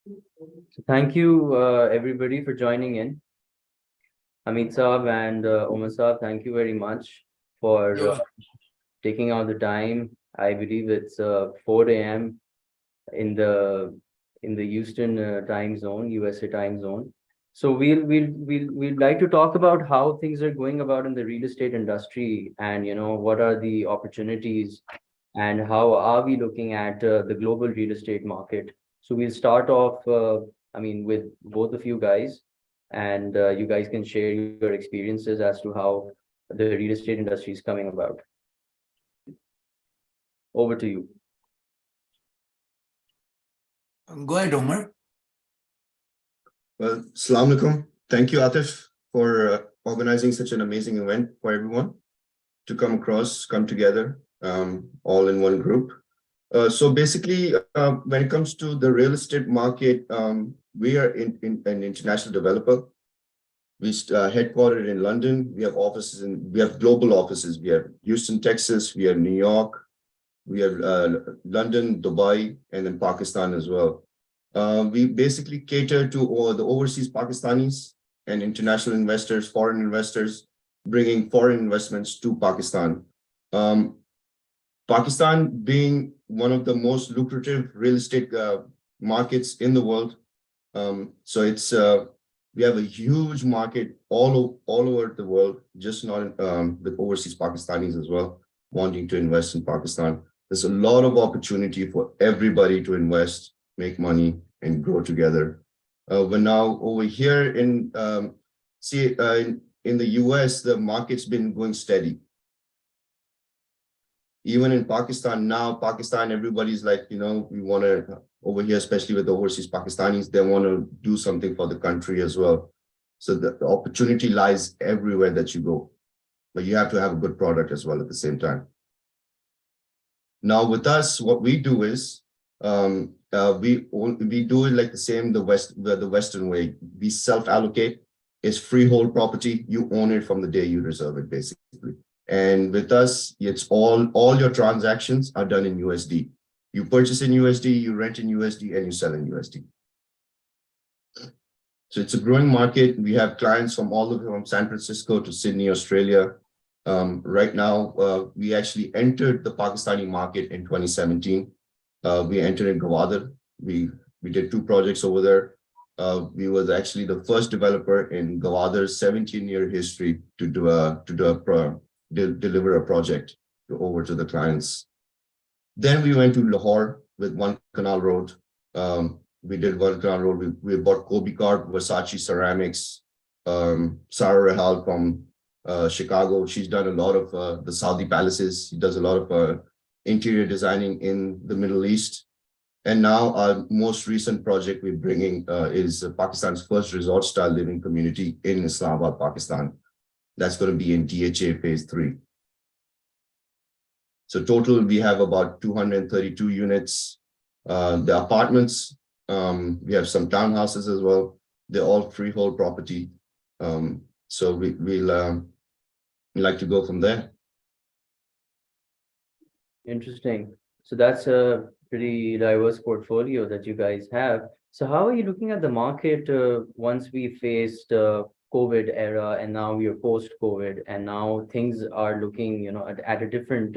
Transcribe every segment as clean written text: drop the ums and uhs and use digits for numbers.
So thank you, everybody, for joining in. Amit Saab and Umar Saab, thank you very much for taking out the time. I believe it's 4 a.m. in the Houston time zone, USA time zone. So we'd like to talk about how things are going about in the real estate industry, and what are the opportunities, and how are we looking at the global real estate market. So we'll start off, with both of you guys, and you guys can share your experiences as to how the real estate industry is coming about. Over to you. Go ahead, Omar. Well, Assalamu alaikum. Thank you, Atif, for organizing such an amazing event for everyone to come together, all in one group. So basically, when it comes to the real estate market, we are an international developer. We headquartered in London. We have global offices. We have Houston, Texas. We have New York. We have London, Dubai, and then Pakistan as well. We basically cater to all the overseas Pakistanis and international investors, foreign investors, bringing foreign investments to Pakistan. Pakistan being one of the most lucrative real estate markets in the world. So it's we have a huge market all over the world, just not with overseas Pakistanis as well, wanting to invest in Pakistan. There's a lot of opportunity for everybody to invest, make money, and grow together. But now over here in the US, the market's been going steady. Even in Pakistan now, everybody's like, we want to, over here, especially with the overseas Pakistanis, they want to do something for the country as well. So the opportunity lies everywhere that you go, but you have to have a good product as well at the same time. Now with us, what we do is, we do it like the Western way. We self-allocate. It's freehold property. You own it from the day you reserve it, basically. And with us, it's all your transactions are done in USD. You purchase in USD, you rent in USD, and you sell in USD. So it's a growing market. We have clients from all over, from San Francisco to Sydney, Australia. Right now, we actually entered the Pakistani market in 2017. We entered in Gwadar. We did 2 projects over there. We was actually the first developer in Gwadar's 17-year history to deliver a project over to the clients. Then we went to Lahore with One Canal Road. We did One Canal Road. We bought Kobe Carp, Versace Ceramics, Sarah Rahal from Chicago. She's done a lot of the Saudi palaces. She does a lot of interior designing in the Middle East. And now our most recent project we're bringing is Pakistan's first resort-style living community in Islamabad, Pakistan. That's going to be in DHA phase 3. So total, we have about 232 units. The apartments, we have some townhouses as well. They're all freehold property. So we'll like to go from there. Interesting. So that's a pretty diverse portfolio that you guys have. So how are you looking at the market once we faced COVID era, and now we are post-COVID, and now things are looking, at a different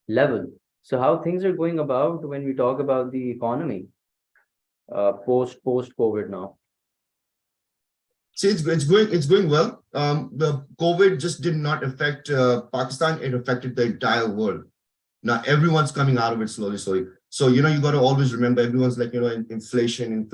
level. So how things are going about when we talk about the economy post-COVID now? See, it's going well. The COVID just did not affect Pakistan. It affected the entire world. Now everyone's coming out of it slowly. So you got to always remember, everyone's like, inflation.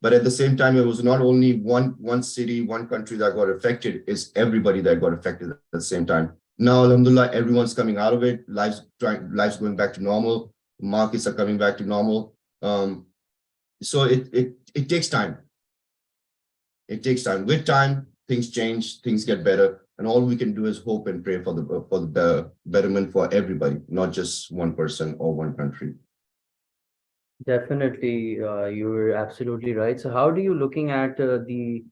But at the same time, it was not only one city, one country that got affected. It's everybody that got affected at the same time. Now, alhamdulillah, everyone's coming out of it. Life's going back to normal. Markets are coming back to normal. So it takes time. It takes time. With time, things change, things get better, and all we can do is hope and pray for the betterment for everybody, not just one person or one country. Definitely, you're absolutely right. So how do you looking at the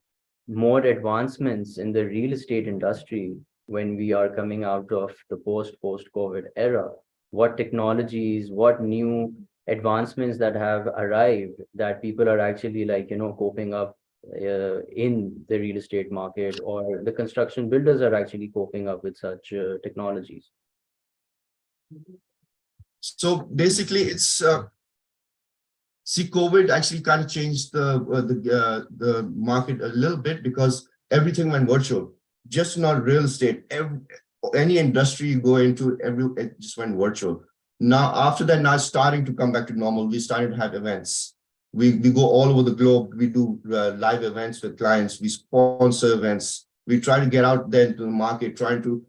more advancements in the real estate industry when we are coming out of the post-COVID era? What technologies, what new advancements that have arrived that people are actually like, coping up in the real estate market, or the construction builders are actually coping up with such technologies? So basically, it's see, COVID actually kind of changed the market a little bit because everything went virtual. Just not real estate. Any industry you go into, it just went virtual. Now, after that, now it's starting to come back to normal. We started to have events. We go all over the globe. We do live events with clients. We sponsor events. We try to get out there into the market, trying to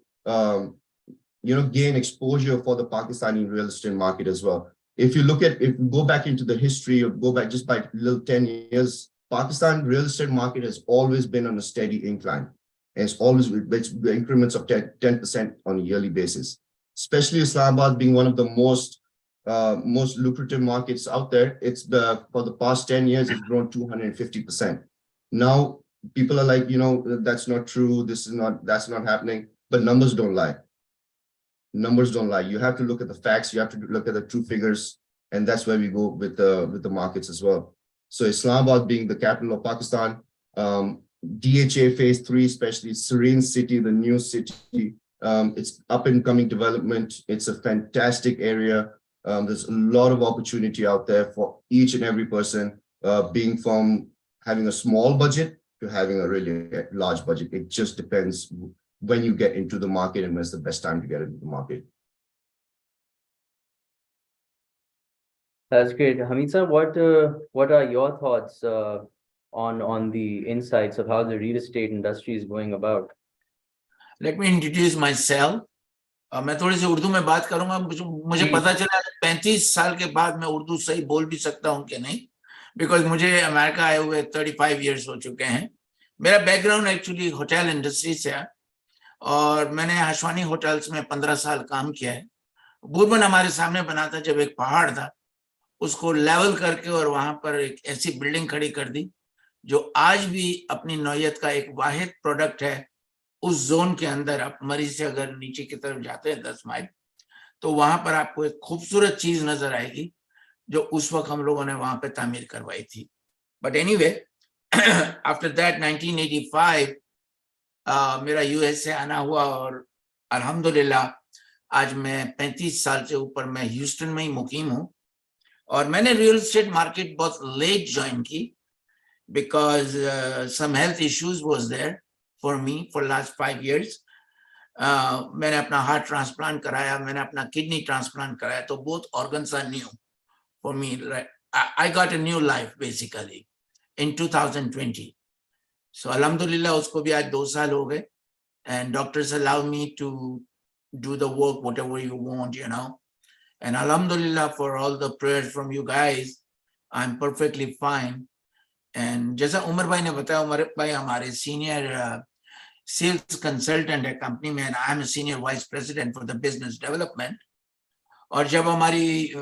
gain exposure for the Pakistani real estate market as well. If you go back into the history, or go back just by a little 10 years, Pakistan real estate market has always been on a steady incline. And it's always the increments of 10% on a yearly basis. Especially Islamabad being one of the most lucrative markets out there. For the past 10 years, it's grown 250%. Now people are like, that's not true. That's not happening. But numbers don't lie. Numbers don't lie. You have to look at the facts. You have to look at the true figures, and that's where we go with the markets as well. So Islamabad being the capital of Pakistan, DHA Phase 3, especially Serene City, the new city, it's up and coming development. It's a fantastic area. There's a lot of opportunity out there for each and every person, being from having a small budget to having a really large budget. It just depends when you get into the market and when's the best time to get into the market. That's great. Hamid sir, what are your thoughts on the insights of how the real estate industry is going about? Let me introduce myself. मैं थोड़ी सी उर्दू में बात करूंगा. मुझे पता चला 35 साल के बाद मैं उर्दू सही बोल भी सकता हूं कि नहीं, बिकॉज मुझे अमेरिका आए हुए 35 इयर्स हो चुके हैं. मेरा बैकग्राउंड एक्चुअली होटल इंडस्ट्री से है और मैंने हशवानी होटल्स में 15 साल काम किया है. बुरबन हमारे सामने बना था जब एक पहाड़ था, उसको लेवल करके और वहां पर एक ऐसी बिल्डिंग खड़ी कर दी जो आज भी अपनी नौयत का एक वाहिद प्रोडक्ट है. उस जोन के अंदर आप मरी से अगर नीचे की तरफ जाते हैं 10 माइल, तो वहां पर आपको एक खूबसूरत चीज नजर आएगी जो उस वक्त हम लोगों ने वहां पे तामीर करवाई थी. बट एनीवे, आफ्टर दैट 1985 मेरा यूएस से आना हुआ और अल्हम्दुलिल्लाह आज मैं 35 साल से ऊपर मैं ह्यूस्टन में ही मुकीम हूँ. और मैंने रियल एस्टेट मार्केट बहुत लेट ज्वाइन की because some health issues was there for me for last 5 years. मैंने अपना हार्ट ट्रांसप्लांट कराया, मैंने अपना किडनी ट्रांसप्लांट कराया, तो both organs are new for me. I got a new life basically in 2020. So alhamdulillah, उसको भी आज 2 साल हो गए, and doctors allow me to do the work whatever you want, and alhamdulillah for all the prayers from you guys, I'm perfectly fine. And जैसा उमर भाई ने बताया, उमर भाई हमारे सीनियर सेल्स कंसल्टेंट है कंपनी में, and I'm a senior vice president for the business development. और जब हमारी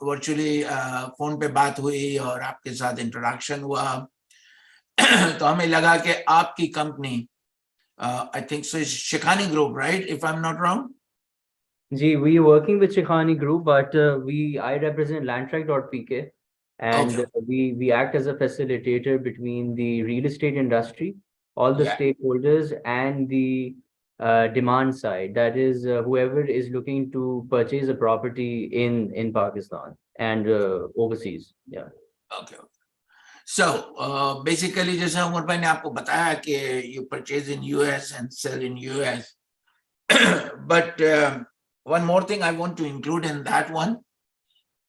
वर्चुअली फोन पे बात हुई और आपके साथ इंट्रोडक्शन हुआ, तो हमें लगा कि आपकी company, I think so, is Shikhani Group, right? If I'm not wrong. Gee, we are working with Shikhani Group, but I represent Landtrack.pk, and Okay. we act as a facilitator between the real estate industry, all the Yeah. stakeholders, and the demand side. That is, whoever is looking to purchase a property in Pakistan and overseas. Yeah. Okay. So basically, जैसा उमर भाई ने आपको बताया कि you purchase in US and sell in US. But one more thing I want to include in that one,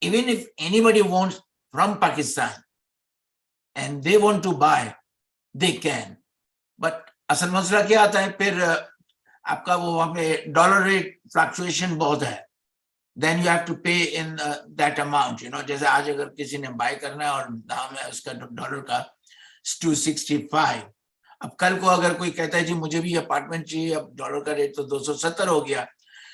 even if anybody wants from Pakistan and they want to buy, they can. But असल मसला क्या आता है, फिर आपका वो वहाँ पे डॉलर रेट फ्लक्चुएशन बहुत है. Then you have to pay in that amount, जैसे आज अगर किसी ने बाय करना है और दाम है उसका डॉलर का 265. अब कल को अगर कोई कहता है जी मुझे भी अपार्टमेंट चाहिए, अब डॉलर का रेट तो 270 हो गया.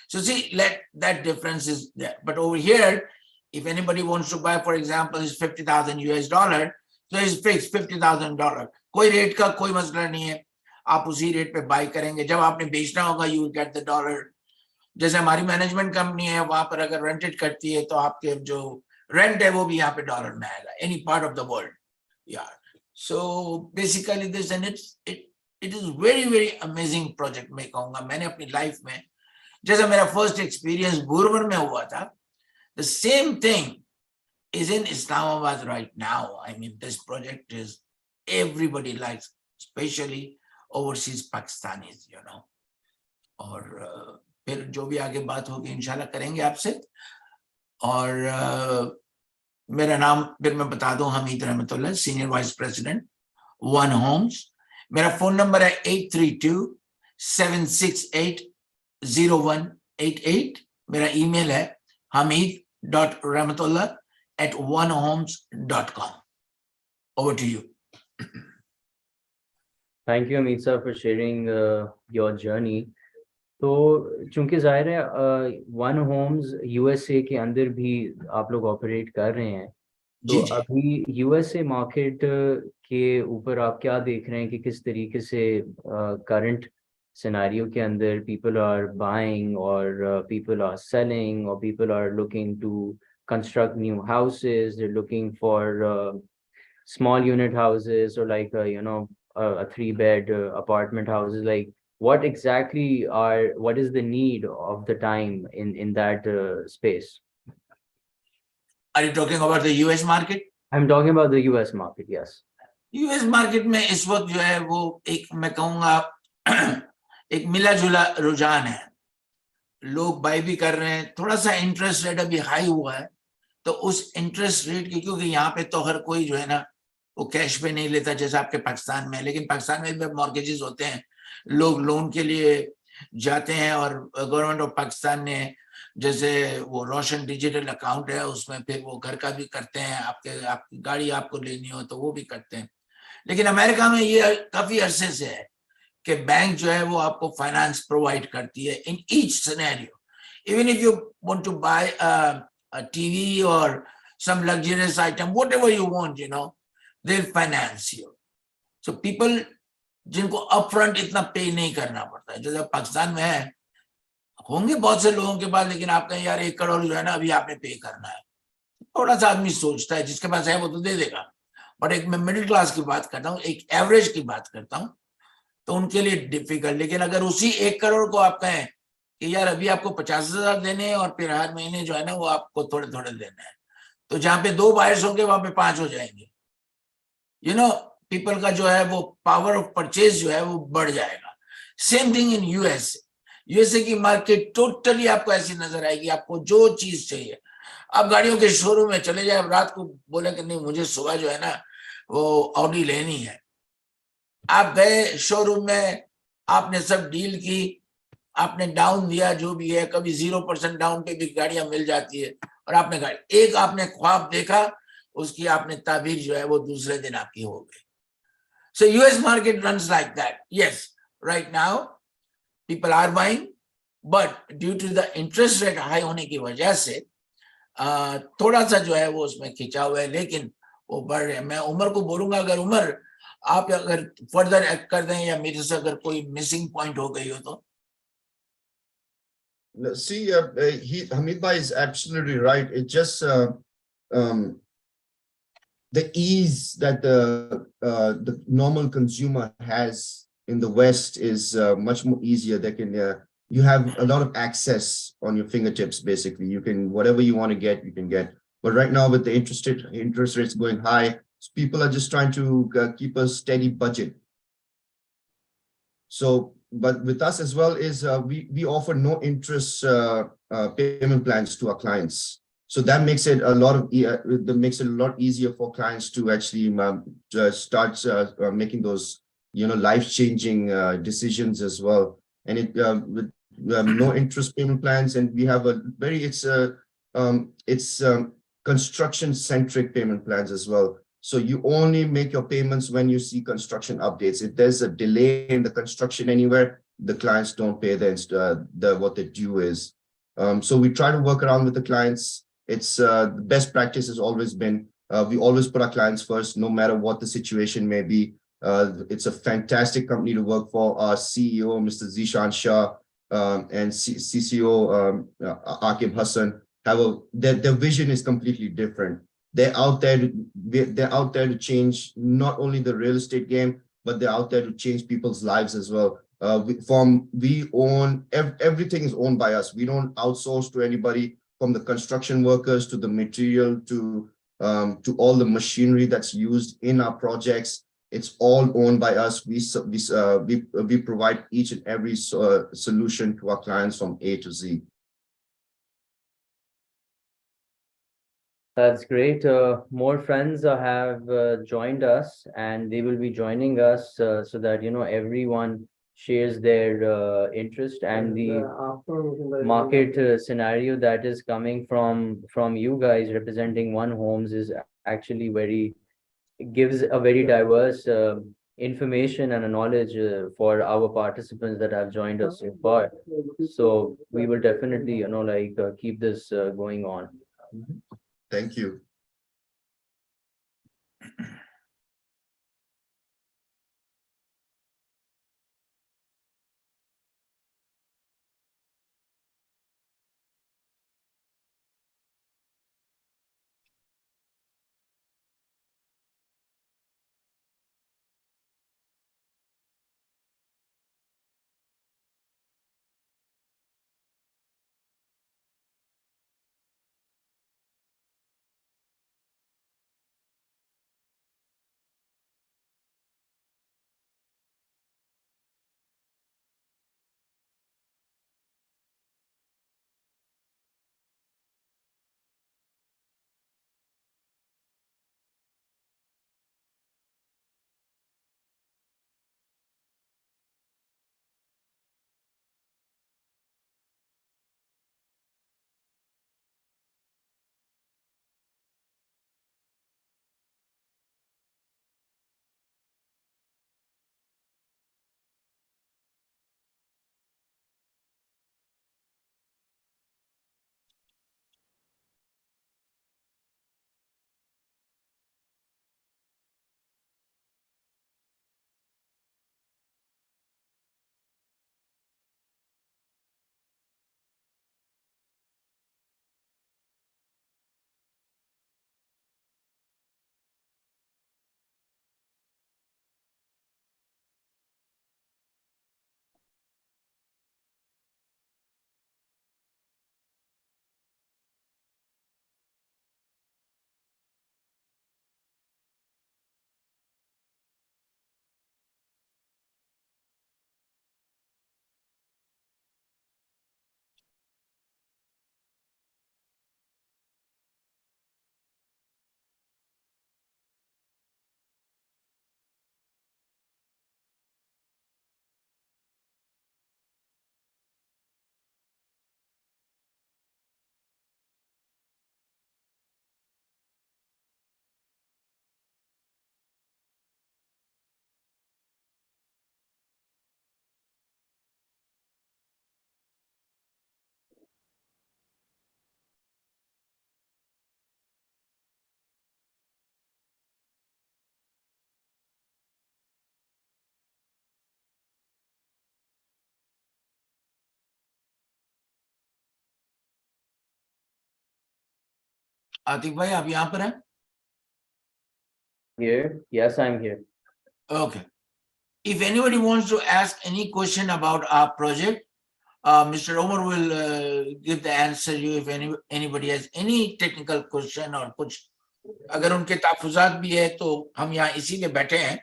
So see, that difference is there. But over here, if anybody wants to buy, for example, is $50,000, so it's fixed $50,000. कोई रेट का कोई मसला नहीं है, आप उसी रेट पे बाय करेंगे. जब आपने बेचना होगा, you will get the dollar. जैसे हमारी मैनेजमेंट कंपनी है, वहां पर अगर रेंटेड करती है तो आपके जो रेंट है वो भी यहाँ पे डॉलर में आएगा, any part of the world. या so basically this and it is very very amazing project. मैं कहूँगा मैंने अपनी लाइफ में, जैसा मेरा फर्स्ट एक्सपीरियंस बुरबर में हुआ था, the same thing is in Islamabad right now. I mean, this project is everybody likes, especially overseas Pakistanis, you know. और फिर जो भी आगे बात होगी इंशाल्लाह करेंगे आपसे. और मेरा नाम फिर मैं बता दूं, Hameed Rahmatullah, senior vice president, one homes. मेरा फोन नंबर है 832-768-0188. मेरा ईमेल है hamid.rahmatullah@onehomes.com. Over to you. Thank you, Amit sir, for sharing your journey. तो चूंकि जाहिर है वन होम्स यूएसए के अंदर भी आप लोग ऑपरेट कर रहे हैं, तो अभी यूएसए मार्केट के ऊपर आप क्या देख रहे हैं कि किस तरीके से करंट सिनेरियो के अंदर पीपल आर बाइंग और पीपल आर सेलिंग और people are looking to construct new houses, they're looking for small unit houses or like a 3-bed apartment houses. Like what is the need of the time in that space? Are you talking about the US market? I'm talking about the US market, yes. US market में इस वक्त जो है वो एक, मैं कहूँगा एक मिला जुला रुझान है. लोग बाय भी कर रहे हैं. थोड़ा सा इंटरेस्ट रेट अभी हाई हुआ है, तो उस इंटरेस्ट रेट की, क्योंकि यहाँ पे तो हर कोई जो है ना वो कैश पे नहीं लेता जैसे आपके पाकिस्तान में, लेकिन पाकिस्तान में भी मॉर्गेजेस होते हैं, लोग लोन के लिए जाते हैं. और गवर्नमेंट ऑफ पाकिस्तान ने जैसे वो रोशन डिजिटल अकाउंट है, उसमें फिर वो घर का भी करते हैं, आपकी गाड़ी आपको लेनी हो तो वो भी करते हैं. लेकिन अमेरिका में ये काफी अरसे से है कि बैंक जो है वो आपको फाइनेंस प्रोवाइड करती है in each scenario. Even if you want to buy a TV or some luxurious item, whatever you want, you know, they'll finance you. So people जिनको upfront इतना पे नहीं करना पड़ता है, जैसे पाकिस्तान में है, होंगे बहुत से लोगों के पास, लेकिन आप कहें यार 1 करोड़ जो है ना अभी आपने पे करना है, थोड़ा सा आदमी सोचता है, जिसके पास है वो तो दे देगा. बट एक मैं मिडिल क्लास की बात करता हूँ, एक एवरेज की बात करता हूँ, तो उनके लिए डिफिकल्ट. लेकिन अगर उसी 1 करोड़ को आप कहें कि यार अभी आपको 50,000 देने हैं और फिर हर महीने जो है ना वो आपको थोड़े थोड़े देने हैं, तो जहां पे 2 बायर्स होंगे वहां पे 5 हो जाएंगे. यू नो, पीपल का जो है वो पावर ऑफ परचेज जो है वो बढ़ जाएगा. सेम थिंग इन यूएसए की मार्केट टोटली आपको ऐसी नजर आएगी, आपको जो चीज चाहिए. आप गाड़ियों के शोरूम में चले जाए, रात को बोले कि नहीं मुझे सुबह जो है ना वो ऑडी लेनी है, आप गए शोरूम में, आपने सब डील की, आपने डाउन दिया जो भी है, कभी 0% डाउन पे भी गाड़ियां मिल जाती है, और आपने गाड़ी एक आपने ख्वाब देखा, उसकी आपने ताबीर जो है वो दूसरे दिन आपकी हो गई. So US market runs like that. Yes, right now people are buying, but due to the interest rate high होने की वजह से थोड़ा सा जो है वो उसमें खिंचा हुआ है, लेकिन वो बढ़ रहे हैं. मैं उमर को बोलूंगा, अगर उमर आप अगर फर्दर एक्ट कर दें या मेरे से अगर कोई मिसिंग पॉइंट हो गई हो तो. See, Hamid Bhai is absolutely right. It's just the ease that the normal consumer has in the West is much more easier. They can you have a lot of access on your fingertips. Basically, you can whatever you want to get, you can get. But right now, with the interest rates going high, people are just trying to keep a steady budget. So, but with us as well is we offer no interest payment plans to our clients. So that makes it a lot easier for clients to actually start making those life-changing decisions as well. And it with no interest payment plans, and we have a very it's construction-centric payment plans as well. So you only make your payments when you see construction updates. If there's a delay in the construction anywhere, the clients don't pay what the due is. So we try to work around with the clients. It's the best practice has always been we always put our clients first, no matter what the situation may be. It's a fantastic company to work for. Our CEO, Mr. Zishan Shah, and CCO Akib Hassan, their vision is completely different. They're out there to change not only the real estate game, but they're out there to change people's lives as well. We own everything is owned by us. We don't outsource to anybody, from the construction workers to the material to all the machinery that's used in our projects. It's all owned by us. We provide each and every solution to our clients from A to Z. That's great. More friends have joined us, and they will be joining us so that everyone shares their interest, and the market scenario that is coming from you guys representing One Homes is actually gives a very diverse information and a knowledge for our participants that have joined us so far. So we will definitely keep this going on. Thank you. Atiq भाई आप यहाँ पर हैं? Here, yes, I'm here. Okay. If anybody wants to ask any question about our project, Mr. Omar will give the answer you if anybody has any technical question or कुछ अगर उनके ताफुजात भी है तो हम यहाँ इसीलिए बैठे हैं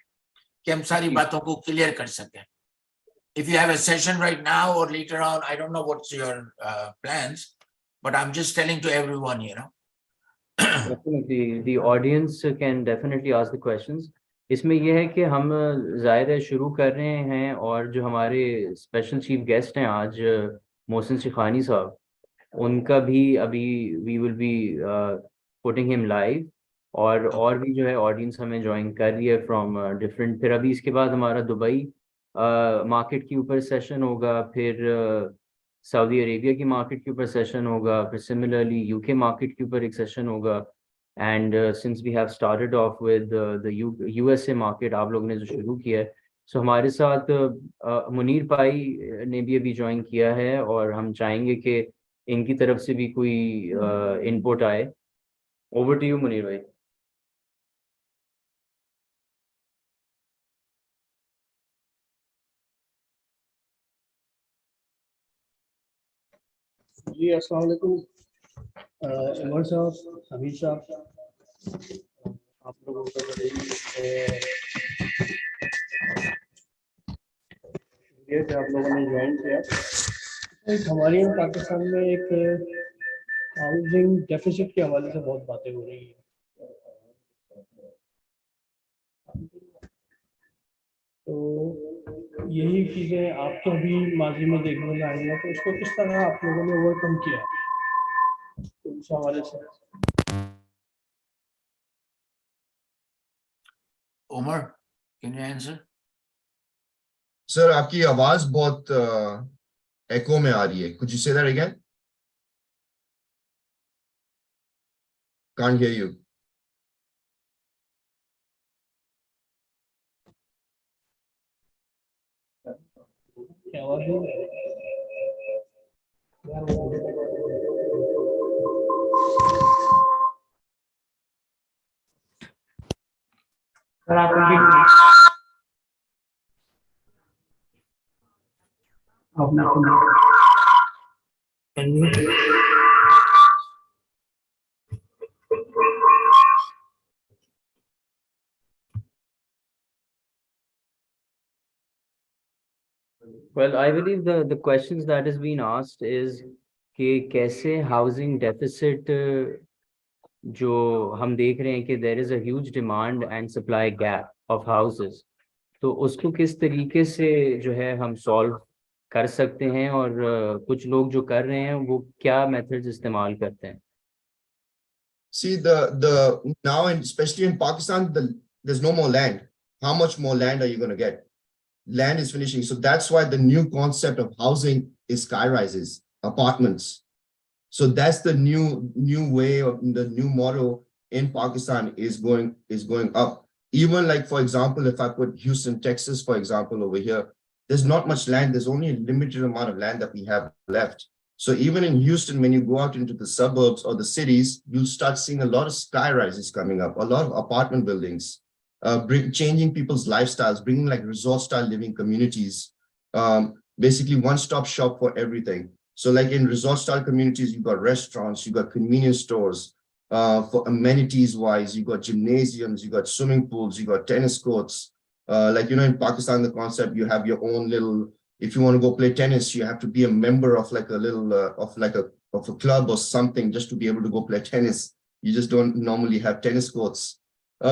कि हम सारी बातों को क्लियर कर सकें. If you have a session right now or later on, I don't know what's your plans, but I'm just telling to everyone, Definitely, the audience can definitely ask the questions. इसमें यह है कि हम ज़ाहिर है शुरू कर रहे हैं, और जो हमारे स्पेशल चीफ गेस्ट हैं आज मोहसिन शिखानी साहब, उनका भी अभी we will be putting him live, और भी जो है ऑडियंस हमें ज्वाइन कर रही है फ्रॉम डिफरेंट. फिर अभी इसके बाद हमारा दुबई मार्केट के ऊपर सेशन होगा, फिर सऊदी अरेबिया की मार्केट के ऊपर सेशन होगा, फिर सिमिलरली यूके मार्केट के ऊपर एक सेशन होगा. And since we have started off with the USA market, आप लोगों ने जो शुरू किया है, सो हमारे साथ मुनीर भाई ने भी अभी ज्वाइन किया है, और हम चाहेंगे कि इनकी तरफ से भी कोई इनपुट आए. ओवर टू यू मुनीर भाई. जी अस्सलाम वालेकुम इमर साहब, हमीद साहब, आप लोगों का शुक्रिया कि आप लोगों ने ज्वाइन किया. एक हमारे यहाँ पाकिस्तान में एक हाउसिंग डेफिसिट के हवाले से बहुत बातें हो रही हैं. तो यही चीज़ें आपको भी माजी में देखने में आई हैं, तो इसको किस तरह आप लोगों ने ओवरकम किया, तो उस हवाले से. Umar, can you answer? Sir, आपकी आवाज बहुत echo में आ रही है. Could you say that again? Can't hear you. क्या आवाज़ नहीं आ रही? सर आप Well, I believe the questions that has been asked is कि कैसे housing deficit जो हम देख रहे हैं कि there is a huge demand and supply gap of houses, तो उसको किस तरीके से जो है हम solve कर सकते हैं और कुछ लोग जो कर रहे हैं वो क्या methods इस्तेमाल करते हैं. See, the now, and especially in Pakistan, there's no more land. How much more land are you going to get? Land is finishing. So that's why the new concept of housing is sky rises, apartments. So that's the new way of the new model in Pakistan is going up. Even like, for example, if I put Houston, Texas, for example, over here, there's not much land. There's only a limited amount of land that we have left. So even in Houston, when you go out into the suburbs or the cities, you'll start seeing a lot of sky rises coming up, a lot of apartment buildings, changing people's lifestyles, bringing like resort-style living communities, basically one-stop shop for everything. So like in resort-style communities, you've got restaurants, you've got convenience stores, for amenities-wise, you've got gymnasiums, you've got swimming pools, you've got tennis courts. Like, in Pakistan, the concept, you have your own little, if you want to go play tennis, you have to be a member of like a little, of a club or something just to be able to go play tennis. You just don't normally have tennis courts.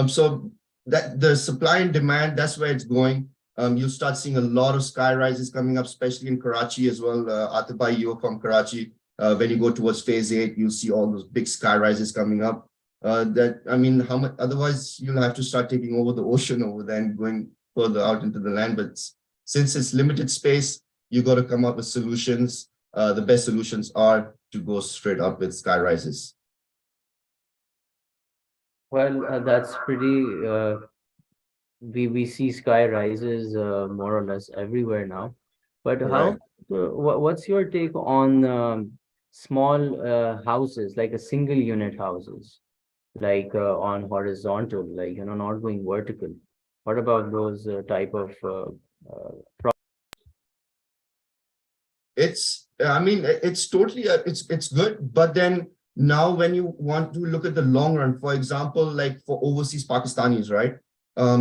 So that the supply and demand, that's where it's going. You'll start seeing a lot of sky rises coming up, especially in Karachi as well. Atibai, you're from Karachi. When you go towards phase 8, you'll see all those big sky rises coming up. How much, otherwise you'll have to start taking over the ocean over there and going further out into the land. But since it's limited space, you got to come up with solutions. The best solutions are to go straight up with sky rises. Well, that's pretty. We see sky rises more or less everywhere now. But Right. what's your take on small houses, like a single unit houses, like on horizontal, like, not going vertical? What about those type of It's totally, it's good, but then now when you want to look at the long run, for example, like for overseas Pakistanis, right?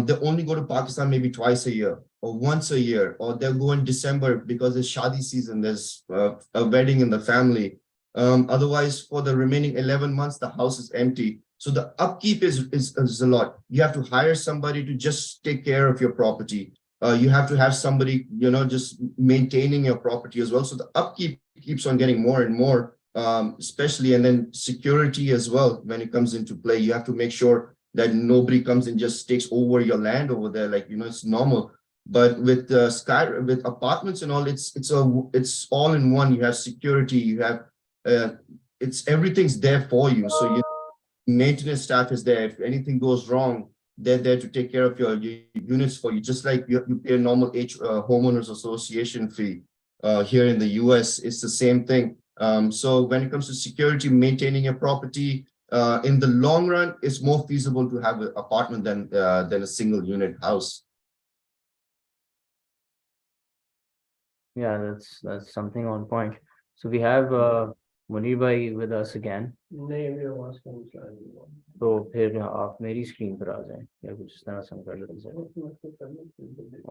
They only go to Pakistan maybe twice a year or once a year, or they'll go in December because it's Shadi season, there's a wedding in the family. Otherwise, for the remaining 11 months, the house is empty. So the upkeep is a lot. You have to hire somebody to just take care of your property. You have to have somebody, just maintaining your property as well. So the upkeep keeps on getting more and more, especially, and then security as well. When it comes into play, you have to make sure that nobody comes and just takes over your land over there. Like, it's normal. But with with apartments and all, it's all in one. You have security, you have, everything's there for you. So maintenance staff is there. If anything goes wrong, they're there to take care of your units for you, just like you pay a normal homeowners association fee. Here in the US, it's the same thing. So when it comes to security, maintaining a property, in the long run, it's more feasible to have an apartment than a single unit house. Yeah, that's something on point. So we have Munir bhai with us again. नहीं अभी आवाज का मसला नहीं तो फिर आप मेरी स्क्रीन पर आ जाएं या कुछ इस तरह से हम कर लेते हैं.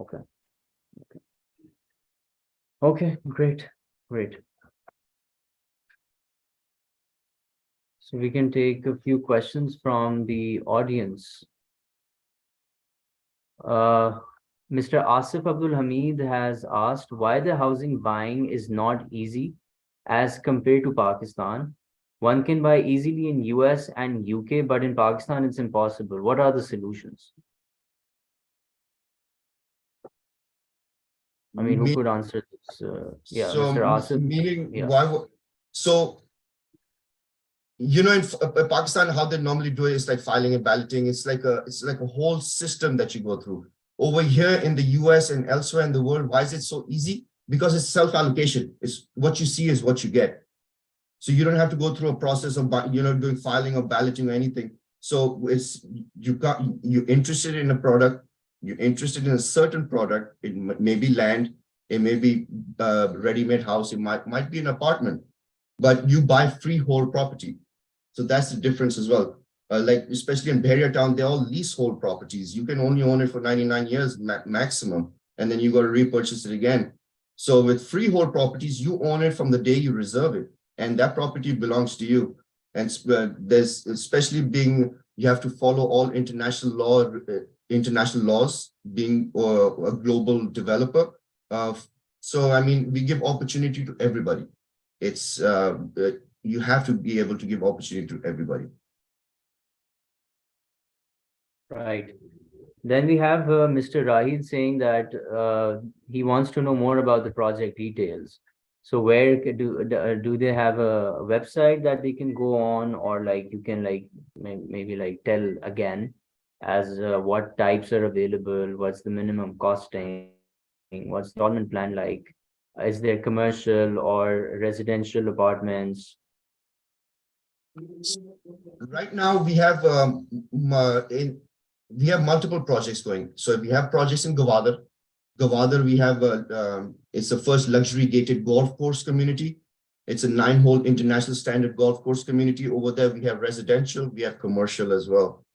Okay. Okay. Okay, great. Great. So we can take a few questions from the audience. Mr. Asif Abdul Hamid has asked why the housing buying is not easy as compared to Pakistan. One can buy easily in US and UK, but in Pakistan it's impossible. What are the solutions? I mean, who could answer this? Yeah, So, Mr. Asif. meaning yeah. so, in Pakistan, how they normally do it is like filing and balloting. It's like a whole system that you go through. Over here in the US and elsewhere in the world, why is it so easy? Because it's self-allocation. It's what you see is what you get. So you don't have to go through a process of doing filing or balloting or anything. So you're interested in a product, you're interested in a certain product. It may be land, it may be a ready-made house, it might be an apartment, but you buy freehold property. So that's the difference as well. Like especially in Bahria town, they're all leasehold properties. You can only own it for 99 years maximum, and then you got to repurchase it again. So with freehold properties, you own it from the day you reserve it, and that property belongs to you. And there's especially you have to follow all international laws, being a global developer. So I mean, we give opportunity to everybody. It's you have to be able to give opportunity to everybody. Right. Then we have Mr. Rahid saying that he wants to know more about the project details. So where do they have a website that they can go on, or like you can like maybe like tell again as what types are available, what's the minimum costing, what's the installment plan like, is there commercial or residential apartments? Right now we have we have multiple projects going. So we have projects in Gwadar. Gwadar, we have it's the first luxury gated golf course community. It's a 9-hole international standard golf course community. Over there, we have residential, we have commercial as well.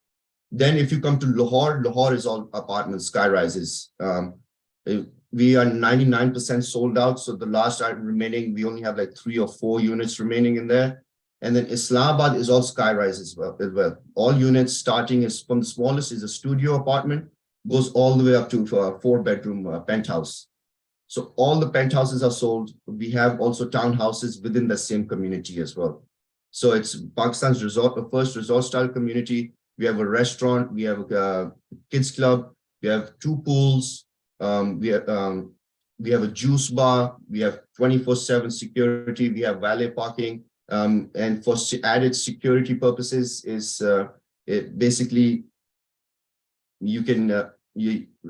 Then if you come to Lahore, Lahore is all apartments, sky rises. We are 99% sold out. So the last remaining, we only have like 3 or 4 units remaining in there. And then Islamabad is all sky rise as well. All units starting is from the smallest is a studio apartment, goes all the way up to a 4-bedroom penthouse. So all the penthouses are sold. We have also townhouses within the same community as well. So it's Pakistan's first resort style community. We have a restaurant, we have a kids club, we have 2 pools, we have a juice bar, we have 24/7 security, we have valet parking. And for added security purposes is basically you can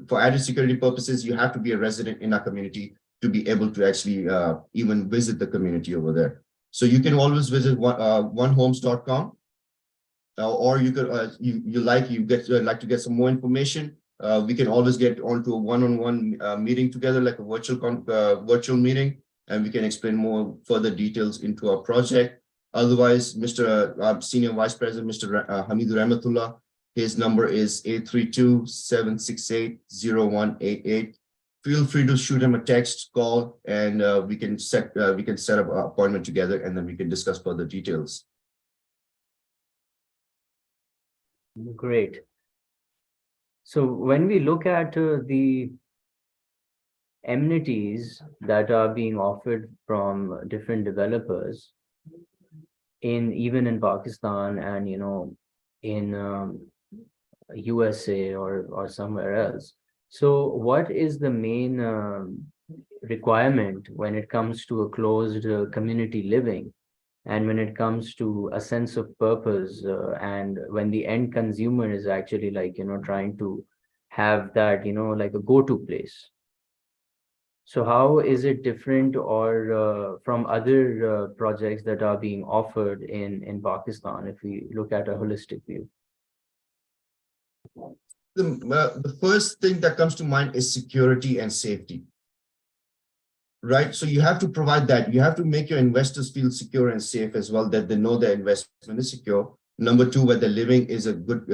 for added security purposes you have to be a resident in our community to be able to actually even visit the community over there. So you can always visit onehomes.com, or you could like to get some more information. We can always get onto a one-on-one meeting together, like a virtual meeting. And we can explain more further details into our project. Otherwise, Mr. Senior Vice President, Mr. Hamidur Rahmatullah, his number is 832-768-0188. Feel free to shoot him a text, call, and we can set up an appointment together, and then we can discuss further details. Great. So when we look at the amenities that are being offered from different developers even in Pakistan and in USA or somewhere else. So what is the main requirement when it comes to a closed community living, and when it comes to a sense of purpose, and when the end consumer is actually like trying to have that like a go-to place? So how is it different or from other projects that are being offered in Pakistan if we look at a holistic view? The first thing that comes to mind is security and safety. Right, so you have to provide that. You have to make your investors feel secure and safe as well, that they know their investment is secure. Number two, where they're living is a good,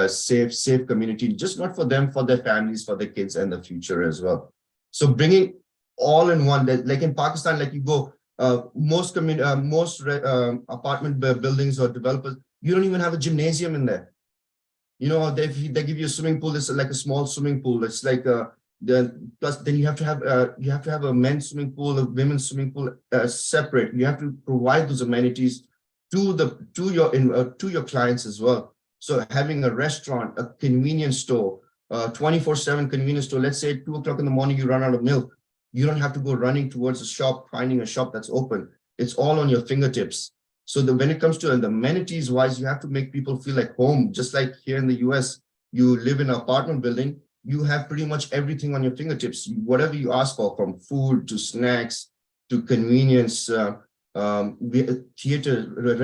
safe community, just not for them, for their families, for their kids, and the future as well. So bringing all in one, that like in Pakistan, like you go, most apartment buildings or developers, you don't even have a gymnasium in there. You know, they give you a swimming pool. It's like a small swimming pool. It's like then you have to have a men's swimming pool, a women's swimming pool separate. You have to provide those amenities to your clients as well. So having a restaurant, a convenience store, 24/7 convenience store. Let's say at 2 o'clock in the morning you run out of milk. You don't have to go running towards a shop, finding a shop that's open. It's all on your fingertips. So when it comes to the amenities wise, you have to make people feel like home. Just like here in the US, you live in an apartment building, you have pretty much everything on your fingertips. Whatever you ask for, from food to snacks to convenience, theater,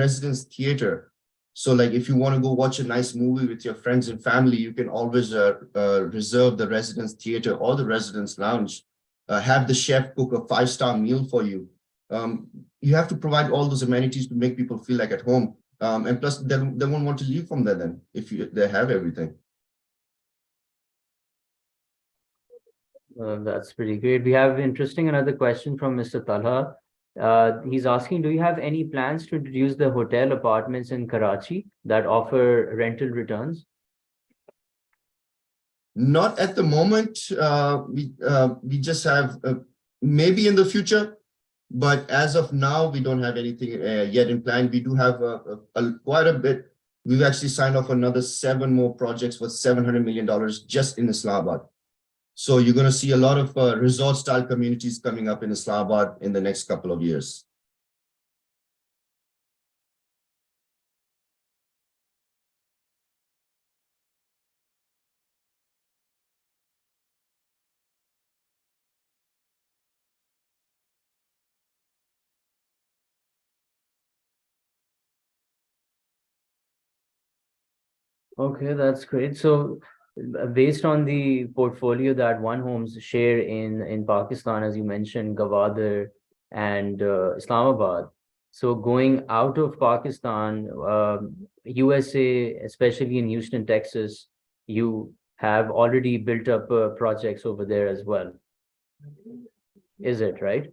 residence theater. So like if you want to go watch a nice movie with your friends and family, you can always reserve the residence theater or the residence lounge. Have the chef cook a 5-star meal for you. You have to provide all those amenities to make people feel like at home. And plus, they won't want to leave from there then if they have everything. That's pretty great. We have another question from Mr. Talha. He's asking, do you have any plans to introduce the hotel apartments in Karachi that offer rental returns? Not at the moment. We just have maybe in the future, but as of now, we don't have anything yet in plan. We do have quite a bit. We've actually signed off another 7 more projects worth $700 million just in Islamabad. So you're going to see a lot of resort-style communities coming up in Islamabad in the next couple of years. Okay, that's great. So based on the portfolio that One Homes share in Pakistan, as you mentioned, Gwadar and Islamabad. So going out of Pakistan, USA, especially in Houston, Texas, you have already built up projects over there as well. Is it right?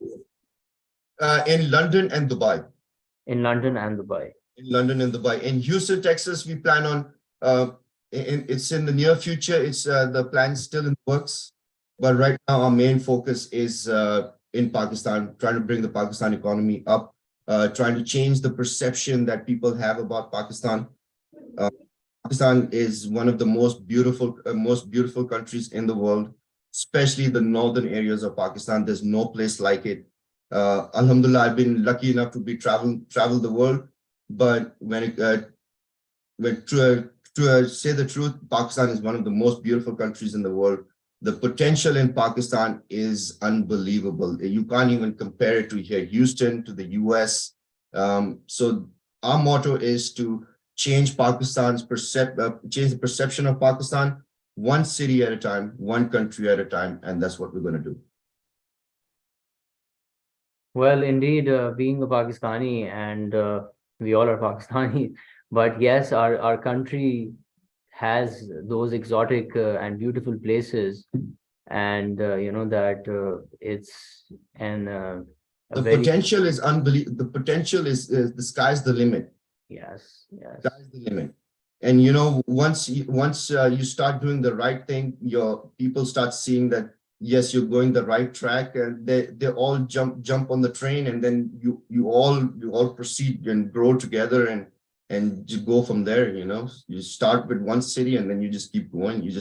In London and Dubai. In London and Dubai. In London and Dubai. In Houston, Texas, we plan on, it's in the near future. It's the plan is still in the works. But right now, our main focus is in Pakistan, trying to bring the Pakistan economy up, trying to change the perception that people have about Pakistan. Pakistan is one of the most beautiful countries in the world, especially the northern areas of Pakistan. There's no place like it. Alhamdulillah, I've been lucky enough to be travel the world. But to say the truth, Pakistan is one of the most beautiful countries in the world. The potential in Pakistan is unbelievable. You can't even compare it to here, Houston, to the US. So our motto is to change change the perception of Pakistan, one city at a time, one country at a time, and that's what we're going to do. Well, indeed, being a Pakistani, and we all are Pakistani, but yes, our country has those exotic and beautiful places, and you know that it's the potential is unbelievable. The potential is the sky's the limit. Yes. Sky's the limit. And you know, once you start doing the right thing, your people start seeing that yes, you're going the right track, and they all jump on the train, and then you all proceed and grow together and you go from there. You know, you start with one city and then you just keep going. You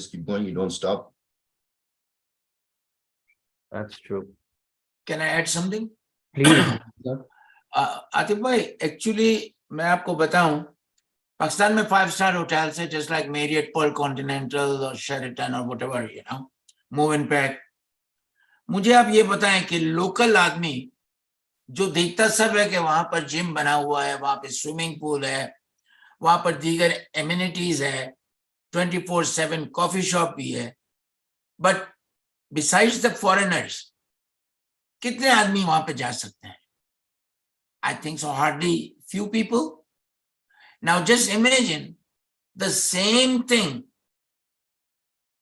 don't stop. That's true. Can I add something? Please. Atif भाई, actually मैं आपको बताऊं, पाकिस्तान में 5-star hotels है, just like Marriott, Pearl Continental or Sheraton or whatever, you know, Movenpick. मुझे आप ये बताएं कि लोकल आदमी जो देखता सब है कि वहां पर जिम बना हुआ है, वहां पे स्विमिंग पूल है, वहां पर दीगर एमिनिटीज है, 24/7 कॉफी शॉप भी है, बट बिसाइड्स द फॉरेनर्स कितने आदमी वहां पे जा सकते हैं? I think so hardly few people. Now just imagine the same thing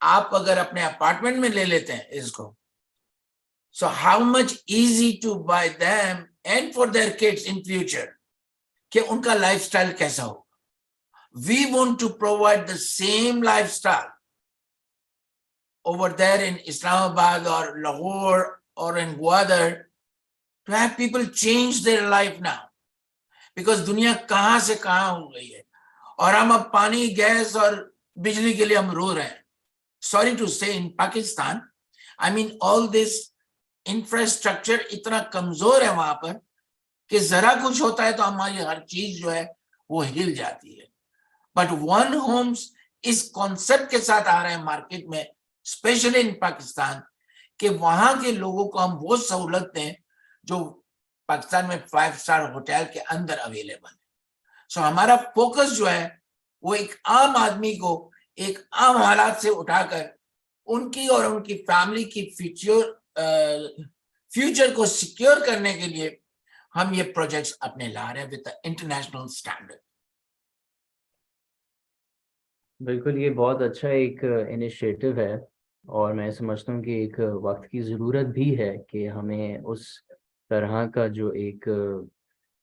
आप अगर अपने अपार्टमेंट में ले लेते हैं इसको, so how much easy to buy them and for their kids in future कि उनका लाइफस्टाइल कैसा हो. We want to provide the same lifestyle over there in Islamabad or Lahore or in Gwadar to have people change their life now, because दुनिया कहां से कहां हो गई है और हम अब पानी, गैस और बिजली के लिए हम रो रहे हैं. Sorry to say, in Pakistan, I mean all this infrastructure इतना कमजोर है वहां पर कि जरा कुछ होता है तो हमारी हर चीज जो है वो हिल जाती है. बट वन होम्स इस कॉन्सेप्ट के साथ आ रहे हैं मार्केट में, स्पेशली इन पाकिस्तान, कि वहां के लोगों को हम वो सहूलत दें जो पाकिस्तान में 5 स्टार होटल के अंदर अवेलेबल है. सो हमारा फोकस जो है वो एक आम आदमी को एक आम हालात से उठाकर उनकी और उनकी फैमिली की फ्यूचर को सिक्योर करने के लिए हम ये प्रोजेक्ट्स अपने ला रहे हैं विद इंटरनेशनल स्टैंडर्ड. बिल्कुल, ये बहुत अच्छा एक इनिशिएटिव है और मैं समझता हूँ कि एक वक्त की ज़रूरत भी है कि हमें उस तरह का जो एक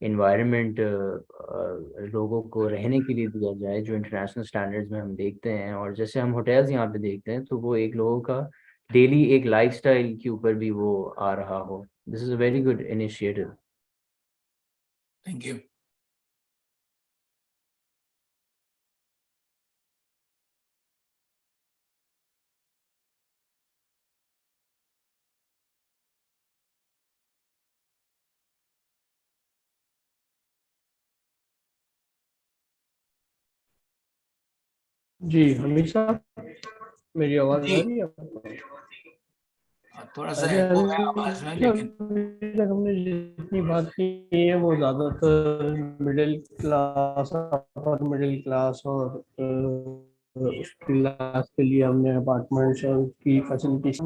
इन्वायरमेंट लोगों को रहने के लिए दिया जाए जो इंटरनेशनल स्टैंडर्ड्स में हम देखते हैं. और जैसे हम होटल्स यहाँ पे देखते हैं तो वो एक लोगों का डेली एक लाइफस्टाइल के ऊपर भी वो आ रहा हो. This is a very good initiative. Thank you. जी हमेशा मेरी आवाज जी. आ रही है आपको? थोड़ा सा अरे एको है आवाज में, लेकिन अभी तक हमने जितनी बात की है वो ज्यादातर middle class, upper middle class और उस क्लास के लिए हमने अपार्टमेंट्स और उसकी फैसिलिटीज.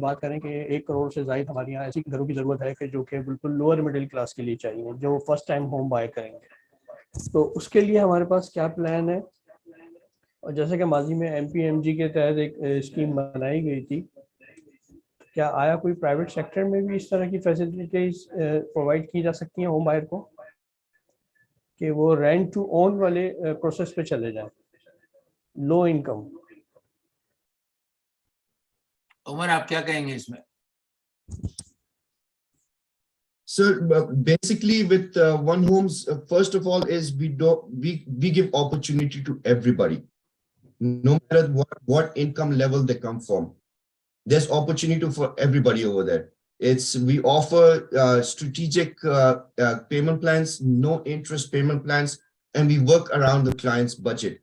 बात करें कि 1 करोड़ से ज्यादा हमारे यहाँ ऐसी घरों की जरूरत है कि जो कि बिल्कुल लोअर मिडिल क्लास के लिए चाहिए, जो फर्स्ट टाइम होम बाय करेंगे. तो उसके लिए हमारे पास क्या प्लान है? और जैसे कि माजी में MPMG के तहत एक स्कीम बनाई गई थी, क्या आया कोई प्राइवेट सेक्टर में भी इस तरह की फैसिलिटीज प्रोवाइड की जा सकती हैं होम बायर को कि वो रेंट टू ओन वाले प्रोसेस पे चले जाएं, लो इनकम? उमर आप क्या कहेंगे इसमें? Sir, basically with One Homes, first of all is we give opportunity to everybody, no matter what income level they come from. There's opportunity for everybody over there. We offer strategic payment plans, no interest payment plans, and we work around the client's budget.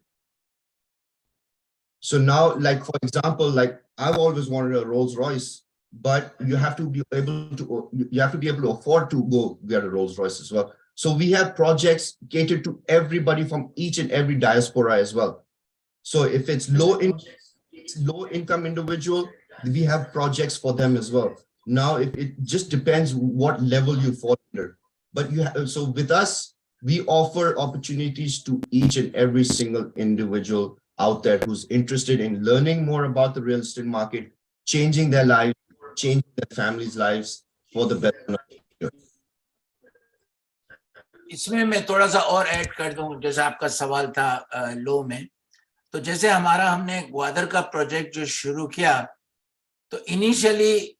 So now, like for example, like I've always wanted a Rolls Royce, but you have to be able to afford to go get a Rolls Royce as well. So we have projects catered to everybody from each and every diaspora as well. So if it's low income individual, we have projects for them as well. Now, if it just depends what level you fall under, but so with us, we offer opportunities to each and every single individual out there who's interested in learning more about the real estate market, changing their lives, changing their families' lives for the better. इसमें मैं थोड़ा सा और add कर दूं, जैसे आपका सवाल था लो में, तो जैसे हमने ग्वादर का प्रोजेक्ट जो शुरू किया तो इनिशियली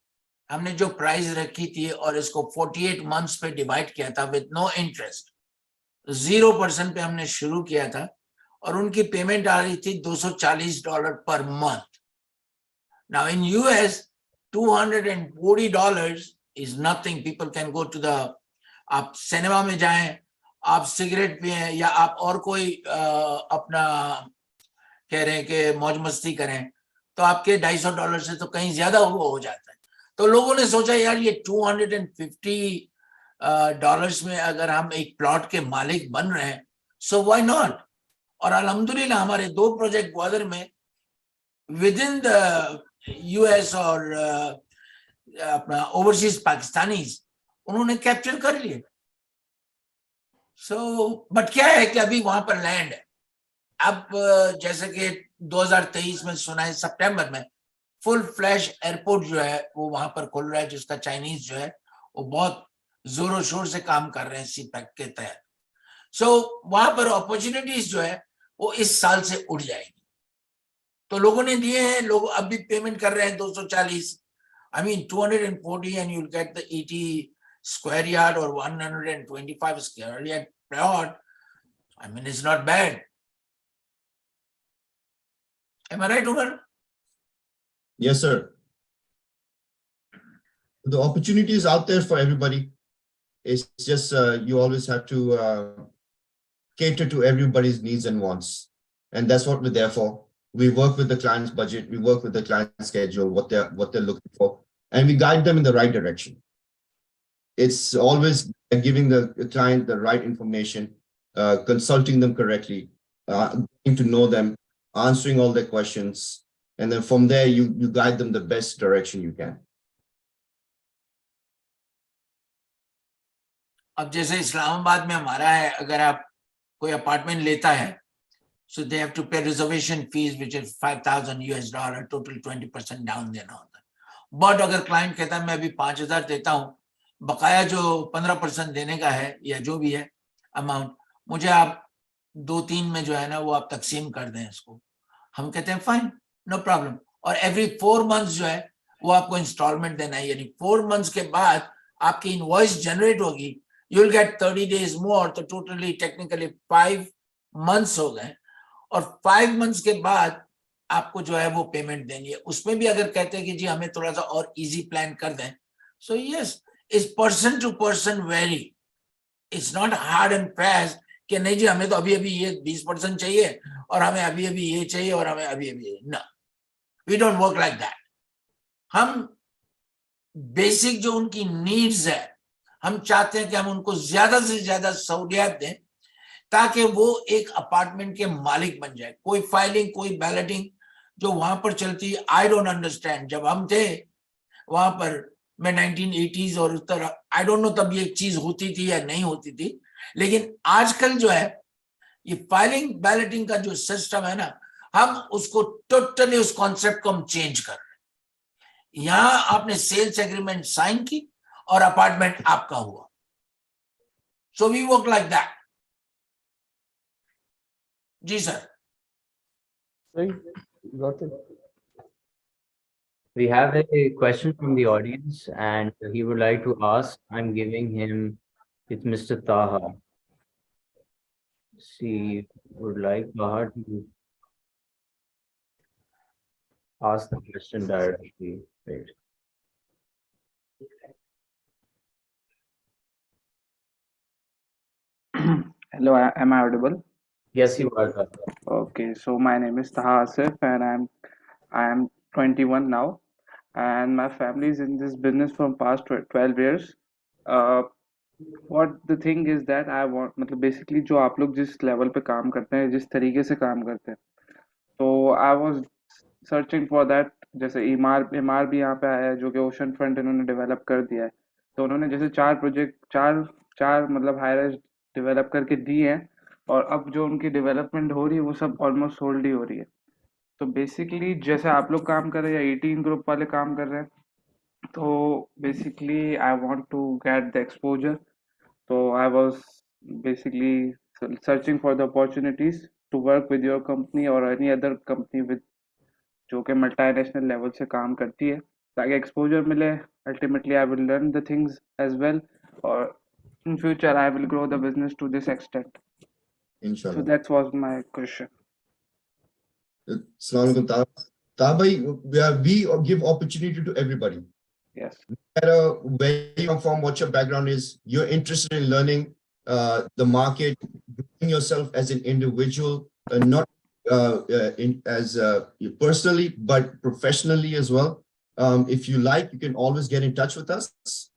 हमने जो प्राइस रखी थी और इसको 48 मंथ्स पे डिवाइड किया था विद नो इंटरेस्ट, 0% पे हमने शुरू किया था और उनकी पेमेंट आ रही थी $240 पर month. Now in US $240 is nothing. People can go to the, आप सिनेमा में जाएं, आप सिगरेट पिएं या आप और कोई अपना कह रहे हैं कि मौज मस्ती करें तो आपके $250 से तो कहीं ज्यादा वो हो जाता है. तो लोगों ने सोचा यार ये $250 में अगर हम एक प्लॉट के मालिक बन रहे हैं, सो व्हाई नॉट। और अल्हम्दुलिल्लाह हमारे 2 प्रोजेक्ट ग्वादर में विद इन द यूएस और अपना ओवरसीज पाकिस्तानीज उन्होंने कैप्चर कर लिए। सो बट क्या है कि अभी वहां पर लैंड है। अब जैसे कि 2023 में सुना है सितंबर में फुल फ्लैश एयरपोर्ट जो है वो वहां पर खुल रहा है, जिसका चाइनीज जो है वो बहुत जोरों शोर से काम कर रहे हैं सीपैक के तहत। सो वहां पर अपॉर्चुनिटीज जो है वो इस साल से उड़ जाएगी। तो लोगों ने दिए हैं, लोग अब भी पेमेंट कर रहे हैं 240, I mean 240 and you'll get the 80 square yard or 125 square yard plot. I mean, it's not bad. Am I right, Umar? Yes, sir. The opportunity is out there for everybody. It's just you always have to cater to everybody's needs and wants. And that's what we're there for. We work with the client's budget, we work with the client's schedule, what they're looking for, and we guide them in the right direction. It's always giving the client the right information, consulting them correctly, getting to know them, answering all their questions, and then from there you guide them the best direction you can. अब जैसे इस्लामाबाद में हमारा है, अगर आप कोई apartment लेता है, so they have to pay reservation fees which is $5,000, total 20% down देना होता है। बट अगर क्लाइंट कहता है मैं अभी 5,000 देता हूँ, बकाया जो 15% देने का है या जो भी है अमाउंट, मुझे आप 2-3 में जो है ना वो आप तकसीम कर दें इसको, हम कहते हैं फाइन, नो प्रॉब्लम। और एवरी 4 मंथ्स जो है वो आपको इंस्टॉलमेंट देना है, यानी 4 मंथ्स के बाद आपकी इनवॉइस जनरेट होगी, यू विल गेट 30 days मोर, तो टोटली टेक्निकली 5 मंथ्स हो गए। और 5 मंथ्स के बाद आपको जो है वो पेमेंट देनी है। उसमें भी अगर कहते हैं कि जी हमें थोड़ा सा और इजी प्लान कर दें, so yes, it's person to person very, it's not hard and fast कि नहीं जी हमें तो अभी अभी ये 20% चाहिए और हमें अभी अभी ये चाहिए और हमें अभी अभी, ना, we don't work like that. हम बेसिक जो उनकी नीड्स है, हम चाहते हैं कि हम उनको ज्यादा से ज्यादा सहूलियत दें ताकि वो एक अपार्टमेंट के मालिक बन जाए। कोई फाइलिंग, कोई बैलेटिंग जो वहां पर चलती है, आई डोंट अंडरस्टैंड। जब हम थे वहां पर, मैं 1980s और उत्तर, आई डोंट नो तब ये चीज होती थी या नहीं होती थी, लेकिन आजकल जो है ये फाइलिंग बैलेटिंग का जो सिस्टम है ना, हम उसको टोटली उस कॉन्सेप्ट को हम चेंज कर रहे हैं। यहां आपने सेल्स एग्रीमेंट साइन की और अपार्टमेंट आपका हुआ। So we work like that. जी sir. Got it. We have a question from the audience and he would like to ask, I'm giving him, it's Mr. Taha. She would like Taha to ask the question directly. Right. Hello, am I audible? Yes, you are. Taha. Okay, so my name is Taha Asif and I am 21 now, and my family is in this business from past 12 years. Uh, what the thing is that I want, मतलब basically जो आप लोग जिस level पे काम करते हैं, जिस तरीके से काम करते हैं, तो I was searching for that। जैसे इमार भी यहाँ पे आया है जो कि ओशन फ्रंट इन्होंने डेवलप कर दिया है। तो उन्होंने जैसे 4 प्रोजेक्ट, चार मतलब हाई राइज डेवलप करके दी है, और अब जो उनकी डेवलपमेंट हो रही है वो सब ऑलमोस्ट होल्ड ही हो रही है। तो बेसिकली जैसे आप लोग काम कर रहे हैं या 18 ग्रुप वाले काम कर रहे हैं, तो basically I want to get the exposure. तो I was basically searching for the opportunities to work with your company और एनी अदर कंपनी विद जो कि मल्टीनेशनल लेवल से काम करती है, ताकि एक्सपोजर मिले। Ultimately I will learn the things as well, और in future I will grow the business to this extent. So Inshallah. that was my question. Assalamualaikum, Taha. Taha bhai, we give opportunity to everybody. Yes. No matter where you come from, what your background is, you're interested in learning the market, growing yourself as an individual, not as personally, but professionally as well. If you like, you can always get in touch with us.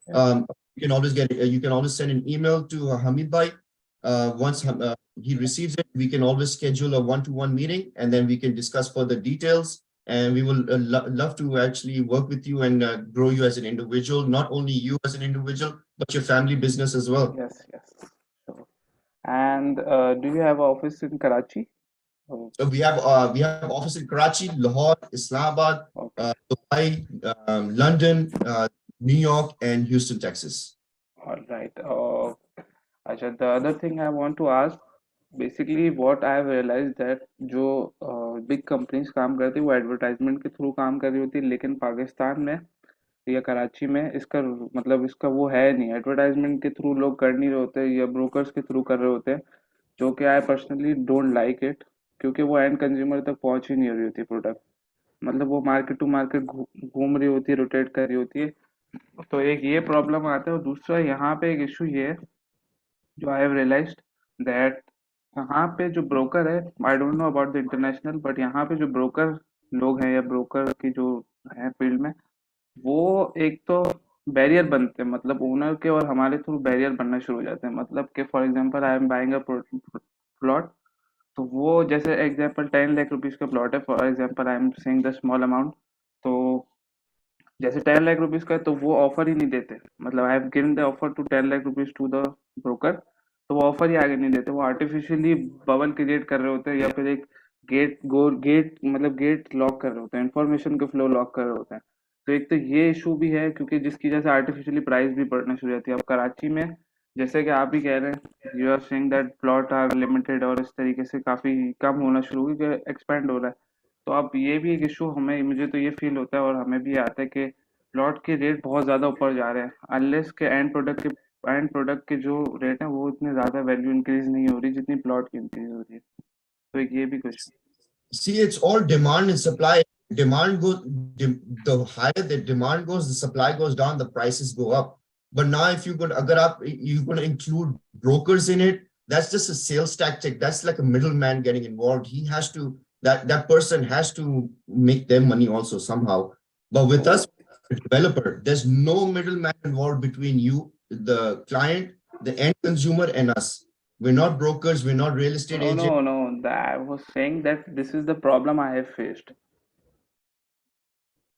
You can always send an email to Hamid Bhai. Once he receives it, we can always schedule a one-to-one meeting, and then we can discuss further details. And we will love to actually work with you and grow you as an individual, not only you as an individual, but your family business as well. Yes, yes. Sure. And do you have an office in Karachi? Oh, So we have office in Karachi, Lahore, Islamabad, okay. Dubai, London, New York, and Houston, Texas. All right. Acha, the other thing I want to ask, basically what I have realized that जो big companies काम करती है वो advertisement के through काम कर रही होती है, लेकिन पाकिस्तान में या कराची में इसका मतलब इसका वो है नहीं, एडवर्टाइजमेंट के थ्रू लोग कर नहीं रहे होते या ब्रोकर्स के थ्रू कर रहे होते हैं, जो कि I personally don't like it, क्योंकि वो एंड कंज्यूमर तक पहुंच ही नहीं हो रही होती प्रोडक्ट, मतलब वो मार्केट टू मार्केट घूम रही होती है, रोटेट कर रही होती है। तो एक ये प्रॉब्लम आता है, और दूसरा यहाँ पे एक इशू ये है जो आई हैव रियलाइज्ड दैट यहाँ पे जो ब्रोकर है, I don't know about the international, but यहाँ पे जो ब्रोकर लोग हैं या ब्रोकर की जो है फील्ड में, वो एक तो बैरियर बनते हैं, मतलब ओनर के और हमारे थ्रू बैरियर बनना शुरू हो जाते हैं, मतलब कि for example I am buying a plot, तो वो जैसे एग्जांपल 10 लाख रुपीस का प्लॉट है, for example I am saying the small amount, तो जैसे 10 लाख रुपीस का है तो वो ऑफर ही नहीं देते, मतलब I have given the offer to 10 lakh rupees to the broker, तो वो ऑफर ही आगे नहीं देते, वो आर्टिफिशियली बबल क्रिएट कर रहे होते हैं या फिर एक गेट मतलब गेट लॉक कर रहे होते हैं, इंफॉर्मेशन का फ्लो लॉक कर रहे होते हैं। तो एक तो ये इशू भी है, क्योंकि जिसकी वजह से आर्टिफिशियली प्राइस भी बढ़ना शुरू हो जाती है। अब कराची में जैसे कि आप भी कह रहे हैं, you are saying that plot are limited और इस तरीके से काफ़ी कम होना शुरू हो गया, एक्सपेंड हो रहा है। तो अब ये भी एक इशू हमें, मुझे तो ये फील होता है और हमें भी आता है कि प्लॉट के रेट बहुत ज़्यादा ऊपर जा रहे हैं, अनलेस के एंड प्रोडक्ट के जो रेट हैं वो इतने ज़्यादा वैल्यू इंक्रीज नहीं हो रही जितनी प्लॉट की इंक्रीज हो रही है। तो एक ये भी कुछ See, it's all demand and supply. Demand goes, the higher the demand goes, the supply goes down, the prices go up. But now, if you could, agar aap, you're going to include brokers in it, that's just a sales tactic. That's like a middleman getting involved. He has to, that person has to make their money also somehow. But with us, the developer, there's no middleman involved between you, the client, the end consumer, and us. We're not brokers. We're not real estate agents. no, I was saying that this is the problem I have faced.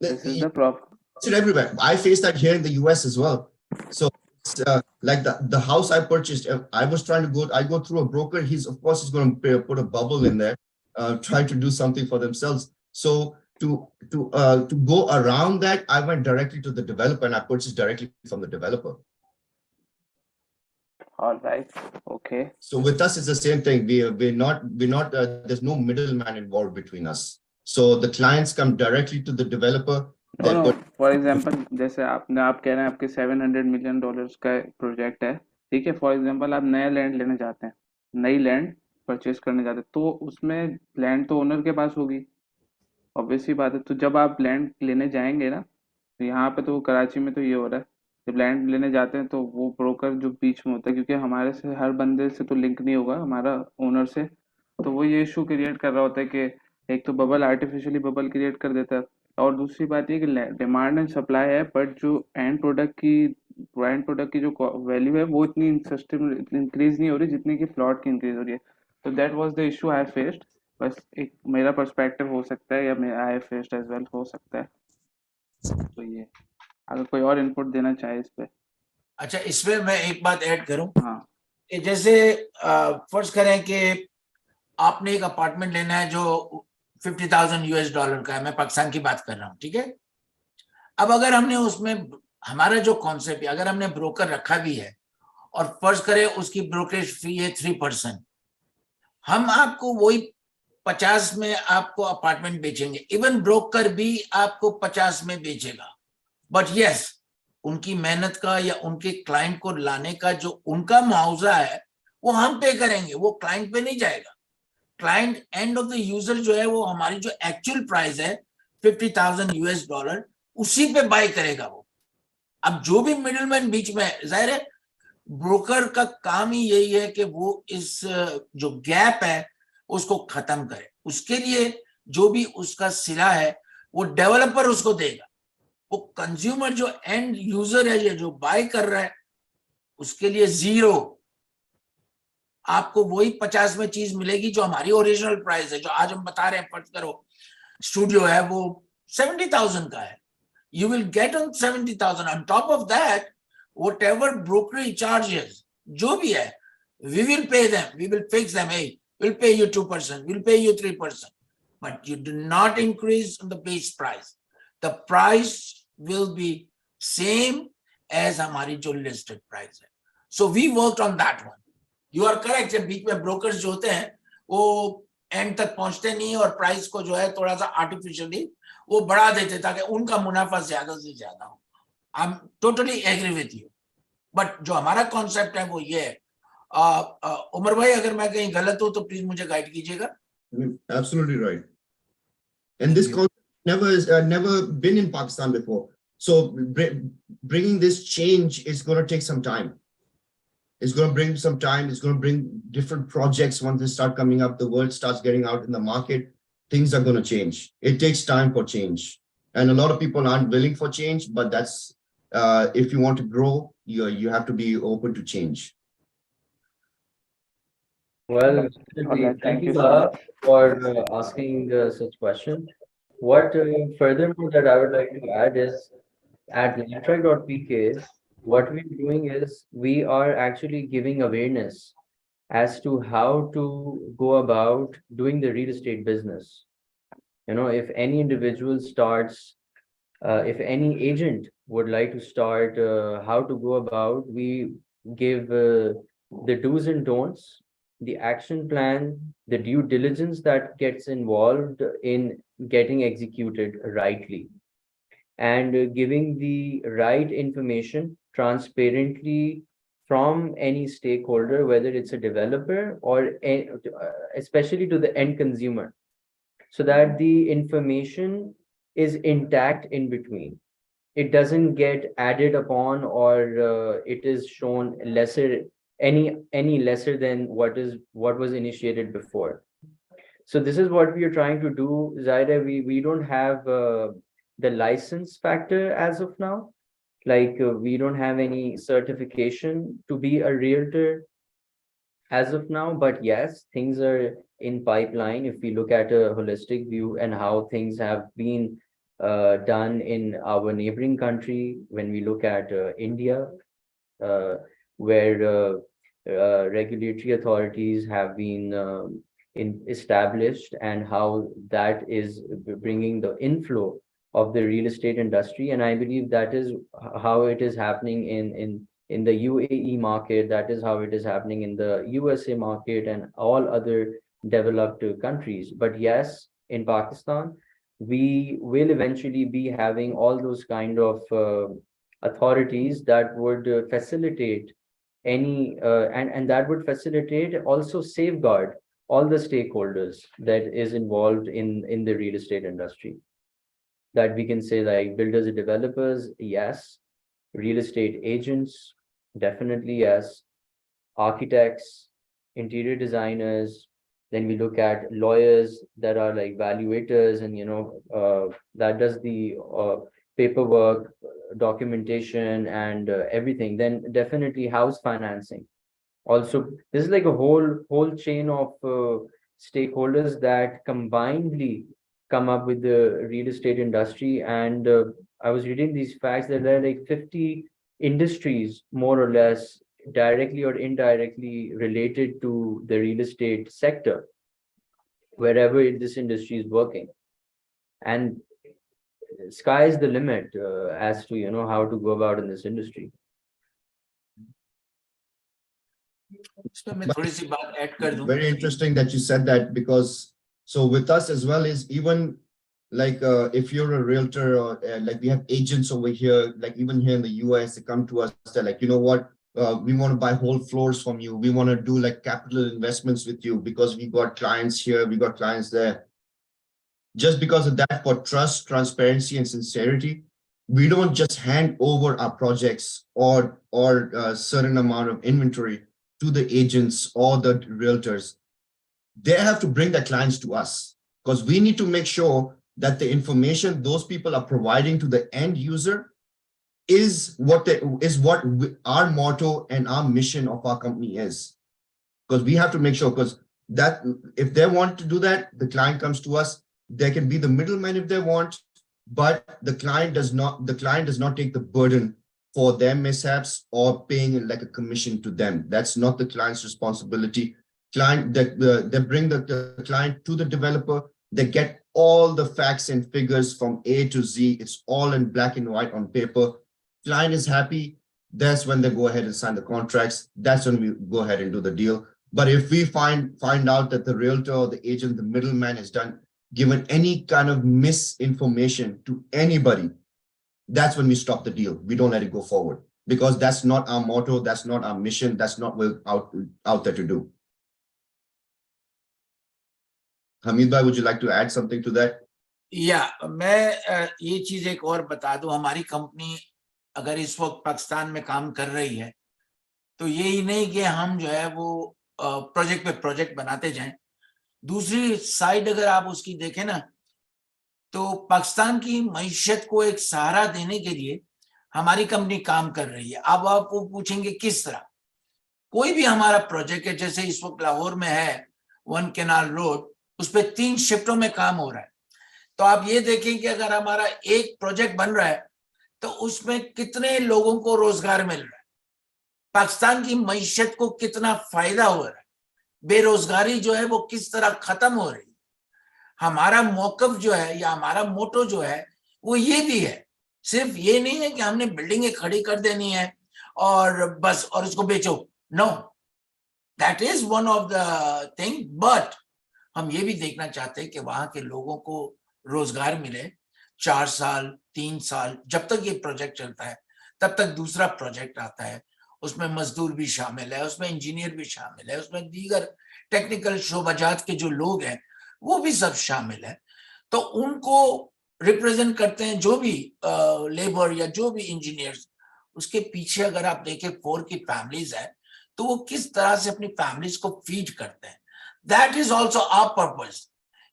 This is the problem. It's everywhere. I face that here in the US as well. So it's, like the house I purchased, I was trying to I go through a broker. He's of course going to put a bubble in there, try to do something for themselves. So to go around that, I went directly to the developer and I purchased directly from the developer. All right. Okay. So with us, it's the same thing. We're not. There's no middleman involved between us. So the clients come directly to the developer. No. For example जैसे आप कह रहे हैं आपके $700 million का project है, ठीक है, फॉर एग्जांपल आप नया लैंड लेने जाते हैं, नई लैंड परचेज करने जाते हैं, तो उसमें लैंड तो ओनर के पास होगी, ऑब्वियसली बात है। तो जब आप लैंड लेने जाएंगे ना, तो यहाँ पे तो कराची में तो ये हो रहा है, जब लैंड लेने जाते हैं तो वो ब्रोकर जो बीच में होता है, क्योंकि हमारे से हर बंदे से तो लिंक नहीं होगा हमारा ओनर से, तो वो ये इशू क्रिएट कर रहा होता है कि एक तो बबल आर्टिफिशियली बबल क्रिएट कर देता है, और दूसरी बात ये कि डिमांड एंड सप्लाई है, बट जो एंड प्रोडक्ट की जो वैल्यू है वो इतनी इंक्रीज नहीं हो रही जितनी कि प्लॉट की इंक्रीज हो रही है। तो that was the issue I faced, बस एक मेरा पर्सपेक्टिव हो सकता है या मेरा आई फेस्ड एज वेल हो सकता है। तो ये अगर कोई और इनपुट देना चाहे इस पे। अच्छा, इसमें मैं एक बात ऐड करूं। हाँ, कि जैसे फर्ज करें कि आपने एक अपार्टमेंट लेना है जो $50,000 का है, मैं पाकिस्तान की बात कर रहा हूं, ठीक है। अब अगर हमने उसमें हमारा जो कॉन्सेप्ट है, अगर हमने ब्रोकर रखा भी है और फर्ज करें उसकी ब्रोकरेज फी है 3%, हम आपको वही 50 में आपको अपार्टमेंट बेचेंगे, इवन ब्रोकर भी आपको 50 में बेचेगा, बट यस उनकी मेहनत का या उनके क्लाइंट को लाने का जो उनका मुआवजा है वो हम पे करेंगे, वो क्लाइंट पे नहीं जाएगा। Client end of the user जो है वो हमारी जो एक्चुअल प्राइस है $50,000 उसी पे बाय करेगा वो। अब जो भी मिडिलमैन बीच में है, जाहिर है ब्रोकर का काम ही यही है कि वो इस जो गैप है उसको खत्म करे, उसके लिए जो भी उसका सिला है वो डेवलपर उसको देगा। वो कंज्यूमर जो एंड यूजर है, ये जो बाय कर रहा है, उसके लिए 0, आपको वही 50 में चीज मिलेगी जो हमारी ओरिजिनल प्राइस है, जो आज हम बता रहे हैं, फर्ज करो स्टूडियो है वो 70,000 का है, you will get on 70,000. On top of that, whatever brokerage charges, जो भी है, we will pay them, we will fix them. Hey, we'll pay you 2%, we'll pay you 3%, but you do not increase the base price. The price will be same as हमारी जो listed price है. So we worked on that one. You are correct. जब बीच में brokers जो होते हैं, वो and तक पहुंचते नहीं और प्राइस को जो है थोड़ा सा आर्टिफिशियली वो बढ़ा देते ताकि उनका मुनाफा ज्यादा से ज्यादा हो. I am totally agree with you, but जो हमारा कॉन्सेप्ट है वो ये है. उमर भाई, अगर मैं कहीं गलत हूं तो प्लीज मुझे गाइड कीजिएगा. Absolutely right. And this concept never been in Pakistan before. So bringing this change is going to take some time. It's going to bring some time. It's going to bring different projects. Once they start coming up, the world starts getting out in the market, things are going to change. It takes time for change. And a lot of people aren't willing for change, but that's, if you want to grow, you have to be open to change. Well, All right, thank you, so Saha, much. for asking such question. What furthermore that I would like to add is at Landtrack.pk, what we're doing is we are actually giving awareness as to how to go about doing the real estate business. You know, if any individual starts, if any agent would like to start, how to go about, we give the do's and don'ts, the action plan, the due diligence that gets involved in getting executed rightly, and giving the right information transparently from any stakeholder, whether it's a developer or especially to the end consumer, so that the information is intact in between. It doesn't get added upon or it is shown lesser, any lesser than what was initiated before. So this is what we are trying to do, Zaida. We don't have the license factor as of now. Like we don't have any certification to be a realtor as of now, but yes, things are in pipeline. If we look at a holistic view and how things have been done in our neighboring country, when we look at India, where regulatory authorities have been established, and how that is bringing the inflow of the real estate industry. And I believe that is how it is happening in the UAE market, that is how it is happening in the USA market and all other developed countries. But yes, in Pakistan, we will eventually be having all those kind of authorities that would facilitate any and that would facilitate, also safeguard all the stakeholders that is involved in the real estate industry. That we can say, like builders and developers, yes. Real estate agents, definitely yes. Architects, interior designers. Then we look at lawyers that are like valuators, and that does the paperwork, documentation, and everything. Then definitely house financing. Also, this is like a whole chain of stakeholders that combinedly come up with the real estate industry. And I was reading these facts that there are like 50 industries, more or less, directly or indirectly related to the real estate sector, wherever this industry is working. And sky is the limit as to how to go about in this industry. Very interesting that you said that, because so with us as well is even like if you're a realtor, or like we have agents over here, like even here in the US, they come to us, they're like, you know what, we want to buy whole floors from you. We want to do like capital investments with you because we got clients here, we got clients there. Just because of that, for trust, transparency, and sincerity, we don't just hand over our projects or a certain amount of inventory to the agents or the realtors. They have to bring their clients to us, because we need to make sure that the information those people are providing to the end user is what our motto and our mission of our company is. Because we have to make sure, because that if they want to do that, the client comes to us. They can be the middleman if they want, but the client does not take the burden for their mishaps or paying like a commission to them. That's not the client's responsibility. They bring the client to the developer. They get all the facts and figures from A to Z. It's all in black and white on paper. Client is happy. That's when they go ahead and sign the contracts. That's when we go ahead and do the deal. But if we find out that the realtor or the agent, the middleman, has given any kind of misinformation to anybody, that's when we stop the deal. We don't let it go forward, because that's not our motto. That's not our mission. That's not what we're out there to do. Hamid bhai, would you like to add something to that? या मैं ये चीज एक और बता दूं, हमारी company अगर इस वक्त पाकिस्तान में काम कर रही है तो यही नहीं कि हम जो है वो प्रोजेक्ट पे प्रोजेक्ट बनाते जाएं। दूसरी साइड अगर आप उसकी देखें ना, तो पाकिस्तान की मईशत को एक सहारा देने के लिए हमारी कंपनी काम कर रही है। अब आप वो पूछेंगे किस तरह। कोई भी हमारा प्रोजेक्ट है, जैसे इस वक्त लाहौर में है 1 कैनाल रोड, उस पर 3 शिफ्टों में काम हो रहा है। तो आप ये देखें कि अगर हमारा एक प्रोजेक्ट बन रहा है तो उसमें कितने लोगों को रोजगार मिल रहा है, पाकिस्तान की मईशत को कितना फायदा हो रहा है, बेरोजगारी जो है वो किस तरह खत्म हो रही है। हमारा मौकफ जो है या हमारा मोटो जो है वो ये भी है। सिर्फ ये नहीं है कि हमने बिल्डिंगें खड़ी कर देनी है और बस और उसको बेचो। No, that is one of the thing, but हम ये भी देखना चाहते हैं कि वहां के लोगों को रोजगार मिले। 4 साल 3 साल जब तक ये प्रोजेक्ट चलता है तब तक दूसरा प्रोजेक्ट आता है, उसमें मजदूर भी शामिल है, उसमें इंजीनियर भी शामिल है, उसमें दीगर टेक्निकल शोबाजात के जो लोग हैं वो भी सब शामिल है। तो उनको रिप्रेजेंट करते हैं जो भी लेबर या जो भी इंजीनियर्स। उसके पीछे अगर आप देखें 4 की फैमिलीज है तो वो किस तरह से अपनी फैमिलीज को फीड करते हैं। That is also our purpose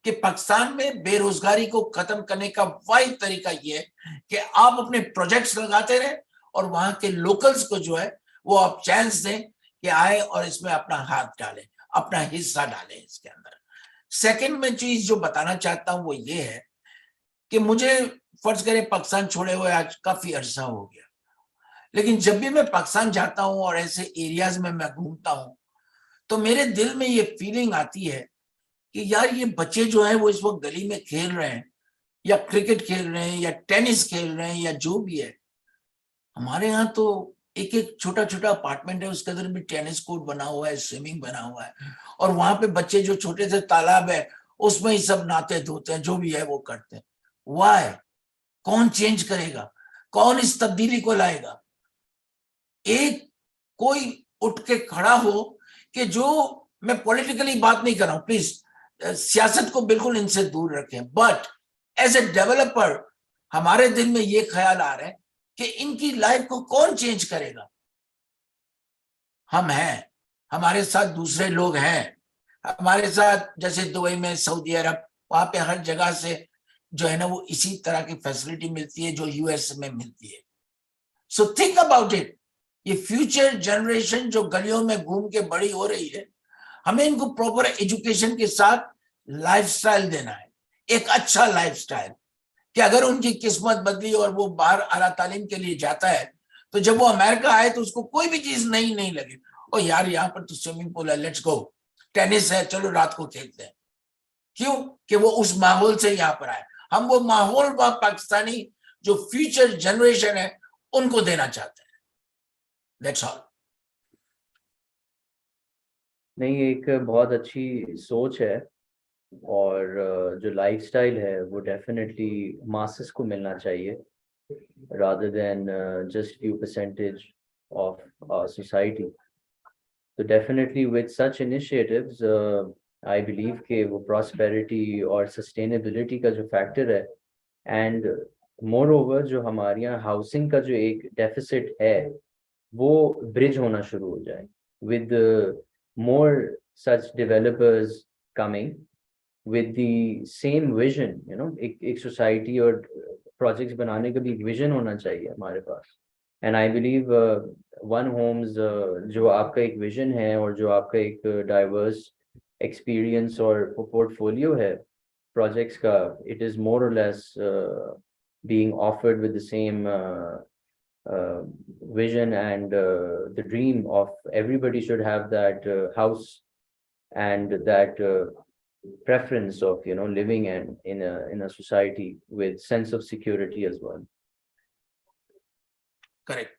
कि पाकिस्तान में बेरोजगारी को खत्म करने का वाहिद तरीका ये है कि आप अपने प्रोजेक्ट्स लगाते रहे और वहां के लोकल्स को जो है वो आप चांस दें कि आए और इसमें अपना हाथ डालें, अपना हिस्सा डालें इसके अंदर। सेकंड में चीज जो बताना चाहता हूं वो ये है कि मुझे फर्ज करें पाकिस्तान छोड़े हुए आज काफी अरसा हो गया, लेकिन जब भी मैं पाकिस्तान जाता हूं और ऐसे एरियाज में मैं घूमता हूं तो मेरे दिल में ये फीलिंग आती है कि यार ये बच्चे जो हैं वो इस वक्त गली में खेल रहे हैं या क्रिकेट खेल रहे हैं या टेनिस खेल रहे हैं या जो भी है। हमारे यहाँ तो एक एक छोटा छोटा अपार्टमेंट है, उसके अंदर भी टेनिस कोर्ट बना हुआ है, स्विमिंग बना हुआ है, और वहां पे बच्चे जो छोटे से तालाब है उसमें ही सब नहाते धोते हैं, जो भी है वो करते हैं। वाई? कौन चेंज करेगा? कौन इस तब्दीली को लाएगा? एक कोई उठ के खड़ा हो कि जो, मैं पॉलिटिकली बात नहीं कर रहा हूं, प्लीज सियासत को बिल्कुल इनसे दूर रखें, बट एज ए डेवलपर हमारे दिल में ये ख्याल आ रहा है कि इनकी लाइफ को कौन चेंज करेगा? हम हैं, हमारे साथ दूसरे लोग हैं, हमारे साथ जैसे दुबई में, सऊदी अरब, वहां पे हर जगह से जो है ना वो इसी तरह की फैसिलिटी मिलती है जो यूएस में मिलती है। So think about it. ये फ्यूचर जनरेशन जो गलियों में घूम के बड़ी हो रही है, हमें इनको प्रॉपर एजुकेशन के साथ लाइफस्टाइल देना है, एक अच्छा लाइफस्टाइल, कि अगर उनकी किस्मत बदली और वो बाहर आला तालीम के लिए जाता है तो जब वो अमेरिका आए तो उसको कोई भी चीज नई नहीं लगे। ओ यार यहाँ पर तो स्विमिंग पूल है, लेट्स गो, टेनिस है, चलो रात को खेलते हैं। क्यों? कि वो उस माहौल से यहाँ पर आए। हम वो माहौल व पाकिस्तानी जो फ्यूचर जनरेशन है उनको देना चाहते हैं। That's all. नहीं, एक बहुत अच्छी सोच है, और जो लाइफस्टाइल है वो डेफिनेटली मासेस को मिलना चाहिए rather than just few percentage of society. So definitely with such initiatives, I believe कि वो prosperity और sustainability का जो factor है, and moreover जो हमारे यहाँ housing का जो एक deficit है वो bridge होना शुरू हो जाए with more such developers coming, with the same vision, you know, एक society और projects बनाने का भी एक vision होना चाहिए हमारे पास. And I believe one homes जो आपका एक vision है और जो आपका एक diverse experience और portfolio है projects का, it is more or less being offered with the same vision and the dream of everybody should have that house and that preference of, you know, living in a society with sense of security as well. Correct.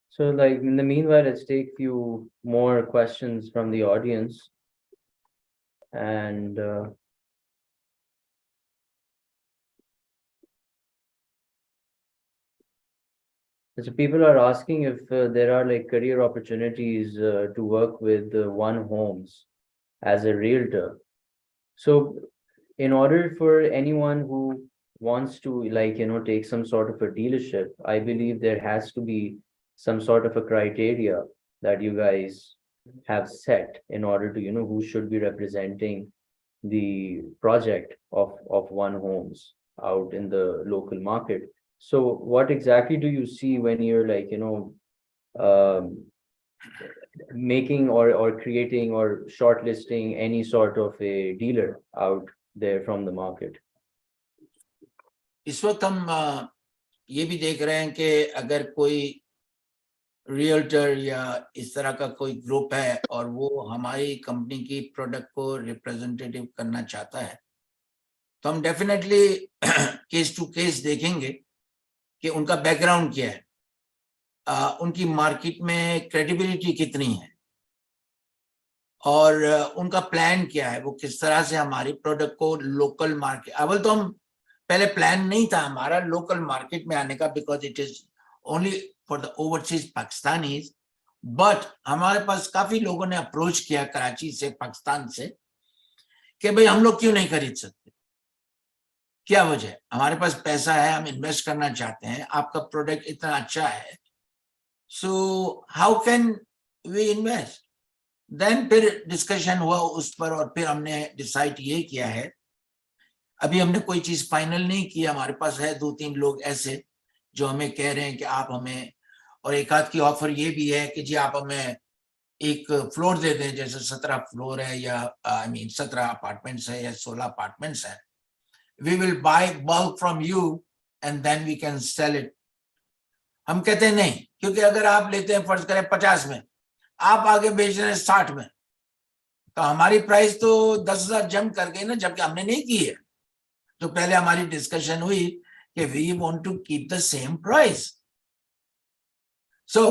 So like in the meanwhile, let's take few more questions from the audience. And so people are asking if there are like career opportunities to work with One Homes as a realtor. So in order for anyone who wants to, like, you know, take some sort of a dealership, I believe there has to be some sort of a criteria that you guys have set in order to, you know, who should be representing the project of One Homes out in the local market. So what exactly do you see when you're like, you know, making or creating or shortlisting any sort of a dealer out there from the market? इस वक्त हम ये भी देख रहे हैं कि अगर कोई रियल्टर या इस तरह का कोई ग्रुप है और वो हमारी कंपनी की प्रोडक्ट को रिप्रेजेंटेटिव करना चाहता है, तो हम डेफिनेटली केस टू केस देखेंगे कि उनका बैकग्राउंड क्या है, उनकी मार्केट में क्रेडिबिलिटी कितनी है और उनका प्लान क्या है, वो किस तरह से हमारी प्रोडक्ट को लोकल मार्केट, अव्वल तो हम पहले प्लान नहीं था हमारा लोकल मार्केट में आने का, because it is only for the overseas Pakistanis, but हमारे पास काफी लोगों ने अप्रोच किया कराची से, पाकिस्तान से, कि भाई हम लोग क्यों नहीं खरीद सकते, क्या वजह है, हमारे पास पैसा है, हम इन्वेस्ट करना चाहते हैं, आपका प्रोडक्ट इतना अच्छा है, so how can we invest. Then फिर डिस्कशन हुआ उस पर और फिर हमने डिसाइड ये किया है अभी हमने कोई चीज फाइनल नहीं की, हमारे पास है 2-3 लोग ऐसे जो हमें कह रहे हैं कि आप हमें, और एक आध की ऑफर ये भी है कि जी आप हमें एक फ्लोर दे दें, जैसे 17 फ्लोर है या आई मीन 17 अपार्टमेंट्स है या 16 अपार्टमेंट्स है, we will buy bulk from you and then we can sell it. हम कहते हैं नहीं, क्योंकि अगर आप लेते हैं फर्ज करें 50 में, आप आगे बेच रहे हैं 60 में, तो हमारी प्राइस तो 10,000 जंप कर गई ना, जबकि हमने नहीं की है। तो पहले हमारी डिस्कशन हुई कि we want to keep the same price. So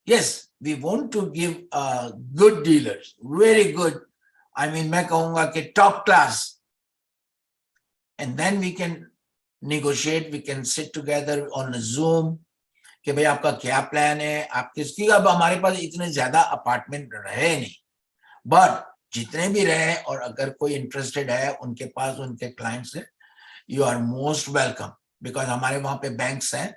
yes, we want to give good dealers, very good, I mean मैं कहूंगा कि top class, and then we can negotiate, we can sit together on a Zoom कि भाई आपका क्या plan है, आप किसकी, अब हमारे पास इतने ज्यादा अपार्टमेंट रहे नहीं, बट जितने भी रहे और अगर कोई इंटरेस्टेड है उनके पास, उनके क्लाइंट्स है, you are most welcome, because हमारे वहां पे बैंक्स हैं,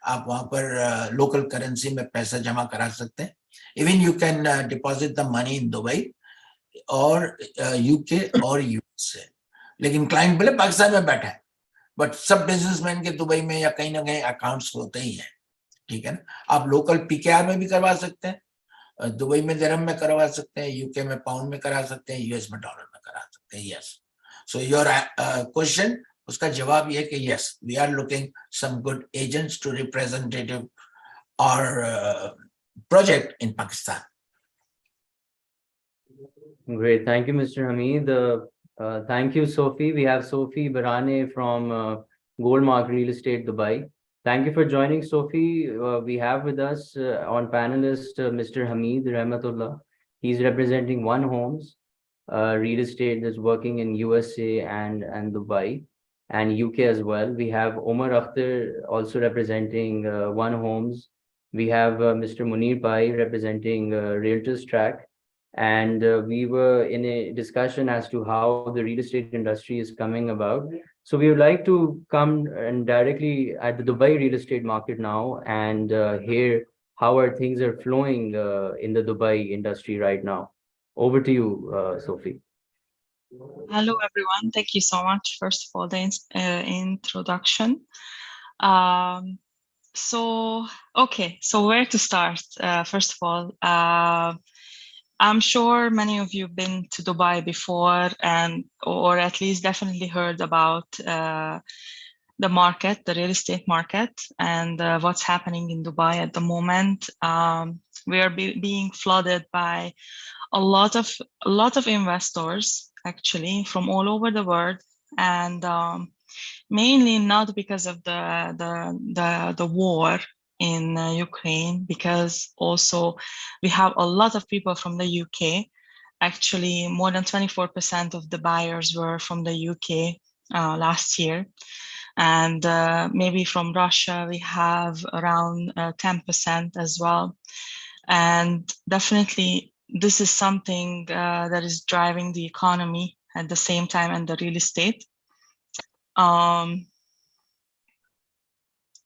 आप वहां पर लोकल करेंसी में पैसा जमा करा सकते हैं, even you can deposit the money in Dubai और यूके और यूएस से, लेकिन क्लाइंट भले पाकिस्तान में बैठा है, बट सब बिजनेसमैन के दुबई में या कहीं ना कहीं अकाउंट्स होते ही हैं, ठीक है ना। आप लोकल पीकेआर में भी करवा सकते हैं, दुबई में दिरहम में करवा सकते हैं, यूके में पाउंड में करा सकते हैं, यूएस में डॉलर में करा सकते हैं। यस, सो योर क्वेश्चन, उसका जवाब ये कि yes, we are looking some good agents to representative और project in Pakistan. Great, thank you, Mr. Hamid. Thank you, Sophie. We have Sophie Barane from Goldmark Real Estate, Dubai. Thank you for joining, Sophie. We have with us on panelist Mr. Hamid Rahmatullah. He's representing One Homes Real Estate that's working in USA and Dubai and UK as well. We have Omar Akhtar also representing One Homes. We have Mr. Munir Pai representing Realtors Track. And we were in a discussion as to how the real estate industry is coming about. So we would like to come and directly at the Dubai real estate market now and hear how are things are flowing in the Dubai industry right now. Over to you, Sophie. Hello, everyone. Thank you so much, first of all, the introduction. So where to start? First of all, I'm sure many of you have been to Dubai before, or at least definitely heard about the market, the real estate market, and what's happening in Dubai at the moment. We are being flooded by a lot of investors, actually, from all over the world, and mainly not because of the war in Ukraine, because also we have a lot of people from the UK. Actually, more than 24% of the buyers were from the UK last year. And maybe from Russia, we have around 10% as well. And definitely, this is something that is driving the economy at the same time, and the real estate.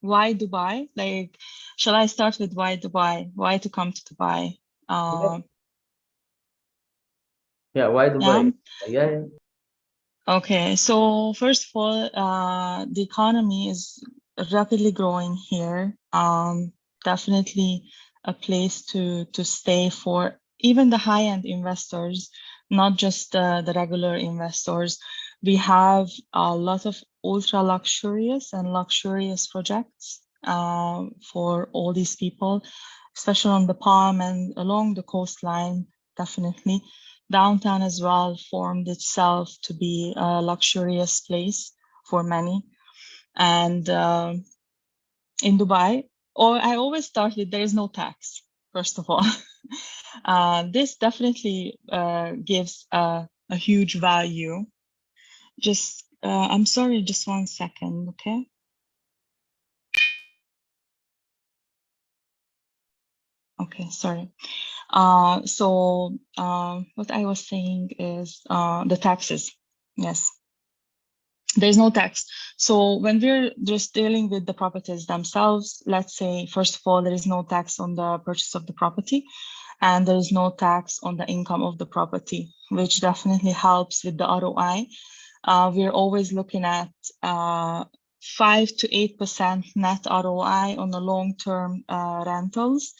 Why Dubai? Like, shall I start with why Dubai? Why to come to Dubai? Yeah, why Dubai? Yeah. Okay, so first of all, the economy is rapidly growing here. Definitely a place to stay for even the high-end investors, not just the regular investors. We have a lot of ultra luxurious and luxurious projects for all these people, especially on the Palm and along the coastline, definitely. Downtown as well formed itself to be a luxurious place for many. And in Dubai, I always start with there is no tax, first of all. This definitely gives a huge value. Just, I'm sorry, just 1 second, okay? Okay, sorry. What I was saying is the taxes. Yes, there's no tax. So when we're just dealing with the properties themselves, let's say, first of all, there is no tax on the purchase of the property, and there is no tax on the income of the property, which definitely helps with the ROI we're always looking at 5 to 8% net ROI on the long-term rentals,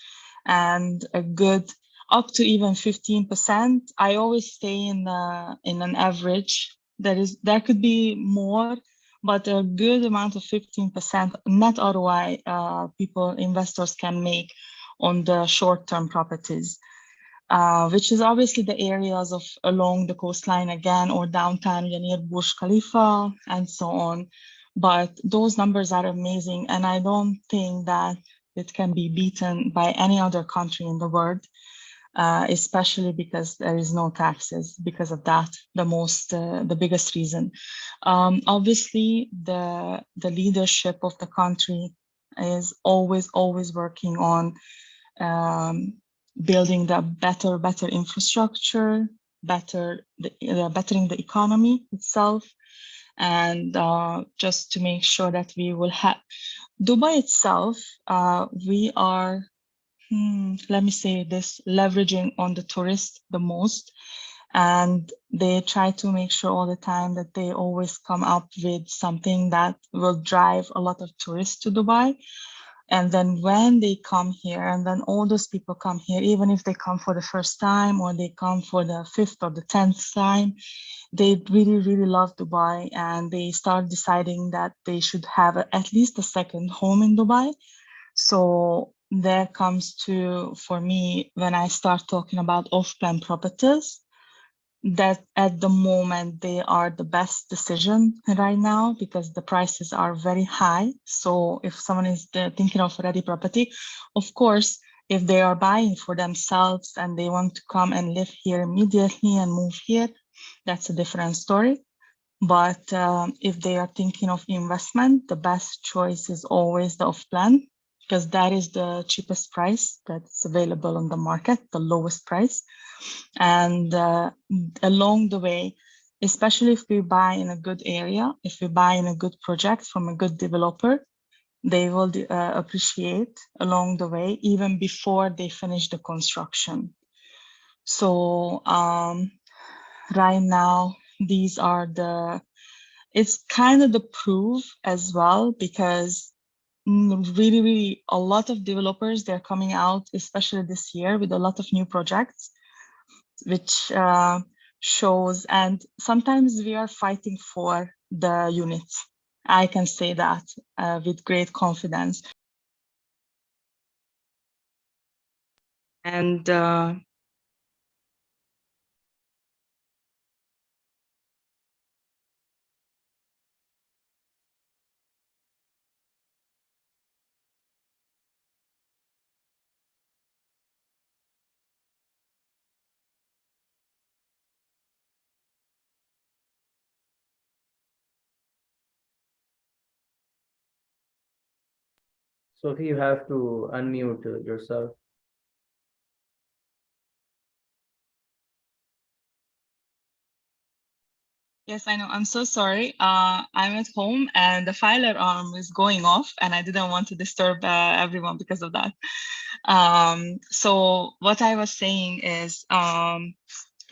and a good up to even 15%. I always stay in an average. There could be more, but a good amount of 15% net ROI investors can make on the short-term properties. Which is obviously the areas of along the coastline again, or downtown near Burj Khalifa and so on. But those numbers are amazing, and I don't think that it can be beaten by any other country in the world, especially because there is no taxes. Because of that, the biggest reason. Obviously, the leadership of the country is always working on building the better infrastructure, bettering the economy itself, and just to make sure that we will have Dubai itself. We are, let me say this, leveraging on the tourists the most, and they try to make sure all the time that they always come up with something that will drive a lot of tourists to Dubai. And then when they come here, and then all those people come here, even if they come for the first time or they come for the 5th or the 10th time, they really love Dubai, and they start deciding that they should have at least a second home in Dubai. So there comes to, for me, when I start talking about off-plan properties, that at the moment they are the best decision right now because the prices are very high. So if someone is thinking of ready property, of course, if they are buying for themselves and they want to come and live here immediately and move here, that's a different story. But if they are thinking of investment, the best choice is always the off-plan, because that is the cheapest price that's available on the market, the lowest price. And along the way, especially if we buy in a good area, if we buy in a good project from a good developer, they will appreciate along the way, even before they finish the construction. So right now, these are it's kind of the proof as well, because really a lot of developers, they're coming out, especially this year, with a lot of new projects, which shows, and sometimes we are fighting for the units. I can say that with great confidence. And Sophie, you have to unmute yourself. yes, I know. I'm so sorry. I'm at home and the fire alarm is going off, and I didn't want to disturb everyone because of that. So what I was saying is,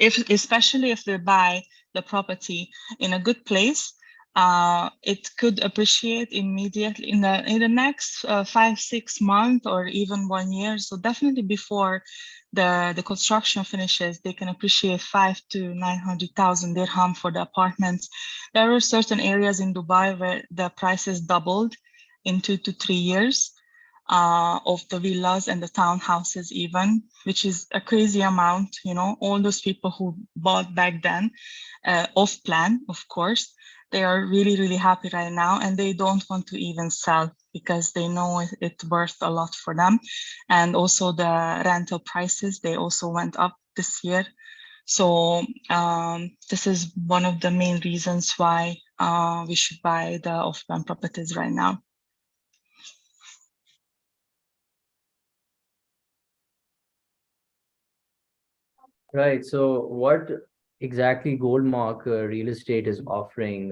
especially if they buy the property in a good place, it could appreciate immediately in the next 5-6 months or even 1 year. So definitely before the construction finishes, they can appreciate 500,000 to 900,000 dirham for the apartments. There are certain areas in Dubai where the prices doubled in 2 to 3 years. Of the villas and the townhouses even, which is a crazy amount, all those people who bought back then, off plan, of course, they are really happy right now, and they don't want to even sell because they know it's worth a lot for them. And also the rental prices, they also went up this year. So this is one of the main reasons why we should buy the off-plan properties right now. Right. So what exactly Goldmark Real Estate is offering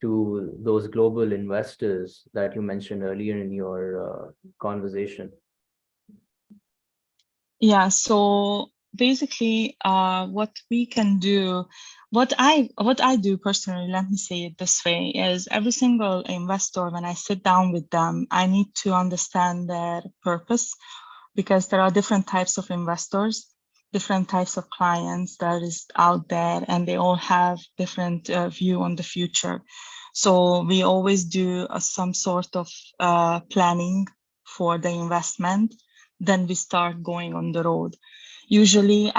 to those global investors that you mentioned earlier in your conversation? Yeah, so basically, what we can do, what I do personally, let me say it this way, is every single investor, when I sit down with them, I need to understand their purpose, because there are different types of investors, different types of clients that is out there, and they all have different view on the future. So we always do some sort of planning for the investment. Then we start going on the road. Usually,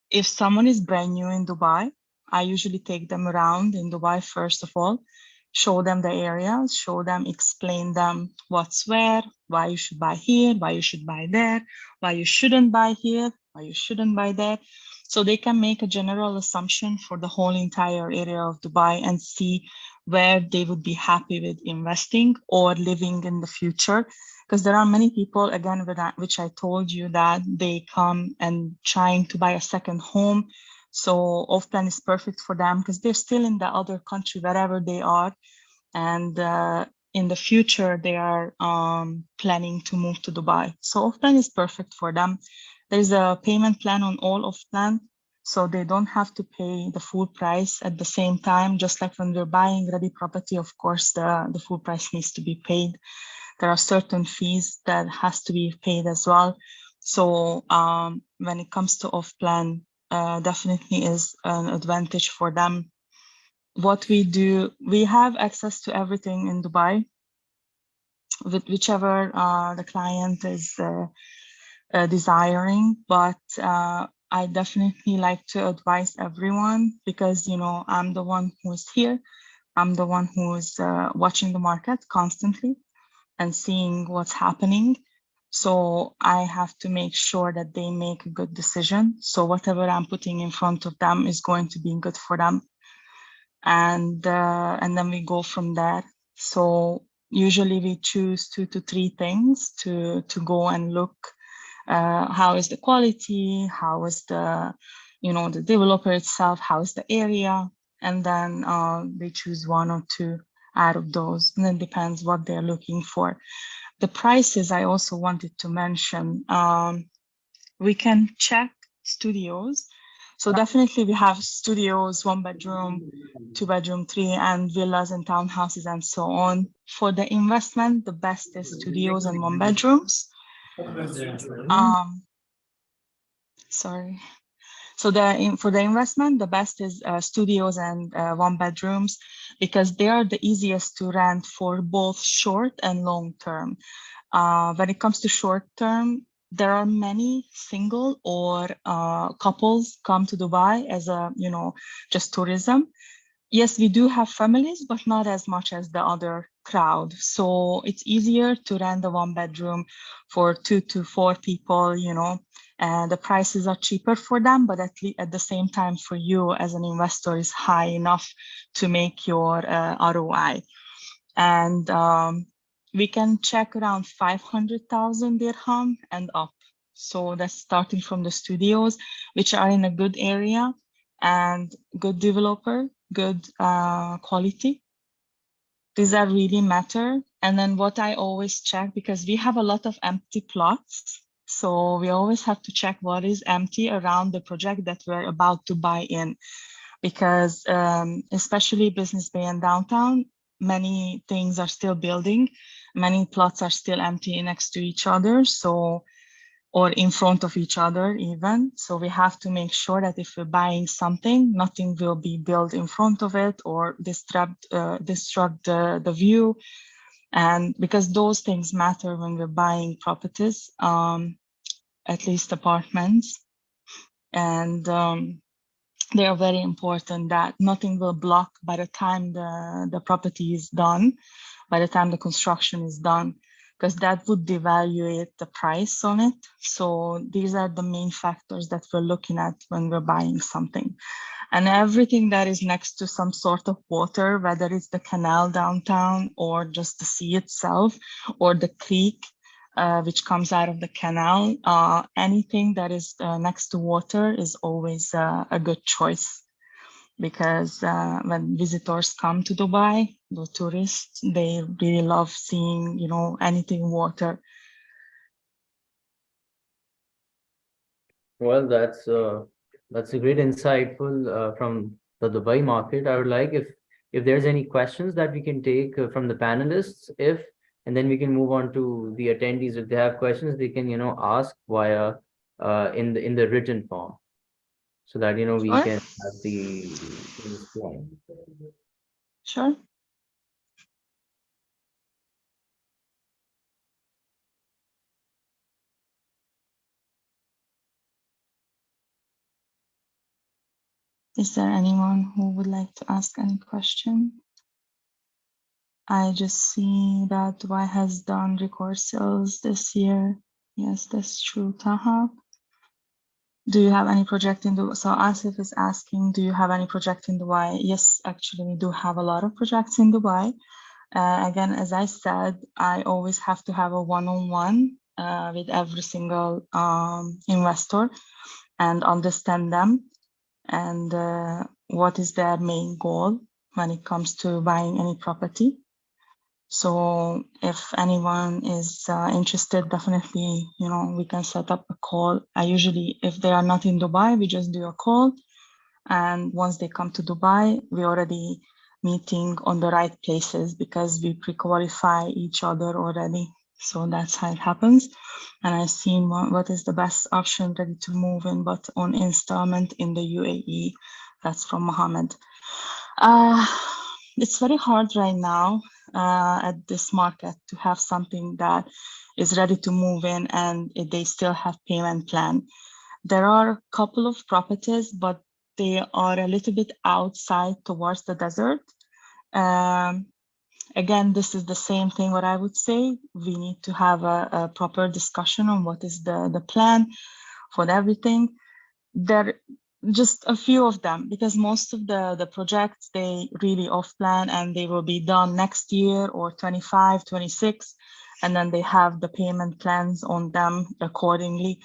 if someone is brand new in Dubai, I usually take them around in Dubai first of all, show them the areas, show them, explain them what's where, why you should buy here, why you should buy there, why you shouldn't buy here, why you shouldn't buy there. So they can make a general assumption for the whole entire area of Dubai and see where they would be happy with investing or living in the future. Because there are many people, again, which I told you, that they come and trying to buy a second home. So off-plan is perfect for them because they're still in the other country, wherever they are. And in the future, they are planning to move to Dubai. So off-plan is perfect for them. There's a payment plan on all off-plan, so they don't have to pay the full price at the same time. Just like when we're buying ready property, of course, the full price needs to be paid. There are certain fees that has to be paid as well. So when it comes to off-plan, definitely is an advantage for them. What we do, we have access to everything in Dubai, with whichever the client is desiring. But I definitely like to advise everyone, because, you know, I'm the one who is here. I'm the one who is watching the market constantly and seeing what's happening. So I have to make sure that they make a good decision. So whatever I'm putting in front of them is going to be good for them. And then we go from there. So usually we choose 2 to 3 things to go and look. How is the quality? How is the, you know, the developer itself? How is the area? And then they choose 1 or 2 out of those, and then depends what they're looking for. The prices I also wanted to mention. We can check studios. So definitely we have studios, 1 bedroom, 2 bedroom, 3, and villas and townhouses and so on. For the investment, the best is studios and 1 bedrooms. Sorry. So for the investment, the best is studios and 1 bedrooms, because they are the easiest to rent for both short and long term. When it comes to short term, there are many single or couples come to Dubai as a, you know, just tourism. Yes, we do have families, but not as much as the other crowd. So it's easier to rent a 1 bedroom for 2 to 4 people, you know, and the prices are cheaper for them, but at the same time for you as an investor is high enough to make your ROI. And we can check around 500,000 dirham and up. So that's starting from the studios, which are in a good area and good developer, good quality. These are really matter. And then what I always check, because we have a lot of empty plots, so we always have to check what is empty around the project that we're about to buy in. Because especially Business Bay and downtown, many things are still building, many plots are still empty next to each other, so, or in front of each other even. So we have to make sure that if we're buying something, nothing will be built in front of it or disrupt the view. And because those things matter when we're buying properties, at least apartments. And they are very important, that nothing will block by the time the property is done, by the time the construction is done, because that would devaluate the price on it. So these are the main factors that we're looking at when we're buying something. And everything that is next to some sort of water, whether it's the canal downtown or just the sea itself or the creek, which comes out of the canal, anything that is next to water is always a good choice. Because when visitors come to Dubai, the tourists, they really love seeing, you know, anything water. Well, that's a great insightful from the Dubai market. I would like if there's any questions that we can take from the panelists, if and then we can move on to the attendees. If they have questions, they can ask via in the written form, so that we Sure. can have the things going. Sure. Is there anyone who would like to ask any question? I just see that Dubai has done record sales this year. Yes, that's true. Taha, do you have any project in Dubai? So Asif is asking, do you have any project in Dubai? Yes, actually, we do have a lot of projects in Dubai. Again, as I said, I always have to have a one-on-one with every single investor and understand them and what is their main goal when it comes to buying any property. So if anyone is interested, definitely, we can set up a call. I usually, if they are not in Dubai, we just do a call. And once they come to Dubai, we already meeting on the right places because we pre-qualify each other already. So that's how it happens. And I've seen what is the best option ready to move in, but on installment in the UAE. That's from Mohammed. It's very hard right now at this market to have something that is ready to move in and they still have payment plan. There are a couple of properties, but they are a little bit outside towards the desert. Again, this is the same thing what I would say. We need to have a proper discussion on what is the plan for everything. There just a few of them, because most of the projects, they really off plan and they will be done next year or 25, 26, and then they have the payment plans on them accordingly.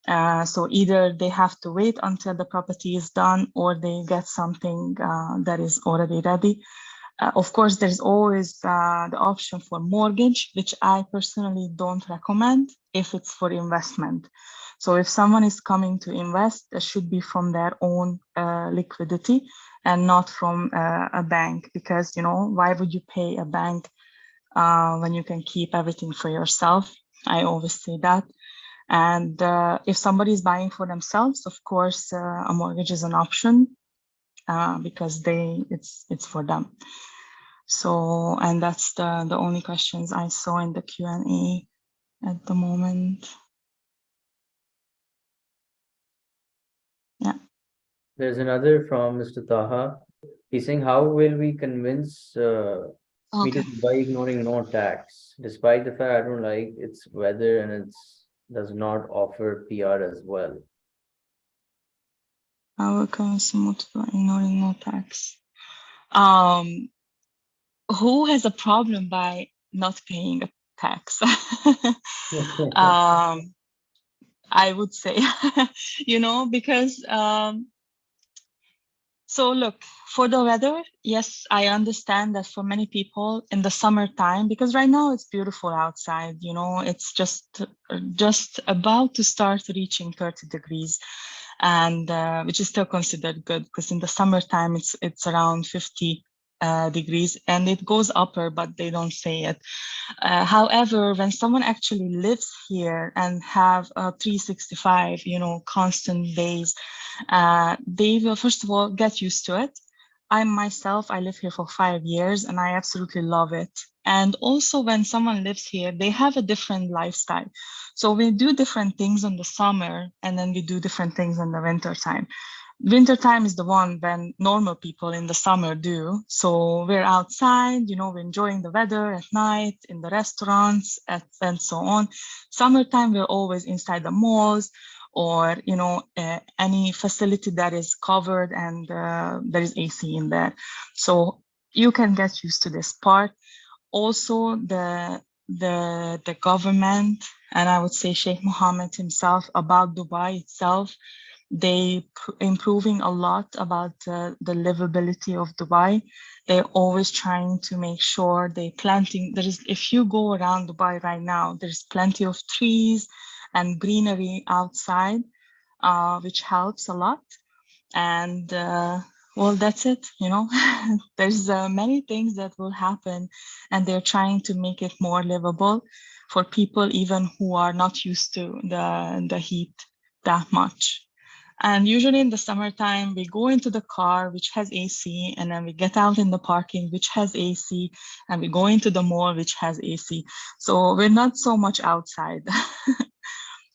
So either they have to wait until the property is done or they get something that is already ready. Of course, there's always the option for mortgage, which I personally don't recommend if it's for investment. So if someone is coming to invest, that should be from their own liquidity and not from a bank, because, why would you pay a bank when you can keep everything for yourself? I always say that. And if somebody is buying for themselves, of course, a mortgage is an option because it's for them. So, and that's the only questions I saw in the Q&A at the moment. Yeah. There's another from Mr. Taha. He's saying, how will we convince me to buy ignoring no tax, despite the fact I don't like its weather and it does not offer PR as well. I will convince you to buy ignoring no tax. Who has a problem by not paying a tax? I would say, because so look, for the weather, yes, I understand that for many people in the summertime, because right now it's beautiful outside, it's just about to start reaching 30 degrees, and which is still considered good, because in the summertime it's around 50 degrees, and it goes upper, but they don't say it. However, when someone actually lives here and have a 365, constant days, they will, first of all, get used to it. I live here for 5 years and I absolutely love it. And also when someone lives here, they have a different lifestyle. So we do different things in the summer and then we do different things in the winter time. Winter time is the one when normal people in the summer do. So we're outside, we're enjoying the weather at night, in the restaurants, and so on. Summertime, we're always inside the malls or, any facility that is covered and there is AC in there. So you can get used to this part. Also, the government, and I would say Sheikh Mohammed himself, about Dubai itself, they improving a lot about the livability of Dubai. They're always trying to make sure they planting. If you go around Dubai right now, there's plenty of trees and greenery outside. which helps a lot. And well, that's it, you know. There's many things that will happen, and they're trying to make it more livable for people even who are not used to the heat that much. And usually in the summertime, we go into the car, which has AC, and then we get out in the parking, which has AC, and we go into the mall, which has AC. So we're not so much outside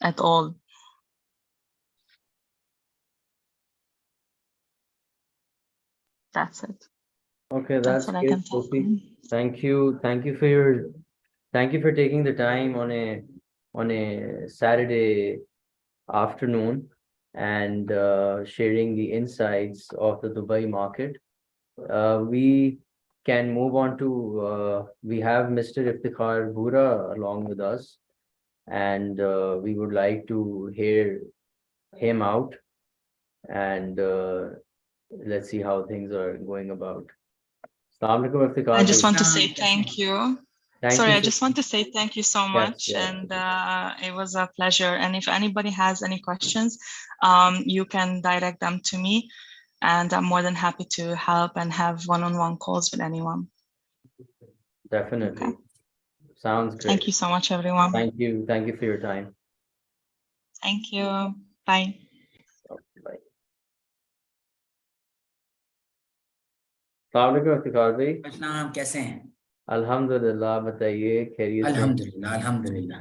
at all. That's it. Okay, That's that's what I great, can tell Sophie. you. Thank you. Thank you for taking the time on a Saturday afternoon and sharing the insights of the Dubai market. We can move on to we have Mr. Iftikhar Bhura along with us, and we would like to hear him out, and let's see how things are going about. Assalamu alaikum, Iftikhar. I just want to say thank you. Thank Sorry, you I so just want to say thank you so Yes, much, yes. and it was a pleasure. And if anybody has any questions, you can direct them to me, and I'm more than happy to help and have one-on-one calls with anyone. Definitely. Okay. Sounds great. Thank you so much, everyone. Thank you. Thank you for your time. Thank you. Bye. Bye. अस्सलाम वालेकुम इफ्तिखार भाई। अस्सलाम, कैसे हैं? अल्हम्दुलिल्लाह, बताइए खैरियत से? अल्हम्दुलिल्लाह अल्हम्दुलिल्लाह।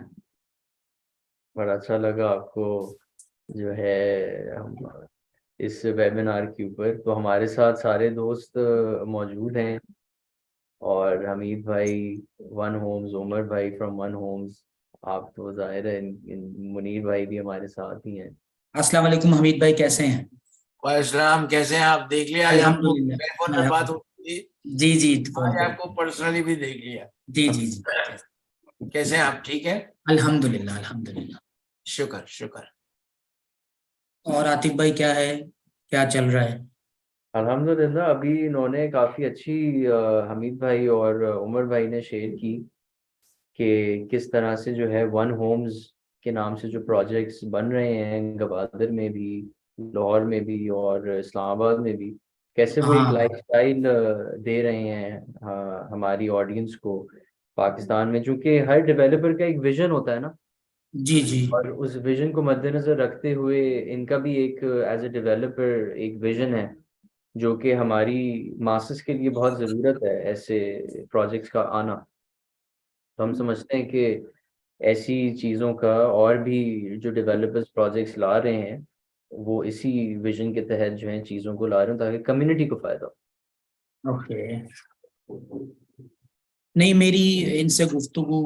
बड़ा अच्छा लगा आपको जो है हम इस वेबिनार के ऊपर। तो हमारे साथ सारे दोस्त मौजूद हैं, और हमीद भाई वन होम्स, उमर भाई फ्रॉम वन होम्स, आप तो जाहिर है मुनीर भाई भी हमारे साथ ही हैं। अस्सलाम वालेकुम हमीद भाई, कैसे हैं? वालेकुम, कैसे हैं आप? देख लिया आज हमको अल्हम्दुलिल्लाह। टेलीफोन पे बात हो गई, जी जी आज आपको पर्सनली भी देख लिया। जी जी जी कैसे हैं आप? ठीक है, अल्हम्दुलिल्लाह अल्हम्दुलिल्लाह। शुक्र शुक्र। और आतिफ भाई क्या है, क्या चल रहा है? अल्हम्दुलिल्लाह, अभी इन्होंने काफ़ी अच्छी हमीद भाई और उमर भाई ने शेयर की कि किस तरह से जो है वन होम्स के नाम से जो प्रोजेक्ट्स बन रहे हैं गवादर में भी, लाहौर में भी और इस्लामाबाद में भी, कैसे वो एक हाँ लाइफस्टाइल दे रहे हैं हमारी ऑडियंस को पाकिस्तान में। चूंकि हर डेवलपर का एक विजन होता है ना, जी जी और उस विजन को मद्देनजर रखते हुए इनका भी एक एज ए डेवलपर एक विजन है, जो कि हमारी मासेस के लिए बहुत ज़रूरत है ऐसे प्रोजेक्ट्स का आना। तो हम समझते हैं कि ऐसी चीज़ों का और भी जो डेवलपर्स प्रोजेक्ट्स ला रहे हैं, वो इसी विजन के तहत जो है चीज़ों को ला रहे हैं ताकि कम्युनिटी को फ़ायदा हो। ओके। नहीं, मेरी इनसे गुफ्तगू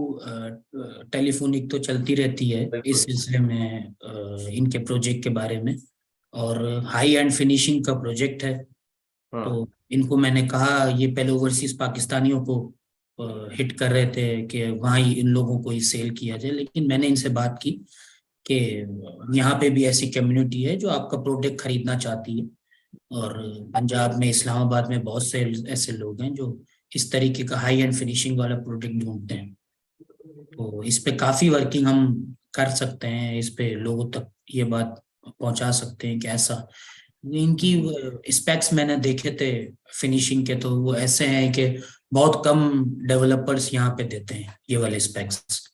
टेलीफोनिक तो चलती रहती है इस सिलसिले में, इनके प्रोजेक्ट के बारे में, और हाई एंड फिनिशिंग का प्रोजेक्ट है। तो इनको मैंने कहा, ये पहले ओवरसीज पाकिस्तानियों को हिट कर रहे थे कि वहाँ ही इन लोगों को ही सेल किया जाए, लेकिन मैंने इनसे बात की कि यहाँ पे भी ऐसी कम्युनिटी है जो आपका प्रोडक्ट खरीदना चाहती है, और पंजाब में, इस्लामाबाद में बहुत से ऐसे लोग हैं जो इस तरीके का हाई एंड फिनिशिंग वाला प्रोडक्ट ढूंढते हैं। तो इस पे काफ़ी वर्किंग हम कर सकते हैं, इस पे लोगों तक ये बात पहुंचा सकते हैं कि ऐसा। इनकी स्पेक्स मैंने देखे थे फिनिशिंग के, तो वो ऐसे हैं कि बहुत कम डेवलपर्स यहाँ पे देते हैं ये वाले स्पेक्स।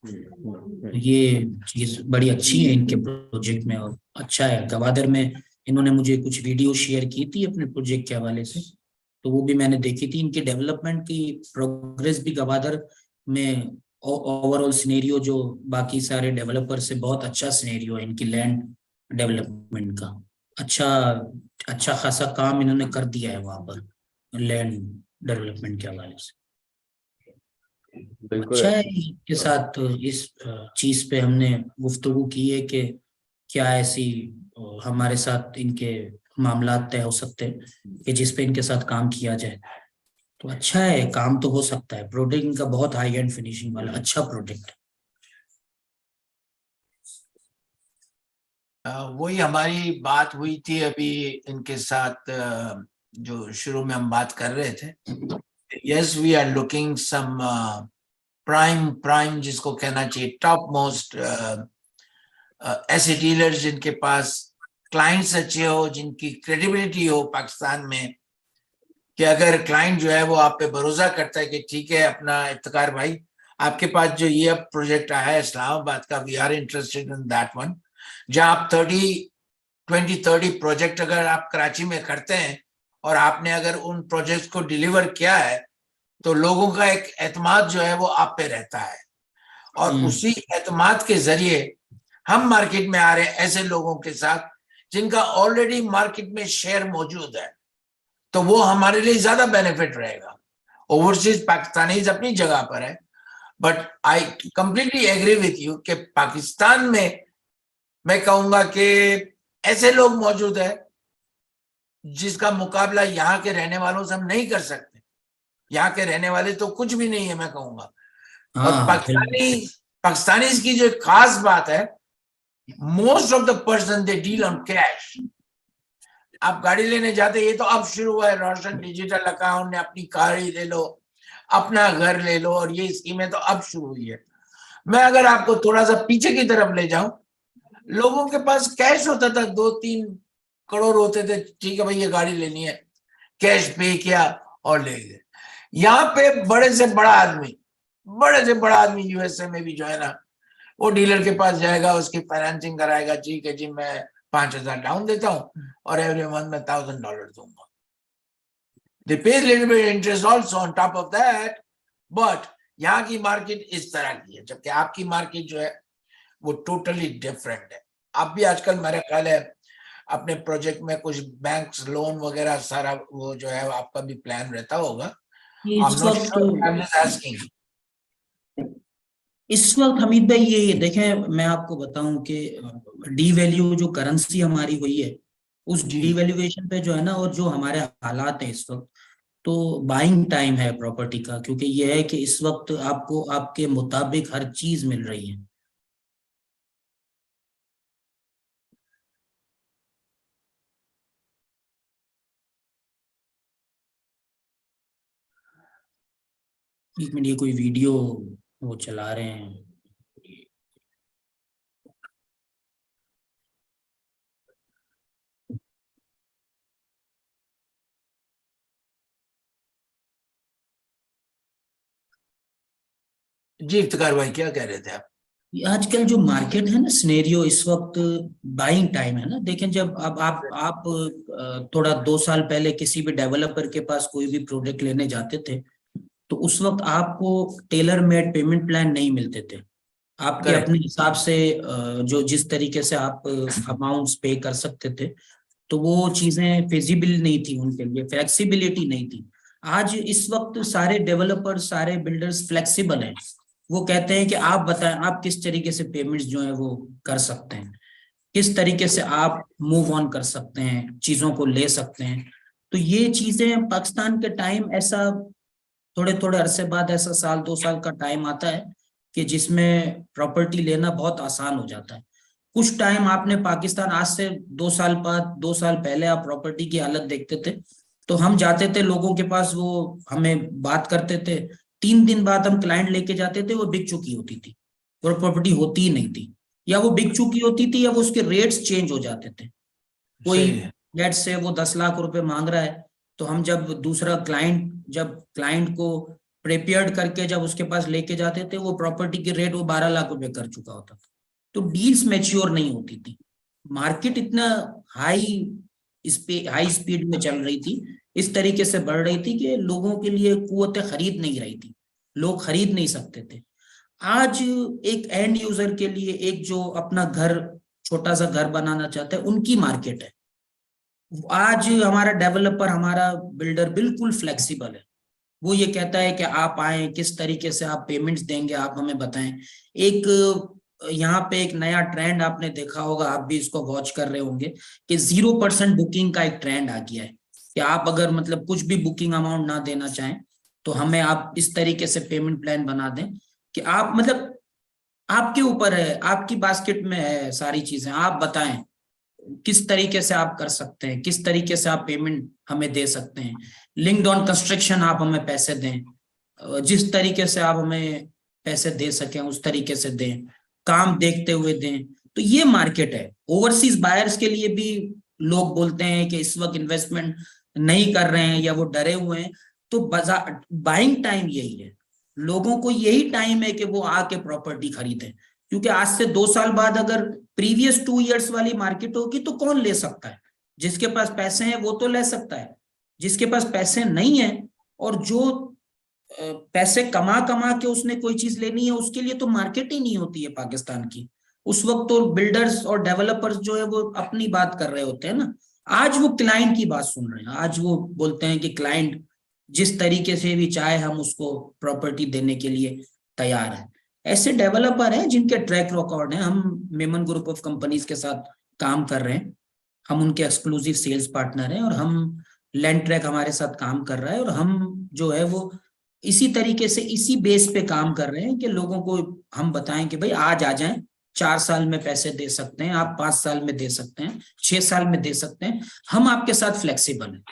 ये चीज़ बड़ी अच्छी है इनके प्रोजेक्ट में, और अच्छा है। गवादर में इन्होंने मुझे कुछ वीडियो शेयर की थी अपने प्रोजेक्ट के हवाले से, तो वो भी मैंने देखी थी। इनकी डेवलपमेंट की प्रोग्रेस भी गवादर में ओवरऑल सिनेरियो जो बाकी सारे डेवलपर से बहुत अच्छा सिनेरियो है इनकी लैंड डेवलपमेंट का। अच्छा खासा काम इन्होंने कर दिया है वहां पर लैंड डेवलपमेंट के हवाले से। अच्छा है। इसके साथ इस चीज पे हमने गुफ्तगू की है कि क्या ऐसी हमारे साथ इनके मामलात तय हो सकते हैं कि जिस पे इनके साथ काम किया जाए। तो अच्छा है, काम तो हो सकता है। प्रोडक्ट इनका बहुत हाई एंड फिनिशिंग वाला अच्छा प्रोडक्ट है। वही हमारी बात हुई थी अभी इनके साथ, जो शुरू में हम बात कर रहे थे। Yes, we are looking some prime जिसको कहना चाहिए टॉप मोस्ट ऐसे डीलर्स जिनके पास क्लाइंट्स अच्छे हो, जिनकी क्रेडिबिलिटी हो पाकिस्तान में, कि अगर क्लाइंट जो है वो आप पे भरोसा करता है कि ठीक है अपना इफ्तिकार भाई, आपके पास जो ये अब प्रोजेक्ट आया है इस्लामाबाद का, we are interested in that one, जहां आप 20-30 प्रोजेक्ट अगर आप कराची में करते हैं और आपने अगर उन प्रोजेक्ट को डिलीवर किया है, तो लोगों का एक एतमाद जो है वो आप पे रहता है, और उसी एतमाद के जरिए हम मार्केट में आ रहे हैं ऐसे लोगों के साथ जिनका ऑलरेडी मार्केट में शेयर मौजूद है, तो वो हमारे लिए ज्यादा बेनिफिट रहेगा। ओवरसीज पाकिस्तानीज अपनी जगह पर है, but I completely agree with you कि पाकिस्तान में मैं कहूंगा कि ऐसे लोग मौजूद है जिसका मुकाबला यहाँ के रहने वालों से हम नहीं कर सकते। यहाँ के रहने वाले तो कुछ भी नहीं है, मैं कहूंगा। और पाकिस्तानी की जो खास बात है, most of the person they deal on cash. आप गाड़ी लेने जाते, ये तो अब शुरू हुआ है, रोशन डिजिटल अकाउंट, अपनी कार ही ले लो, अपना घर ले लो, और ये स्कीमें तो अब शुरू हुई है। मैं अगर आपको थोड़ा सा पीछे की तरफ ले जाऊं, लोगों के पास कैश होता था, 2-3 करोड़ होते थे, ठीक है भाई ये गाड़ी लेनी है, कैश पे किया और ले गए। यहाँ पे बड़े से बड़ा आदमी यूएसए में भी जो है ना, वो डीलर के पास जाएगा, उसकी फाइनेंसिंग कराएगा, ठीक है जी मैं 5,000 डाउन देता हूं और एवरी मंथ मैं $1,000 दूंगा। They pay a little bit interest also on top of that, but यहाँ की मार्केट इस तरह की है, जबकि आपकी मार्केट जो है वो टोटली डिफरेंट है। आप भी आजकल मेरा ख्याल है अपने प्रोजेक्ट में कुछ बैंक्स लोन वगैरह सारा वो जो है आपका भी प्लान रहता होगा। इस वक्त हमीद भाई ये देखें, मैं आपको बताऊं कि डीवैल्यू जो करेंसी हमारी हुई है, उस डीवैल्यूएशन पे जो है ना, और जो हमारे हालात हैं इस वक्त, तो बाइंग टाइम है प्रॉपर्टी का, क्योंकि ये है कि इस वक्त आपको आपके मुताबिक हर चीज मिल रही है। एक मिनट, ये कोई वीडियो वो चला रहे हैं। जी इफ्तिकार भाई क्या कह रहे थे आप? आजकल जो मार्केट है ना, सिनेरियो इस वक्त बाइंग टाइम है ना। देखें, जब अब आप थोड़ा 2 साल पहले किसी भी डेवलपर के पास कोई भी प्रोडक्ट लेने जाते थे, तो उस वक्त आपको टेलर मेड पेमेंट प्लान नहीं मिलते थे। आपके अपने हिसाब से जो जिस तरीके से आप अमाउंट्स पे कर सकते थे, तो वो चीजें फिजिबल नहीं थी उनके लिए, फ्लेक्सिबिलिटी नहीं थी। आज इस वक्त सारे डेवलपर, सारे बिल्डर्स फ्लेक्सिबल हैं। वो कहते हैं कि आप बताएं आप किस तरीके से पेमेंट्स जो है वो कर सकते हैं, किस तरीके से आप मूव ऑन कर सकते हैं, चीजों को ले सकते हैं। तो ये चीजें पाकिस्तान के टाइम ऐसा थोड़े थोड़े अरसे बाद ऐसा 1-2 साल का टाइम आता है कि जिसमें प्रॉपर्टी लेना बहुत आसान हो जाता है। कुछ टाइम आपने पाकिस्तान, आज से 2 साल बाद, 2 साल पहले आप प्रॉपर्टी की हालत देखते थे, तो हम जाते थे लोगों के पास, वो हमें बात करते थे, 3 दिन बाद हम क्लाइंट लेके जाते थे, वो बिक चुकी होती थी, और प्रॉपर्टी होती ही नहीं थी, या वो बिक चुकी होती थी, या वो उसके रेट्स चेंज हो जाते थे। कोई लेट से वो 10 लाख रुपए मांग रहा है, तो हम जब दूसरा क्लाइंट को प्रिपेयर्ड करके जब उसके पास लेके जाते थे, वो प्रॉपर्टी की रेट वो 12 लाख रुपए कर चुका होता था। तो डील्स मैच्योर नहीं होती थी। मार्केट इतना हाई स्पीड में चल रही थी, इस तरीके से बढ़ रही थी कि लोगों के लिए कुव्वत खरीद नहीं रही थी, लोग खरीद नहीं सकते थे। आज एक एंड यूजर के लिए, एक जो अपना घर, छोटा सा घर बनाना चाहता है, उनकी मार्केट है। आज हमारा डेवलपर, हमारा बिल्डर बिल्कुल फ्लेक्सिबल है। वो ये कहता है कि आप आए, किस तरीके से आप पेमेंट्स देंगे, आप हमें बताएं। एक यहाँ पे एक नया ट्रेंड आपने देखा होगा, आप भी इसको वॉच कर रहे होंगे, कि 0% बुकिंग का एक ट्रेंड आ गया है, कि आप अगर मतलब कुछ भी बुकिंग अमाउंट ना देना चाहें, तो हमें आप इस तरीके से पेमेंट प्लान बना दें कि आप, मतलब आपके ऊपर है, आपकी बास्केट में है सारी चीजें, आप बताएं किस तरीके से आप कर सकते हैं, किस तरीके से आप पेमेंट हमें दे सकते हैं। लिंक्ड ऑन कंस्ट्रक्शन आप हमें पैसे दें, जिस तरीके से आप हमें पैसे दे सकें उस तरीके से दें, काम देखते हुए दें। तो ये मार्केट है। ओवरसीज बायर्स के लिए भी लोग बोलते हैं कि इस वक्त इन्वेस्टमेंट नहीं कर रहे हैं या वो डरे हुए हैं, तो बाजार बाइंग टाइम यही है, लोगों को यही टाइम है कि वो आके प्रॉपर्टी खरीदें, क्योंकि आज से 2 साल बाद अगर प्रीवियस 2 इयर्स वाली मार्केट होगी तो कौन ले सकता है? जिसके पास पैसे हैं वो तो ले सकता है, जिसके पास पैसे नहीं है और जो पैसे कमा कमा के उसने कोई चीज लेनी है उसके लिए तो मार्केट ही नहीं होती है पाकिस्तान की। उस वक्त तो बिल्डर्स और डेवलपर्स जो है वो अपनी बात कर रहे होते हैं ना, आज वो क्लाइंट की बात सुन रहे हैं, आज वो बोलते हैं कि क्लाइंट जिस तरीके से भी चाहे हम उसको प्रॉपर्टी देने के लिए तैयार है। ऐसे डेवलपर हैं जिनके ट्रैक रिकॉर्ड है, हम मेमन ग्रुप ऑफ कंपनीज के साथ काम कर रहे हैं, हम उनके एक्सक्लूसिव सेल्स पार्टनर हैं और हम लैंडट्रैक हमारे साथ काम कर रहा है और हम जो है वो इसी तरीके से इसी बेस पे काम कर रहे हैं कि लोगों को हम बताएं कि भाई आज आ जाएं, 4 साल में पैसे दे सकते हैं आप, 5 साल में दे सकते हैं, 6 साल में दे सकते हैं, हम आपके साथ फ्लेक्सिबल हैं,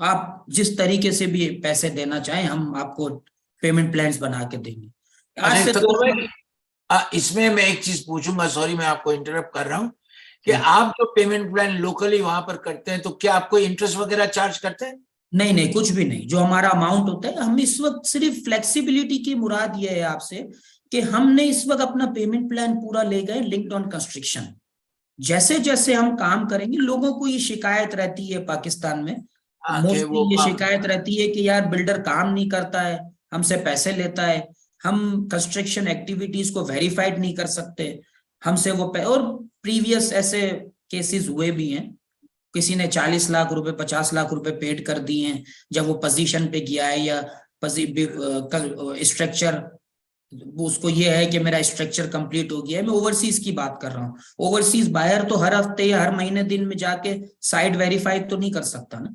आप जिस तरीके से भी पैसे देना चाहें हम आपको पेमेंट प्लान्स बना के देंगे। आज से इसमें मैं एक चीज पूछूंगा, सॉरी मैं आपको इंटरप्ट कर रहा हूँ, कि आप जो पेमेंट प्लान लोकली वहां पर करते हैं तो क्या आपको इंटरेस्ट वगैरह चार्ज करते हैं? नहीं नहीं, कुछ भी नहीं, जो हमारा अमाउंट होता है, हम इस वक्त सिर्फ फ्लेक्सिबिलिटी की मुराद ये है आपसे कि हमने इस वक्त अपना पेमेंट प्लान पूरा ले गए लिंक्ड ऑन कंस्ट्रक्शन। जैसे जैसे हम काम करेंगे, लोगों को ये शिकायत रहती है पाकिस्तान में, मोस्टली ये शिकायत रहती है कि यार बिल्डर काम नहीं करता है, हमसे पैसे लेता है, हम कंस्ट्रक्शन एक्टिविटीज को वेरीफाइड नहीं कर सकते, हमसे वो और प्रीवियस ऐसे केसेस हुए भी हैं, किसी ने 40 लाख रुपए 50 लाख रुपए पेड कर दिए हैं जब वो पोजीशन पे गया है, या स्ट्रक्चर उसको ये है कि मेरा स्ट्रक्चर कंप्लीट हो गया है। मैं ओवरसीज की बात कर रहा हूँ, ओवरसीज बायर तो हर हफ्ते या हर महीने दिन में जाके साइट वेरीफाई तो नहीं कर सकता ना,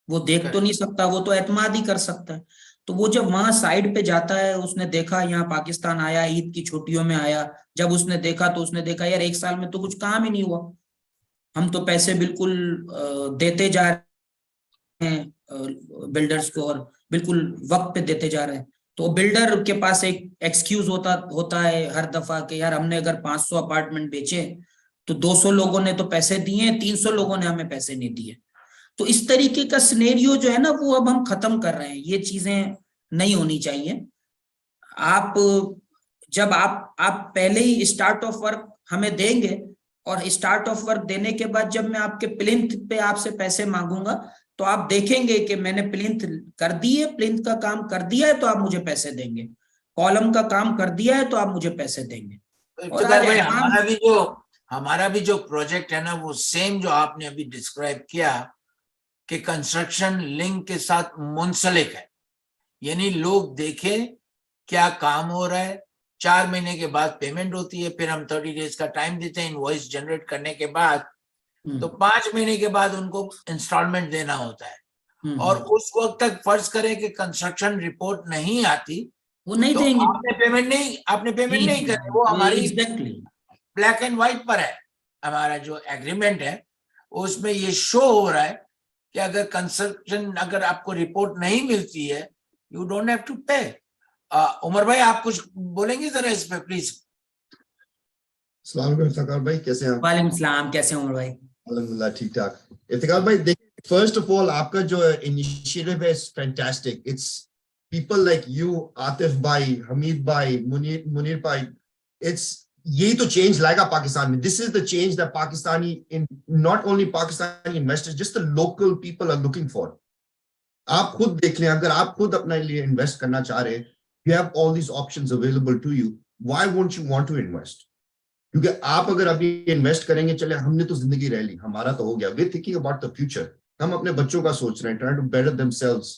वो देख तो नहीं सकता, वो तो एतमाद ही कर सकता है। तो वो जब वहां साइड पे जाता है, उसने देखा यहाँ पाकिस्तान आया, ईद की छुट्टियों में आया, जब उसने देखा तो उसने देखा यार 1 साल में तो कुछ काम ही नहीं हुआ, हम तो पैसे बिल्कुल देते जा रहे हैं बिल्डर्स को और बिल्कुल वक्त पे देते जा रहे हैं। तो बिल्डर के पास एक एक्सक्यूज होता है हर दफा कि यार हमने अगर 500 अपार्टमेंट बेचे तो 200 लोगों ने तो पैसे दिए, 300 लोगों ने हमें पैसे नहीं दिए। तो इस तरीके का सिनेरियो जो है ना वो अब हम खत्म कर रहे हैं, ये चीजें नहीं होनी चाहिए। आप जब आप पहले ही स्टार्ट ऑफ वर्क हमें देंगे और स्टार्ट ऑफ वर्क देने के बाद जब मैं आपके प्लिंथ पे आपसे पैसे मांगूंगा तो आप देखेंगे कि मैंने प्लिंथ कर दी है, प्लिंथ का काम कर दिया है तो आप मुझे पैसे देंगे, कॉलम का काम कर दिया है तो आप मुझे पैसे देंगे। और भाई हमारा भी जो प्रोजेक्ट है ना वो सेम जो आपने अभी डिस्क्राइब किया कि कंस्ट्रक्शन लिंक के साथ मुंसलिक है, यानी लोग देखें क्या काम हो रहा है, 4 महीने के बाद पेमेंट होती है, फिर हम 30 डेज का टाइम देते हैं इनवॉइस जनरेट करने के बाद, तो 5 महीने के बाद उनको इंस्टॉलमेंट देना होता है। और उस वक्त तक फर्ज करें कि कंस्ट्रक्शन रिपोर्ट नहीं आती, वो नहीं तो देंगे, आपने पेमेंट नहीं करे, वो हमारी ब्लैक एंड व्हाइट पर है, हमारा जो एग्रीमेंट है उसमें ये शो हो रहा है कि अगर कंस्ट्रक्शन अगर आपको रिपोर्ट नहीं मिलती है यू डोंट हैव टू पे। उमर भाई आप कुछ बोलेंगे जरा इस पे प्लीज। अस्सलाम वालेकुम इफ्तिकार भाई, कैसे हैं? वालेकुम सलाम, कैसे हैं उमर भाई? अल्हम्दुलिल्लाह ठीक ठाक। इफ्तिकार भाई देखिए, फर्स्ट ऑफ ऑल आपका जो इनिशिएटिव है is fantastic, it's people like you, Atif भाई, हमीद भाई, मुनीर भाई, इट्स यही तो चेंज लाएगा पाकिस्तान में। This is the change that Pakistani in not only Pakistani investors just the local people are looking for. आप खुद देख लें, अगर आप खुद अपने लिए इन्वेस्ट करना चाह रहे हैं, you have all these options available to you, why won't you want to invest? क्योंकि आप अगर अभी इन्वेस्ट करेंगे, चले हमने तो जिंदगी रह ली, हमारा तो हो गया, we're thinking about the future, हम अपने बच्चों का सोच रहे हैं, trying to better themselves.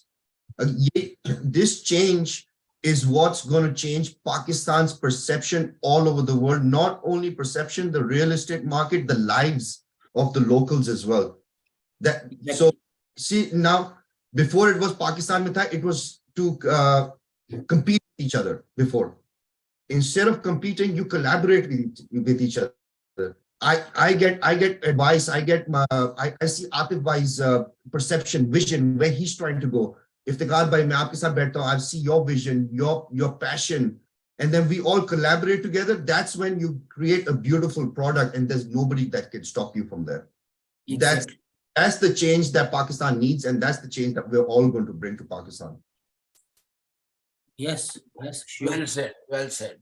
This change is what's going to change Pakistan's perception all over the world, not only perception, the real estate market, the lives of the locals as well. So see now, before it was Pakistan mein tha, it was to compete with each other before. Instead of competing, you collaborate with each other. I get advice, I see Atif bhai's perception, vision, where he's trying to go. Iftikhar bhai, main aapke saath baithta hu, I see your vision, your passion, and then we all collaborate together, that's when you create a beautiful product, and there's nobody that can stop you from there. Exactly. That's the change that Pakistan needs, and that's the change that we're all going to bring to Pakistan. Yes, sure. Well said. Well said.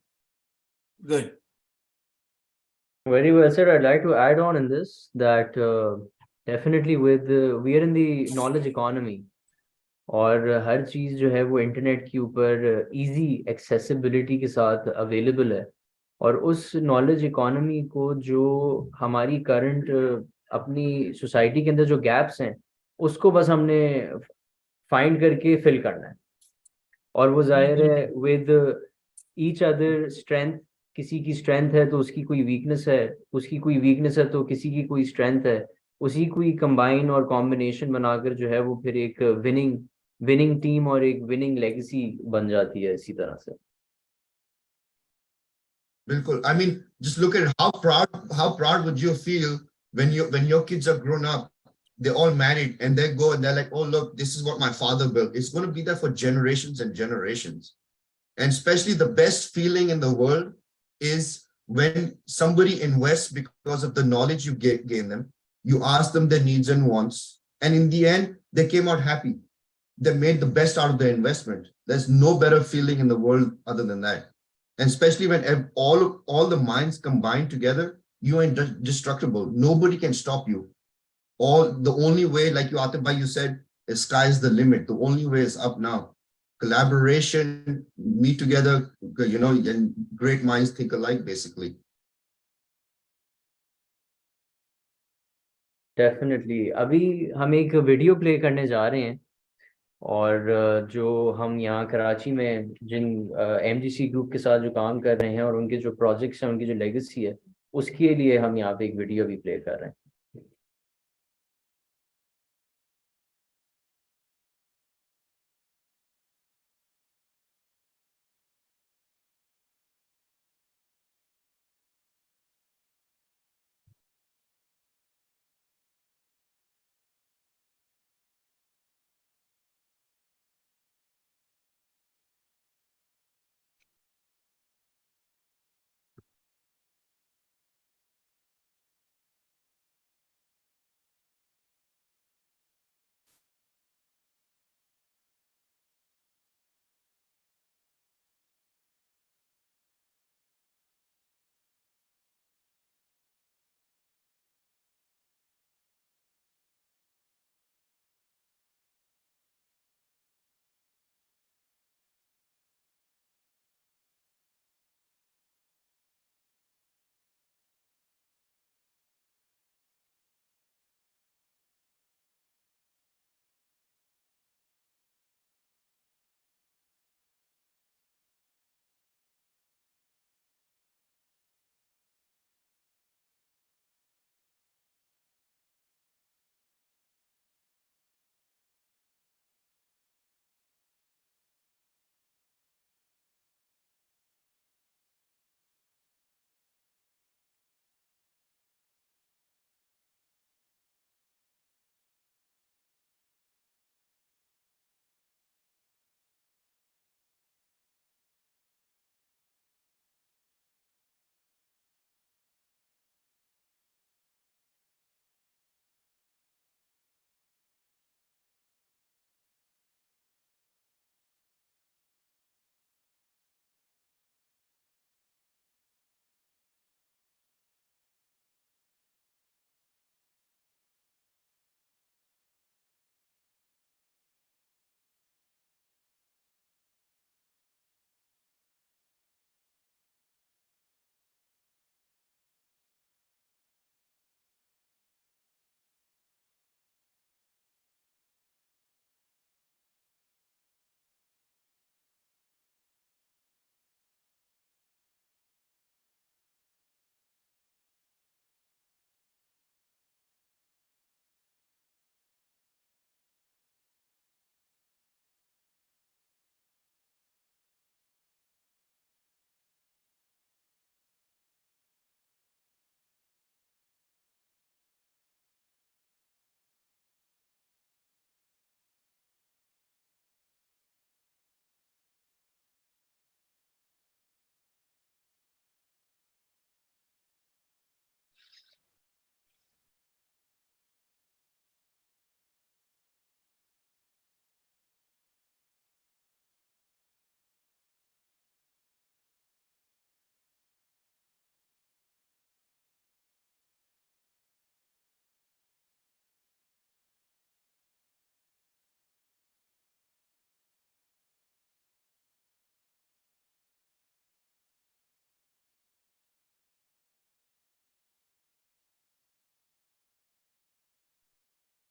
Good. Very well said. I'd like to add on in this that definitely with we are in the knowledge economy, और हर चीज जो है वो internet के ऊपर easy accessibility के साथ available है, और उस नॉलेज इकोनॉमी को जो हमारी करंट अपनी सोसाइटी के अंदर जो गैप्स हैं उसको बस हमने फाइंड करके फिल करना है, और वो जाहिर है विद ईच अदर स्ट्रेंथ, किसी की स्ट्रेंथ है तो उसकी कोई वीकनेस है, उसकी कोई वीकनेस है तो किसी की कोई स्ट्रेंथ है, उसी कोई कंबाइन और कॉम्बिनेशन बनाकर जो है वो फिर एक विनिंग टीम और एक विनिंग लेगेसी बन जाती है इसी तरह से. Bilkul. I mean, just look at how proud would you feel when your kids are grown up, they're all married, and they go and they're like, oh look, this is what my father built. It's going to be there for generations and generations. And especially the best feeling in the world is when somebody invests because of the knowledge you gave them. You ask them their needs and wants, and in the end, they came out happy. They made the best out of their investment. There's no better feeling in the world other than that. And especially when all the minds combine together, you are indestructible. Nobody can stop you. The only way, like you Atif bhai, you said, is sky's the limit. The only way is up now. Collaboration, meet together, and great minds think alike, basically. Definitely. अभी हम एक video play करने जा रहे हैं, और जो हम यहाँ कराची में जिन एमजीसी ग्रुप के साथ जो काम कर रहे हैं और उनके जो प्रोजेक्ट्स हैं, उनकी जो लेगेसी है, उसके लिए हम यहाँ पे एक वीडियो भी प्ले कर रहे हैं.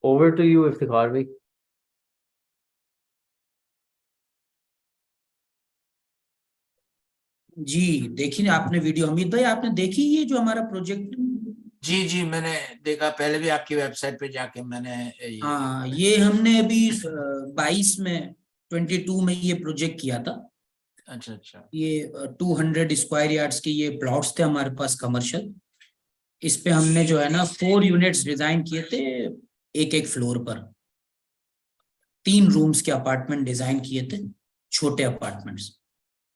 Over to you, Iftikhar bhai. जी, देखिए आपने वीडियो, अमित भाई आपने देखी ये जो हमारा प्रोजेक्ट? जी जी, मैंने देखा, पहले भी आपकी वेबसाइट पे जाके मैंने हाँ, ये हमने अभी 22 में 22 में ये प्रोजेक्ट किया था। अच्छा अच्छा। ये 200 स्क्वायर यार्ड्स के ये प्लॉट्स थे हमारे पास कमर्शियल। इस पे हमने जो है ना 4 यूनिट्स डिजाइन किए थे, एक एक फ्लोर पर 3 रूम्स के अपार्टमेंट डिजाइन किए थे, छोटे अपार्टमेंट्स।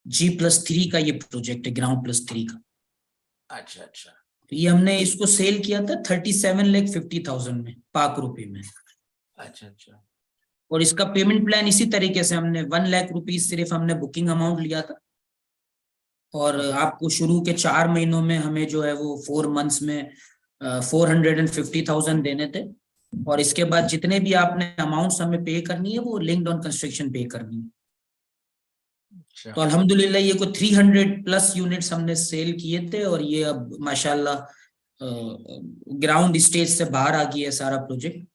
G+3 का ये प्रोजेक्ट है, ground+3 का। अच्छा अच्छा। तो ये हमने इसको सेल किया था 37,50,000 में, पाक रुपए में। अच्छा अच्छा। और इसका पेमेंट प्लान इसी तरीके से हमने 1 लाख रुपीज सिर्फ हमने बुकिंग अमाउंट लिया था, और आपको शुरू के 4 महीनों में हमें जो है वो 4 मंथ्स में 450,000 देने थे। और इसके बाद जितने भी आपने अमाउंट्स हमें पे करनी है वो लिंक्ड ऑन कंस्ट्रक्शन पे करनी है। अच्छा। तो अल्हम्दुलिल्लाह ये को 300+ यूनिट्स हमने सेल किए थे, और ये अब माशाल्लाह ग्राउंड स्टेज से बाहर आ गई है सारा प्रोजेक्ट।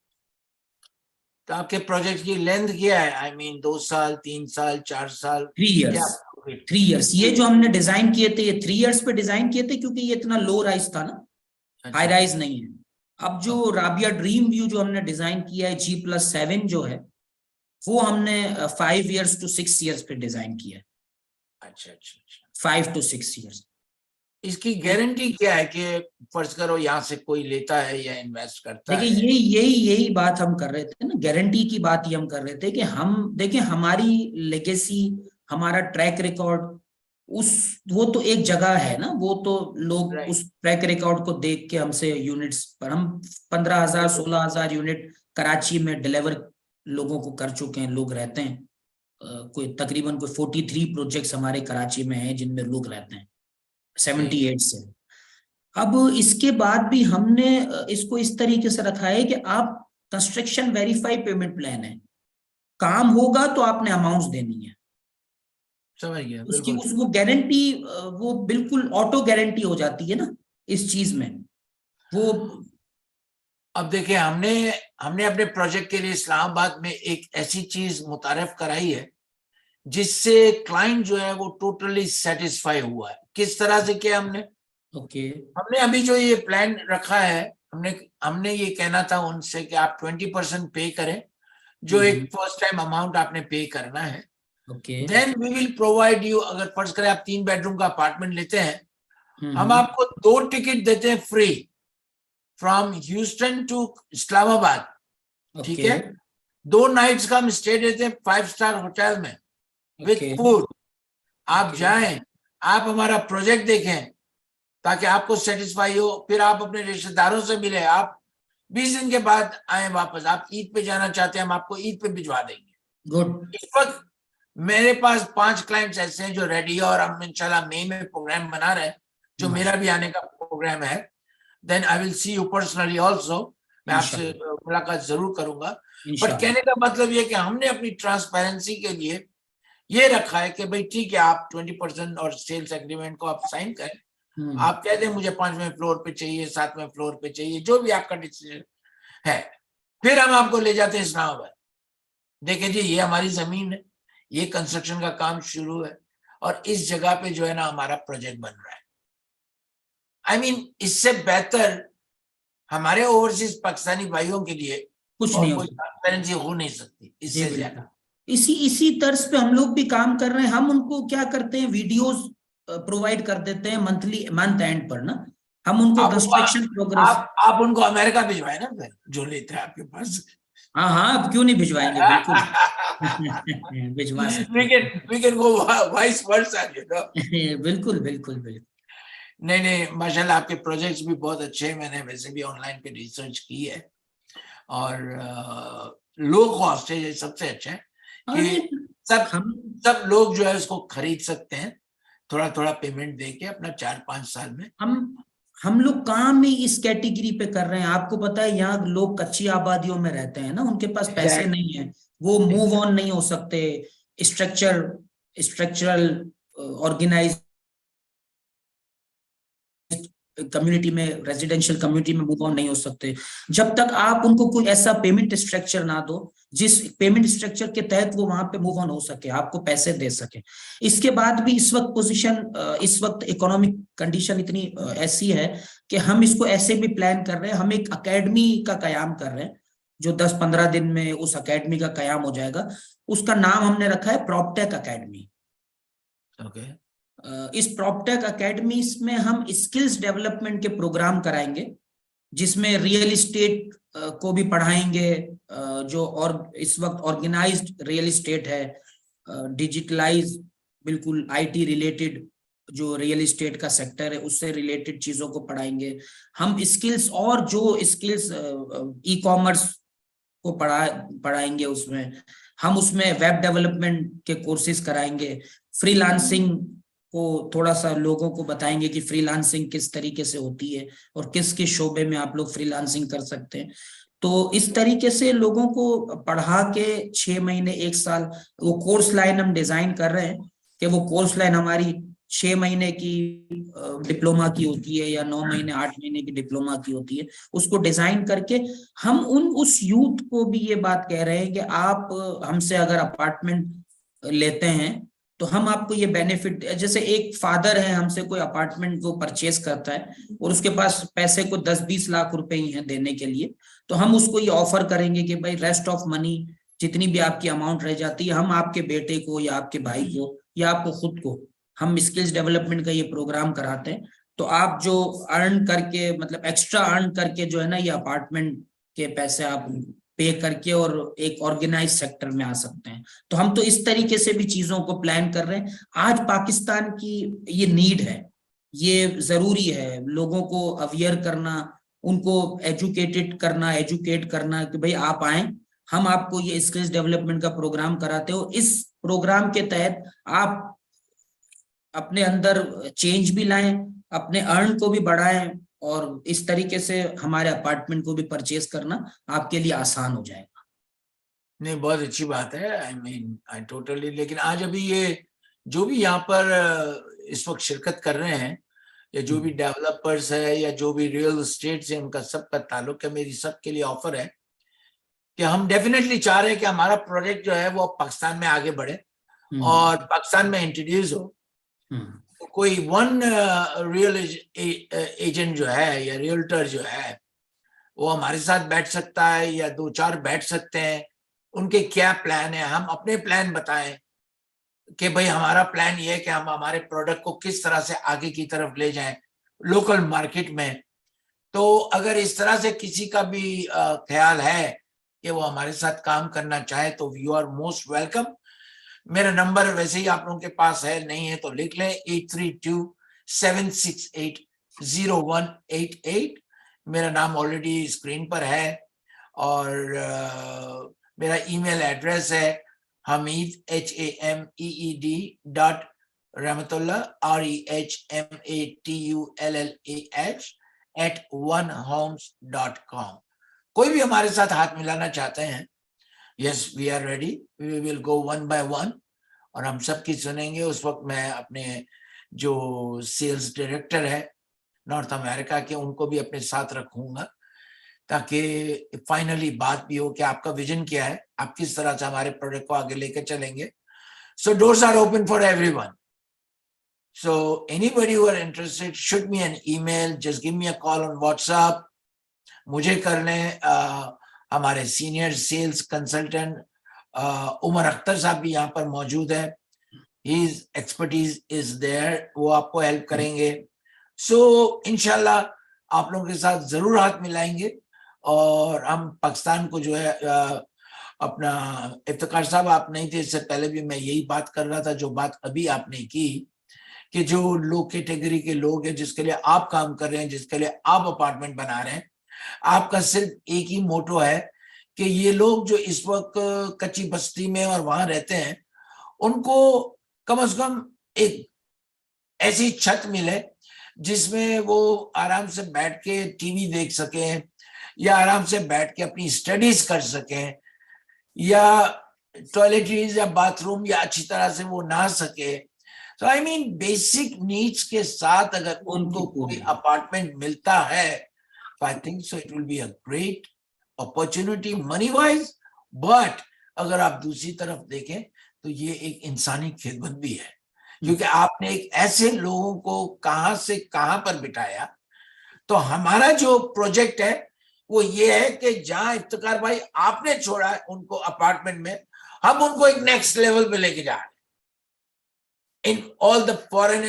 तो आपके प्रोजेक्ट की लेंथ क्या है? आई मीन 2 साल, 3 साल, 4 साल? 3 इयर्स। 3 इयर्स ये जो हमने डिजाइन किए थे, ये 3 इयर्स पे डिजाइन किए थे, क्योंकि ये इतना लो राइज था ना, हाई राइज नहीं है। अब जो राबिया ड्रीम व्यू जो हमने डिजाइन किया है G+7 जो है, वो हमने 5 इयर्स टू 6 इयर्स पे डिजाइन किया है। अच्छा अच्छा अच्छा। 5 to 6 इयर्स। इसकी गारंटी क्या है कि फर्ज करो यहाँ से कोई लेता है या इन्वेस्ट करता देखिए है? यही बात हम कर रहे थे ना, गारंटी की बात ही हम कर रहे थे कि हम देखिए हमारी लेगेसी, हमारा ट्रैक रिकॉर्ड, वो तो एक जगह है ना, वो तो लोग उस ट्रैक रिकॉर्ड को देख के हमसे यूनिट्स पर, हम 15,000 16,000 यूनिट कराची में डिलीवर लोगों को कर चुके हैं, लोग रहते हैं। कोई तकरीबन कोई 43 प्रोजेक्ट्स हमारे कराची में हैं जिनमें लोग रहते हैं 78 से। अब इसके बाद भी हमने इसको इस तरीके से रखा है कि आप कंस्ट्रक्शन वेरीफाई पेमेंट प्लान है, काम होगा तो आपने अमाउंट्स देनी है। समझ गया। उसकी बिल्कुल। वो गारंटी, वो बिल्कुल ऑटो गारंटी हो जाती है ना इस चीज में। वो अब देखिए, हमने अपने प्रोजेक्ट के लिए इस्लामाबाद में एक ऐसी चीज मुतारिफ कराई है जिससे क्लाइंट जो है वो टोटली सेटिस्फाई हुआ है। किस तरह से किया हमने? ओके। हमने अभी जो ये प्लान रखा है, हमने ये कहना था उनसे कि आप 20% पे करें, जो एक फर्स्ट टाइम अमाउंट आपने पे करना है। Okay. Then we will provide you, अगर फर्ज करें आप 3 बेडरूम का अपार्टमेंट लेते हैं, हम आपको 2 टिकट देते हैं free from Houston to Islamabad. ठीक है? 2 नाइट्स का हम स्टे देते हैं 5 स्टार होटल में विद फूड। आप जाएं, आप हमारा प्रोजेक्ट देखें ताकि आपको सेटिस्फाई हो, फिर आप अपने रिश्तेदारों से मिले। आप 20 दिन के बाद आए वापस। आप ईद पे जाना चाहते हैं, हम आपको ईद पे भिजवा देंगे। गुड। इस वक्त मेरे पास 5 क्लाइंट्स ऐसे हैं जो रेडी है, और हम इंशाल्लाह मई में प्रोग्राम बना रहे हैं, जो मेरा भी आने का प्रोग्राम है। Then I will see you personally also. मैं आपसे मुलाकात जरूर करूंगा। बट कहने का मतलब ये कि हमने अपनी ट्रांसपेरेंसी के लिए ये रखा है कि भाई ठीक है, आप 20% और सेल्स एग्रीमेंट को आप साइन करें। आप कह दें मुझे 5वें फ्लोर पे चाहिए, 7वें फ्लोर पे चाहिए, जो भी आपका डिसीजन है, फिर हम आपको ले जाते हैं इस्लामाबाद। देखिए जी, ये हमारी जमीन है, ये कंस्ट्रक्शन का काम शुरू है, और इस जगह पे जो है ना हमारा प्रोजेक्ट बन रहा है। आई मीन इससे बेहतर हमारे ओवरसीज पाकिस्तानी भाइयों के लिए कुछ और नहीं कोई ट्रांसपेरेंसी हो नहीं सकती इससे ज्यादा। इसी तर्ज पे हम लोग भी काम कर रहे हैं। हम उनको क्या करते हैं, वीडियोस प्रोवाइड कर देते हैं मंथ एंड पर ना, हम उनको कंस्ट्रक्शन प्रोग्रेस। आप उनको अमेरिका भिजवाए ना फिर, जो लेते हैं आपके पास। हाँ हाँ, अब क्यों नहीं भिजवाएंगे, बिल्कुल भिजवा सकते we can go vice versa, you know? बिल्कुल बिल्कुल बिल्कुल। नहीं, माशाल्लाह आपके प्रोजेक्ट्स भी बहुत अच्छे हैं। मैंने वैसे भी ऑनलाइन पे रिसर्च की है, और लो कॉस्ट है, ये सबसे अच्छा है कि सब लोग जो है उसको खरीद सकते हैं, थोड़ा थोड़ा पेमेंट देके अपना 4-5 साल में। हम लोग काम ही इस कैटेगरी पे कर रहे हैं। आपको पता है यहाँ लोग कच्ची आबादियों में रहते हैं ना, उनके पास पैसे नहीं है, वो मूव ऑन नहीं हो सकते, स्ट्रक्चरल ऑर्गेनाइज कम्युनिटी में, रेजिडेंशियल कम्युनिटी में मूव ऑन नहीं हो सकते जब तक आप उनको कोई ऐसा पेमेंट स्ट्रक्चर ना दो जिस पेमेंट स्ट्रक्चर के तहत वो वहां पे मूव ऑन हो सके, आपको पैसे दे सके। इसके बाद भी इस वक्त इकोनॉमिक कंडीशन इतनी ऐसी है कि हम इसको ऐसे भी प्लान कर रहे हैं, हम एक अकेडमी का कयाम कर रहे हैं जो 10-15 दिन में उस अकेडमी का कयाम हो जाएगा। उसका नाम हमने रखा है प्रॉपटेक अकेडमी। ओके। इस प्रॉपटेक अकेडमी में हम स्किल्स डेवलपमेंट के प्रोग्राम कराएंगे, जिसमें रियल एस्टेट को भी पढ़ाएंगे, जो और इस वक्त ऑर्गेनाइज्ड रियल एस्टेट है, डिजिटलाइज बिल्कुल आईटी रिलेटेड जो रियल एस्टेट का सेक्टर है उससे रिलेटेड चीजों को पढ़ाएंगे। हम स्किल्स और जो स्किल्स ई कॉमर्स को पढ़ाएंगे, उसमें हम उसमें वेब डेवलपमेंट के कोर्सेज कराएंगे, फ्रीलांसिंग को थोड़ा सा लोगों को बताएंगे कि फ्रीलांसिंग किस तरीके से होती है और किस किस शोबे में आप लोग फ्रीलांसिंग कर सकते हैं। तो इस तरीके से लोगों को पढ़ा के 6 महीने 1 साल वो कोर्स लाइन हम डिजाइन कर रहे हैं कि वो कोर्स लाइन हमारी 6 महीने की डिप्लोमा की होती है या 9 महीने 8 महीने की डिप्लोमा की होती है। उसको डिजाइन करके हम उस यूथ को भी ये बात कह रहे हैं कि आप हमसे अगर अपार्टमेंट लेते हैं तो हम आपको ये बेनिफिट, जैसे एक फादर है हमसे कोई अपार्टमेंट को परचेज करता है और उसके पास पैसे को 10-20 लाख रुपए ही है देने के लिए, तो हम उसको ये ऑफर करेंगे कि भाई रेस्ट ऑफ मनी जितनी भी आपकी अमाउंट रह जाती है हम आपके बेटे को या आपके भाई को या आपको खुद को हम स्किल्स डेवलपमेंट का ये प्रोग्राम कराते हैं। तो आप जो अर्न करके मतलब एक्स्ट्रा अर्न करके जो है ना ये अपार्टमेंट के पैसे आप पे करके और एक ऑर्गेनाइज सेक्टर में आ सकते हैं। तो हम तो इस तरीके से भी चीजों को प्लान कर रहे हैं। आज पाकिस्तान की ये नीड है, ये जरूरी है लोगों को अवेयर करना, उनको एजुकेट करना कि भाई आप आए, हम आपको ये स्किल्स डेवलपमेंट का प्रोग्राम कराते हो। इस प्रोग्राम के तहत आप अपने अंदर चेंज भी लाएं, अपने अर्न को भी बढ़ाएं और इस तरीके से हमारे अपार्टमेंट को भी परचेज करना आपके लिए आसान हो जाएगा। नहीं, बहुत अच्छी बात है। I mean I totally. लेकिन आज अभी ये जो भी यहाँ पर इस वक्त शिरकत कर रहे हैं या जो भी डेवलपर्स है या जो भी रियल एस्टेट से उनका सबका ताल्लुक है, मेरी सबके लिए ऑफर है कि हम डेफिनेटली चाह रहे हैं कि हमारा प्रोजेक्ट जो है वो पाकिस्तान में आगे बढ़े और पाकिस्तान में इंट्रोड्यूस हो। तो कोई वन रियल एजेंट जो है या रियल्टर जो है वो हमारे साथ बैठ सकता है या 2-4 बैठ सकते हैं। उनके क्या प्लान है, हम अपने प्लान बताएं कि भाई हमारा प्लान ये है कि हम हमारे प्रोडक्ट को किस तरह से आगे की तरफ ले जाएं लोकल मार्केट में। तो अगर इस तरह से किसी का भी ख्याल है कि वो हमारे साथ काम करना चाहे तो यू आर मोस्ट वेलकम। मेरा नंबर वैसे ही आप लोगों के पास है, नहीं है तो लिख लें 8327680188। मेरा नाम ऑलरेडी स्क्रीन पर है और मेरा ईमेल एड्रेस है Hameed HAMEED.Rahmatullah REHMATULLAH@onehomes.com। कोई भी हमारे साथ हाथ मिलाना चाहते हैं, yes we are ready, we will go one by one और हम सबकी सुनेंगे। उस वक्त मैं अपने जो सेल्स डायरेक्टर है नॉर्थ अमेरिका के उनको भी अपने साथ रखूंगा ताकि फाइनली बात भी हो कि आपका विजन क्या है, आप किस तरह से हमारे प्रोडक्ट को आगे लेकर चलेंगे। So doors are open for everyone. So anybody who are interested shoot me an email, just give me a call on WhatsApp. मुझे कर लें, हमारे senior sales consultant Umar Akhtar sahab भी यहाँ पर मौजूद है, हिज एक्सपर्टीज इज देयर, वो आपको हेल्प करेंगे। सो इंशाल्लाह आप लोगों के साथ जरूर हाथ मिलाएंगे और हम पाकिस्तान को जो है अपना इफ्तिकार साहब आप नहीं थे, इससे पहले भी मैं यही बात कर रहा था जो बात अभी आपने की कि जो लो कैटेगरी के लोग हैं जिसके लिए आप काम कर रहे हैं, जिसके लिए आप अपार्टमेंट बना रहे हैं, आपका सिर्फ एक ही मोटो है कि ये लोग जो इस वक्त कच्ची बस्ती में और वहां रहते हैं उनको कम से कम एक ऐसी छत मिले जिसमें वो आराम से बैठ के टीवी देख सकें या आराम से बैठ के अपनी स्टडीज कर सकें या टॉयलेटरीज या बाथरूम या अच्छी तरह से वो नहा सके। तो आई मीन बेसिक नीड्स के साथ अगर उनको कोई अपार्टमेंट मिलता है, I think so it will be a great opportunity money wise. But अगर आप दूसरी तरफ देखें तो ये एक इंसानी खिदमत भी है, क्योंकि आपने एक ऐसे लोगों को कहां से कहां पर बिठाया. तो हमारा जो प्रोजेक्ट है वो ये है कि जहां इफ्तिकार भाई आपने छोड़ा है उनको अपार्टमेंट में, हम उनको एक नेक्स्ट लेवल पे लेके जा रहे हैं in all the foreign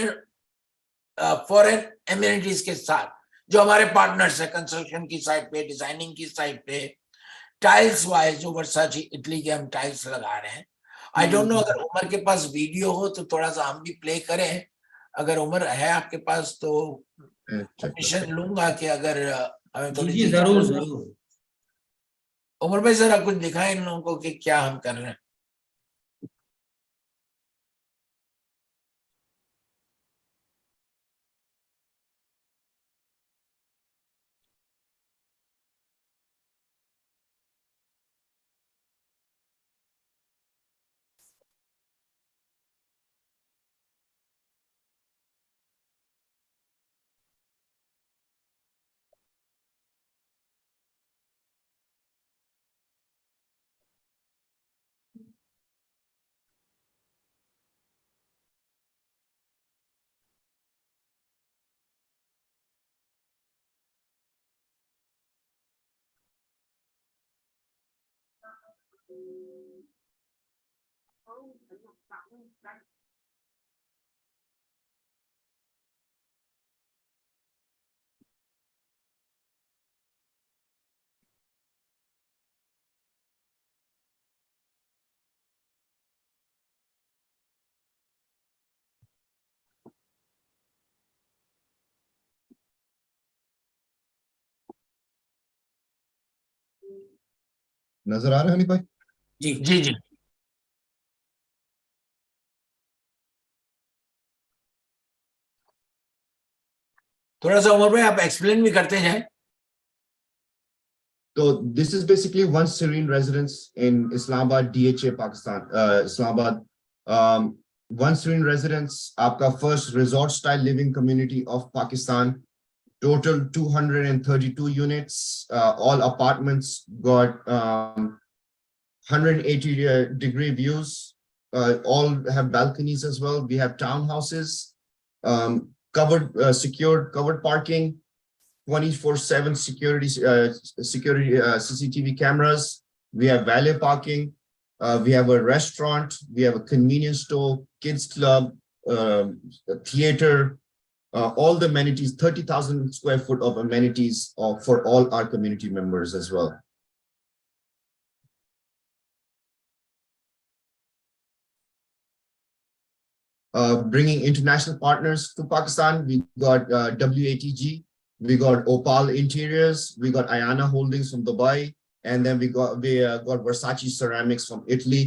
amenities के साथ, जो हमारे पार्टनर्स है कंस्ट्रक्शन की साइड पे, डिजाइनिंग की साइड पे, टाइल्स वाइज जो वर्साची इटली के हम टाइल्स लगा रहे हैं. आई डोंट नो अगर उमर के पास वीडियो हो तो थोड़ा सा हम भी प्ले करें. अगर उमर है आपके पास तो परमिशन लूंगा कि अगर हमें थोड़ी सी जरूर जरूर. उमर भाई जरा कुछ दिखाएं इन लोगों को कि क्या हम कर रहे हैं. नजर आ रहा है हनी भाई? जी जी जी. थोड़ा सा उमर भाई आप एक्सप्लेन भी करते जाएं. So this is basically one serene residence in Islamabad, DHA, Pakistan. Islamabad, one serene residence. आपका first resort style living community of Pakistan. Total 232 units. All apartments got 180-degree views. All have balconies as well. We have townhouses, covered, secured, covered parking. 24/7 security CCTV cameras. We have valet parking. We have a restaurant. We have a convenience store, kids club, a theater, all the amenities, 30,000 square foot of amenities for all our community members as well. Bringing international partners to Pakistan, we got WATG. We got Opal Interiors, we got Ayana Holdings from Dubai, and then we got Versace Ceramics from Italy.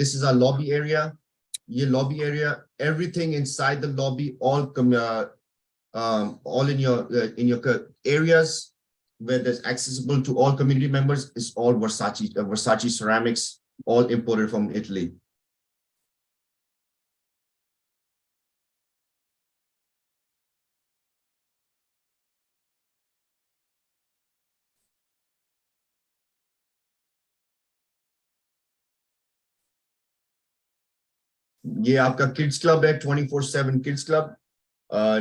This is our lobby area. Your lobby area, everything inside the lobby, all in your areas where there's accessible to all community members is all Versace Ceramics, all imported from Italy. ये आपका kids club है, 24/7 kids club,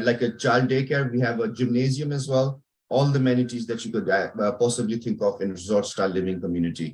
like a child daycare. We have a gymnasium as well. All the amenities that you could possibly think of in resort style living community.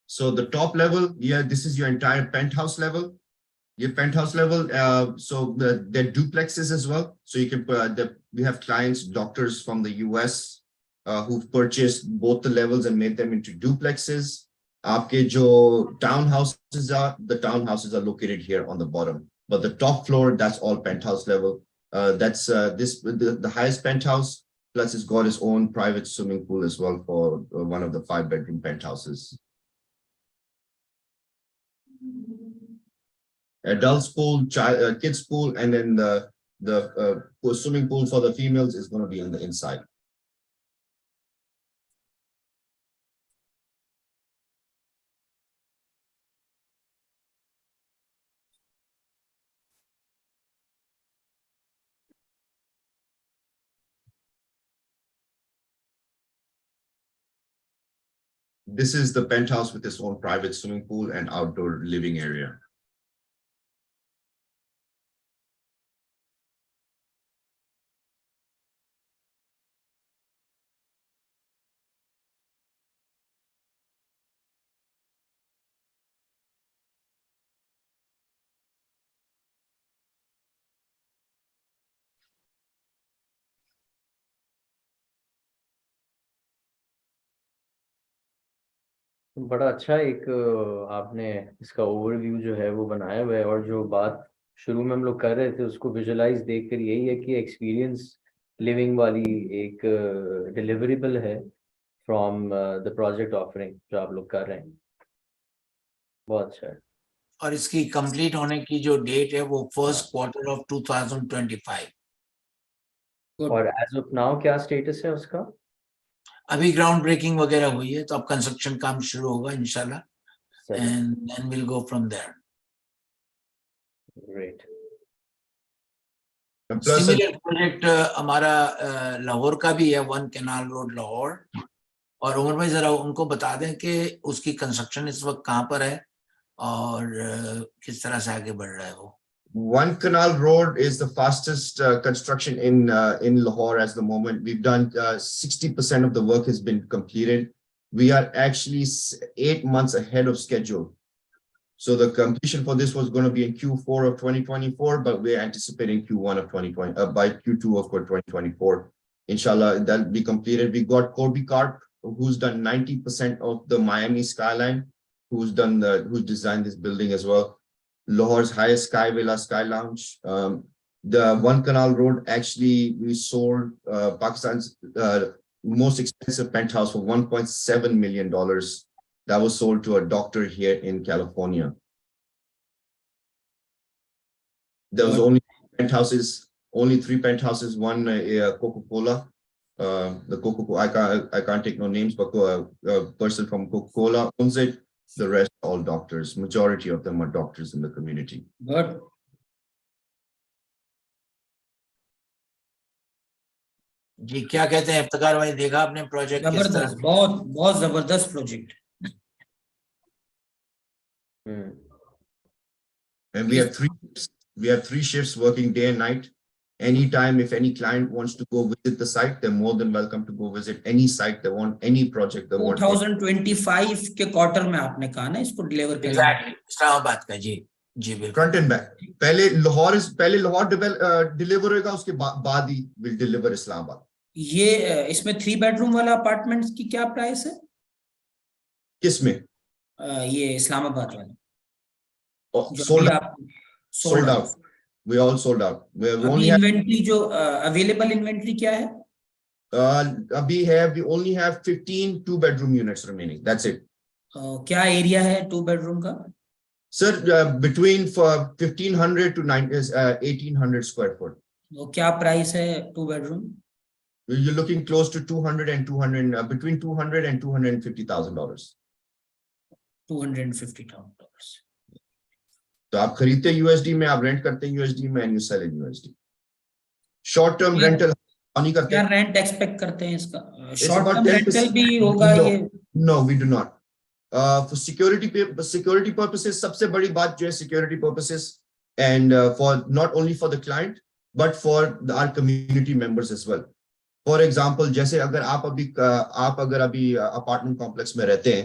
So the top level, yeah, this is your entire penthouse level. Your penthouse level, so they're duplexes as well. So you can we have clients, doctors from the US who've purchased both the levels and made them into duplexes. Aapke jo townhouses are, the townhouses are located here on the bottom. But the top floor, that's all penthouse level. That's the highest penthouse, plus it's got its own private swimming pool as well for one of the 5-bedroom penthouses. Adults pool, kids pool, and then the swimming pool for the females is going to be on the inside. This is the penthouse with its own private swimming pool and outdoor living area. बड़ा अच्छा एक आपने इसका overview जो है वो बनाया हुआ है, और जो बात शुरू में हम लोग कर रहे थे उसको विजुलाइज देख कर यही है कि एक्सपीरियंस लिविंग वाली एक डिलीवरेबल है फ्रॉम द प्रोजेक्ट ऑफरिंग जो आप लोग कर रहे हैं. बहुत अच्छा है. और इसकी कंप्लीट होने की जो डेट है वो फर्स्ट क्वार्टर ऑफ 2025. और एज ऑफ नाउ क्या स्टेटस है उसका? अभी ग्राउंड ब्रेकिंग वगैरह हुई है, तो अब कंस्ट्रक्शन काम शुरू होगा इंशाल्लाह, and then will go from there. Great. Similar project हमारा लाहौर का भी है, 1 कैनाल रोड लाहौर. और उमर भाई जरा उनको बता दें कि उसकी कंस्ट्रक्शन इस वक्त कहाँ पर है और किस तरह से आगे बढ़ रहा है वो. 1 Canal Road is the fastest construction in Lahore at the moment. We've done 60% of the work has been completed. We are actually 8 months ahead of schedule. So the completion for this was going to be in Q4 of 2024, but we're anticipating Q1 of 2020 by Q2 of 2024. Inshallah, that'll be completed. We got Corby Carp, who's done 90% of the Miami skyline, who's designed this building as well. Lahore's highest sky villa, sky lounge. The 1 Canal Road, actually, we sold Pakistan's most expensive penthouse for $1.7 million. That was sold to a doctor here in California. There was only 3 penthouses, one Coca-Cola. The Coca-Cola, I can't take no names, but a person from Coca-Cola owns it. The rest all doctors. Majority of them are doctors in the community. Good. जी क्या कहते हैं इफ्तिकार भाई, देखा आपने project किस तरह? जबरदस्त, बहुत बहुत जबरदस्त project. And we have three shifts working day and night. Anytime, if any client wants to go visit the site, they're more than welcome to go visit any site they want, any project they want. 2025 के quarter में आपने कहा ना इसको deliver करना. Exactly, Islamabad का. जी जी बिल्कुल. Front end back. पहले लाहौर डिलीवर होगा, उसके बाद ही विल डिलीवर इस्लामाबाद. ये इसमें 3 बेडरूम वाला अपार्टमेंट्स की क्या प्राइस है? किसमें? ये इस्लामाबाद वाला. Sold out. We all sold out. We only inventory जो अवेलेबल इन्वेंट्री क्या है? we only have 15 2-bedroom units remaining. That's it. क्या एरिया है 2 बेडरूम का? Sir, between 1500 to 1800 square foot. वो क्या प्राइस है 2 bedroom? You're looking close to 200 and 200, between 200 and $250,000. $250,000. तो आप खरीदते USD में, आप रेंट करते USD में, and you sell in USD. Short term rental नहीं करते. क्या रेंट एक्सपेक्ट करते हैं इसका? शॉर्ट टर्म रेंटल भी होगा ये? No, we do not. for security purposes, सबसे बड़ी बात जो है security purposes, and for not only for the client but for our community members as well. For example, जैसे अगर आप अगर अभी apartment complex में रहते हैं,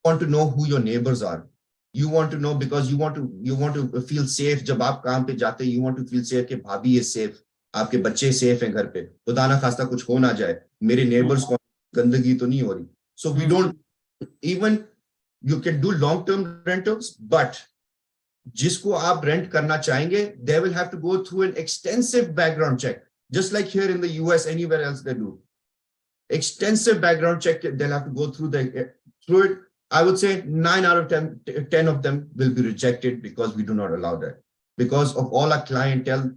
want to know who your neighbors are. You want to know because you want to feel safe. जब आप काम पे जाते हैं, you want to feel safe कि भाभी is safe, आपके बच्चे safe हैं घर पे, खुदा ना खास्ता कुछ हो ना जाए, मेरे neighbors को गंदगी तो नहीं हो रही. So we don't, even you can do long term rentals, but जिसको आप rent करना चाहेंगे, they will have to go through an extensive background check, just like here in the US, anywhere else they do. Extensive background check, they'll have to go through it. I would say 9 out of 10 of them will be rejected because we do not allow that. Because of all our clientele,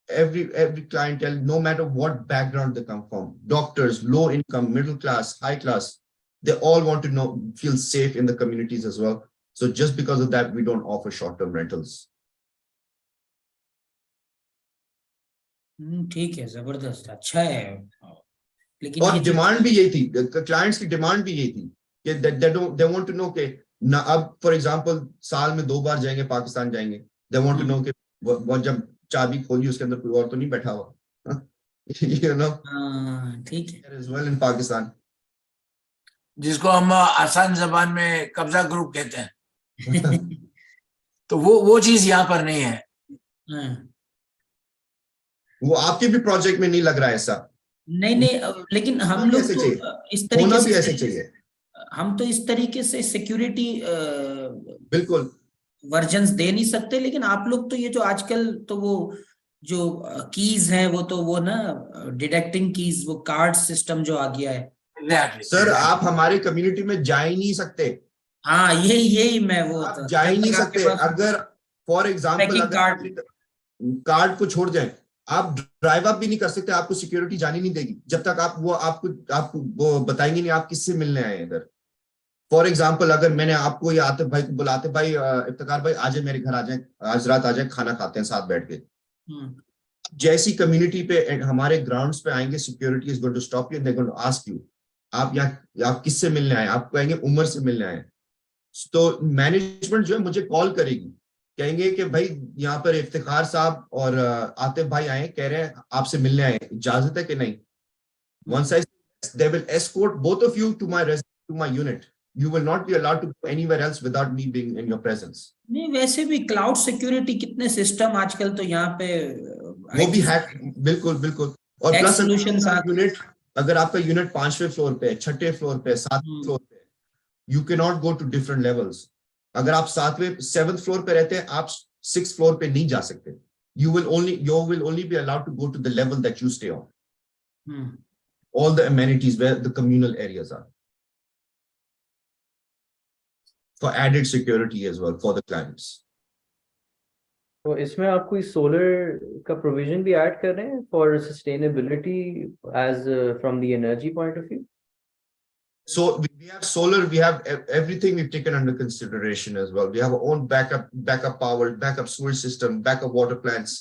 every clientele, no matter what background they come from, doctors, low income, middle class, high class, they all want to feel safe in the communities as well. So just because of that, we don't offer short-term rentals. ठीक है, जबरदस्त, अच्छा है. लेकिन और ये demand भी यही थी, क्लाइंट्स की डिमांड भी यही थी कि they want to know कि ना, अब फॉर एग्जांपल साल में 2 बार जाएंगे, पाकिस्तान जाएंगे, they want to know कि वो जब चाबी खोली उसके अंदर कोई और तो नहीं बैठा हुआ. You know, ठीक है, as well in Pakistan. जिसको हम आसान जबान में कब्जा ग्रुप कहते हैं. तो वो चीज यहाँ पर नहीं है. वो आपके भी प्रोजेक्ट में नहीं लग रहा है ऐसा. नहीं, लेकिन हम लोग तो इस तरीके से ऐसे चाहिए. हम तो इस तरीके से सिक्योरिटी बिल्कुल वर्जन्स दे नहीं सकते, लेकिन आप लोग तो ये जो आजकल तो वो जो कीज हैं वो तो वो ना डिडक्टिंग कीज, वो कार्ड सिस्टम जो आ गया है. सर, आप हमारे कम्युनिटी में जा ही नहीं सकते. हाँ, यही मैं वो आप जा ही नहीं सकते. अगर फॉर एग्जाम्पल अगर कार्ड को छोड़ जाए, आप ड्राइव अप भी नहीं कर सकते. आपको सिक्योरिटी जानी नहीं देगी जब तक आपको वो बताएंगे नहीं आप किससे मिलने आए इधर. फॉर एग्जाम्पल, अगर मैंने आपको या आतिफ भाई को बुलाते, भाई इफ्तिकार भाई आज मेरे घर आ जाए, आज रात आ जाए, खाना खाते हैं साथ बैठ के. जैसी कम्युनिटी पे हमारे ग्राउंड्स पे आएंगे, security is going to stop you, they going to ask you आप किससे मिलने आए. आप कहेंगे उमर से मिलने आए, तो मैनेजमेंट जो है मुझे कॉल करेगी, कहेंगे कि भाई यहाँ पर इफ्तिखार साहब और आतिफ भाई आए, कह रहे हैं आपसे मिलने आए, इजाजत है कि नहीं. Once I they will escort both of you to my unit. You will not be allowed to go anywhere else without me being in your presence. नहीं, वैसे भी क्लाउड सिक्योरिटी कितने सिस्टम आजकल तो यहाँ पे वो भी हैक, बिल्कुल. और प्लस यूनिट, अगर आपका यूनिट 5वें फ्लोर पे है, 6ठे फ्लोर पे, 7वें फ्लोर पे, you cannot go to different levels. अगर आप 7th फ्लोर पे रहते हैं, आप 6th फ्लोर पे नहीं जा सकते. You will only be allowed to go to the level that you stay on. All the amenities where the communal areas are, for added security as well for the clients. तो इसमें आप कोई solar का provision भी add कर रहे हैं for sustainability as from the energy point of view? So we have solar, we have everything we've taken under consideration as well. We have our own backup power, backup sewage system, backup water plants.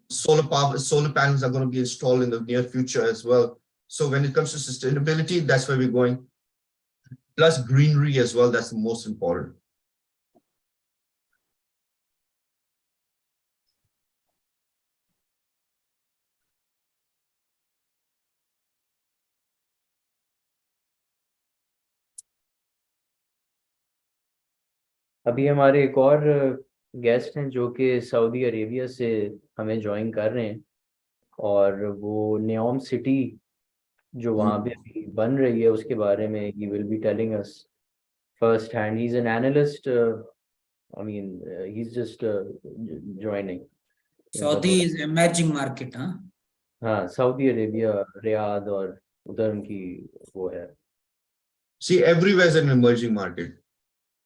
Solar panels are going to be installed in the near future as well. So when it comes to sustainability, that's where we're going. Plus greenery as well, that's the most important. अभी हमारे एक और guest हैं जो कि Saudi Arabia से हमें join कर रहे हैं, और वो नेओम सिटी जो वहाँ पे अभी बन रही है उसके बारे में he will be telling us first hand. He is an analyst, I mean he is just joining. Saudi is emerging market. हाँ, सऊदी अरेबिया, रियाद और उधर उनकी वो है. See, everywhere is an emerging market.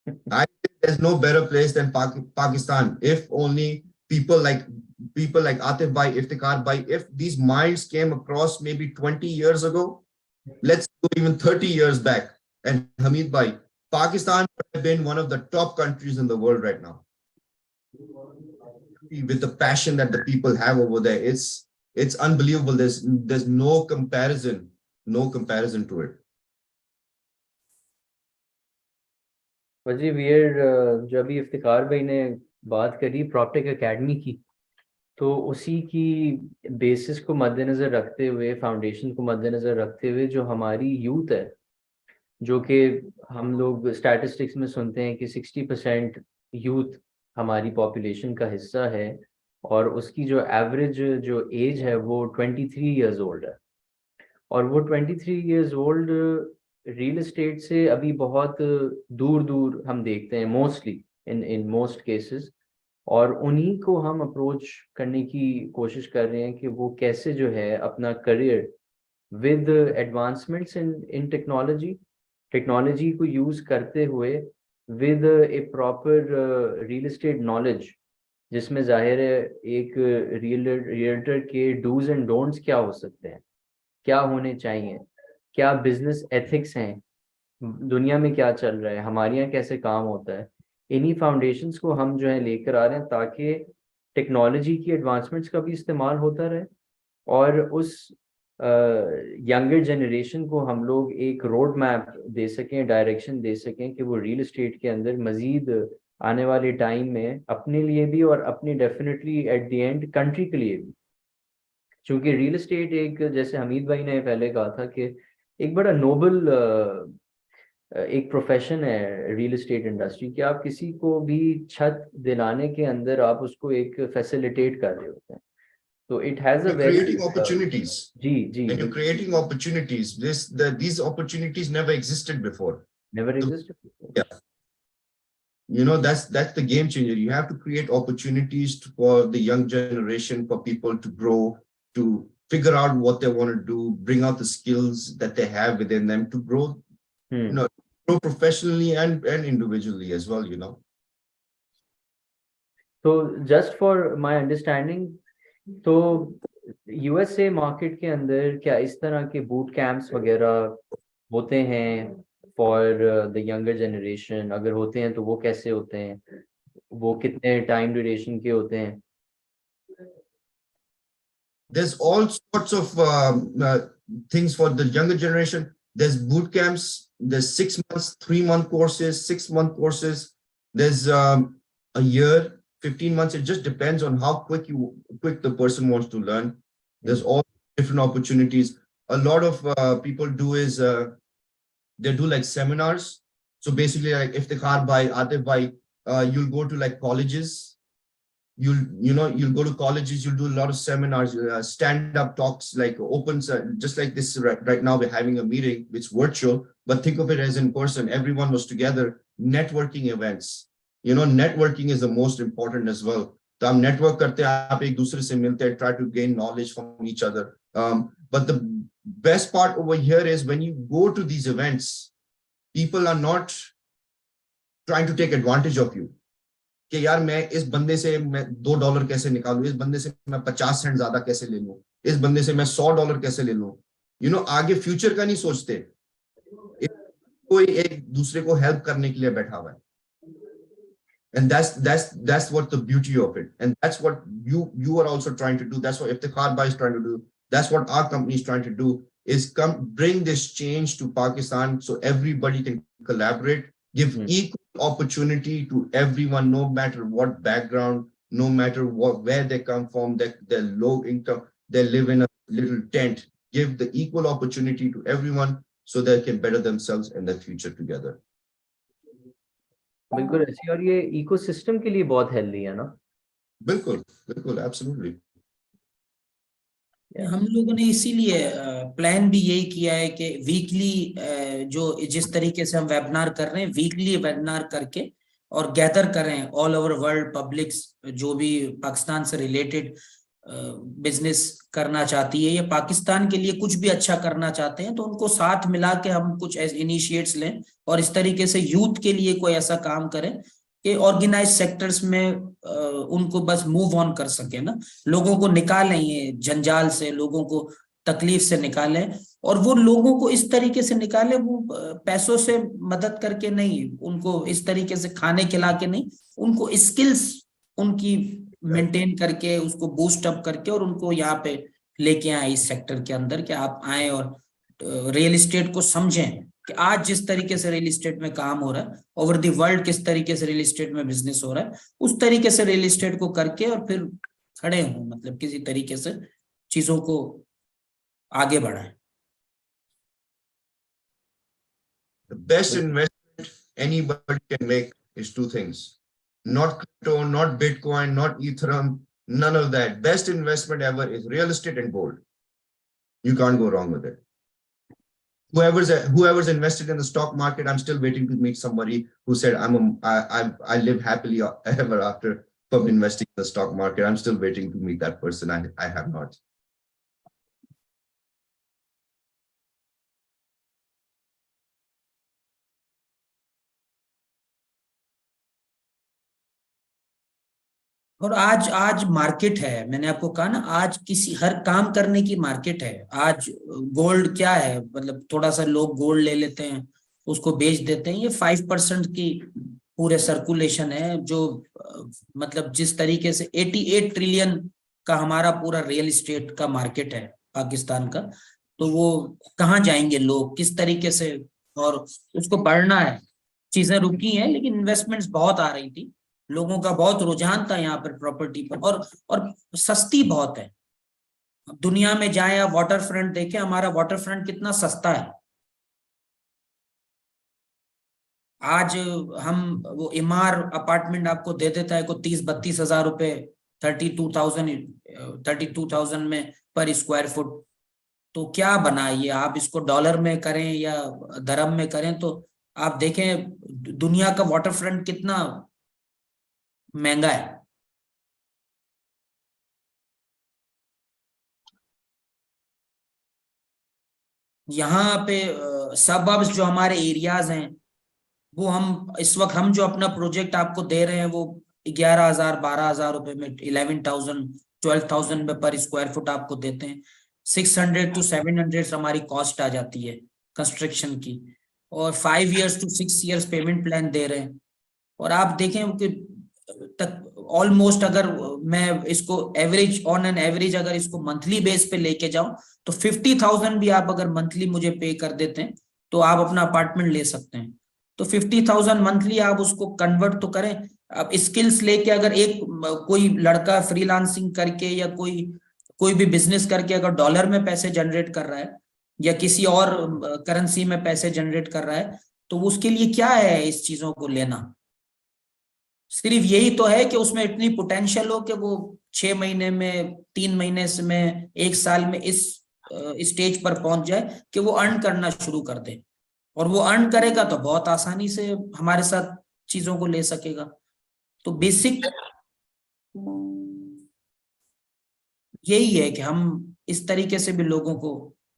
I think there's no better place than Pakistan. If only people like Atif Bhai, Iftikhar Bhai, if these minds came across maybe 20 years ago, let's go even 30 years back, and Hamid Bhai, Pakistan would have been one of the top countries in the world right now. With the passion that the people have over there, it's unbelievable. There's no comparison to it. वजी वीर, जो अभी इफ्तिखार भाई ने बात करी प्रॉप्टेक academy की, तो उसी की बेसिस को मद्देनज़र रखते हुए, फाउंडेशन को मद्देनज़र रखते हुए, जो हमारी यूथ है, जो कि हम लोग स्टैटिस्टिक्स में सुनते हैं कि 60% यूथ हमारी पॉपुलेशन का हिस्सा है, और उसकी जो एवरेज जो एज है वो 23 ईयर्स ओल्ड है, और वो 23 ईयर्स ओल्ड रियल एस्टेट से अभी बहुत दूर दूर हम देखते हैं, मोस्टली इन मोस्ट केसेस। और उन्हीं को हम अप्रोच करने की कोशिश कर रहे हैं कि वो कैसे जो है अपना career with advancements in technology को यूज़ करते हुए, with A proper real estate knowledge, जिसमें जाहिर है एक रियल्टर के डूज एंड डोंट्स क्या हो सकते हैं, क्या होने चाहिए, क्या बिजनेस एथिक्स हैं, दुनिया में क्या चल रहा है, हमारे यहाँ कैसे काम होता है। इन्हीं फाउंडेशंस को हम जो है लेकर आ रहे हैं ताकि टेक्नोलॉजी की एडवांसमेंट्स का भी इस्तेमाल होता रहे, और उस यंगर जनरेशन को हम लोग एक रोड मैप दे सकें, डायरेक्शन दे सकें कि वो रियल एस्टेट के अंदर मज़ीद आने वाले टाइम में अपने लिए भी, और अपनी definitely at the end country के लिए भी। क्योंकि रियल एस्टेट एक, जैसे हमीद भाई ने पहले कहा था कि एक बड़ा नोबल एक प्रोफेशन है रियल एस्टेट इंडस्ट्री, कि आप किसी को भी छत दिलाने के अंदर आप उसको एक फैसिलिटेट कर रहे होते हैं, तो it has a You're very creating opportunities. जी जी And you're creating opportunities. These opportunities never existed before. Never So, exist. yeah, that's the game changer. You have to create opportunities for the young generation, for people to grow, to figure out what they want to do, bring out the skills that they have within them to grow, grow professionally and individually as well, तो just for my understanding, तो USA market के अंदर क्या इस तरह के boot camps वगैरह होते हैं फॉर द यंगर जनरेशन? अगर होते हैं तो वो कैसे होते हैं, वो कितने टाइम ड्यूरेशन के होते हैं? There's all sorts of things for the younger generation. There's boot camps, there's 6 months, 3-month courses, 6-month courses. There's a year, 15 months. It just depends on how quick the person wants to learn. There's all different opportunities. A lot of people do is they do like seminars. So basically, like Iftikhar bhai, Atif bhai, you'll go to like colleges. You'll go to colleges, you'll do a lot of seminars, stand-up talks, like open, just like this right now we're having a meeting. It's virtual, but think of it as in person. Everyone was together. Networking events, networking is the most important as well. तो हम network करते हैं, आप एक दूसरे से मिलते हैं, try to gain knowledge from each other. But the best part over here is when you go to these events, people are not trying to take advantage of you. कि यार मैं इस बंदे से मैं $2 कैसे निकालूं, इस बंदे से मैं 50 सेंट ज्यादा कैसे ले लूं, इस बंदे से मैं $100 कैसे ले लूं, आगे फ्यूचर का नहीं सोचते, कोई एक दूसरे को हेल्प करने के लिए बैठा हुआ है. And that's what the beauty of it, and that's what you are also trying to do. That's what Iftikhar Bhai is trying to do. That's what our company is trying to do, is bring this change to Pakistan so everybody can collaborate, give equal opportunity to everyone, no matter what background, no matter where they come from, their low income, they live in a little tent. Give the equal opportunity to everyone so they can better themselves in the future together. बिल्कुल ऐसी, और ये ecosystem के लिए बहुत healthy है ना? बिल्कुल बिल्कुल, एब्सोल्युटली. हम लोगों ने इसीलिए प्लान भी यही किया है कि वीकली जो जिस तरीके से हम वेबिनार कर रहे हैं, वीकली वेबिनार करके और गैदर करें ऑल ओवर वर्ल्ड पब्लिक्स जो भी पाकिस्तान से रिलेटेड बिजनेस करना चाहती है या पाकिस्तान के लिए कुछ भी अच्छा करना चाहते हैं, तो उनको साथ मिला के हम कुछ इनिशिएट्स लें और इस तरीके से यूथ के लिए कोई ऐसा काम करें कि ऑर्गेनाइज सेक्टर्स में उनको बस मूव ऑन कर सके ना, लोगों को निकालें ये जंजाल से, लोगों को तकलीफ से निकालें, और वो लोगों को इस तरीके से निकालें, वो पैसों से मदद करके नहीं, उनको इस तरीके से खाने खिला के नहीं, उनको स्किल्स उनकी मेंटेन करके उसको बूस्ट अप करके और उनको यहाँ पे लेके आए इस सेक्टर के अंदर कि आप आए और रियल एस्टेट को समझें कि आज जिस तरीके से रियल एस्टेट में काम हो रहा है, ओवर द वर्ल्ड किस तरीके से रियल एस्टेट में बिजनेस हो रहा है, उस तरीके से रियल एस्टेट को करके और फिर खड़े हों, मतलब किसी तरीके से चीजों को आगे बढ़ाएं। The best investment anybody can make is two things. Not crypto, not Bitcoin, not Ethereum, none of that. Best investment ever is real estate and gold. You can't go wrong with it. Whoever's invested in the stock market, I'm still waiting to meet somebody who said I live happily ever after from investing in the stock market. I'm still waiting to meet that person. I have not. और आज market है, मैंने आपको कहा ना, आज किसी हर काम करने की मार्केट है। आज गोल्ड क्या है, मतलब थोड़ा सा लोग गोल्ड ले लेते हैं, उसको बेच देते हैं, ये 5% की पूरे सर्कुलेशन है। जो मतलब जिस तरीके से 88 ट्रिलियन का हमारा पूरा रियल एस्टेट का मार्केट है पाकिस्तान का, तो वो कहाँ जाएंगे लोग, किस तरीके से, और उसको बढ़ना है। चीजें रुकी हैं लेकिन इन्वेस्टमेंट्स बहुत आ रही थी, लोगों का बहुत रुझान था यहाँ पर प्रॉपर्टी पर, और सस्ती बहुत है। दुनिया में जाए आप वाटर फ्रंट देखें, हमारा वाटर फ्रंट कितना सस्ता है। आज हम वो इमार अपार्टमेंट आपको दे देता है को 30-32 हजार रुपए, 32,000 में पर स्क्वायर फुट। तो क्या बना ये, आप इसको डॉलर में करें या दरम में करें, तो आप देखें दुनिया का वाटर फ्रंट कितना महंगा है। यहाँ पे सबअर्ब्स जो हमारे एरियाज हैं, वो हम इस वक्त हम जो अपना प्रोजेक्ट आपको दे रहे हैं वो 11,000 12,000 रुपए में, 11,000 12,000 में पर स्क्वायर फुट आपको देते हैं। 600 to 700 हमारी कॉस्ट आ जाती है कंस्ट्रक्शन की, और 5 years to 6 years payment plan दे रहे हैं। और आप देखें कि तक ऑलमोस्ट, अगर मैं इसको एवरेज ऑन एन एवरेज अगर इसको मंथली बेस पे लेके जाऊं, तो 50,000 भी आप अगर मंथली मुझे पे कर देते हैं तो आप अपना अपार्टमेंट ले सकते हैं। तो 50,000 मंथली आप उसको कन्वर्ट तो करें। अब स्किल्स लेके अगर एक कोई लड़का फ्रीलांसिंग करके या कोई भी बिजनेस करके अगर डॉलर में पैसे जनरेट कर रहा है या किसी और करेंसी में पैसे जनरेट कर रहा है, तो उसके लिए क्या है इस चीजों को लेना। सिर्फ यही तो है कि उसमें इतनी पोटेंशियल हो कि वो 6 महीने में, 3 महीने में, 1 साल में इस स्टेज पर पहुंच जाए कि वो अर्न करना शुरू कर दे। और वो अर्न करेगा तो बहुत आसानी से हमारे साथ चीजों को ले सकेगा। तो बेसिक यही है कि हम इस तरीके से भी लोगों को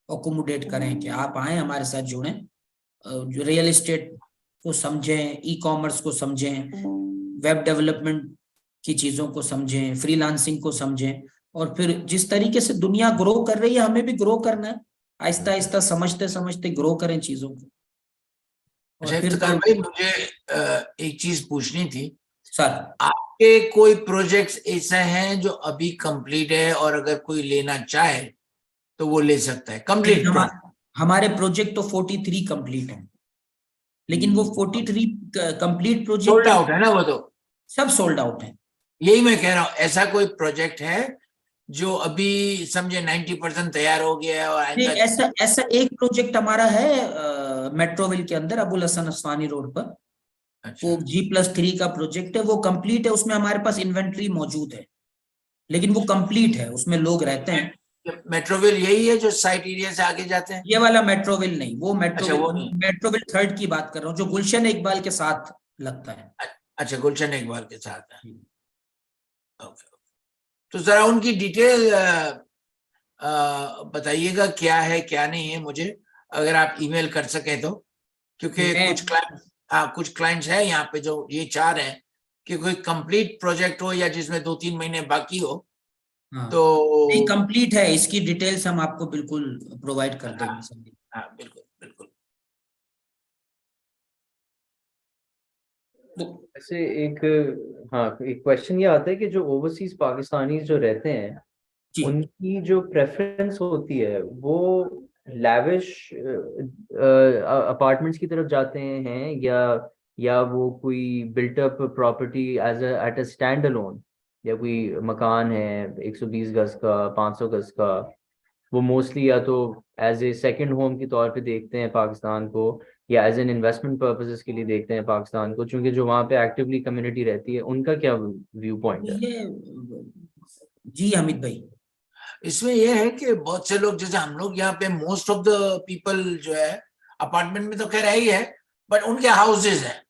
अकोमोडेट करें कि आप आए हमारे साथ जुड़ें, जो रियल एस्टेट को समझें, ई कॉमर्स को समझें, वेब डेवलपमेंट की चीजों को समझें, फ्रीलांसिंग को समझें, और फिर जिस तरीके से दुनिया ग्रो कर रही है हमें भी ग्रो करना है। आहिस्ता आहिस्ता समझते समझते ग्रो करें चीजों को। अच्छा इफ्तिकार भाई, मुझे एक चीज पूछनी थी सर। आपके कोई प्रोजेक्ट्स ऐसे हैं जो अभी कंप्लीट है और अगर कोई लेना चाहे तो वो ले सकता है कंप्लीट? हमारे प्रोजेक्ट तो 43 कंप्लीट है, लेकिन वो 43 कंप्लीट प्रोजेक्ट सोल्ड आउट है ना? वो तो सब सोल्ड आउट है। यही मैं कह रहा हूँ, ऐसा कोई प्रोजेक्ट है जो अभी समझे 90% तैयार हो गया है? और ऐसा एक प्रोजेक्ट हमारा है मेट्रोविल के अंदर, अबुल हसन अस्वानी रोड पर। अच्छा। वो G+3 का प्रोजेक्ट है, वो कंप्लीट है, उसमें हमारे पास इन्वेंट्री मौजूद है, लेकिन वो कंप्लीट है, उसमें लोग रहते हैं। मेट्रोविल यही है जो साइट एरिया से आगे जाते हैं? ये वाला मेट्रोविल नहीं, वो अच्छा, वो नहीं। मेट्रोविल 3rd की बात कर रहा हूँ, जो गुलशन इकबाल के साथ लगता है। अच्छा, गुलशन इकबाल के साथ है। ओके, तो जरा उनकी डिटेल बताइएगा, क्या है क्या नहीं है, मुझे अगर आप ईमेल कर सके तो, क्योंकि कुछ क्लाइंट्स है यहाँ पे जो ये चाह रहे हैं कि कोई कंप्लीट प्रोजेक्ट हो या जिसमें 2-3 महीने बाकी हो। हाँ, तो कंप्लीट है, इसकी डिटेल्स हम आपको बिल्कुल प्रोवाइड कर देंगे। हाँ बिल्कुल बिल्कुल। ऐसे एक क्वेश्चन ये आता है कि जो ओवरसीज पाकिस्तानी जो रहते हैं उनकी जो प्रेफरेंस होती है वो लैविश अपार्टमेंट्स की तरफ जाते हैं, या वो कोई built up property as at a stand alone, या कोई मकान है 120 गज का, 500 गज का, वो मोस्टली या तो एज ए सेकंड होम के तौर पे देखते हैं पाकिस्तान को, या एज एन इन्वेस्टमेंट पर्पसेस के लिए देखते हैं पाकिस्तान को, क्योंकि जो वहाँ पे एक्टिवली कम्युनिटी रहती है, उनका क्या व्यू पॉइंट है? ये जी हामिद भाई, इसमें यह है कि बहुत से लोग, जैसे हम लोग यहाँ पे, मोस्ट ऑफ द पीपल जो है अपार्टमेंट में तो खैर है ही है, बट उनके हाउसेज हैं,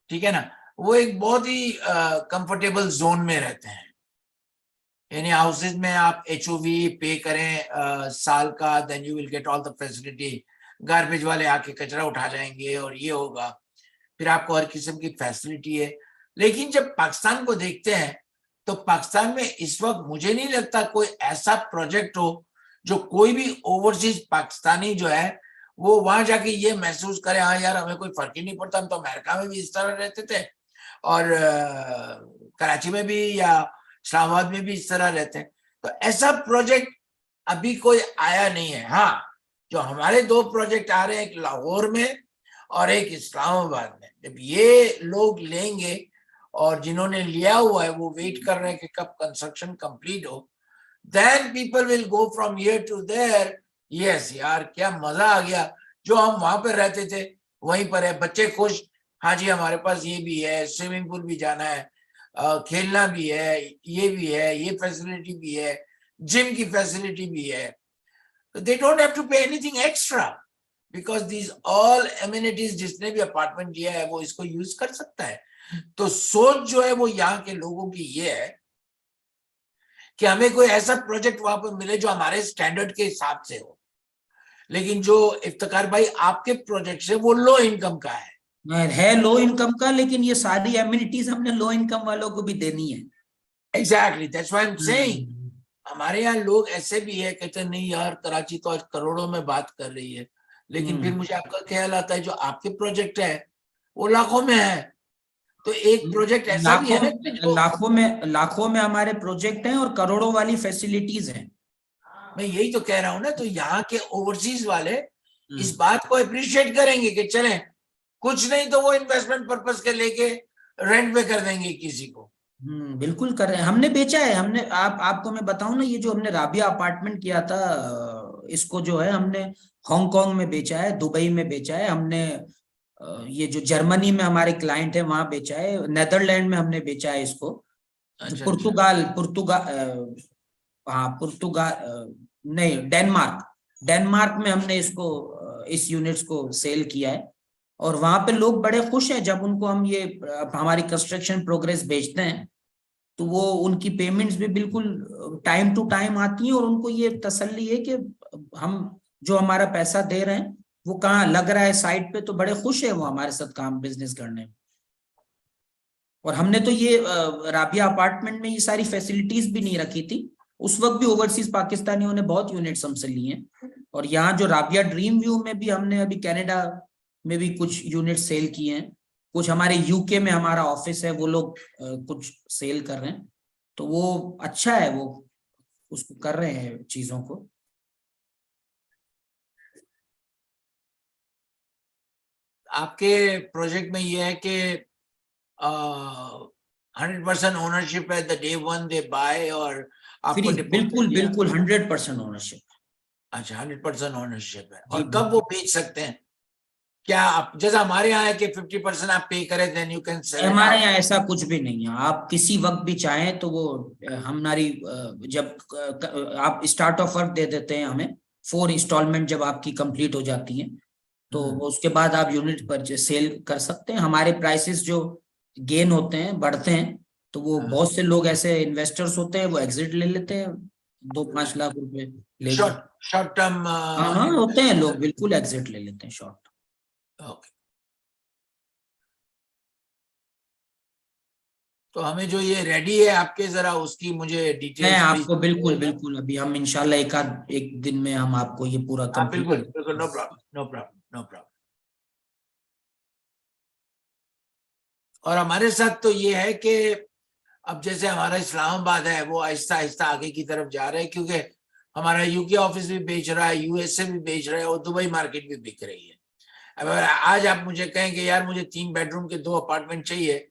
ठीक है ना, वो एक बहुत ही कंफर्टेबल जोन में रहते हैं। यानी हाउसेज में आप HOV पे करें साल का, then you will get all the facility, garbage वाले आके कचरा उठा जाएंगे और ये होगा, फिर आपको हर किस्म की फैसिलिटी है। लेकिन जब पाकिस्तान को देखते हैं तो पाकिस्तान में इस वक्त मुझे नहीं लगता कोई ऐसा प्रोजेक्ट हो जो कोई भी ओवरसीज पाकिस्तानी जो है वो वहां जाके ये महसूस करे, हाँ यार हमें कोई फर्क ही नहीं पड़ता, हम तो अमेरिका में भी इस तरह रहते थे और कराची में भी या इस्लामाबाद में भी इस तरह रहते हैं। तो ऐसा प्रोजेक्ट अभी कोई आया नहीं है। हाँ, जो हमारे 2 प्रोजेक्ट आ रहे हैं, एक लाहौर में और एक इस्लामाबाद में, जब ये लोग लेंगे और जिन्होंने लिया हुआ है वो वेट कर रहे हैं कि कब कंस्ट्रक्शन कंप्लीट हो, then people will go from here to there. Yes यार, क्या मजा आ गया, जो हम वहां पर रहते थे वहीं पर है, बच्चे खुश, हाँ जी हमारे पास ये भी है, स्विमिंग पूल भी जाना है, खेलना भी है, ये भी है, ये फैसिलिटी भी है, जिम की फैसिलिटी भी है। They don't have to pay anything extra because these all amenities जिसने भी अपार्टमेंट लिया है वो इसको यूज कर सकता है। तो सोच जो है वो यहाँ के लोगों की ये है कि हमें कोई ऐसा प्रोजेक्ट वहां पर मिले जो हमारे स्टैंडर्ड के हिसाब से हो। लेकिन जो इफ्तिकार भाई आपके प्रोजेक्ट है वो लो इनकम का है लो इनकम का, लेकिन ये सारी एमिनिटीज हमने लो इनकम वालों को भी देनी है। Exactly, that's why I am saying. हमारे यहाँ लोग ऐसे भी है, कहते नहीं यार कराची तो आज करोड़ों में बात कर रही है, लेकिन फिर मुझे आपका ख्याल आता है जो आपके प्रोजेक्ट है वो लाखों में है। तो एक प्रोजेक्ट ऐसा भी है ना कि जो लाखों में हमारे प्रोजेक्ट हैं और करोड़ों वाली फैसिलिटीज हैं। मैं यही तो कह रहा हूँ ना, तो यहाँ के ओवरसीज वाले इस बात को अप्रिशिएट करेंगे कि चलें, कुछ नहीं तो वो इन्वेस्टमेंट पर्पस के लेके रेंट पे कर देंगे किसी को। बिल्कुल कर रहे हैं, हमने बेचा है। हमने आपको मैं बताऊं ना, ये जो हमने राबिया अपार्टमेंट किया था, इसको जो है हमने हांगकांग में बेचा है, दुबई में बेचा है हमने, ये जो जर्मनी में हमारे क्लाइंट है वहां बेचा है, नेदरलैंड में हमने बेचा है इसको, अच्छा, पुर्तगाल हाँ नहीं, डेनमार्क में हमने इसको इस यूनिट्स को सेल किया है। और वहां पे लोग बड़े खुश हैं जब उनको हम ये हमारी कंस्ट्रक्शन प्रोग्रेस भेजते हैं, तो वो उनकी पेमेंट्स भी बिल्कुल टाइम टू टाइम आती हैं और उनको ये तसल्ली है कि हम जो हमारा पैसा दे रहे हैं वो कहाँ लग रहा है साइट पे, तो बड़े खुश है वो हमारे साथ काम बिजनेस करने में। और हमने तो ये राबिया अपार्टमेंट में ये सारी फैसिलिटीज भी नहीं रखी थी, उस वक्त भी ओवरसीज पाकिस्तानियों ने बहुत यूनिट्स हमसे लिए हैं। और यहाँ जो राबिया ड्रीम व्यू में भी हमने अभी कनाडा में भी कुछ यूनिट सेल किए हैं, कुछ हमारे यूके में हमारा ऑफिस है, वो लोग कुछ सेल कर रहे हैं, तो वो अच्छा है, वो उसको कर रहे हैं चीजों को। आपके प्रोजेक्ट में ये है कि 100% ओनरशिप है the day one they buy, और आपको बिल्कुल 100% ओनरशिप। अच्छा, 100% ओनरशिप है। और कब वो बेच सकते हैं? क्या आप, जैसा हमारे यहाँ है कि 50% आप पे करें देन यू कैन सेल? हमारे यहाँ ऐसा कुछ भी नहीं है, आप किसी वक्त भी चाहें तो वो हमारी जब आप स्टार्ट ऑफ वर्क दे देते हैं हमें, 4 इंस्टॉलमेंट जब आपकी कंप्लीट हो जाती हैं तो उसके बाद आप यूनिट पर सेल कर सकते हैं। हमारे प्राइसेस जो गेन होते हैं, बढ़ते हैं, तो वो बहुत से लोग ऐसे इन्वेस्टर्स होते हैं वो एग्जिट ले लेते हैं 2-5 लाख रुपए ले, शॉर्ट टर्म। हाँ होते हैं लोग, बिल्कुल एग्जिट ले लेते हैं शॉर्ट। ओके, तो हमें जो ये रेडी है आपके, जरा उसकी मुझे डिटेल्स। मैं आपको बिल्कुल अभी हम इंशाल्लाह एक दिन में हम आपको ये पूरा बिल्कुल, नो प्रॉब्लम। और हमारे साथ तो ये है कि अब जैसे हमारा इस्लामाबाद है वो आहिस्ता आहिस्ता आगे की तरफ जा रहे हैं, क्योंकि हमारा यूके ऑफिस भी बेच रहा है, यूएसए भी बेच रहा है और दुबई मार्केट भी बिक रही है। अगर आज आप मुझे कहें कि यार मुझे 3 बेडरूम के 2 अपार्टमेंट चाहिए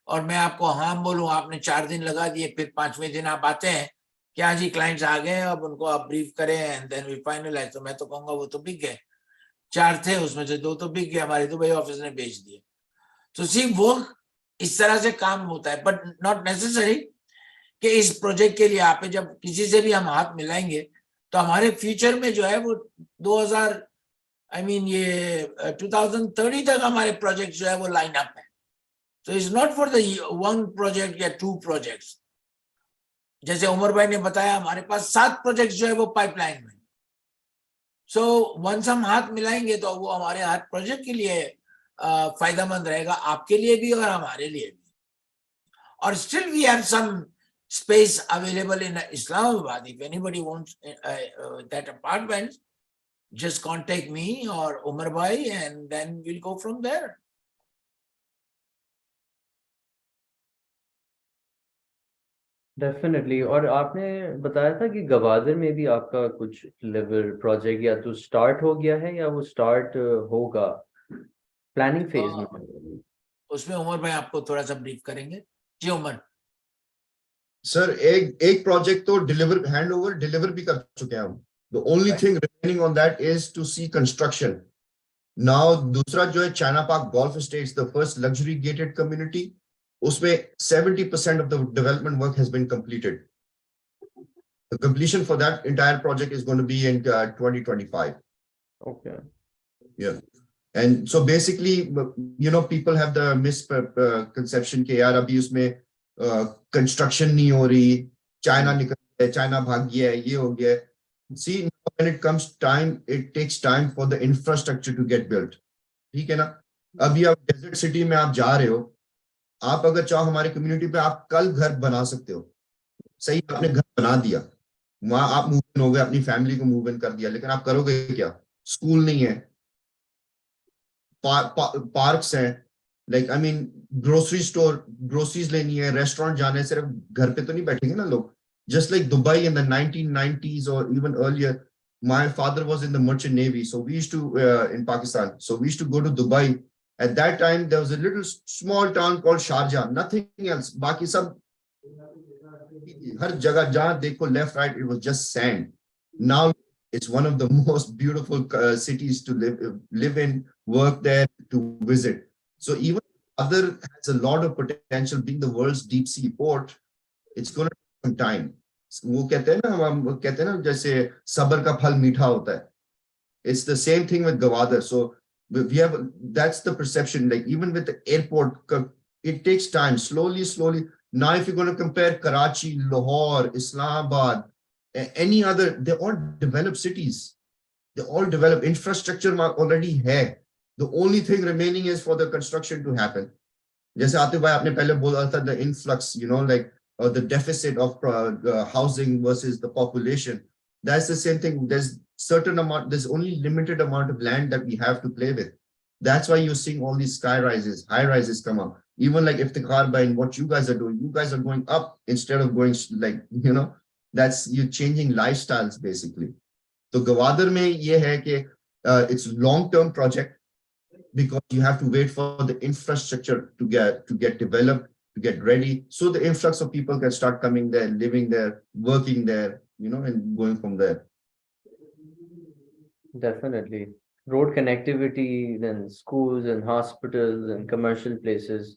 और मैं आपको हाँ बोलूं, आपने 4 दिन लगा दिए, फिर 5वें दिन आप आते हैं कि हाँ जी क्लाइंट्स आ गए, अब उनको आप ब्रीफ करें एंड देन वी फाइनलाइज, तो मैं तो कहूंगा वो तो बिक गए। 4 थे उसमें से 2 तो बिक गए, हमारे दुबई ऑफिस ने बेच दिए। तो सी वो इस तरह से काम होता है, बट नॉट नेसेसरी कि इस प्रोजेक्ट के लिए आप जब किसी से भी हम हाथ मिलाएंगे तो हमारे फ्यूचर में जो है वो 2000 ये 2030 तक हमारे प्रोजेक्ट जो है वो लाइन अप है। तो it's not for the 1 project या 2 प्रोजेक्ट्स। जैसे उमर भाई ने बताया हमारे पास 7 प्रोजेक्ट जो है वो पाइपलाइन में। सो वंस हम हाथ मिलाएंगे तो वो हमारे हर प्रोजेक्ट के लिए फायदेमंद रहेगा, आपके लिए भी और हमारे लिए भी। और still we have some space available in Islamabad. If anybody wants that apartment, just contact me or Umar Bhai and then we'll go from there. Definitely. और आपने बताया था कि गवादर में भी आपका कुछ लेवल प्रोजेक्ट या तो स्टार्ट हो गया है या वो स्टार्ट होगा प्लानिंग फेज में। उसमें उमर भाई आपको थोड़ा सा ब्रीफ करेंगे। जी उमर। सर एक प्रोजेक्ट तो डिलीवर भी कर चुके हैं हम। The only thing remaining on that is to see construction. Now दूसरा जो है China park golf estates, the first luxury gated community, उसमें 70% of the development work has been completed. The completion for that entire project is going to be in 2025. Okay. Yeah. And so basically, people have the misconception कि यार अभी उसमें construction नहीं हो रही, China निकल गया, China भाग गया है, ये हो गया है. See, when it comes time, it takes time for the infrastructure to get built. ठीक है ना? अभी आप डेजर्ट सिटी में आप जा रहे हो, आप अगर चाहो हमारी कम्युनिटी पे आप कल घर बना सकते हो। सही, आपने घर बना दिया, वहां आप मूव इन हो गए, अपनी फैमिली को मूव इन कर दिया, लेकिन आप करोगे क्या? स्कूल नहीं है, पार्क्स हैं, ग्रोसरी स्टोर, ग्रोसरीज लेनी है, रेस्टोरेंट जाना है, सिर्फ घर पे तो नहीं बैठेंगे ना लोग। Just like Dubai in the 1990s or even earlier, my father was in the merchant navy, so we used to in Pakistan, so we used to go to Dubai. At that time there was a little small town called Sharjah, nothing else. Baki sab har jagah jahan dekho left right, it was just sand. Now it's one of the most beautiful cities to live in, work there, to visit. So even other has a lot of potential, being the world's deep sea port. It's going to take some time. वो कहते हैं ना, हम कहते हैं ना जैसे सब्र का फल मीठा होता है. It's the same thing with Gwadar. So we have, that's the perception, like even with the airport, it takes time, slowly. Now if you're going to compare Karachi, Lahore, Islamabad, any other, they're all developed cities. They're all developed. Infrastructure already है. The only thing remaining is for the construction to happen. जैसे आतिफ भाई आपने पहले बोला था, the influx, the deficit of housing versus the population. That's the same thing. There's only limited amount of land that we have to play with. That's why you're seeing all these sky rises, high rises come up. Even like Iftikhar Bhai and what you guys are doing, you guys are going up instead of going that's, you're changing lifestyles basically. So Gwadar mein ye hai ki it's long-term project, because you have to wait for the infrastructure to get developed, to get ready, so the influx of people can start coming there, living there, working there, and going from there. Definitely. Road connectivity, then schools and hospitals and commercial places.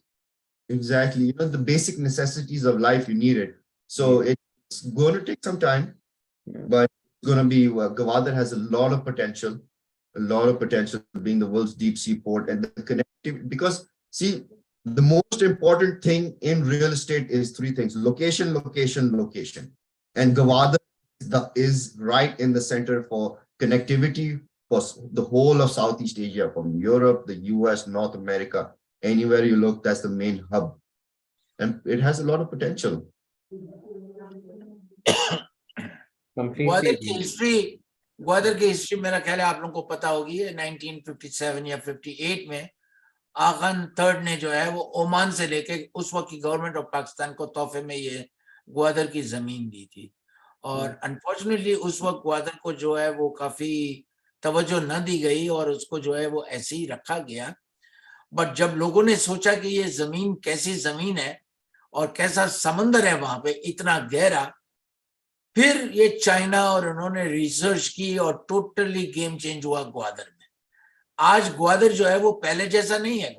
Exactly. The basic necessities of life, you need it. So it's going to take some time, but it's going to be, Gwadar has a lot of potential being the world's deep sea port, and the connectivity, because see, the most important thing in real estate is 3 things: location. And Gwadar is right in the center for connectivity for the whole of Southeast Asia, from Europe, the US, North America, anywhere you look, that's the main hub. And it has a lot of potential. Completely. Gwadar की history मेरा ख्याल है आप लोगों को पता होगी है। 1957 या 58 में आगन III ने जो है वो ओमान से लेके उस वक्त की गवर्नमेंट ऑफ पाकिस्तान को तोहफे में ये ग्वादर की जमीन दी थी, और अनफॉर्चुनेटली उस वक्त ग्वादर को जो है वो काफी तवज्जो न दी गई और उसको जो है वो ऐसे ही रखा गया। बट जब लोगों ने सोचा कि ये जमीन कैसी जमीन है और कैसा समंदर है वहां पे इतना गहरा, फिर ये चाइना और उन्होंने रिसर्च की और टोटली गेम चेंज हुआ ग्वादर में। आज ग्वादर जो है वो पहले जैसा नहीं है।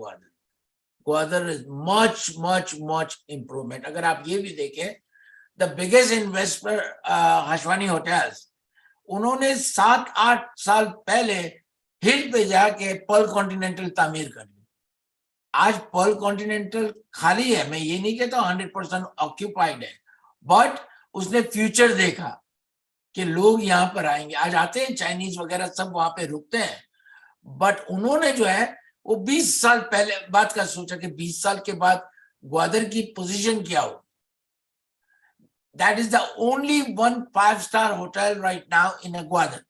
Gwadar is much much much improvement. अगर आप ये भी देखें, द बिगेस्ट इन्वेस्टर हशवानी होटल्स, उन्होंने 7-8 साल पहले हिल पे जाके पर्ल कॉन्टिनेंटल तामीर कर ली। आज पर्ल कॉन्टिनेंटल खाली है, मैं ये नहीं कहता 100% ऑक्यूपाइड है, बट उसने फ्यूचर देखा कि लोग यहाँ पर आएंगे। आज आते हैं चाइनीज वगैरह सब वहां पे रुकते हैं, बट उन्होंने जो है वो 20 साल पहले बात का सोचा कि 20 साल के बाद ग्वादर की पोजीशन क्या हो। That is the only 1 5-star hotel right now in a Gwadar.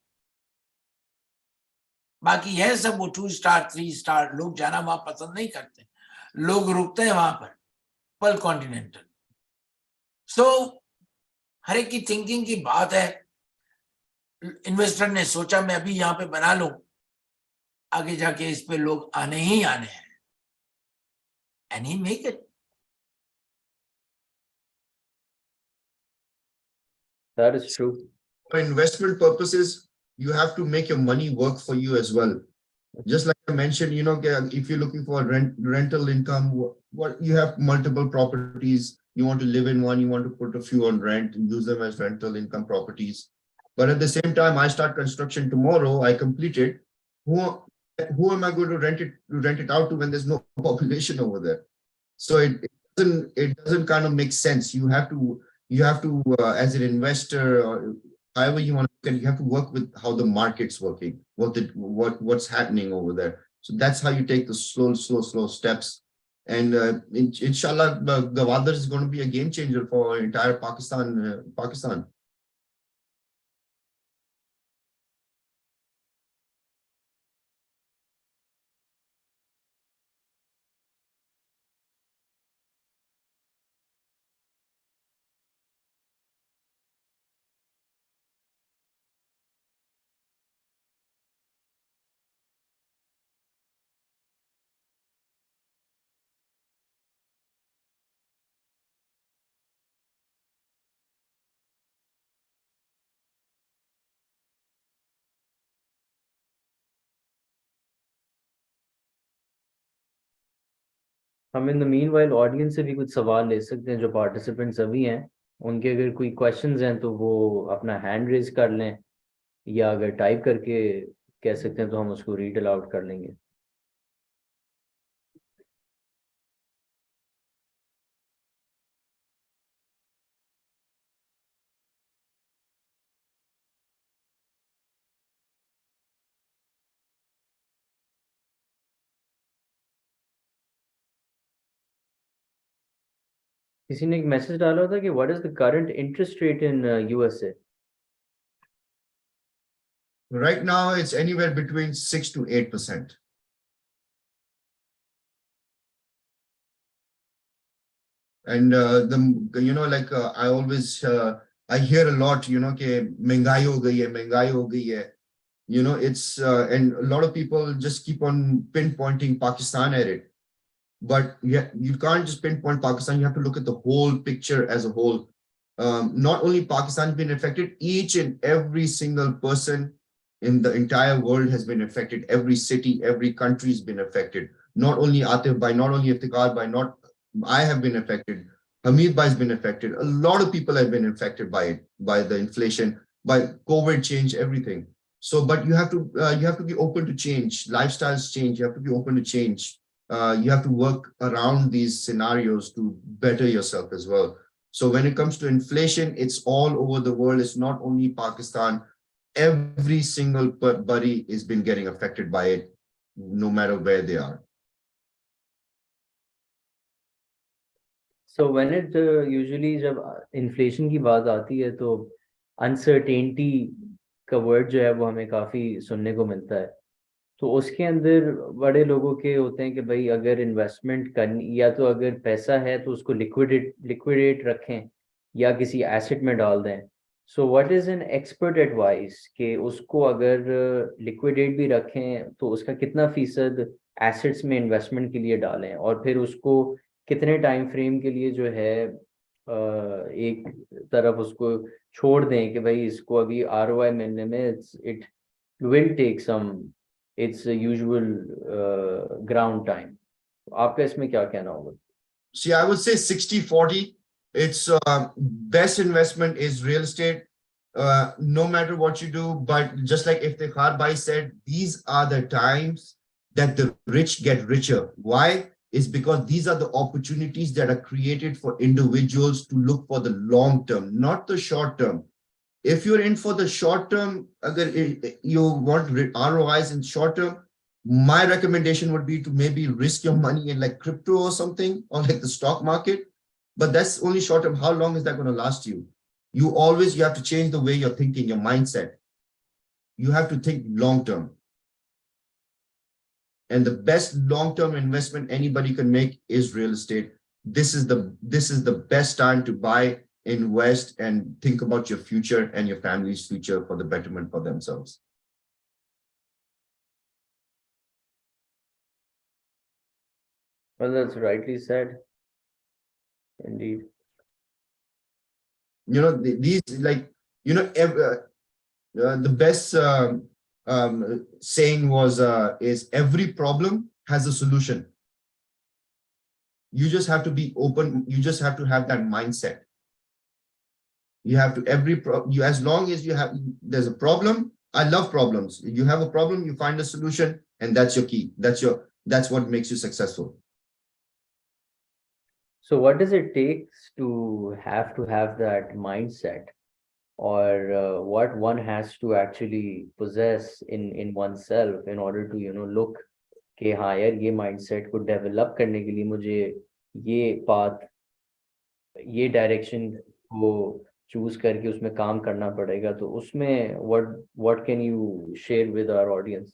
बाकी है सब वो 2 स्टार 3 स्टार, लोग जाना वहां पसंद नहीं करते, लोग रुकते हैं वहां पर पर्ल कॉन्टिनेंटल। सो हर एक की थिंकिंग की बात है। इन्वेस्टर ने सोचा मैं अभी यहाँ पे बना लूं, आगे जाके इस पे लोग आने ही आने हैं, and he make it. That is true. For investment purposes, you have to make your money work for you as well. Just like I mentioned, if you're looking for rental income, what you have multiple properties, you want to live in one, you want to put a few on rent and use them as rental income properties. But at the same time, I start construction tomorrow, I complete it. Who am I going to rent it out to when there's no population over there? So it doesn't kind of make sense. You have to as an investor or however you want to, you have to work with how the market's working, what's happening over there. So that's how you take the slow steps. And inshallah, Gwadar is going to be a game changer for entire Pakistan. हम in the meanwhile audience से भी कुछ सवाल ले सकते हैं, जो participants अभी हैं उनके अगर कोई क्वेश्चंस हैं तो वो अपना हैंड रेज कर लें, या अगर टाइप करके कह सकते हैं तो हम उसको रीड अलाउड कर लेंगे। किसी ने एक मैसेज डाला था कि what is the current interest rate in USA? Right now, it's anywhere between 6 to 8%. And I always I hear a lot, कि महंगाई हो गई है. It's and a lot of people just keep on pinpointing Pakistan at it. But yeah, you can't just pinpoint Pakistan. You have to look at the whole picture as a whole. Not only Pakistan has been affected, each and every single person in the entire world has been affected. Every city, every country has been affected. Not only Atif Bhai, not only Iftikhar Bhai, I have been affected. Hamid Bhai has been affected. A lot of people have been affected by it, by the inflation, by COVID change, everything. So, but you have to be open to change. Lifestyles change. You have to be open to change. You have to work around these scenarios to better yourself as well. So when it comes to inflation, it's all over the world. It's not only Pakistan. Every single buddy has been getting affected by it, no matter where they are. So when it usually जब inflation की बात आती है तो uncertainty का word जो है वो हमें काफी सुनने को मिलता है। तो उसके अंदर बड़े लोगों के होते हैं कि भाई अगर इन्वेस्टमेंट करनी, या तो अगर पैसा है तो उसको लिक्विडेट रखें या किसी एसेट में डाल दें। So what is an expert advice कि उसको अगर liquidate भी रखें तो उसका कितना फीसद assets में investment के लिए डालें और फिर उसको कितने time frame के लिए जो है एक तरफ उसको छोड़ दें कि भाई इसको अभी ROI मिलने में it will take some its usual ground time. आपका इसमें क्या कहना होगा? See, I would say 60-40. It's best investment is real estate, no matter what you do. But just like Iftikhar Bhai said, these are the times that the rich get richer. Why? Is because these are the opportunities that are created for individuals to look for the long term, not the short term. If you're in for the short term, you want ROIs in short term, my recommendation would be to maybe risk your money in like crypto or something, or like the stock market. But that's only short term. How long is that going to last you? You have to change the way you're thinking, your mindset. You have to think long term. And the best long-term investment anybody can make is real estate. This is the best time to buy, invest, and think about your future and your family's future for the betterment for themselves. Well, that's rightly said. Indeed. You know, these like, you know, the best saying was is every problem has a solution. You just have to be open. You just have to have that mindset. You have to as long as there's a problem. I love problems. You have a problem, you find a solution, and that's your key. That's what makes you successful. So what does it take to have that mindset, or what one has to actually possess in oneself in order to look कि हाँ यार ये mindset को develop करने के लिए मुझे ये path, ये direction को choose करके उसमें काम करना पड़ेगा, तो उसमें what can you share with our audience?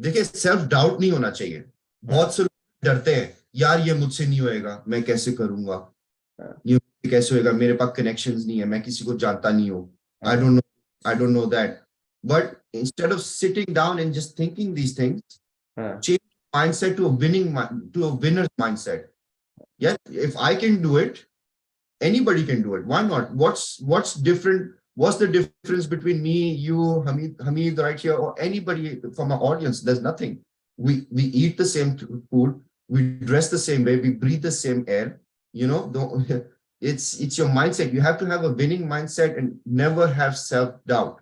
देखिए, सेल्फ डाउट नहीं होना चाहिए. बहुत से लोग डरते हैं, यार ये मुझसे नहीं होएगा, मैं कैसे करूंगा, ये कैसे होएगा, मेरे पास कनेक्शंस नहीं है, मैं किसी को जानता नहीं हूँ, I don't know that. But instead of sitting down and just thinking these things, change mindset to a winner's mindset. Yeah, if I can do it, anybody can do it. Why not? What's different? What's the difference between me, you, Hamid right here, or anybody from our audience? There's nothing. We eat the same food, we dress the same way, we breathe the same air. You know, it's your mindset. You have to have a winning mindset and never have self-doubt.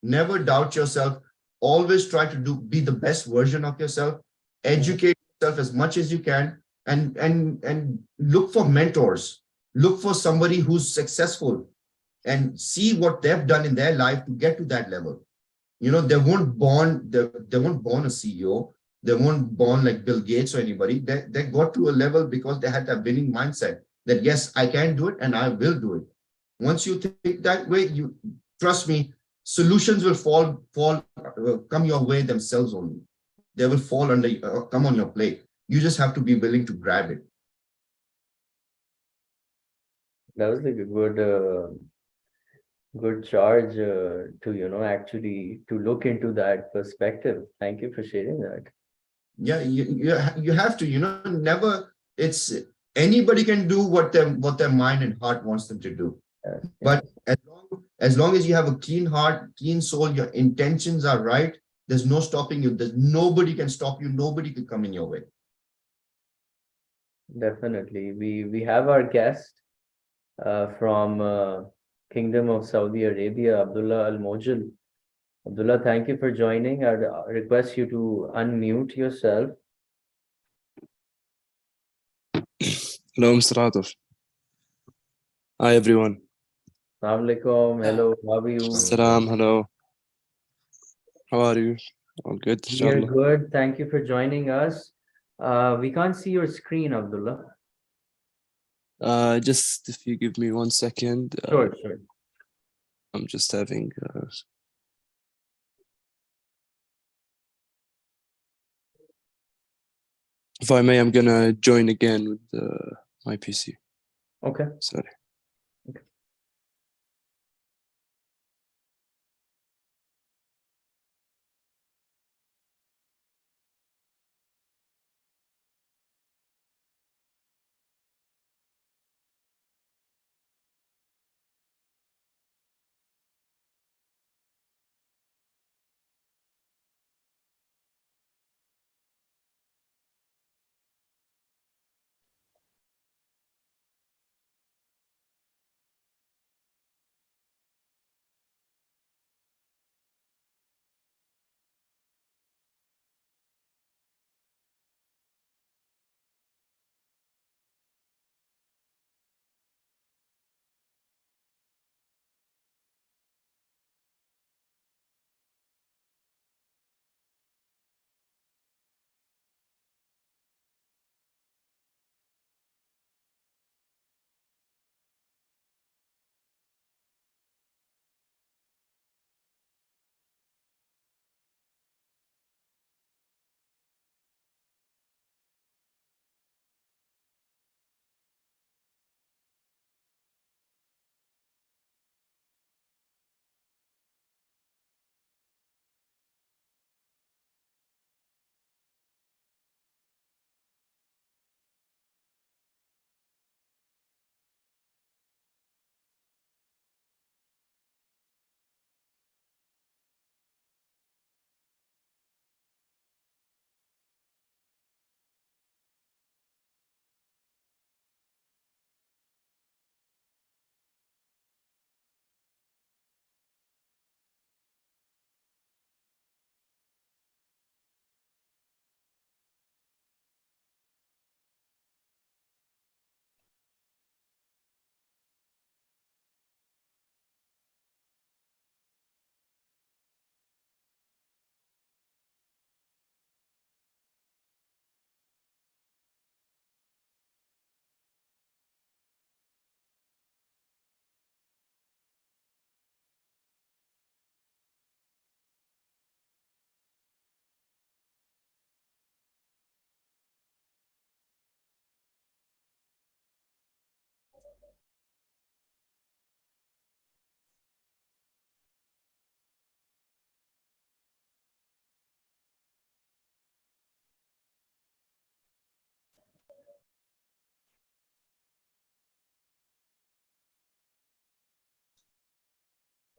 Never doubt yourself. Always try to be the best version of yourself. Educate yourself as much as you can, and look for mentors. Look for somebody who's successful and see what they've done in their life to get to that level. You know, they weren't born a CEO. They weren't born like Bill Gates or anybody. They got to a level because they had that winning mindset that, yes, I can do it and I will do it. Once you think that way, you trust me, solutions will come your way themselves only. They will come on your plate. You just have to be willing to grab it. That was like a good charge to actually to look into that perspective. Thank you for sharing that. Yeah, you have to, never, it's anybody can do what their mind and heart wants them to do. Yes. But as long as you have a clean heart, clean soul, your intentions are right, there's no stopping you. Nobody can stop you. Nobody can come in your way. Definitely. We have our guest from Kingdom of Saudi Arabia, Abdullah Al Mojal. Abdullah, thank you for joining. I'd request you to unmute yourself. Hello, Mr. Atif. Hi, everyone. Assalamu alaikum. Hello, how are you? Salam, hello. How are you? All good, We are inshallah. good. Thank you for joining us. We can't see your screen, Abdullah. Just if you give me 1 second. Sure. I'm just having... if I may, I'm gonna join again with my PC. Okay. Sorry.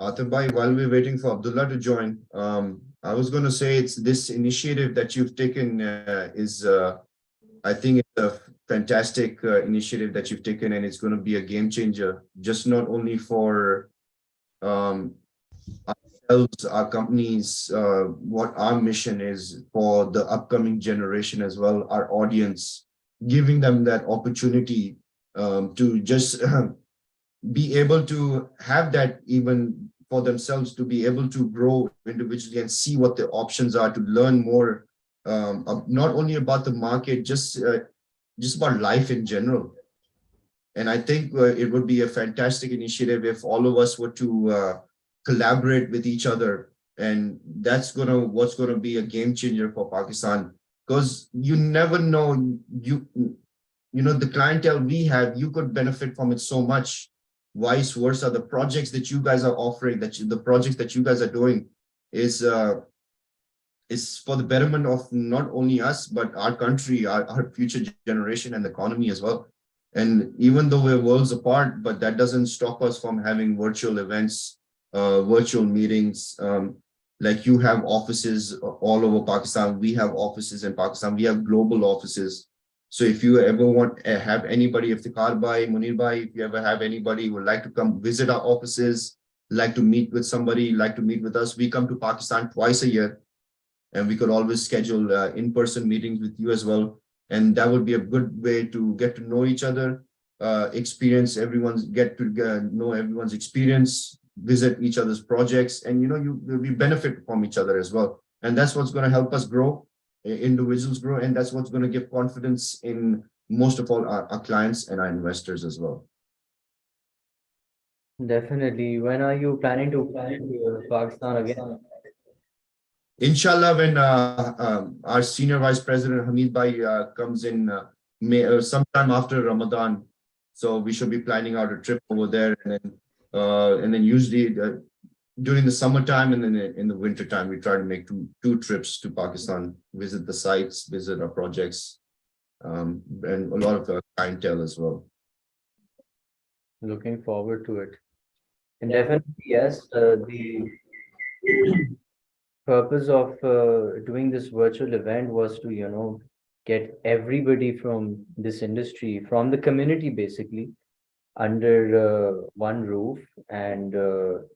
Atif bhai, while we're waiting for Abdullah to join, I was going to say it's this initiative that you've taken I think it's a fantastic initiative that you've taken, and it's going to be a game changer, just not only for ourselves, our companies, what our mission is for the upcoming generation as well, our audience, giving them that opportunity to just be able to have that even for themselves, to be able to grow individually and see what the options are, to learn more, not only about the market, just about life in general. And I think it would be a fantastic initiative if all of us were to collaborate with each other. And that's what's gonna be a game changer for Pakistan, because you never know, you know, the clientele we have, you could benefit from it so much. Vice versa, the projects that you guys are offering, the projects that you guys are doing is for the betterment of not only us, but our country, our future generation and the economy as well. And even though we're worlds apart, but that doesn't stop us from having virtual events, virtual meetings. Like you have offices all over Pakistan, we have offices in Pakistan, we have global offices. So if you ever want to have anybody, Iftikhar Bhai, Munir Bhai, if you ever have anybody who would like to come visit our offices, like to meet with somebody, like to meet with us, we come to Pakistan twice a year, and we could always schedule in-person meetings with you as well. And that would be a good way to get to know each other, get to know everyone's experience, visit each other's projects, and we benefit from each other as well. And that's what's going to help us grow, individuals grow, and that's what's going to give confidence in most of all our clients and our investors as well. Definitely. When are you planning to Pakistan again? Inshallah, when our senior vice president Hamid Bhai comes in sometime after Ramadan, so we should be planning out a trip over there, and then usually during the summertime and then in the winter time, we try to make two trips to Pakistan, visit the sites, visit our projects, and a lot of the clientele as well. Looking forward to it. And definitely, yes, the purpose of doing this virtual event was to, get everybody from this industry, from the community basically, under one roof, and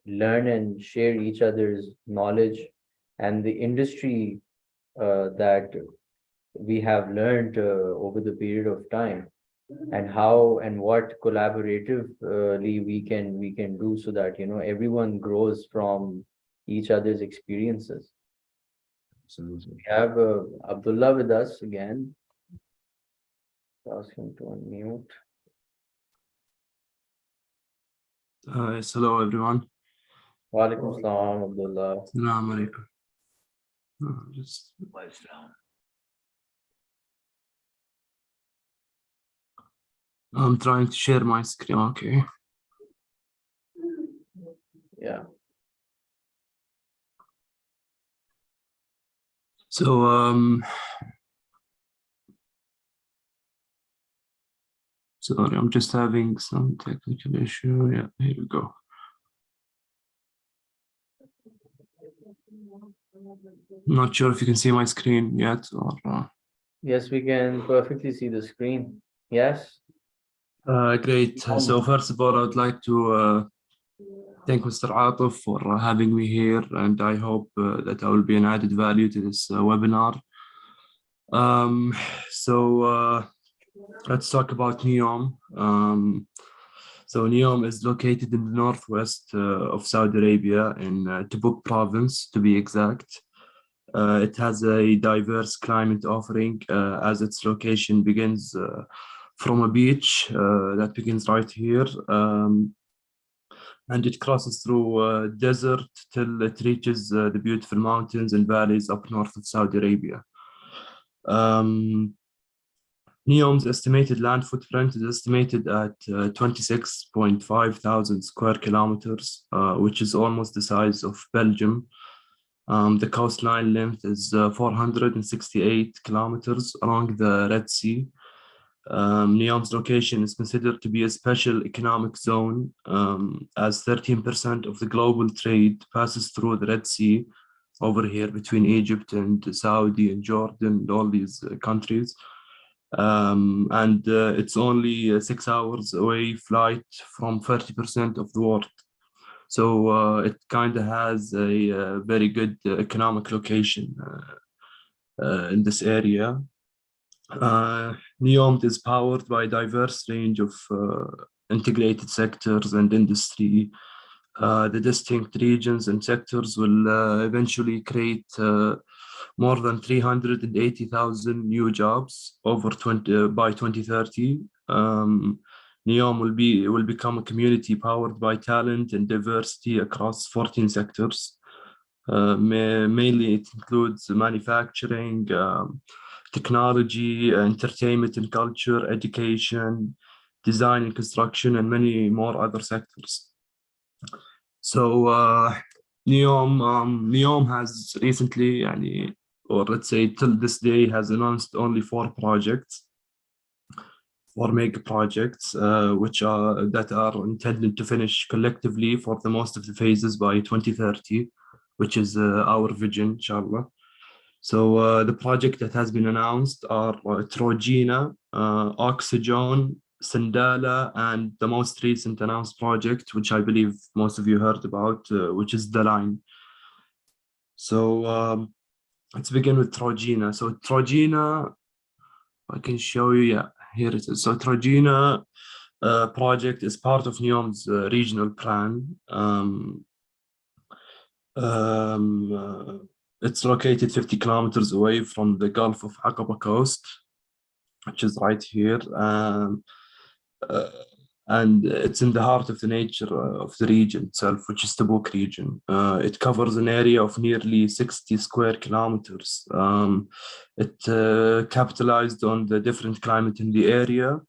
learn and share each other's knowledge and the industry that we have learned over the period of time, and how and what collaboratively we can do, so that everyone grows from each other's experiences. Absolutely. We have Abdullah with us again. Ask him to unmute. Yes, hello everyone. Wa alaikum salam, Abdullah. Assalamu alaikum. Just I'm trying to share my screen. Okay. Yeah. So sorry, I'm just having some technical issue. Yeah, here we go. Not sure if you can see my screen yet or Yes, we can perfectly see the screen. Yes. great. So first of all, I would like to thank Mr. Atif for having me here, and I hope that I will be an added value to this webinar. Let's talk about NEOM. So NEOM is located in the northwest of Saudi Arabia, in Tabuk province to be exact. It has a diverse climate offering, as its location begins from a beach that begins right here, and it crosses through desert till it reaches the beautiful mountains and valleys up north of Saudi Arabia. NEOM's estimated land footprint is estimated at 26.5 thousand square kilometers, which is almost the size of Belgium. The coastline length is 468 kilometers along the Red Sea. NEOM's location is considered to be a special economic zone, as 13% of the global trade passes through the Red Sea over here between Egypt and Saudi and Jordan and all these countries. And it's only 6 hours away flight from 30% of the world. So it kind of has a very good economic location in this area. NEOM is powered by a diverse range of integrated sectors and industry. The distinct regions and sectors will eventually create more than 380,000 new jobs by 2030. NEOM will become a community powered by talent and diversity across 14 sectors. Mainly it includes manufacturing, technology, entertainment and culture, education, design and construction, and many more other sectors. So NEOM has recently, or let's say till this day, has announced only 4 mega projects, that are intended to finish collectively for the most of the phases by 2030, which is our vision, inshallah. So the project that has been announced are Trojena, Oxygen, Sandala, and the most recent announced project, which I believe most of you heard about, which is the Line. So let's begin with Trojena. So Trojena, I can show you, yeah, here it is. So Trojena project is part of NEOM's regional plan. It's located 50 kilometers away from the Gulf of Aqaba coast, which is right here. And it's in the heart of the nature of the region itself, which is Tabuk region. It covers an area of nearly 60 square kilometers. It capitalized on the different climate in the area,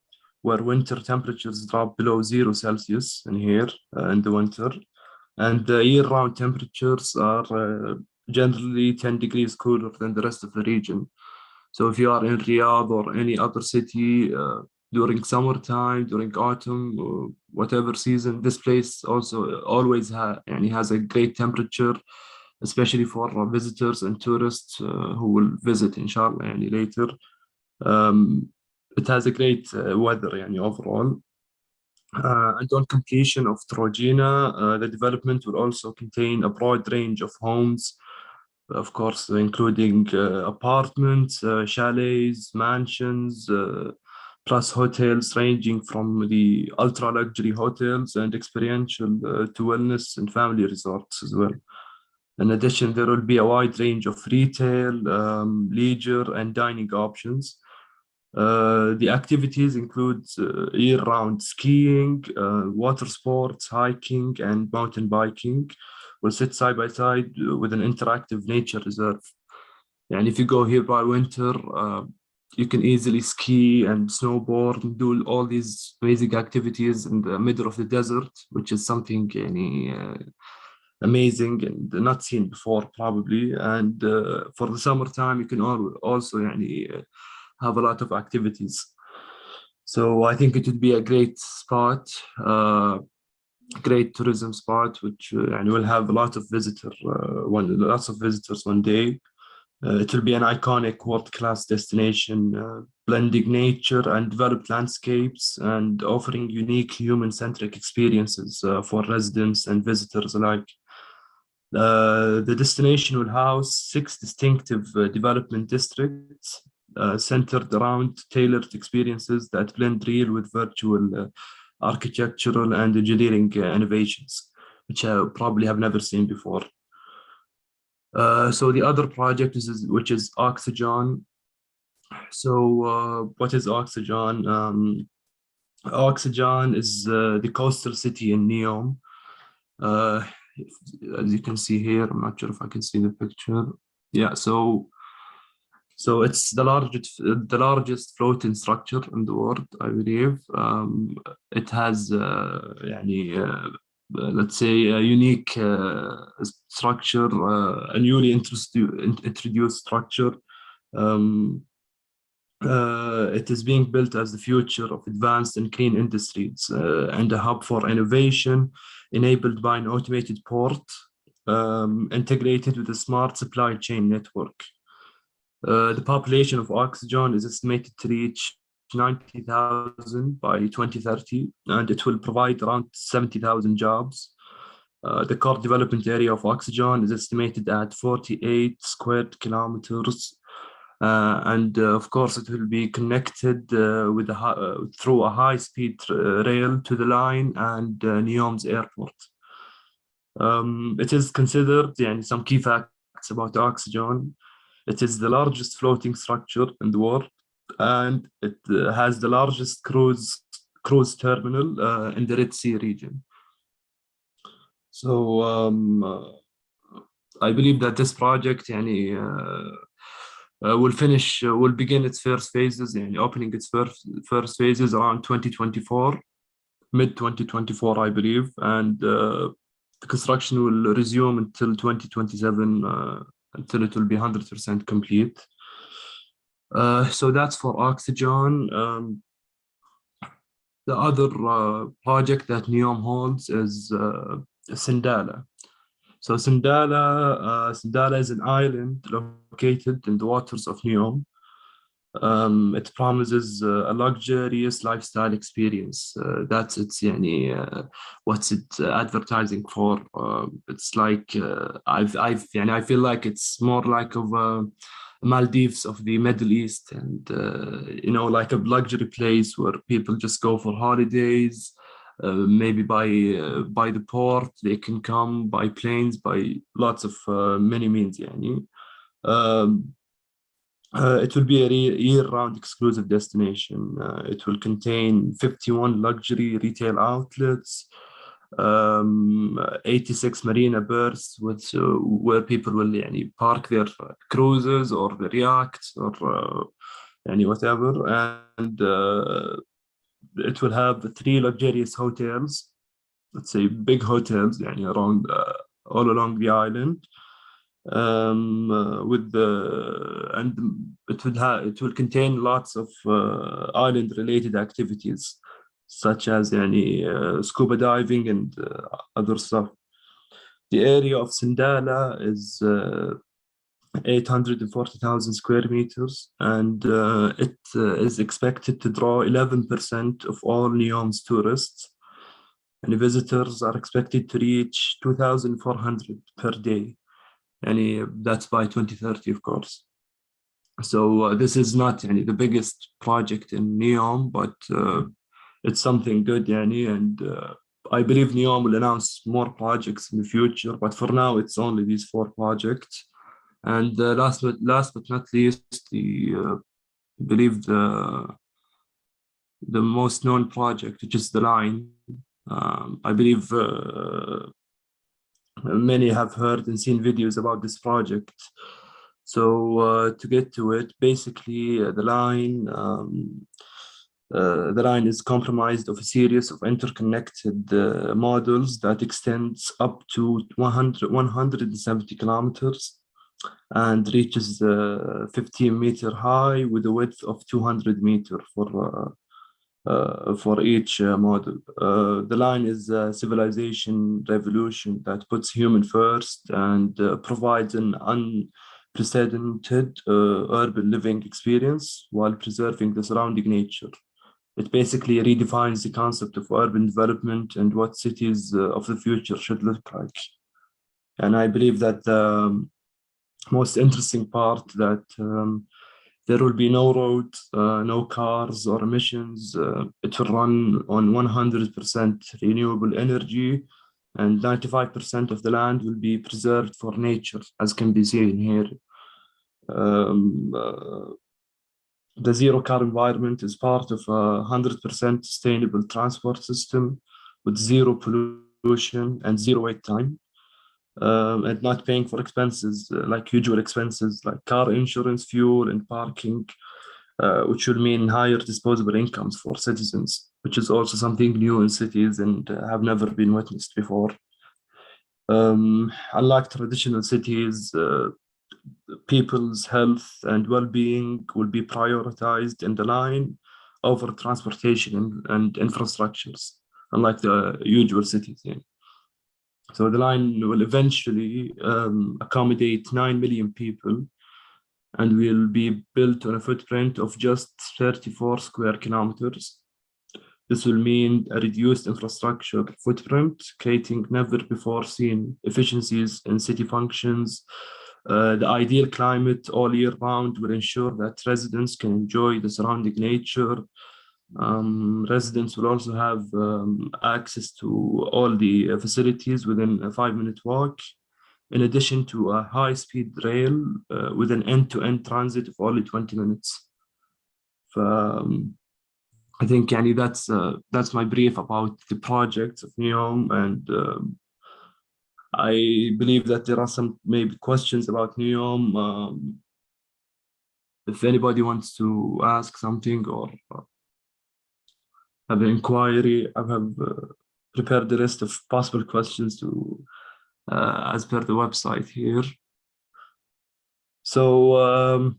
where winter temperatures drop below 0 Celsius in here in the winter. And the year-round temperatures are generally 10 degrees cooler than the rest of the region. So if you are in Riyadh or any other city during summertime, during autumn, or whatever season, this place also always has a great temperature, especially for visitors and tourists who will visit, inshallah, later. It has a great weather, overall. And on completion of Trojena, the development will also contain a broad range of homes, of course, including apartments, chalets, mansions, plus hotels ranging from the ultra-luxury hotels and experiential to wellness and family resorts as well. In addition, there will be a wide range of retail, leisure, and dining options. The activities include year-round skiing, water sports, hiking, and mountain biking. Will sit side by side with an interactive nature reserve. And if you go here by winter, you can easily ski and snowboard and do all these amazing activities in the middle of the desert, which is something amazing and not seen before, probably. And for the summertime, you can also have a lot of activities. So I think it would be a great spot, great tourism spot, which will have lots of visitors one day. It will be an iconic world-class destination, blending nature and developed landscapes and offering unique human-centric experiences for residents and visitors alike. The destination will house 6 distinctive development districts centered around tailored experiences that blend real with virtual architectural and engineering innovations, which I probably have never seen before. So the other project which is Oxygen. So what is Oxygen? Oxygen is the coastal city in NEOM. As you can see here, I'm not sure if I can see the picture. Yeah, so it's the largest floating structure in the world, I believe. It has let's say a unique structure, a newly introduced structure. It is being built as the future of advanced and clean industries and a hub for innovation enabled by an automated port integrated with a smart supply chain network. The population of Oxygen is estimated to reach 90,000 by 2030, and it will provide around 70,000 jobs. The core development area of Oxygen is estimated at 48 square kilometers. Of course, it will be connected with through a high-speed rail to the line and NEOM's airport. It is considered, some key facts about Oxygen. It is the largest floating structure in the world, and it has the largest cruise terminal in the Red Sea region. So I believe that this project will begin its first phases, opening its first phases around 2024, mid-2024, I believe, and the construction will resume until 2027, until it will be 100% complete. So that's for Oxygen. The other project that NEOM holds is Sindala. So Sindala is an island located in the waters of NEOM. It promises a luxurious lifestyle experience. That's its what's it advertising for? It's like I feel like it's more like of Maldives of the Middle East, and like a luxury place where people just go for holidays. Maybe by the port, they can come by planes, by lots of many means. It will be a year-round exclusive destination. It will contain 51 luxury retail outlets, 86 marina berths where people will park their cruises or their yachts or whatever, and it will have 3 luxurious hotels, let's say big hotels around all along the island. It will contain lots of island related activities such as scuba diving and other stuff. The area of Sindala is 840,000 square meters, and it is expected to draw 11% of all NEOM's tourists, and the visitors are expected to reach 2,400 per day. That's by 2030, of course. So this is not the biggest project in NEOM, but it's something good, and I believe NEOM will announce more projects in the future, but for now it's only these 4 projects. And last but not least, I believe the most known project, which is the line. I believe many have heard and seen videos about this project. So to get to it, basically the line is comprised of a series of interconnected modules that extends up to 170 kilometers and reaches 15-meter high with a width of 200 meters for each model. The line is a civilization revolution that puts human first and provides an unprecedented urban living experience while preserving the surrounding nature. It basically redefines the concept of urban development and what cities of the future should look like. And I believe that the most interesting part that there will be no roads, no cars or emissions. It will run on 100% renewable energy, and 95% of the land will be preserved for nature, as can be seen here. The zero car environment is part of a 100% sustainable transport system with zero pollution and zero wait time. And not paying for expenses like usual expenses like car insurance, fuel, and parking, which will mean higher disposable incomes for citizens, which is also something new in cities and have never been witnessed before. Unlike traditional cities, people's health and well-being will be prioritized in the line over transportation and infrastructures, unlike the usual city thing. So the line will eventually accommodate 9 million people and will be built on a footprint of just 34 square kilometers. This will mean a reduced infrastructure footprint, creating never before seen efficiencies in city functions. The ideal climate all year round will ensure that residents can enjoy the surrounding nature. Residents will also have access to all the facilities within a 5-minute walk, in addition to a high-speed rail with an end-to-end transit of only 20 minutes. I think that's my brief about the project of NEOM, and I believe that there are some maybe questions about NEOM. If anybody wants to ask something or have an inquiry, I have prepared the list of possible questions to as per the website here. So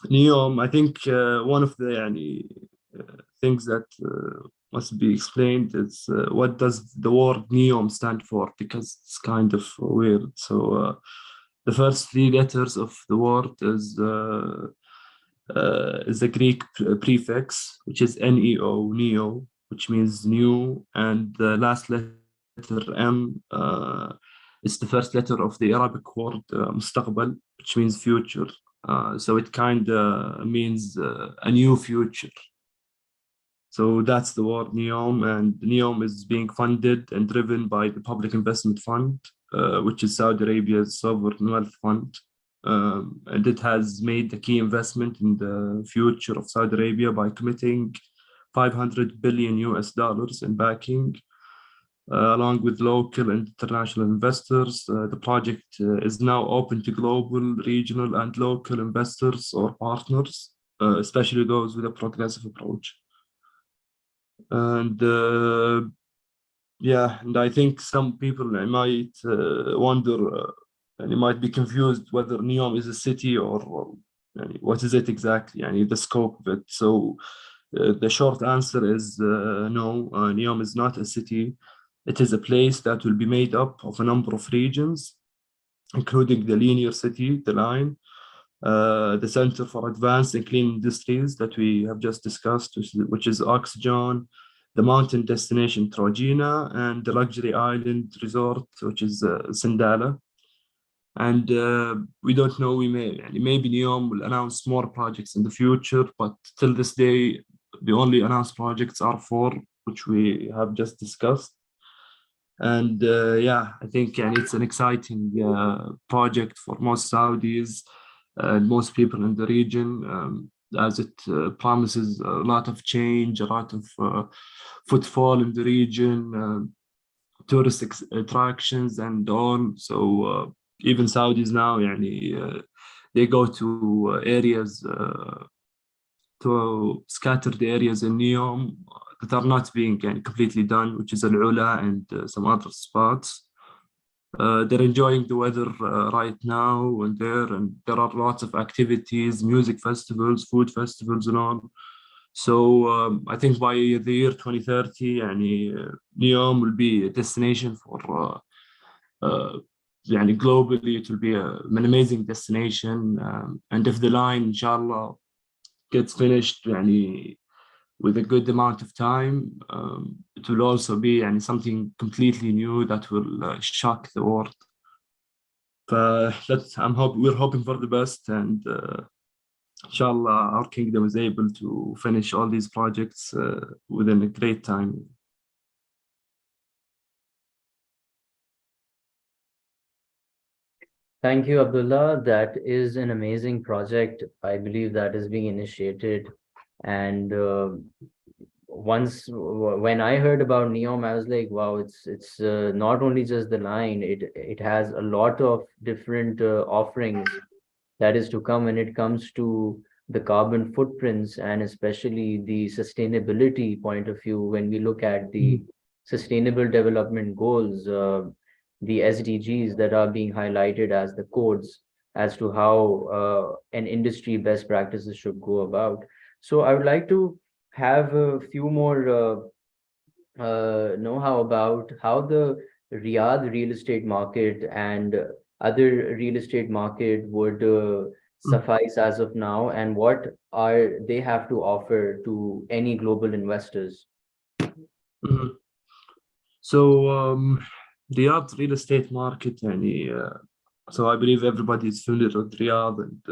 NEOM, I think one of the things that must be explained is what does the word NEOM stand for, because it's kind of weird. So the first 3 letters of the word is a Greek prefix, which is NEO, neo, which means new, and the last letter M is the first letter of the Arabic word mustaqbal, which means future. So it kind of means a new future. So that's the word NEOM, and NEOM is being funded and driven by the Public Investment Fund, which is Saudi Arabia's sovereign wealth fund. And it has made a key investment in the future of Saudi Arabia by committing $500 billion in backing, along with local and international investors. The project is now open to global, regional, and local investors or partners, especially those with a progressive approach. And and I think some people might wonder and you might be confused whether NEOM is a city or what is it exactly, the scope of it. So the short answer is no, NEOM is not a city. It is a place that will be made up of a number of regions, including the linear city, the line, the Center for Advanced and Clean Industries that we have just discussed, which is Oxygen, the mountain destination Trojena, and the luxury island resort, which is Sindala. And we don't know, maybe NEOM will announce more projects in the future, but till this day, the only announced projects are 4, which we have just discussed. And I think it's an exciting project for most Saudis and most people in the region, as it promises a lot of change, a lot of footfall in the region, tourist attractions and all. So even Saudis now, they go to areas, to scattered areas in NEOM that are not being completely done, which is Al-Ula and some other spots. They're enjoying the weather right now and there are lots of activities, music festivals, food festivals and all. So I think by the year 2030, NEOM will be a destination for globally, it will be an amazing destination. And if the line, inshallah, gets finished with a good amount of time, it will also be something completely new that will shock the world. We're hoping for the best, and inshallah our kingdom is able to finish all these projects within a great time. Thank you, Abdullah. That is an amazing project. I believe that is being initiated. And when I heard about NEOM, I was like, wow, it's not only just the line, it has a lot of different offerings that is to come when it comes to the carbon footprints and especially the sustainability point of view. When we look at the sustainable development goals, the SDGs that are being highlighted as the codes, as to how an industry best practices should go about. So I would like to have a few more know-how about how the Riyadh real estate market and other real estate market would suffice as of now, and what are they have to offer to any global investors. Mhm. So Riyadh real estate market, so I believe everybody is familiar with Riyadh and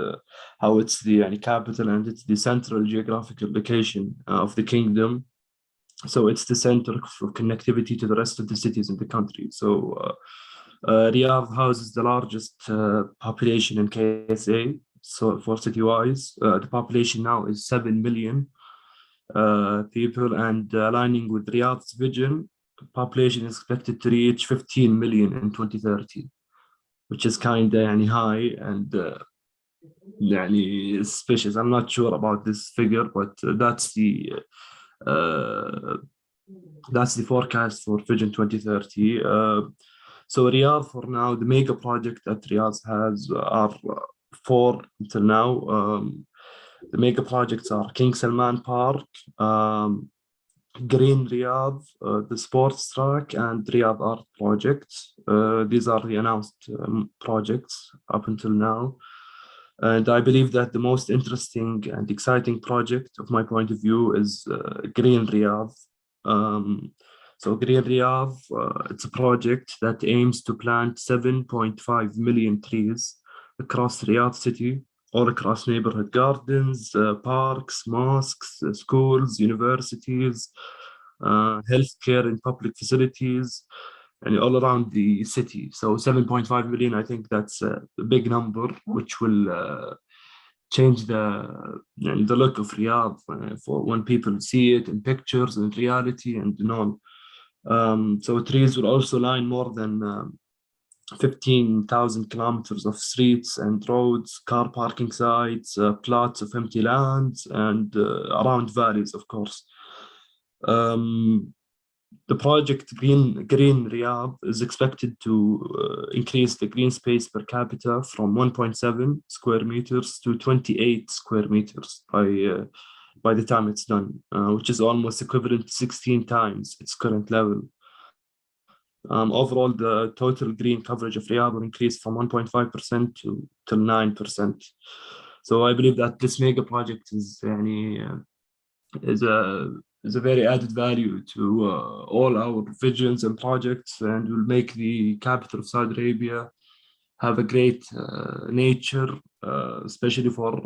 how it's the capital, and it's the central geographical location of the kingdom. So it's the center for connectivity to the rest of the cities in the country. So Riyadh houses the largest population in KSA. So for city-wise, the population now is 7 million people, and aligning with Riyadh's vision, population is expected to reach 15 million in 2030, which is kind of high and suspicious. I'm not sure about this figure, but that's the forecast for Vision 2030. So Riyadh for now, the mega project that Riyadh has are four until now. The mega projects are King Salman Park, Green Riyadh, the sports track, and Riyadh Art Project. These are the announced projects up until now. And I believe that the most interesting and exciting project, of my point of view, is Green Riyadh. So Green Riyadh, it's a project that aims to plant 7.5 million trees across Riyadh city, all across neighborhood gardens, parks, mosques, schools, universities, healthcare and public facilities, and all around the city. So 7.5 million, I think that's a big number, which will change the look of Riyadh for when people see it in pictures and reality and all. So trees will also line more than 15,000 kilometers of streets and roads, car parking sites, plots of empty lands, and around valleys, of course. The project Green Riyadh is expected to increase the green space per capita from 1.7 square meters to 28 square meters by the time it's done, which is almost equivalent to 16 times its current level. Overall, the total green coverage of Riyadh will increase from 1.5% to 9%. So I believe that this mega project is a very added value to all our visions and projects, and will make the capital of Saudi Arabia have a great nature, especially for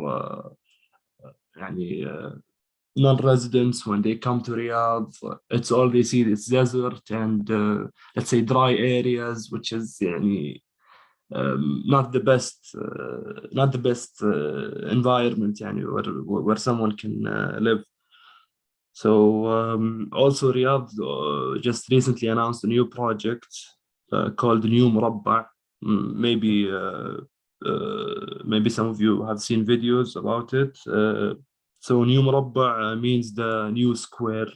non-residents. When they come to Riyadh, it's all they see, it's desert and let's say dry areas, which is not the best environment where someone can live. So also Riyadh just recently announced a new project called New Murabba. Maybe some of you have seen videos about it. So New Murabba means the new square.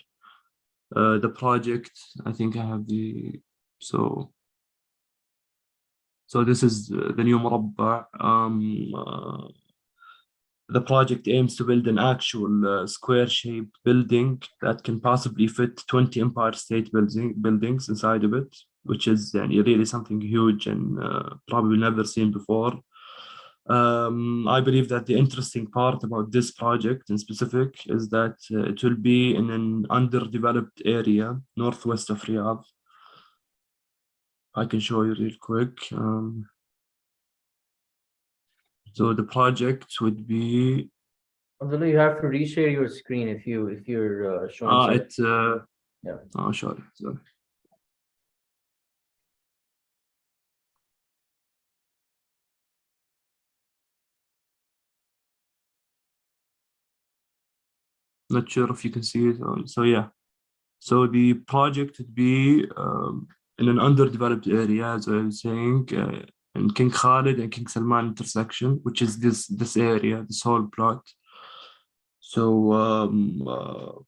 The project, I think I have so this is the New Murabba. The project aims to build an actual square-shaped building that can possibly fit 20 Empire State buildings inside of it, which is really something huge and probably never seen before. I believe that the interesting part about this project in specific is that it will be in an underdeveloped area northwest of Riyadh. I can show you real quick. So the project would be. Abdullah, you have to reshare your screen if you're showing. Yeah. Oh, sorry. Not sure if you can see it. So yeah. So the project would be in an underdeveloped area, as I was saying, in King Khalid and King Salman intersection, which is this area, this whole plot. So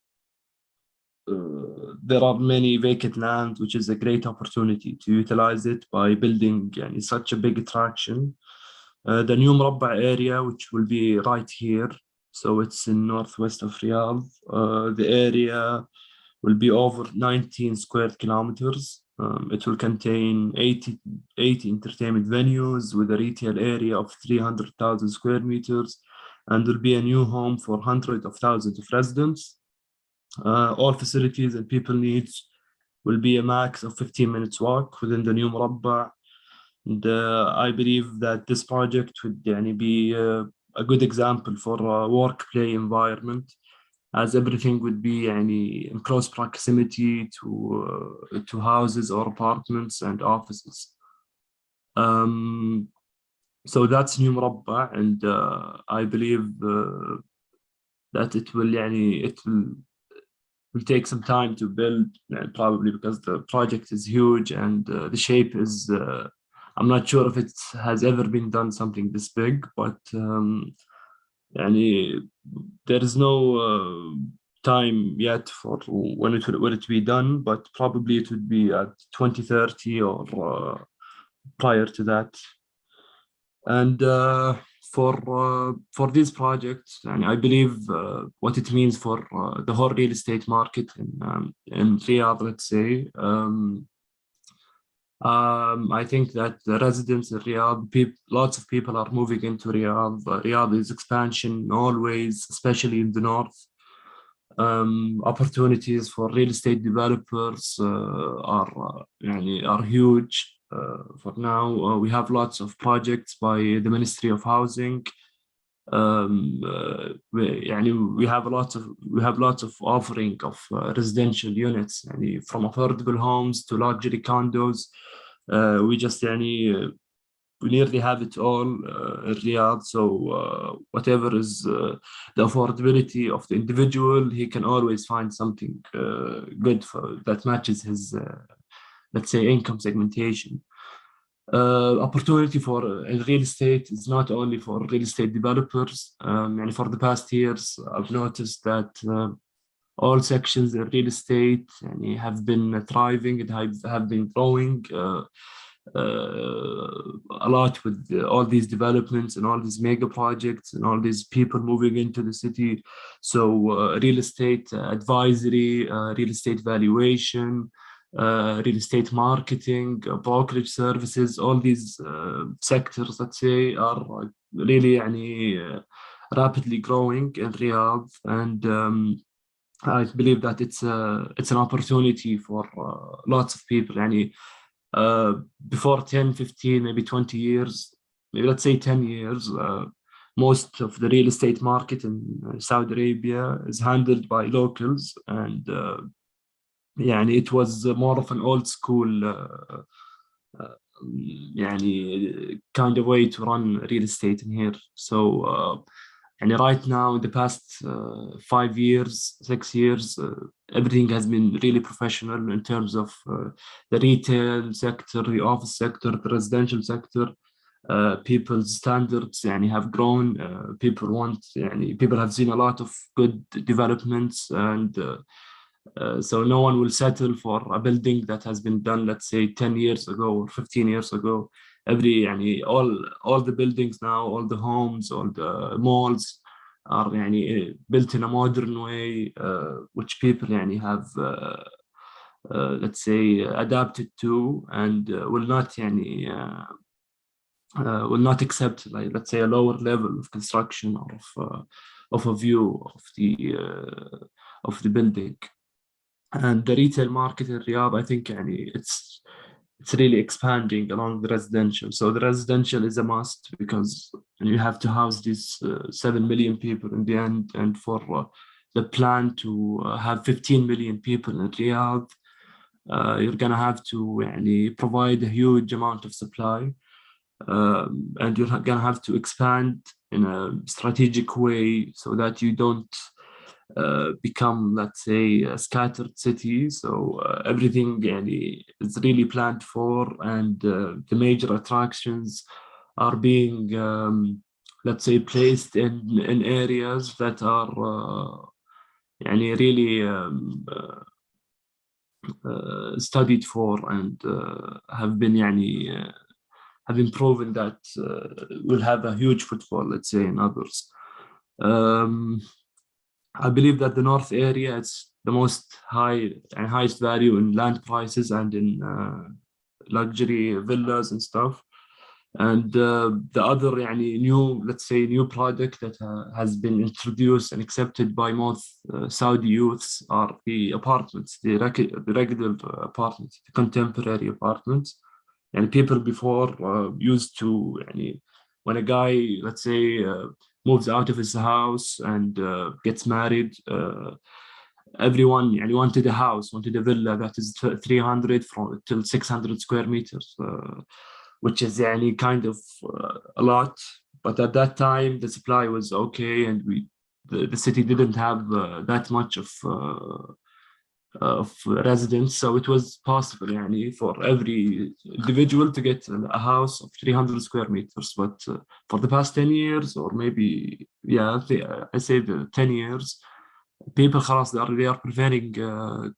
there are many vacant land, which is a great opportunity to utilize it by building such a big attraction. The New Murabba area, which will be right here, so it's in northwest of Riyadh. The area will be over 19 square kilometers. It will contain 80 entertainment venues with a retail area of 300,000 square meters, and will be a new home for hundreds of thousands of residents. All facilities and people needs will be a max of 15 minutes walk within the New Murabba. And I believe that this project would be a good example for a work-play environment, as everything would be in close proximity to houses or apartments and offices. So that's New Murabba, and I believe that it will take some time to build, probably because the project is huge and the shape is. I'm not sure if it has ever been done something this big, but there is no time yet for when it will be done, but probably it would be at 2030 or prior to that. And for these projects, and I believe what it means for the whole real estate market in Riyadh, let's say. I think that the residents in Riyadh, lots of people are moving into Riyadh. Riyadh is expansion always, especially in the north. Opportunities for real estate developers are huge. For now, we have lots of projects by the Ministry of Housing. We have lots of offering of residential units, from affordable homes to luxury condos. We nearly have it all in Riyadh. So whatever is the affordability of the individual, he can always find something good that matches his, let's say, income segmentation. Opportunity for real estate is not only for real estate developers. And for the past years, I've noticed that all sections in real estate have been thriving and have been growing a lot with all these developments and all these mega projects and all these people moving into the city. So real estate advisory, real estate valuation, real estate marketing, brokerage services, all these sectors, let's say, are really rapidly growing in Riyadh. And I believe that it's an opportunity for lots of people. Before 10, 15, maybe 20 years, maybe let's say 10 years, most of the real estate market in Saudi Arabia is handled by locals, and it was more of an old school kind of way to run real estate in here. So right now, the past 5 years, 6 years, everything has been really professional in terms of the retail sector, the office sector, the residential sector. People's standards have grown. People have seen a lot of good developments, and so no one will settle for a building that has been done, let's say, 10 years ago or 15 years ago. All the buildings now, all the homes, all the malls are built in a modern way, which people have let's say adapted to, and will not accept, like, let's say, a lower level of construction or of a view of the building. And the retail market in Riyadh, I think it's really expanding along the residential. So the residential is a must, because you have to house these 7 million people in the end. And for the plan to have 15 million people in Riyadh, you're going to have to provide a huge amount of supply. And you're going to have to expand in a strategic way so that you don't become, let's say, a scattered city. So everything is really planned for, and the major attractions are being, let's say, placed in areas that are really studied for, and have been been proven that will have a huge footfall, let's say, in others. I believe that the north area is the most highest value in land prices and in luxury villas and stuff. And the other new product that has been introduced and accepted by most Saudi youths are the apartments, the regular apartments, the contemporary apartments. And people before used to, when a guy, let's say, moves out of his house and gets married, everyone wanted a house, wanted a villa that is 300 till 600 square meters, which is kind of a lot. But at that time, the supply was okay, and the city didn't have that much of residents, so it was possible for every individual to get a house of 300 square meters. But for the past 10 years, or maybe I say the 10 years, people they are preferring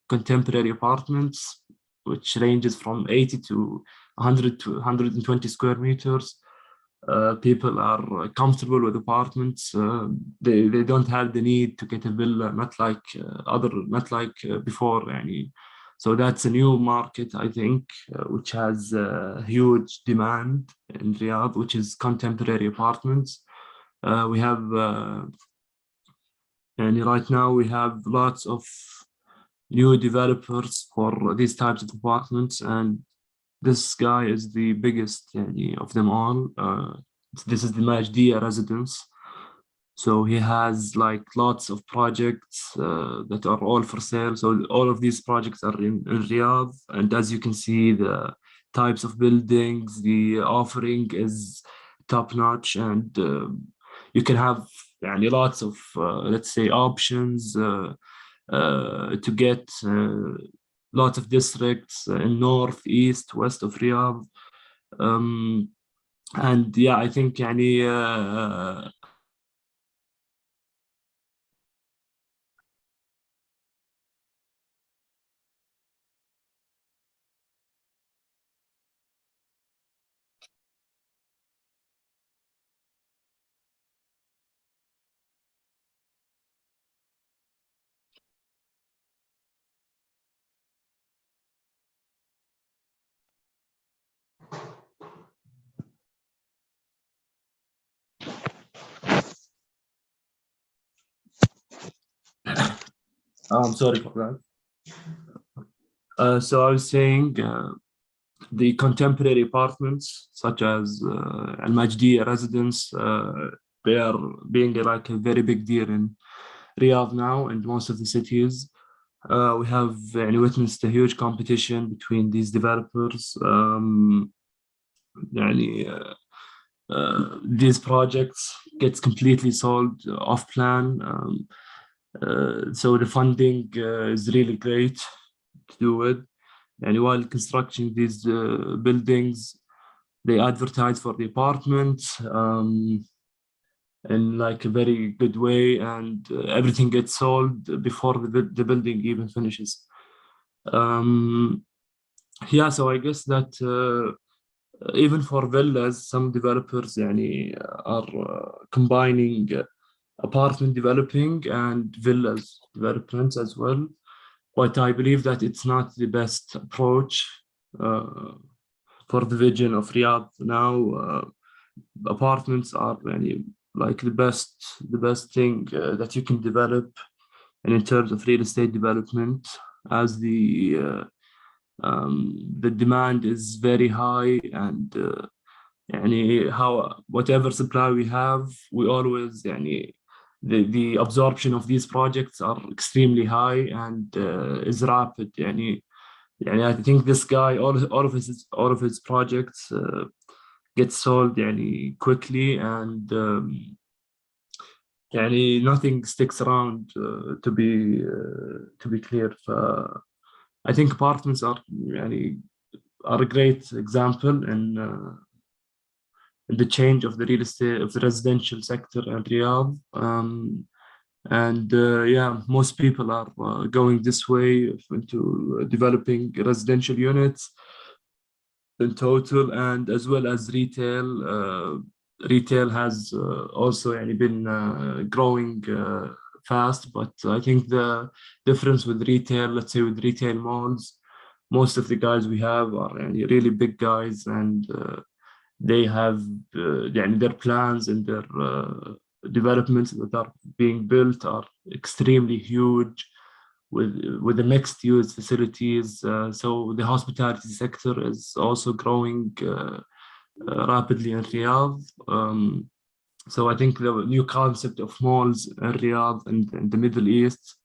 contemporary apartments, which ranges from 80 to 100 to 120 square meters. People are comfortable with apartments. They don't have the need to get a villa, not like before. So that's a new market, I think, which has huge demand in Riyadh, which is contemporary apartments. We have right now we have lots of new developers for these types of apartments, and this guy is the biggest of them all. This is the Majdiya residence. So he has lots of projects that are all for sale. So all of these projects are in Riyadh. And as you can see, the types of buildings, the offering is top notch. And you can have lots of, let's say, options to get lots of districts in north, east, west of Riyadh. And yeah, I think I'm sorry for that. So I was saying the contemporary apartments, such as Al Majdiya residence, they are being a very big deal in Riyadh now and most of the cities. We have witnessed a huge competition between these developers. These projects gets completely sold off plan. So the funding is really great to do it. And while constructing these buildings, they advertise for the apartments in a very good way, and everything gets sold before the building even finishes. So I guess that even for villas, some developers are combining apartment developing and villas developments as well. But I believe that it's not the best approach for the vision of Riyadh now. Apartments are the best thing that you can develop, and in terms of real estate development, as the demand is very high, and whatever supply we have, we always the absorption of these projects are extremely high and is rapid. I think this guy, all of his projects get sold quickly, and nothing sticks around, to be clear. I think apartments are a great example in the change of the real estate, of the residential sector in Riyadh. Most people are going this way into developing residential units. in total, and as well as retail. Retail has also been growing fast, but I think the difference with retail, let's say with retail malls, most of the guys we have are really big guys, and they have their plans and their developments that are being built are extremely huge, with the mixed use facilities. So the hospitality sector is also growing rapidly in Riyadh. So I think the new concept of malls in Riyadh and the Middle East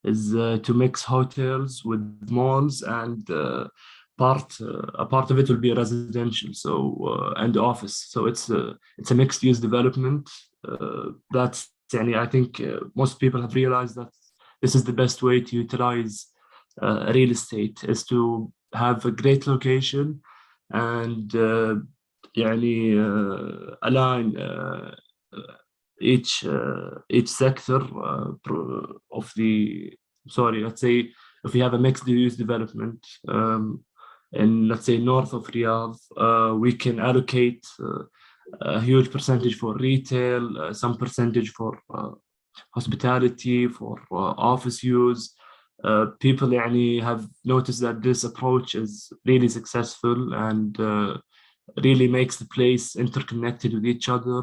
is to mix hotels with malls, and a part of it will be residential, so and office. So it's a mixed use development. That's I think most people have realized that this is the best way to utilize real estate, is to have a great location and align each sector of the, sorry, let's say if we have a mixed use development in, let's say, north of Riyadh, we can allocate a huge percentage for retail, some percentage for hospitality, for office use. People have noticed that this approach is really successful and really makes the place interconnected with each other,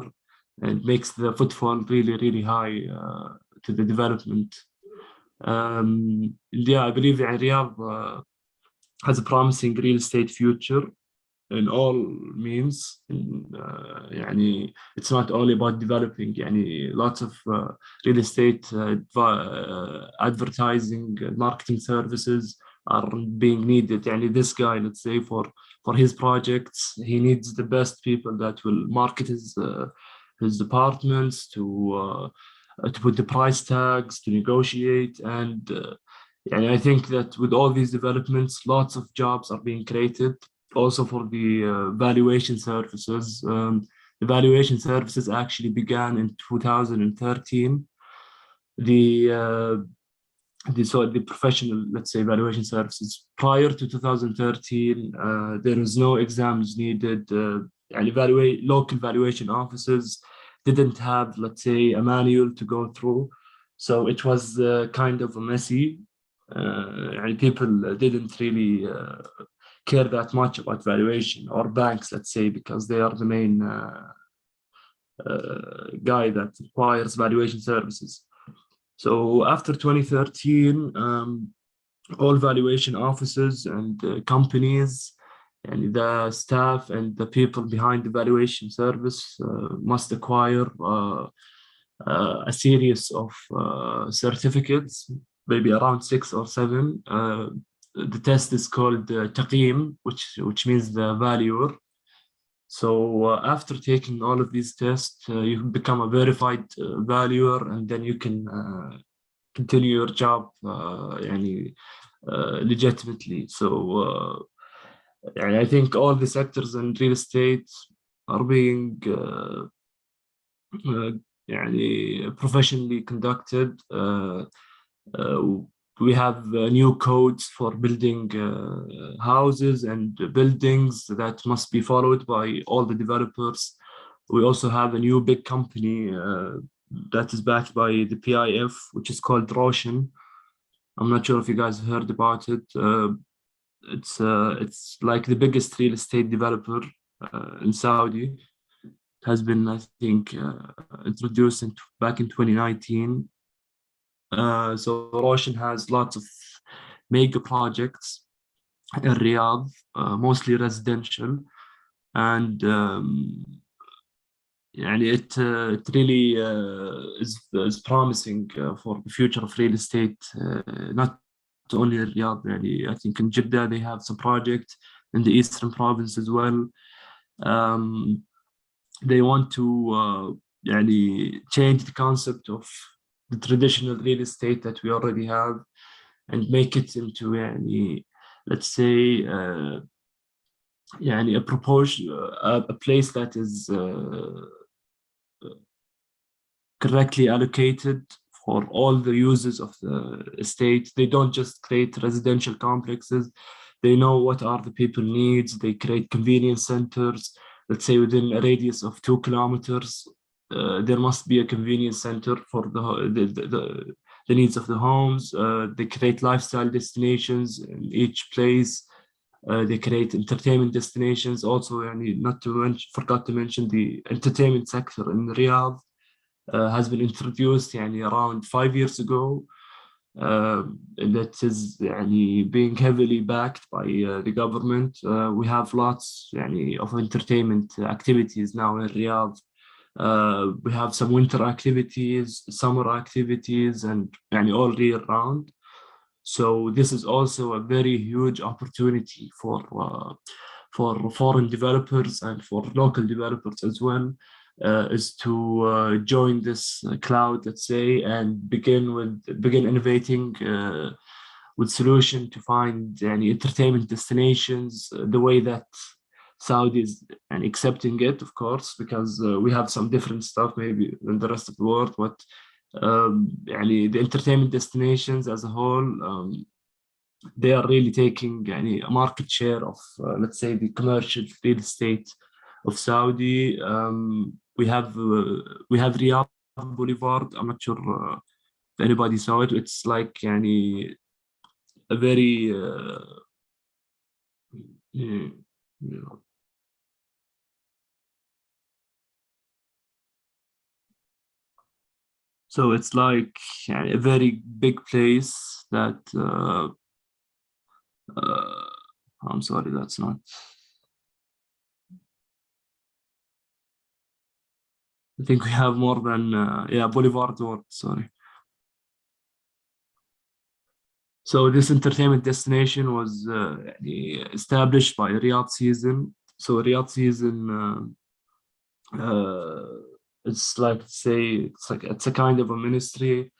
and makes the footfall really high to the development. I believe Riyadh has a promising real estate future in all means. It's not only about developing, lots of real estate advertising, marketing services are being needed. This guy, let's say, for his projects, he needs the best people that will market his apartments, to put the price tags, to negotiate, and I think that with all these developments, lots of jobs are being created. Also for the valuation services. The valuation services actually began in 2013. The professional, let's say, valuation services prior to 2013, there was no exams needed. Local valuation offices didn't have, let's say, a manual to go through, so it was kind of a messy. People didn't really care that much about valuation, or banks, let's say, because they are the main guy that requires valuation services. So after 2013, all valuation offices and companies and the staff and the people behind the valuation service must acquire a series of certificates, maybe around 6 or 7. The test is called Taqeem, which means the valuer. So after taking all of these tests, you become a verified valuer, and then you can continue your job legitimately. So I think all the sectors in real estate are being professionally conducted. We have new codes for building houses and buildings that must be followed by all the developers. We also have a new big company that is backed by the PIF, which is called Roshan. I'm not sure if you guys heard about it. It's like the biggest real estate developer in Saudi. It has been, I think, introduced back in 2019. So Roshan has lots of mega projects in Riyadh, mostly residential, and it really is promising for the future of real estate. Not only in Riyadh, I think in Jeddah they have some projects, in the eastern province as well. They want to change the concept of the traditional real estate that we already have and make it into let's say a proportion, a place that is correctly allocated for all the uses of the estate. They don't just create residential complexes, they know what are the people needs. They create convenience centers. Let's say within a radius of 2 kilometers, there must be a convenience center for the needs of the homes. They create lifestyle destinations in each place. They create entertainment destinations also. Not to mention, forgot to mention the entertainment sector in Riyadh has been introduced around 5 years ago. That is being heavily backed by the government. We have lots of entertainment activities now in Riyadh. We have some winter activities, summer activities, and all year round. So this is also a very huge opportunity for foreign developers and for local developers as well, is to join this cloud, let's say, and begin innovating with solution to find entertainment destinations the way that Saudi is accepting it, of course, because we have some different stuff maybe than the rest of the world, but the entertainment destinations as a whole, they are really taking a market share of let's say the commercial real estate of Saudi. We have Riyadh Boulevard. I'm not sure if anybody saw it. It's like a very so it's like a very big place that I'm sorry, that's not. I think we have more than Boulevard World, sorry. So this entertainment destination was established by Riyadh Season. So Riyadh Season, it's like, say, it's a kind of a ministry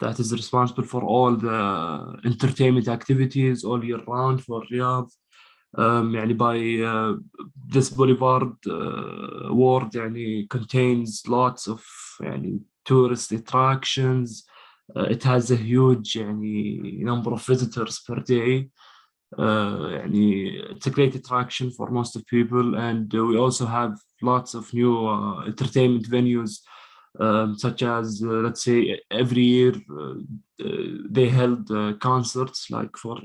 that is responsible for all the entertainment activities all year round for Riyadh. By this boulevard ward contains lots of tourist attractions. It has a huge number of visitors per day. It's a great attraction for most of people, and we also have lots of new entertainment venues, such as let's say every year they held concerts like for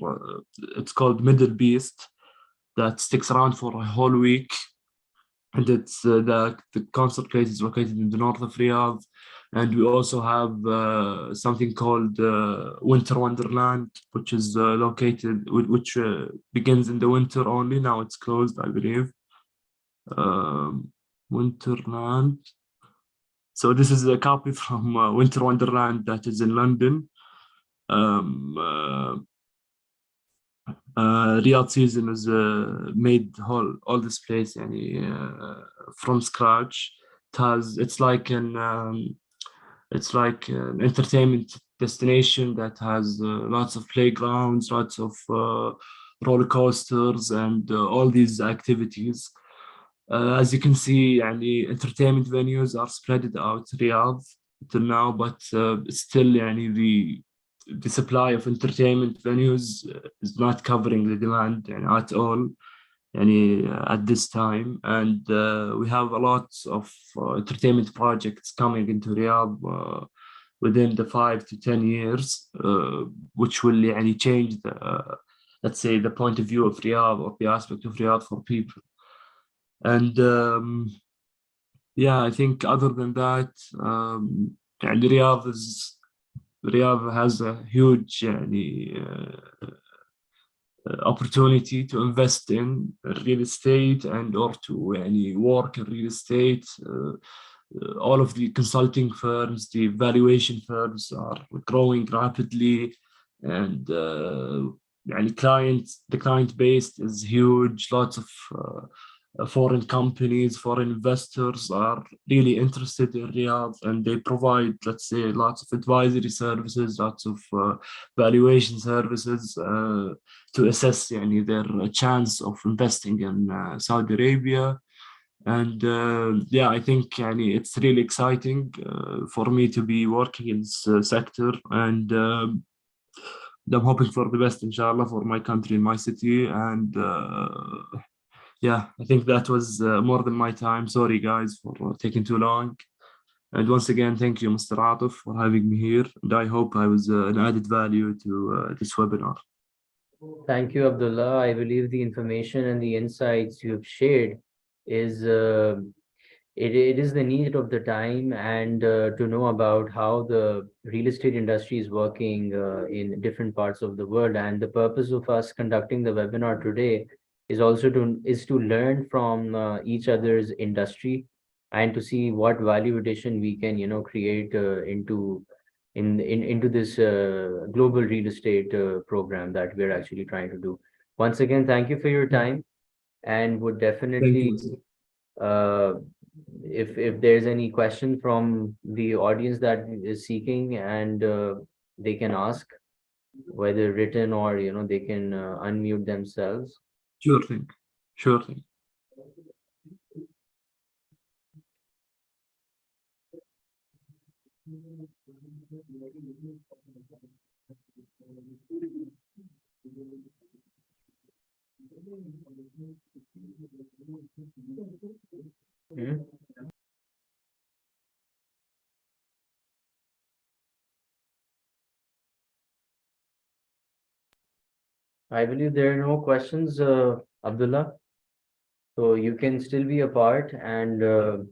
it's called Middle Beast, that sticks around for a whole week, and it's the concert place is located in the north of Riyadh. And we also have something called Winter Wonderland, which is located, which begins in the winter only. Now it's closed, I believe. Winterland. So this is a copy from Winter Wonderland that is in London. Riyadh Season is made all this place from scratch. It's like an entertainment destination that has lots of playgrounds, lots of roller coasters, and all these activities. As you can see, entertainment venues are spread out Riyadh till now, but still the supply of entertainment venues is not covering the demand at all at this time. And we have a lot of entertainment projects coming into Riyadh within the 5 to 10 years, which will change let's say the point of view of Riyadh or the aspect of Riyadh for people. And I think other than that, Riyadh has a huge opportunity to invest in real estate and or to work in real estate. All of the consulting firms, the valuation firms are growing rapidly, and the client base is huge. Lots of foreign companies, foreign investors are really interested in Riyadh, and they provide, let's say, lots of advisory services, lots of valuation services to assess their chance of investing in Saudi Arabia. And I think it's really exciting for me to be working in this sector. And I'm hoping for the best, inshallah, for my country and my city. And yeah, I think that was more than my time. Sorry, guys, for taking too long. And once again, thank you, Mr. Atif, for having me here. And I hope I was an added value to this webinar. Thank you, Abdullah. I believe the information and the insights you have shared is it is the need of the time, and to know about how the real estate industry is working in different parts of the world. And the purpose of us conducting the webinar today is also to learn from each other's industry, and to see what value addition we can create into this global real estate program that we're actually trying to do. Once again, thank you for your time, and would Thank definitely you. uh, if there's any question from the audience that is seeking, and they can ask, whether written or they can unmute themselves. Sure thing. Sure thing. Hmm? I believe there are no questions, Abdullah. So you can still be a part and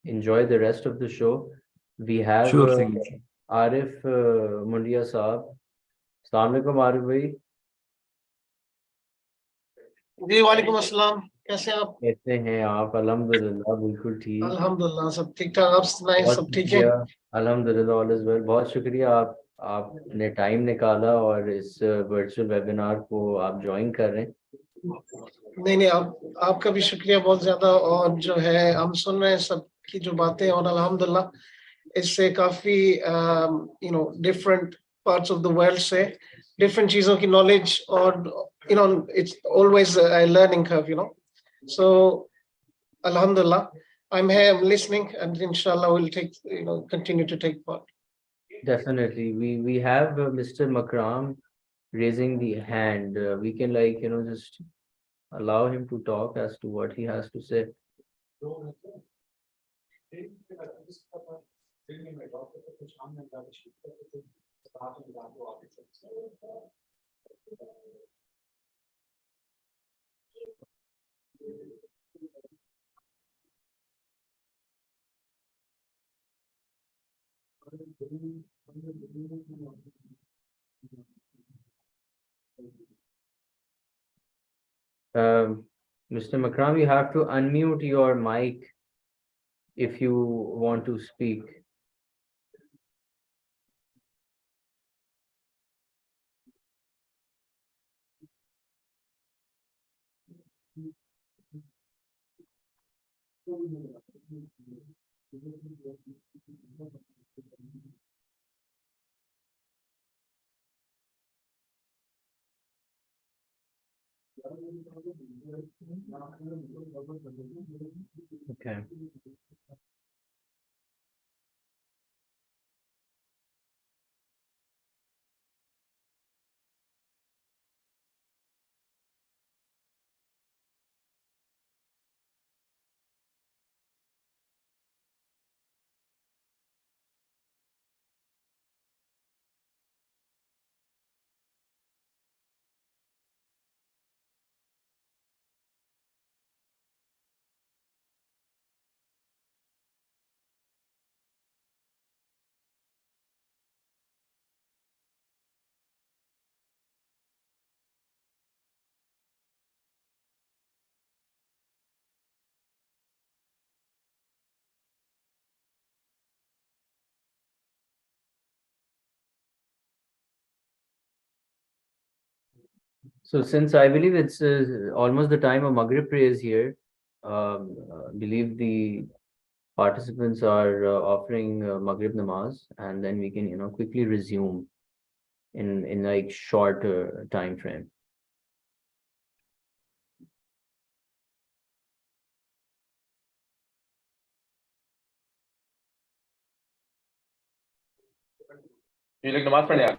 enjoy the rest of the show. We have Sure thing. Arif Mundia Saab. Assalamu alaikum, Arif bhai. जी वालेकुम अस्सलाम, कैसे हैं आप? कैसे हैं आप? अल्हम्दुलिल्लाह, बिल्कुल ठीक। अल्हम्दुलिल्लाह सब ठीक ठाक, आप सुनाएं, बहुत सब ठीक है? शुक्रिया। अल्हम्दुलिल्लाह, ऑल इज वेल। बहुत शुक्रिया, आपने टाइम निकाला और इस वर्चुअल वेबिनार को आप ज्वाइन कर रहे हैं। नहीं आपका भी शुक्रिया बहुत ज्यादा। और जो है हम सुन रहे हैं सबकी जो बातें, और अल्हम्दुलिल्लाह इससे काफी different parts of the world से डिफरेंट चीजों की नॉलेज, और it's always a learning curve, so alhamdulillah, I'm here, I'm listening, and inshallah we'll continue to take part. Definitely. We have Mr. Makram raising the hand. We can just allow him to talk as to what he has to say. Mr. Makram, you have to unmute your mic if you want to speak. Okay. So since I believe it's almost the time of Maghrib prayers here, believe the participants are offering Maghrib namaz, and then we can quickly resume in like short time frame. ये लोग नमाज पढ़ने आ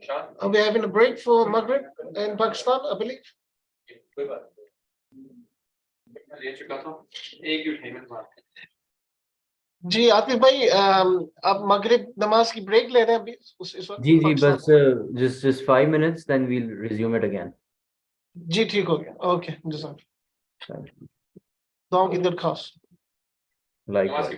Are we having a break for Maghrib in Pakistan, I believe? जी आतिफ भाई आप मगरिब नमाज की break ले रहे हैं अभी इस वक्त जी पाकिस्तान बस just 5 minutes, then we'll resume it again. जी ठीक हो गया ओके जज़ाक दुआओं की दरख्वास्त Likewise.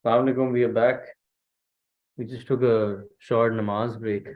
Assalamu alaikum, we are back. We just took a short namaz break.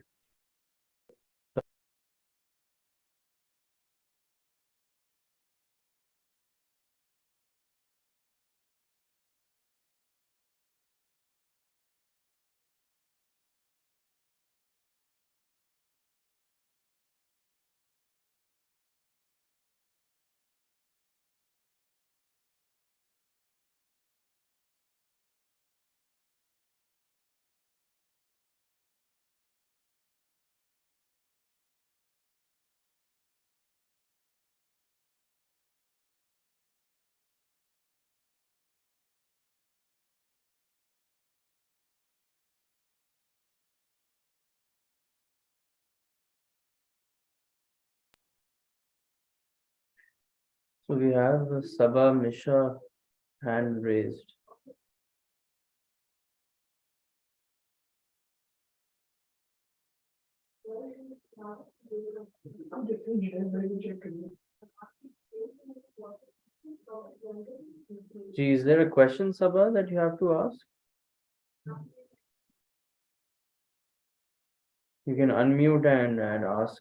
So we have Sabah Misha hand raised. Gee, is there a question, Sabah, that you have to ask? You can unmute and ask.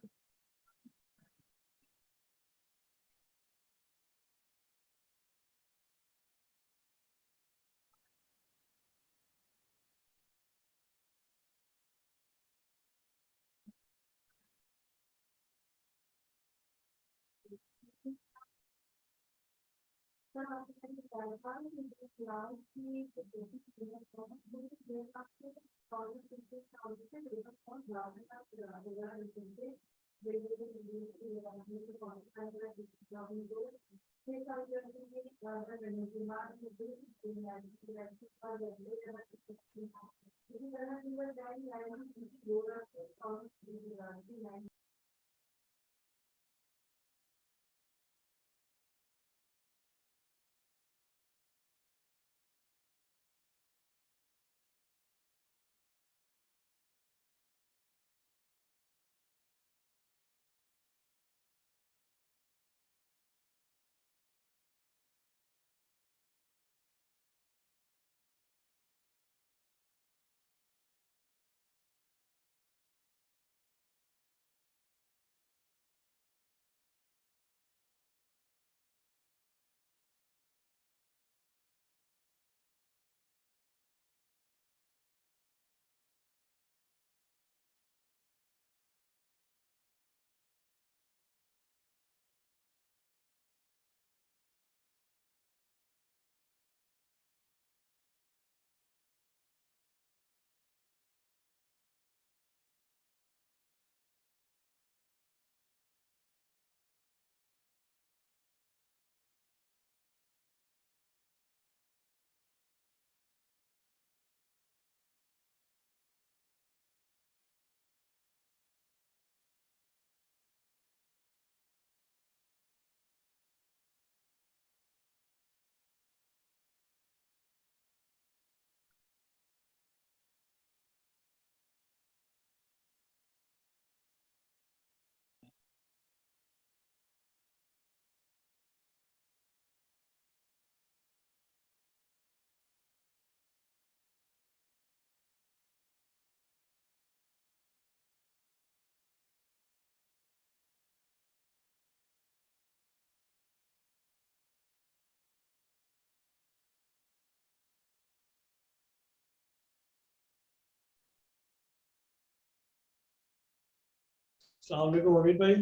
अस्सलाम वालेकुम अमीर भाई।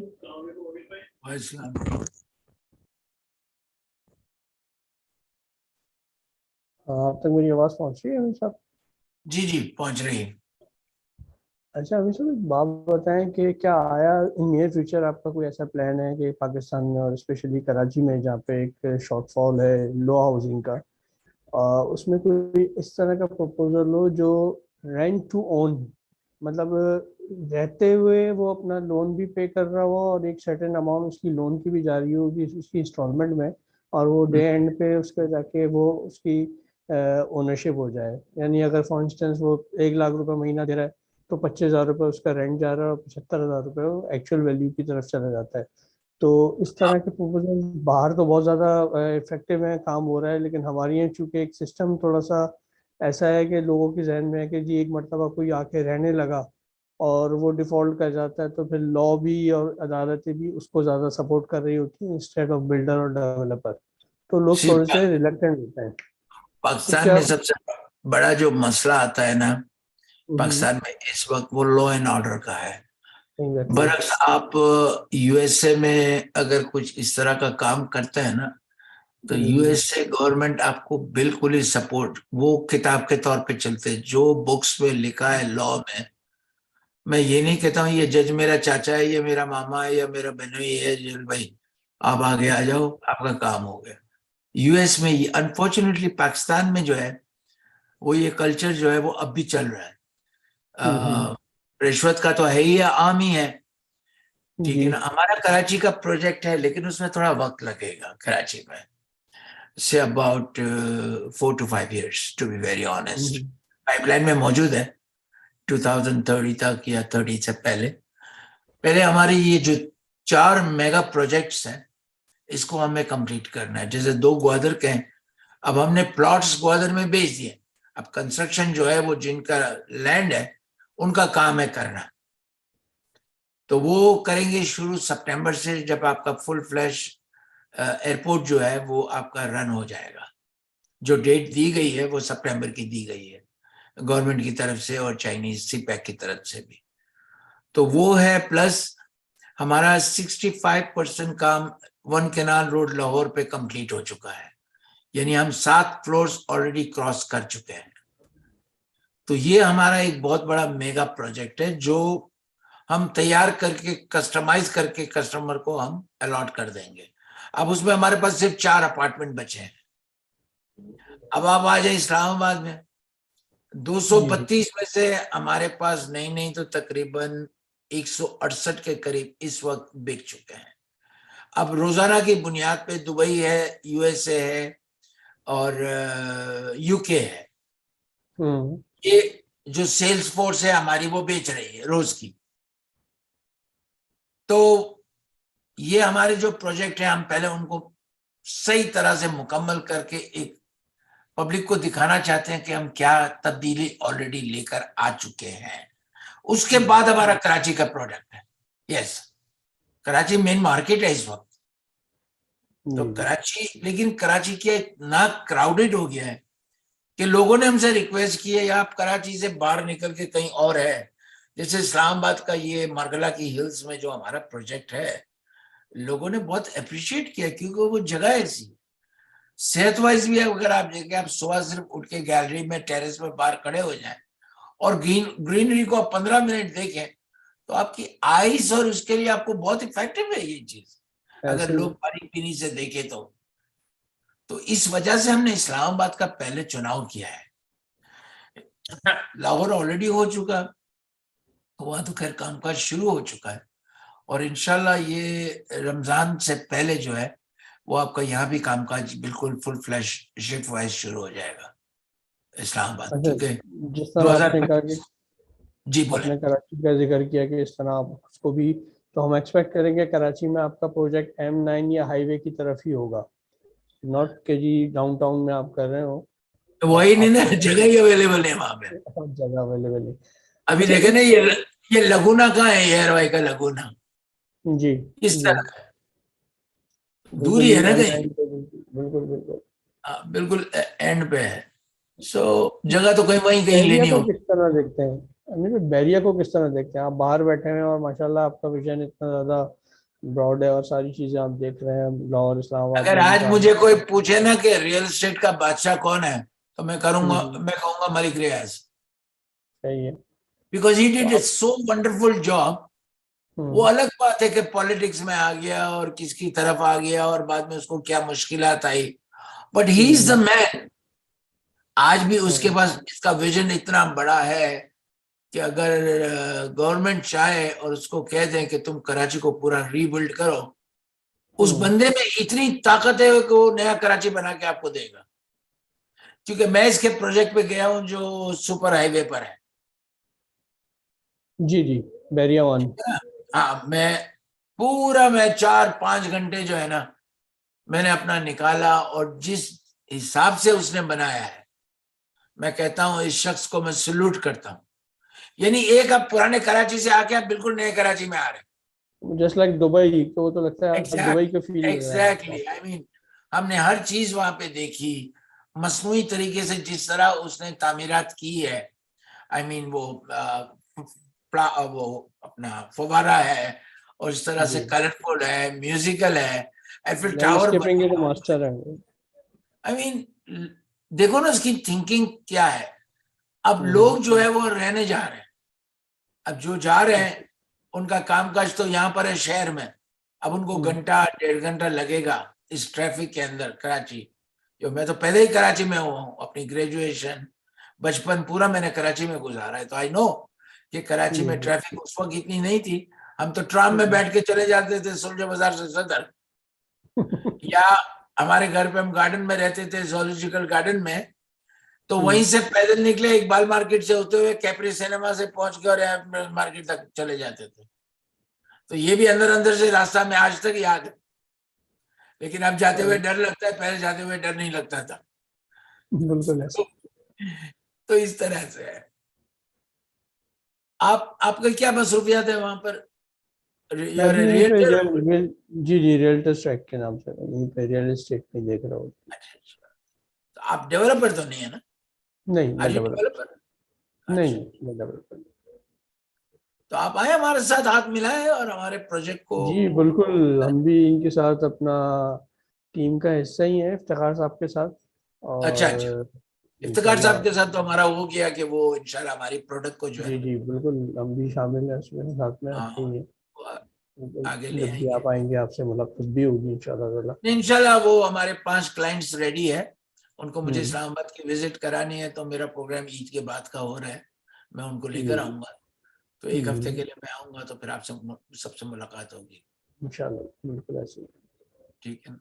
अस्सलाम। आप तक मेरी आवाज पहुंच रही है अमीर साहब? जी जी पहुंच रही है। अच्छा अमीर साहब, एक बात बताएं कि क्या आया इन नियर फ्यूचर आपका कोई ऐसा प्लान है कि पाकिस्तान में और स्पेशली कराची में जहाँ पे एक शॉर्टफॉल है लो हाउसिंग का, उसमें कोई इस तरह का प्रपोजल हो जो रेंट टू ओन, मतलब रहते हुए वो अपना लोन भी पे कर रहा हो और एक सर्टेन अमाउंट उसकी लोन की भी जा रही होगी उसकी इंस्टॉलमेंट में, और वो डे एंड पे उसके जाके वो उसकी ओनरशिप हो जाए। यानी अगर फॉर इंस्टेंस वो 1 लाख रुपए महीना दे रहा है तो 25,000 रुपये उसका रेंट जा रहा है और 75,000 रुपये वो एक्चुअल वैल्यू की तरफ चला जाता है। तो इस तरह के प्रपोजल बाहर तो बहुत ज़्यादा इफेक्टिव है, काम हो रहा है, लेकिन हमारे यहाँ चूंकि एक सिस्टम थोड़ा सा ऐसा है कि लोगों के जहन में है कि जी एक मरतबा कोई आके रहने लगा और वो डिफॉल्ट कर जाता है तो फिर लॉ भी और अदालतें भी उसको ज़्यादा सपोर्ट कर रही होती हैं इंस्टेड ऑफ बिल्डर और डेवलपर, तो लोग सी थोड़े से रिलक्टेंट होते हैं। तो पाकिस्तान क्या में सबसे बड़ा जो मसला आता है ना हम्म, पाकिस्तान में इस वक्त, वो लॉ एंड ऑर्डर का है। exactly, बरअक्स आप यूएसए में अगर कुछ इस तरह का काम करते हैं ना, तो जी जी यूएसए गवर्नमेंट आपको बिल्कुल ही सपोर्ट, वो किताब के तौर पे चलते हैं जो बुक्स में लिखा है लॉ में। मैं ये नहीं कहता हूँ ये जज मेरा चाचा है, ये मेरा मामा है या मेरा बहनोई है, जेल भाई आप आगे आ जाओ, आपका काम हो गया। यूएस में ये अनफॉर्चुनेटली, पाकिस्तान में जो है वो ये कल्चर जो है वो अब भी चल रहा है। हम्म, रिश्वत का तो है ही, आम ही है, ठीक जी है ना। हमारा कराची का प्रोजेक्ट है लेकिन उसमें थोड़ा वक्त लगेगा कराची में, से about 4 to 5 years to be very honest. Hmm, pipeline में मौजूद है 2030 तक या 30 से पहले। पहले हमारी ये जो 4 मेगा प्रोजेक्ट्स हैं इसको हमें कंप्लीट करना है। जैसे 2 ग्वादर के हैं, अब हमने प्लॉट्स ग्वादर में बेच दिए, अब कंस्ट्रक्शन जो है वो जिनका लैंड है उनका काम है करना। तो वो करेंगे शुरू सितंबर से, जब आपका फुल फ्लैश एयरपोर्ट जो है वो आपका रन हो जाएगा। जो डेट दी गई है वो सितंबर की दी गई है गवर्नमेंट की तरफ से और चाइनीज सीपैक की तरफ से भी। तो वो है, प्लस हमारा 65% काम 1 कैनाल रोड लाहौर पे कंप्लीट हो चुका है, यानी हम 7 फ्लोर्स ऑलरेडी क्रॉस कर चुके हैं। तो ये हमारा एक बहुत बड़ा मेगा प्रोजेक्ट है जो हम तैयार करके कस्टमाइज करके कस्टमर को हम अलॉट कर देंगे। अब उसमें हमारे पास सिर्फ 4 अपार्टमेंट बचे हैं। अब आप आ जाए इस्लामाबाद में, जी जी 232 में से हमारे पास नहीं तो तकरीबन 168 के करीब इस वक्त बिक चुके हैं। अब रोजाना की बुनियाद पे दुबई है, यूएसए है और यूके है, हम्म, ये जो सेल्स फोर्स है हमारी वो बेच रही है रोज की। तो ये हमारे जो प्रोजेक्ट है हम पहले उनको सही तरह से मुकम्मल करके एक पब्लिक को दिखाना चाहते हैं कि हम क्या तब्दीली ऑलरेडी लेकर आ चुके हैं। उसके बाद हमारा कराची का प्रोडक्ट है। यस, कराची मेन मार्केट है इस वक्त। तो जी कराची, लेकिन कराची क्या इतना क्राउडेड हो गया है कि लोगों ने हमसे रिक्वेस्ट की है आप कराची से बाहर निकल के कहीं और है। जैसे इस्लामाबाद का ये मार्गला की हिल्स में जो हमारा प्रोजेक्ट है, लोगों ने बहुत अप्रिशिएट किया क्योंकि वो जगह ऐसी सेहत वाइज भी है। अगर आप देखें, आप सुबह सिर्फ उठ के गैलरी में टेरेस में बाहर खड़े हो जाएं और ग्रीनरी को आप 15 मिनट देखें तो आपकी आईज और उसके लिए आपको बहुत इफेक्टिव है ये चीज, अगर ऐसे ही लोग पानी पीनी से देखें तो इस वजह से हमने इस्लामाबाद का पहले चुनाव किया है। लाहौर ऑलरेडी हो चुका, वहां तो खैर कामकाज शुरू हो चुका है और इंशाल्लाह ये रमजान से पहले जो है वो आपका यहाँ भी कामकाज बिल्कुल फुल फ्लैश शिफ्ट वाइज शुरू हो जाएगा इस्लामाबाद, अच्छा, क्योंकि जिस तरह आपने कहा कि 2025। जी बोले। आपने कराची का जिक्र किया कि इस तरह आप उसको भी, तो हम एक्सपेक्ट करेंगे कराची में आपका प्रोजेक्ट M9 या हाईवे की तरफ ही होगा, नॉट के जी डाउनटाउन में आप कर रहे हो। वही नहीं ना, आपको जगह ही अवेलेबल है वहां पे। बहुत जगह अवेलेबल है। अभी अच्छा देखे ना, एक ये लगुना कहाँ है, एयरवाई का लगुना जी इस जी तरह बिल्कुल, दूरी है ये ना कहीं। M9 पे बिल्कुल बिल्कुल। हाँ, बिल्कुल एंड पे है। सो जगह तो कहीं वहीं कहीं बैरिया लेनी को होगी। किस तरह देखते हैं, अमीर भाई, बैरिया को किस तरह देखते हैं? आप बाहर बैठे हैं और माशाल्लाह आपका विजन इतना ज्यादा ब्रॉड है और सारी चीजें आप देख रहे हैं लाहौर इस्लामाबाद अगर में भी आज काम। मुझे कोई पूछे ना कि रियल एस्टेट का बादशाह कौन है, तो मैं हम्म, मैं कहूंगा मलिक रियाज, सही है। बिकॉज ही तो डिड आप सो वंडरफुल जॉब। वो हम्म अलग बात है कि पॉलिटिक्स में आ गया और किसकी तरफ आ गया और बाद में उसको क्या मुश्किलात आई, but he is the hmm man. आज भी उसके हम्म पास इसका विजन इतना बड़ा है कि अगर गवर्नमेंट चाहे और उसको कह दें कि तुम कराची को पूरा रीबिल्ड करो, उस हम्म, बंदे में इतनी ताकत है कि वो नया कराची बना के आपको देगा। क्योंकि मैं इसके प्रोजेक्ट पे गया हूं जो सुपर हाईवे पर है। जी जी, बैरिया वन। हाँ, मैं 4-5 घंटे जो है ना मैंने अपना निकाला, और जिस हिसाब से उसने बनाया है मैं कहता हूँ इस शख्स को मैं सल्यूट करता हूँ। यानी एक आप पुराने कराची से आके आप बिल्कुल नए कराची में आ रहे हैं। जस्ट लाइक दुबई, तो लगता है आप दुबई के फील ले रहे हैं। एग्जैक्टली, आई मीन हमने हर चीज वहां पे देखी, मसनूई तरीके से जिस तरह उसने तामीरात की है। आई मीन वो अपना फवारा है और इस तरह से जी। कलरफुल है, म्यूजिकल है, एफिल टावर लैंडस्केपिंग के तो मास्टर है। आई मीन देखो ना उसकी थिंकिंग क्या है। अब लोग जो है वो रहने जा रहे हैं, अब जो जा रहे हैं उनका कामकाज तो यहाँ पर है शहर में, अब उनको घंटा 1.5 घंटा लगेगा इस ट्रैफिक के अंदर कराची। जो मैं तो पहले ही कराची में हुआ हूँ, अपनी ग्रेजुएशन बचपन पूरा मैंने कराची में गुजारा है, तो आई नो कि कराची में ट्रैफिक उस वक्त इतनी नहीं थी। हम तो ट्राम में बैठ के चले जाते थे सुलझे बाजार से सदर, या हमारे घर पे हम गार्डन में रहते थे, जूलॉजिकल गार्डन में, तो वहीं से पैदल निकले इकबाल मार्केट से होते हुए कैप्री सिनेमा से पहुंच के और यहाँ मार्केट तक चले जाते थे। तो ये भी अंदर अंदर से रास्ता में आज तक याद है, लेकिन अब जाते हुए डर लगता है, पहले जाते हुए डर नहीं लगता था। बिल्कुल तो इस तरह से है। आपका क्या मसरूफियात है वहां पर? जी रियल एस्टेट के नाम से यहीं पे रियल एस्टेट में देख रहा हूँ। तो आप डेवलपर तो नहीं है ना? नहीं, मैं डेवलपर नहीं, मैं डेवलपर। तो आप आए हमारे साथ, हाथ मिलाए और हमारे प्रोजेक्ट को। जी बिल्कुल, हम भी इनके साथ अपना टीम का हिस्सा ही है, इफ्तिखार साहब के साथ। और अच्छा, इफ्तिखार साहब के साथ तो हमारा वो किया कि वो इंशाल्लाह हमारी प्रोडक्ट को जो है जी बिल्कुल, हम भी शामिल हैं उसमें, साथ में आपके ही आगे ले जब भी आएंगे। आप आएंगे आपसे मुलाकात भी होगी इंशाल्लाह। वो हमारे 5 क्लाइंट्स रेडी है, उनको मुझे इस्लामाबाद की विजिट करानी है, तो मेरा प्रोग्राम ईद के बाद का हो रहा है, मैं उनको लेकर आऊंगा। तो 1 हफ्ते के लिए मैं आऊंगा, तो फिर आपसे सबसे मुलाकात होगी इंशाल्लाह। बिल्कुल ऐसे, ठीक है।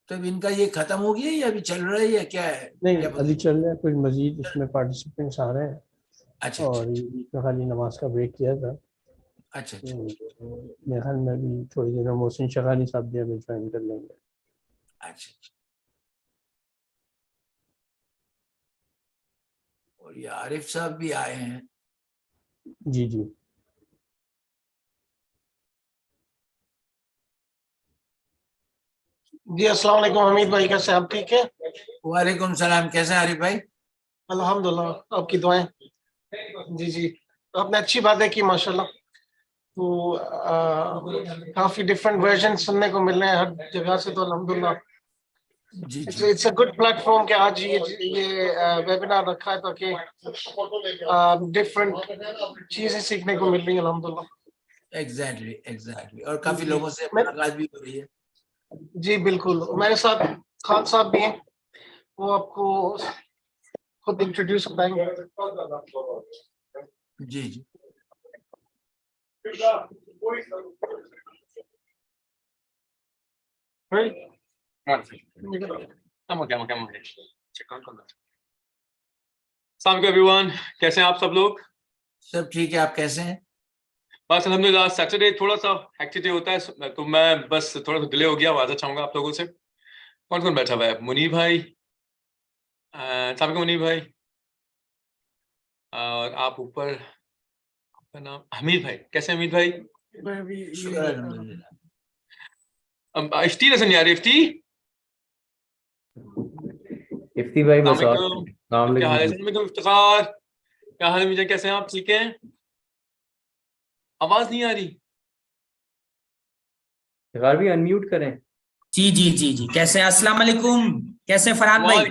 तो इनका ये खत्म हो गया या अभी चल रहा है या क्या है? नहीं, क्या अभी चल रहा है, कुछ मजीद इसमें पार्टिसिपेंट्स आ रहे हैं। अच्छा और ये खाली नमाज का ब्रेक किया था। अच्छा। मेरे ख्याल में भी थोड़ी देर में मोहसिन शगानी साहब भी हमें ज्वाइन कर लेंगे। अच्छा। और ये आरिफ साहब भी आए हैं। जी अस्सलाम वालेकुम हमीद भाई, कैसे आप? ठीक है। वालेकुम सलाम, कैसे हैं आरिफ भाई? अल्हम्दुलिल्लाह, आपकी दुआएं। जी आपने अच्छी बातें की माशाल्लाह। तो काफी डिफरेंट वर्जन सुनने को मिल रहे हैं हर जगह से, तो अल्हम्दुलिल्लाह इट्स अ गुड प्लेटफॉर्म कि आज ये वेबिनार रखा है, ताकि डिफरेंट चीजें सीखने को मिल रही है अल्हम्दुलिल्लाह। एग्जैक्टली। और काफी लोगों से मुलाकात भी हो रही है। जी बिल्कुल, मेरे साथ खान साहब भी हैं, वो आपको खुद इंट्रोड्यूस कराएंगे। जी एवरीवन, कैसे हैं आप सब लोग? सब ठीक है, आप कैसे हैं? बस अल्हम्दुलिल्लाह। सैटरडे थोड़ा सा हेक्टिक डे होता है, तो मैं बस थोड़ा सा डिले हो गया, वादा चाहूंगा आप लोगों से। कौन कौन बैठा हुआ है? मुनीर भाई, मुनीर भाई, और आप ऊपर, आपका नाम हमीद भाई। कैसे हमीद भाई? इफ्ती नजर नहीं आ रही। इफ्ती भाई बस क्या हाल है? इफ्तिखार, क्या हाल है? मुझे कैसे हैं आप? ठीक हैं? आवाज नहीं आ रही। इफ्तिखार भी अनम्यूट करें। जी कैसे? अस्सलाम वालेकुम, कैसे फरहान भाई?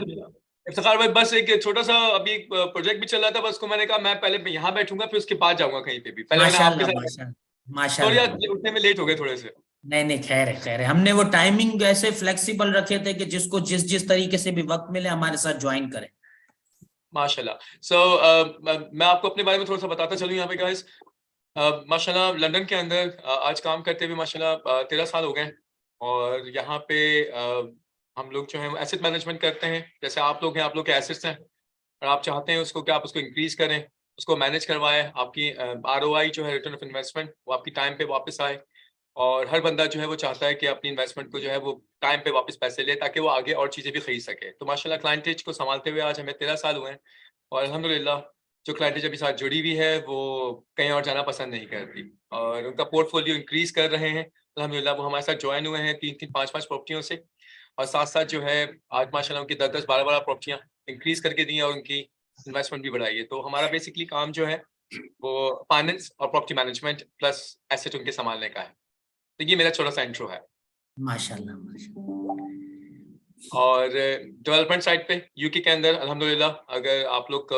इफ्तिखार भाई, बस एक छोटा सा अभी प्रोजेक्ट भी चल रहा था, बस को मैंने कहा मैं पहले यहाँ बैठूंगा, फिर उसके बाद जाऊंगा कहीं पे भी। पहले मैंने आपके साथ माशाल्लाह उठने में लेट हो गए थोड़े से। नहीं खैर है। हमने वो टाइमिंग ऐसे फ्लेक्सिबल रखे थे कि जिसको जिस तरीके से भी वक्त मिले हमारे साथ ज्वाइन करें। माशाल्लाह। मैं आपको अपने बारे में थोड़ा सा बताता चलूं यहाँ पे गाइस। माशाल्लाह लंदन के अंदर आज काम करते हुए माशाल्लाह 13 साल हो गए। और यहाँ पे हम लोग जो है एसेट मैनेजमेंट करते हैं। जैसे आप लोग हैं, आप लोग के एसेट्स हैं और आप चाहते हैं उसको कि आप उसको इंक्रीज करें, उसको मैनेज करवाएं, आपकी ROI जो है रिटर्न ऑफ इन्वेस्टमेंट वो आपकी टाइम पे वापस आए। और हर बंदा जो है वो चाहता है कि अपनी इन्वेस्टमेंट को जो है वो टाइम पे वापस पैसे ले ताकि वो आगे और चीज़ें भी खरीद सके। तो माशाल्लाह क्लाइंटेज को संभालते हुए आज हमें 13 साल हुए हैं और अल्हम्दुलिल्लाह जो क्लाइंटेज अभी साथ जुड़ी हुई है वो कहीं और जाना पसंद नहीं करती और उनका पोर्टफोलियो इंक्रीज कर रहे हैं। अल्हम्दुलिल्लाह वो हमारे साथ ज्वाइन हुए हैं 3-3, 5-5 प्रॉपर्टियों से और साथ-साथ जो है आज माशाल्लाह उनकी 10-10, 12-12 प्रॉपर्टियां इंक्रीज करके दी हैं और उनकी इन्वेस्टमेंट भी बढ़ाई है। तो हमारा बेसिकली काम जो है वो फाइनेंस और प्रॉपर्टी मैनेजमेंट प्लस एसेट उनके संभालने का है। तो ये मेरा छोटा सा इंट्रो है। माशाल्लाह माशाल्लाह। और डेवलपमेंट साइड पे यूके के अंदर अल्हम्दुलिल्लाह अगर आप लोग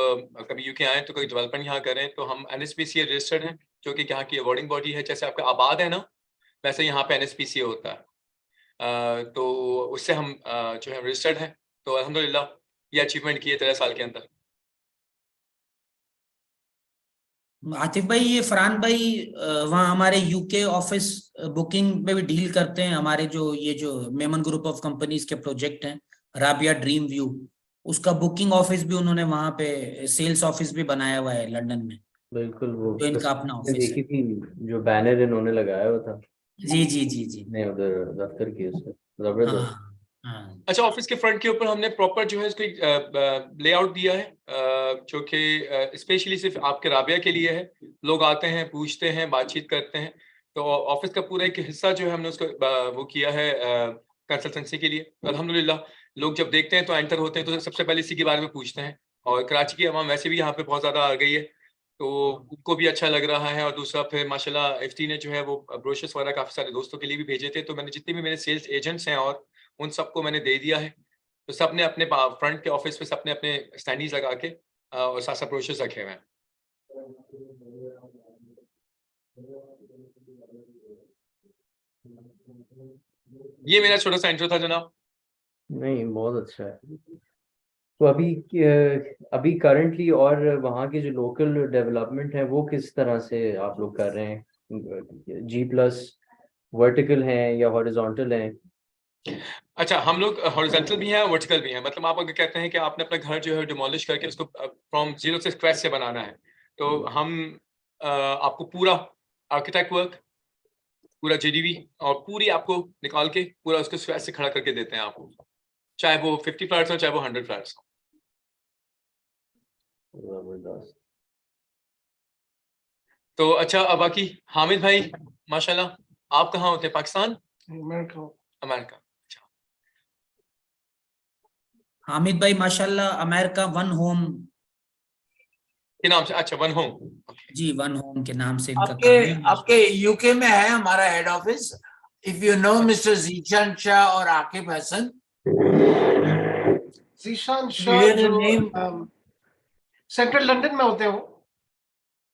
कभी यूके आए तो कोई डेवलपमेंट यहाँ करें तो हम NSPCA रजिस्टर्ड हैं जो कि यहाँ की अवार्डिंग बॉडी है। जैसे आपका आबाद है ना वैसे यहाँ पे NSPCA होता है। तो उससे हम जो है रजिस्टर्ड हैं। तो अल्हम्दुलिल्लाह ये अचीवमेंट की है 13 साल के अंदर। आतिफ भाई, ये फरहान भाई वहाँ हमारे यूके ऑफिस बुकिंग में भी डील करते हैं। हमारे जो ये जो मेमन ग्रुप ऑफ कंपनीज के प्रोजेक्ट हैं राबिया ड्रीम व्यू, उसका बुकिंग ऑफिस भी उन्होंने वहाँ पे सेल्स ऑफिस भी बनाया हुआ है लंदन में। बिल्कुल, वो तो इनका अपना ऑफिस देखी है। थी जो बैनर इन्होंने लगाया हुआ था जी जी जी जी। नहीं उधर दफ्तर की उससे हाँ जबरदस्त। हाँ। अच्छा, ऑफिस के फ्रंट के ऊपर हमने प्रॉपर जो है इसको लेआउट दिया है जो कि स्पेशली सिर्फ आपके राबिया के लिए है। लोग आते हैं, पूछते हैं, बातचीत करते हैं। तो ऑफिस का पूरा एक हिस्सा जो है हमने उसको वो किया है कंसल्टेंसी के लिए। अल्हम्दुलिल्लाह लोग जब देखते हैं तो एंटर होते हैं तो सबसे पहले इसी के बारे में पूछते हैं। और कराची की अवाम वैसे भी यहाँ पे बहुत ज़्यादा आ गई है तो उनको भी अच्छा लग रहा है। और दूसरा फिर माशाल्लाह एफटी ने जो है वो ब्रोशर्स वगैरह काफ़ी सारे दोस्तों के लिए भी भेजे थे। तो मैंने जितने भी मेरे सेल्स एजेंट्स हैं और उन सबको मैंने दे दिया है। तो सब ने अपने फ्रंट के ऑफिस पे सबने अपने स्टैंडीज लगा के और साथ-साथ ब्रोशर्स रखे हुए हैं। ये मेरा छोटा सा इंट्रो था जनाब। नहीं, बहुत अच्छा है। तो अभी करंटली और वहाँ की जो लोकल डेवलपमेंट है वो किस तरह से आप लोग कर रहे हैं? G+ वर्टिकल हैं या हॉरिजॉन्टल हैं? अच्छा, हम लोग हॉरिजॉन्टल भी हैं, वर्टिकल भी हैं। मतलब आप अगर कहते हैं कि आपने अपना घर जो है डिमोलिश करके उसको फ्रॉम जीरो से स्क्रैच से बनाना है तो हम आपको पूरा आर्किटेक्ट वर्क, पूरा JDV और पूरी आपको निकाल के पूरा उसको स्क्रैच से खड़ा करके देते हैं आपको, चाहे वो 50 फ्लैट्स हो चाहे वो 100 फ्लैट्स हो। जबरदस्त। तो अच्छा, अब बाकी हामिद भाई माशाल्लाह आप कहाँ होते हैं? पाकिस्तान? अमेरिका। हामिद भाई माशाल्लाह अमेरिका वन होम के नाम से। अच्छा, वन होम। जी, वन होम के नाम से इनका आपके काम है। आपके यूके में है हमारा head office. If you know mister Zeeshan Shah और Aqib Hassan. Zeeshan You Shah hear the जो name? सेंट्रल लंदन में होते हो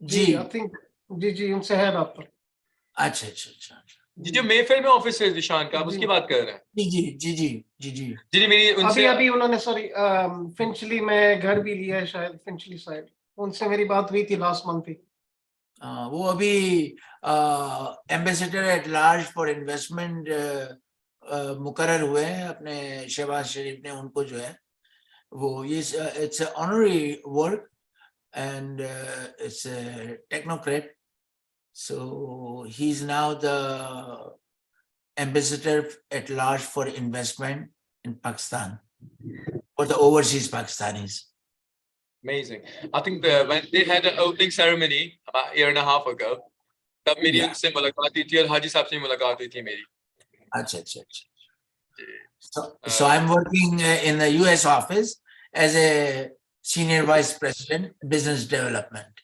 जी आई थिंक। जी उनसे है रब्ता। अच्छा अच्छा अच्छा। जी, जो मेफेयर में ऑफिस है निशान का, आप उसकी बात कर रहे हैं? जी जी जी जी जी जी जी मेरी उनसे अभी उन्होंने सॉरी फिंचली में घर भी लिया है शायद, फिंचली साइड। उनसे मेरी बात हुई थी लास्ट मंथ ही। वो अभी ambassador at large for investment मुकर्रर हुए हैं। अपने शहबाज शरीफ ने उनको जो है वो ये it's honorary work and it's technocrat. So he's now the ambassador at large for investment in Pakistan for the overseas Pakistanis. Amazing. I think when they had an opening ceremony about a year and a half ago, तब मेरी उनसे मुलाकात हुई थी और हाजी साहब से मुलाकात हुई थी मेरी। अच्छा अच्छा अच्छा। So I'm working in the US office as a senior vice president business development.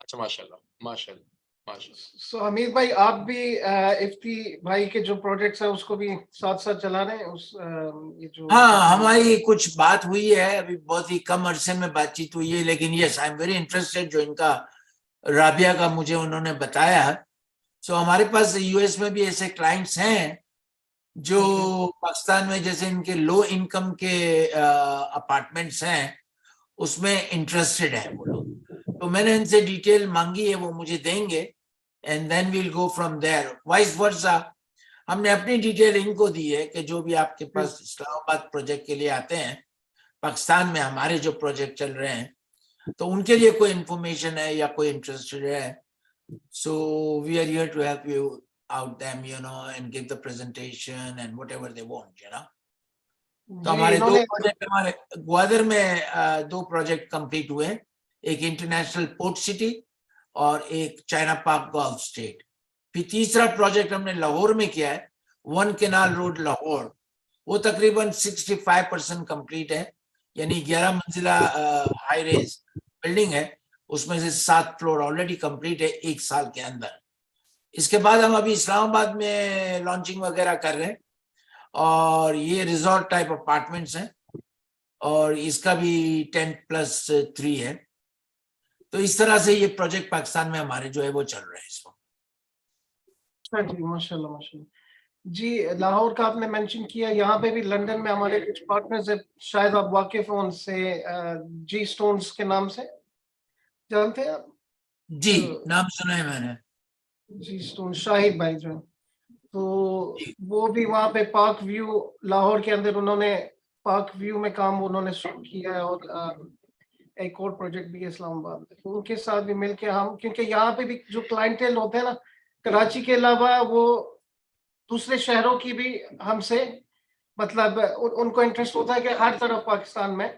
अच्छा, माशाल्लाह माशाल्लाह माशाल्लाह। सो हमीद भाई, आप भी इफ्ती भाई के जो प्रोजेक्ट्स है उसको भी साथ साथ चला रहे हैं उस ये जो। हाँ, हमारी कुछ बात हुई है, अभी बहुत ही कम अरसे में बातचीत हुई है, लेकिन yes I am very interested जो इनका राबिया का मुझे उन्होंने बताया। सो हमारे पास यूएस में भी ऐसे क्लाइंट्स हैं जो पाकिस्तान में जैसे इनके लो इनकम के अपार्टमेंट्स हैं उसमें इंटरेस्टेड है वो लोग। तो मैंने इनसे डिटेल मांगी है, वो मुझे देंगे and then we'll go from there. Vice versa हमने अपनी डिटेल इनको दी है कि जो भी आपके पास इस्लामाबाद प्रोजेक्ट के लिए आते हैं, पाकिस्तान में हमारे जो प्रोजेक्ट चल रहे हैं, तो उनके लिए कोई इंफॉर्मेशन है या कोई इंटरेस्टेड है, so we are here to help you out them, and give the presentation and whatever they want, तो जी, हमारे दो इन्होंने प्रोजेक्ट हमारे ग्वादर में 2 प्रोजेक्ट कंप्लीट हुए, एक इंटरनेशनल पोर्ट सिटी और एक चाइना पार्क गल्फ स्टेट। फिर तीसरा प्रोजेक्ट हमने लाहौर में किया है, 1 कैनाल रोड लाहौर, वो तकरीबन 65% कंप्लीट है, यानी 11 मंजिला हाई रेज बिल्डिंग है, उसमें से 7 फ्लोर ऑलरेडी कंप्लीट है 1 साल के अंदर। इसके बाद हम अभी इस्लामाबाद में लॉन्चिंग वगैरह कर रहे हैं, और ये रिजॉर्ट टाइप अपार्टमेंट्स हैं, और इसका भी 10+3 है। तो इस तरह से ये प्रोजेक्ट पाकिस्तान में हमारे जो है वो चल रहे हैं इस वक्त। जी, माशाल्लाह माशाल्लाह। जी, लाहौर का आपने मेंशन किया, यहाँ पे भी लंदन में हमारे कुछ पार्टनर्स हैं, शायद आप वाकिफ हो उनसे, जी स्टोन्स के नाम से, जानते हैं आप? जी, नाम सुना है मैंने। जी स्टोन, शाहिद भाई जो, तो वो भी वहाँ पे पार्क व्यू लाहौर के अंदर उन्होंने पार्क व्यू में काम उन्होंने शुरू किया है, और एक और प्रोजेक्ट भी है इस्लामाबाद में, तो उनके साथ भी मिलके हम, क्योंकि यहाँ पे भी जो क्लाइंटेल होते हैं ना, कराची के अलावा वो दूसरे शहरों की भी हमसे, मतलब उनको इंटरेस्ट होता है कि हर तरफ पाकिस्तान में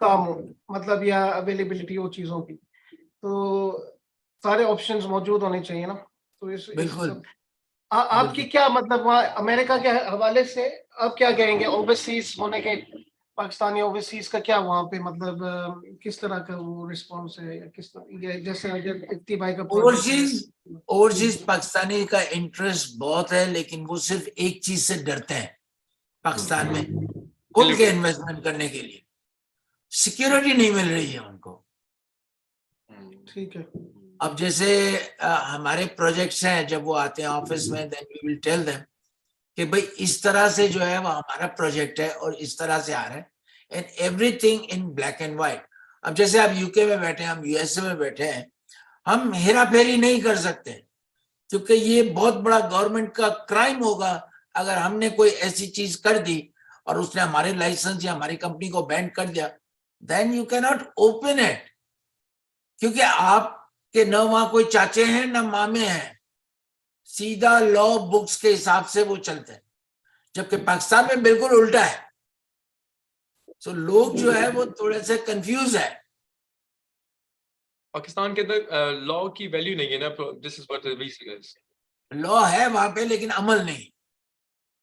काम हो, मतलब या अवेलेबिलिटी हो चीज़ों की, तो सारे ऑप्शंस मौजूद होने चाहिए ना। तो बिल्कुल। आपकी क्या मतलब वहाँ अमेरिका के हवाले से आप क्या कहेंगे, ओवरसीज होने के, पाकिस्तानी ओवरसीज का क्या वहाँ पे मतलब किस तरह का वो रिस्पॉन्स है, या किस तरह, ये जैसे अगर इफ्ती भाई का ओवरसीज पाकिस्तानी का इंटरेस्ट बहुत है, लेकिन वो सिर्फ एक चीज से डरते हैं पाकिस्तान में खुल के इन्वेस्टमेंट करने के लिए, सिक्योरिटी नहीं मिल रही है उनको। ठीक है। अब जैसे हमारे प्रोजेक्ट्स हैं, जब वो आते हैं ऑफिस में, then we will tell them कि भाई इस तरह से जो है वो हमारा प्रोजेक्ट है और इस तरह से आ रहा है, and everything in black and white. अब जैसे आप यूके में बैठे हैं, हम यूएसए में बैठे हैं, हम हेरा फेरी नहीं कर सकते, क्योंकि ये बहुत बड़ा गवर्नमेंट का क्राइम होगा अगर हमने कोई ऐसी चीज कर दी और उसने हमारे लाइसेंस या हमारी कंपनी को बैन कर दिया, then you can not open it, क्योंकि आपके न वहां कोई चाचे हैं न मामे हैं, सीधा लॉ बुक्स के हिसाब से वो चलते हैं, जबकि पाकिस्तान में बिल्कुल उल्टा है। तो लोग जो है वो थोड़े से कंफ्यूज है। पाकिस्तान के अंदर लॉ की वैल्यू नहीं है ना, this is what the reason is. Law है वहां पे, लेकिन अमल नहीं।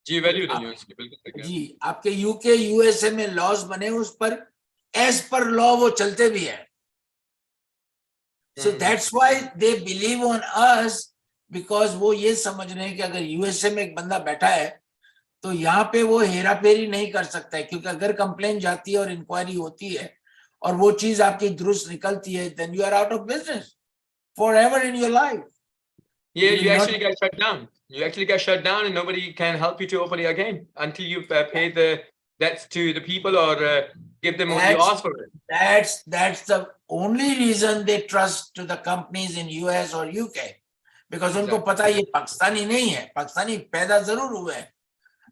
जी, वैल्यू नहीं है उसकी, बिल्कुल। जी, आपके यूके यूएसए में लॉज बने उस पर, एज पर लॉ वो चलते भी है। So that's why they believe on us, because वो ये समझ रहे हैं कि अगर यूएसए में एक बंदा बैठा है तो यहाँ पे वो हेरा फेरी नहीं कर सकता है, क्योंकि अगर कंप्लेन जाती है और इंक्वायरी होती है और वो चीज आपकी दुरुस्त निकलती है, then you are out of business forever in your life. Yeah, you actually get shut down. You actually get shut down, and nobody can help you to open it again until you've paid the debts to the people or give them what you asked for it. That's the only reason they trust to the companies in US or UK, because उनको पता है ये पाकिस्तानी नहीं है, पाकिस्तानी पैदा जरूर हुए हैं,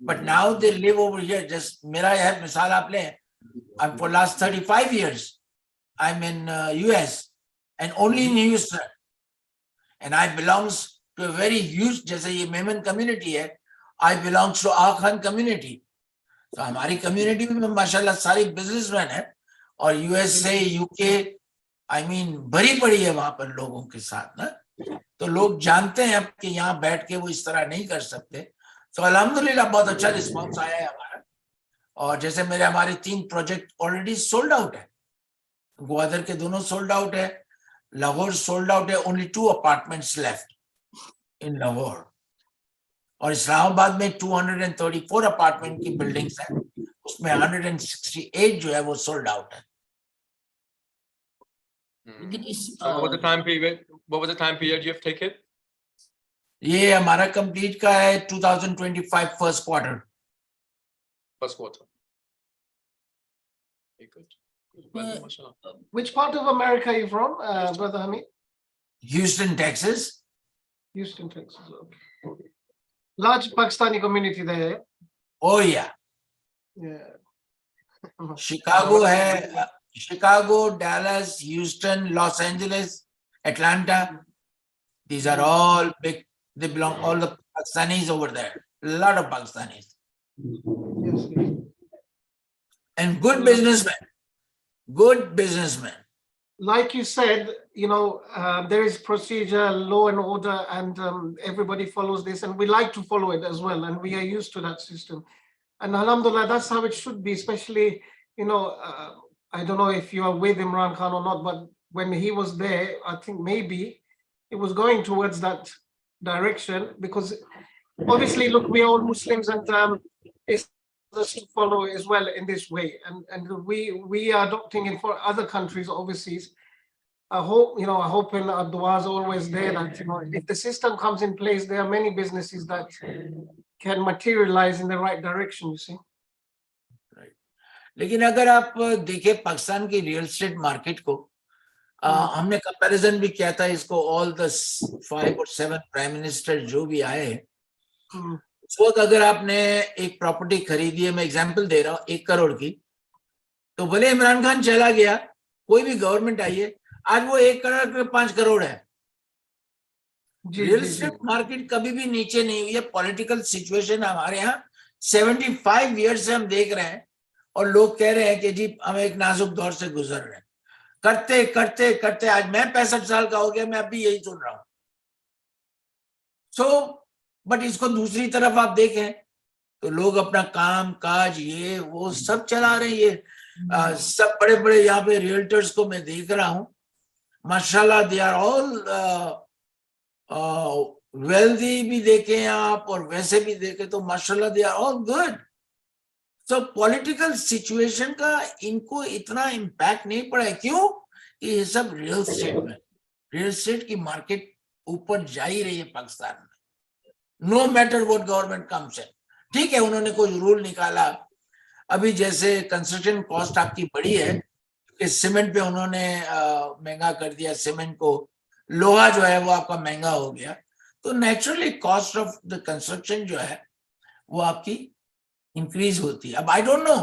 but now they live over here. Just मेरा यह मिसाल आप लें, I'm for last 35 years I'm in US and only in Houston, and I belongs to a very huge, जैसे ये मेमन कम्युनिटी है, I belongs to आखान कम्युनिटी। तो हमारी कम्युनिटी में माशाल्लाह सारी बिजनेसमैन है, और यूएसए यूके आई मीन भरी पड़ी है वहां पर लोगों के साथ ना। तो लोग जानते हैं अब कि यहाँ बैठ के वो इस तरह नहीं कर सकते। तो अल्हम्दुलिल्लाह बहुत अच्छा रिस्पॉन्स आया है हमारा, और जैसे हमारे 3 प्रोजेक्ट ऑलरेडी सोल्ड आउट है, ग्वादर के दोनों सोल्ड आउट है, लाहौर सोल्ड आउट है, only 2 apartments left in Lahore, और इस्लामाबाद में 234 अपार्टमेंट की बिल्डिंग्स हैं, उसमें 168 जो है वो सोल्ड आउट है। So what was the time period? What was the time period you have taken? ये हमारा कंप्लीट का है 2025 first quarter. First quarter. Okay, good. Which part of America are you from, brother Hamid? Houston, Texas. Houston, Texas. Okay. Large Pakistani community there. Oh yeah. Yeah. Chicago है, Chicago, Dallas, Houston, Los Angeles, Atlanta. These are all big They belong, all the Pakistanis over there, a lot of Pakistanis. Yes, yes. And good businessmen, good businessmen. Like you said, there is procedure, law and order, and everybody follows this, and we like to follow it as well, and we are used to that system. And alhamdulillah, that's how it should be, especially, I don't know if you are with Imran Khan or not, but when he was there, I think maybe it was going towards that direction, because obviously, look, we are all Muslims, and it's us to follow as well in this way, and we are adopting it for other countries overseas. I hope and our duas are always there that if the system comes in place, there are many businesses that can materialize in the right direction, you see. लेकिन अगर आप देखें पाकिस्तान की real estate market को, हमने comparison भी किया था इसको, all the 5 or 7 prime minister जो भी आए, उस वक्त अगर आपने एक प्रॉपर्टी खरीदी है, मैं एग्जांपल दे रहा हूँ 1 करोड़ की, तो भले इमरान खान चला गया, कोई भी गवर्नमेंट आई है, आज वो 1 करोड़ के 5 करोड़ है। रियल एस्टेट मार्केट कभी भी नीचे नहीं हुई है। पॉलिटिकल सिचुएशन हमारे यहाँ 75 ईयर्स से हम देख रहे हैं, और लोग कह रहे हैं कि जी हम एक नाजुक दौर से गुजर रहे हैं, करते करते करते आज मैं 65 साल का हो गया, मैं अभी यही सुन रहा हूं। बट इसको दूसरी तरफ आप देखें तो लोग अपना काम काज ये वो सब चला रहे हैं। ये सब बड़े बड़े यहाँ पे रियल्टर्स को मैं देख रहा हूँ, माशाल्लाह दे आर ऑल वेल्दी भी देखें आप और वैसे भी देखें तो माशाल्लाह दे आर ऑल गुड। तो पॉलिटिकल सिचुएशन का इनको इतना इम्पैक्ट नहीं पड़ा है। क्यों? ये सब रियल एस्टेट की मार्केट ऊपर जा ही रही है पाकिस्तान में, no matter what government comes in. ठीक है, उन्होंने कोई रूल निकाला, अभी जैसे कंस्ट्रक्शन कॉस्ट आपकी बढ़ी है कि सीमेंट पे उन्होंने महंगा कर दिया, सीमेंट को, लोहा जो है वो आपका महंगा हो गया, तो naturally cost of the construction जो है वो आपकी इंक्रीज होती है। अब आई डोंट नो,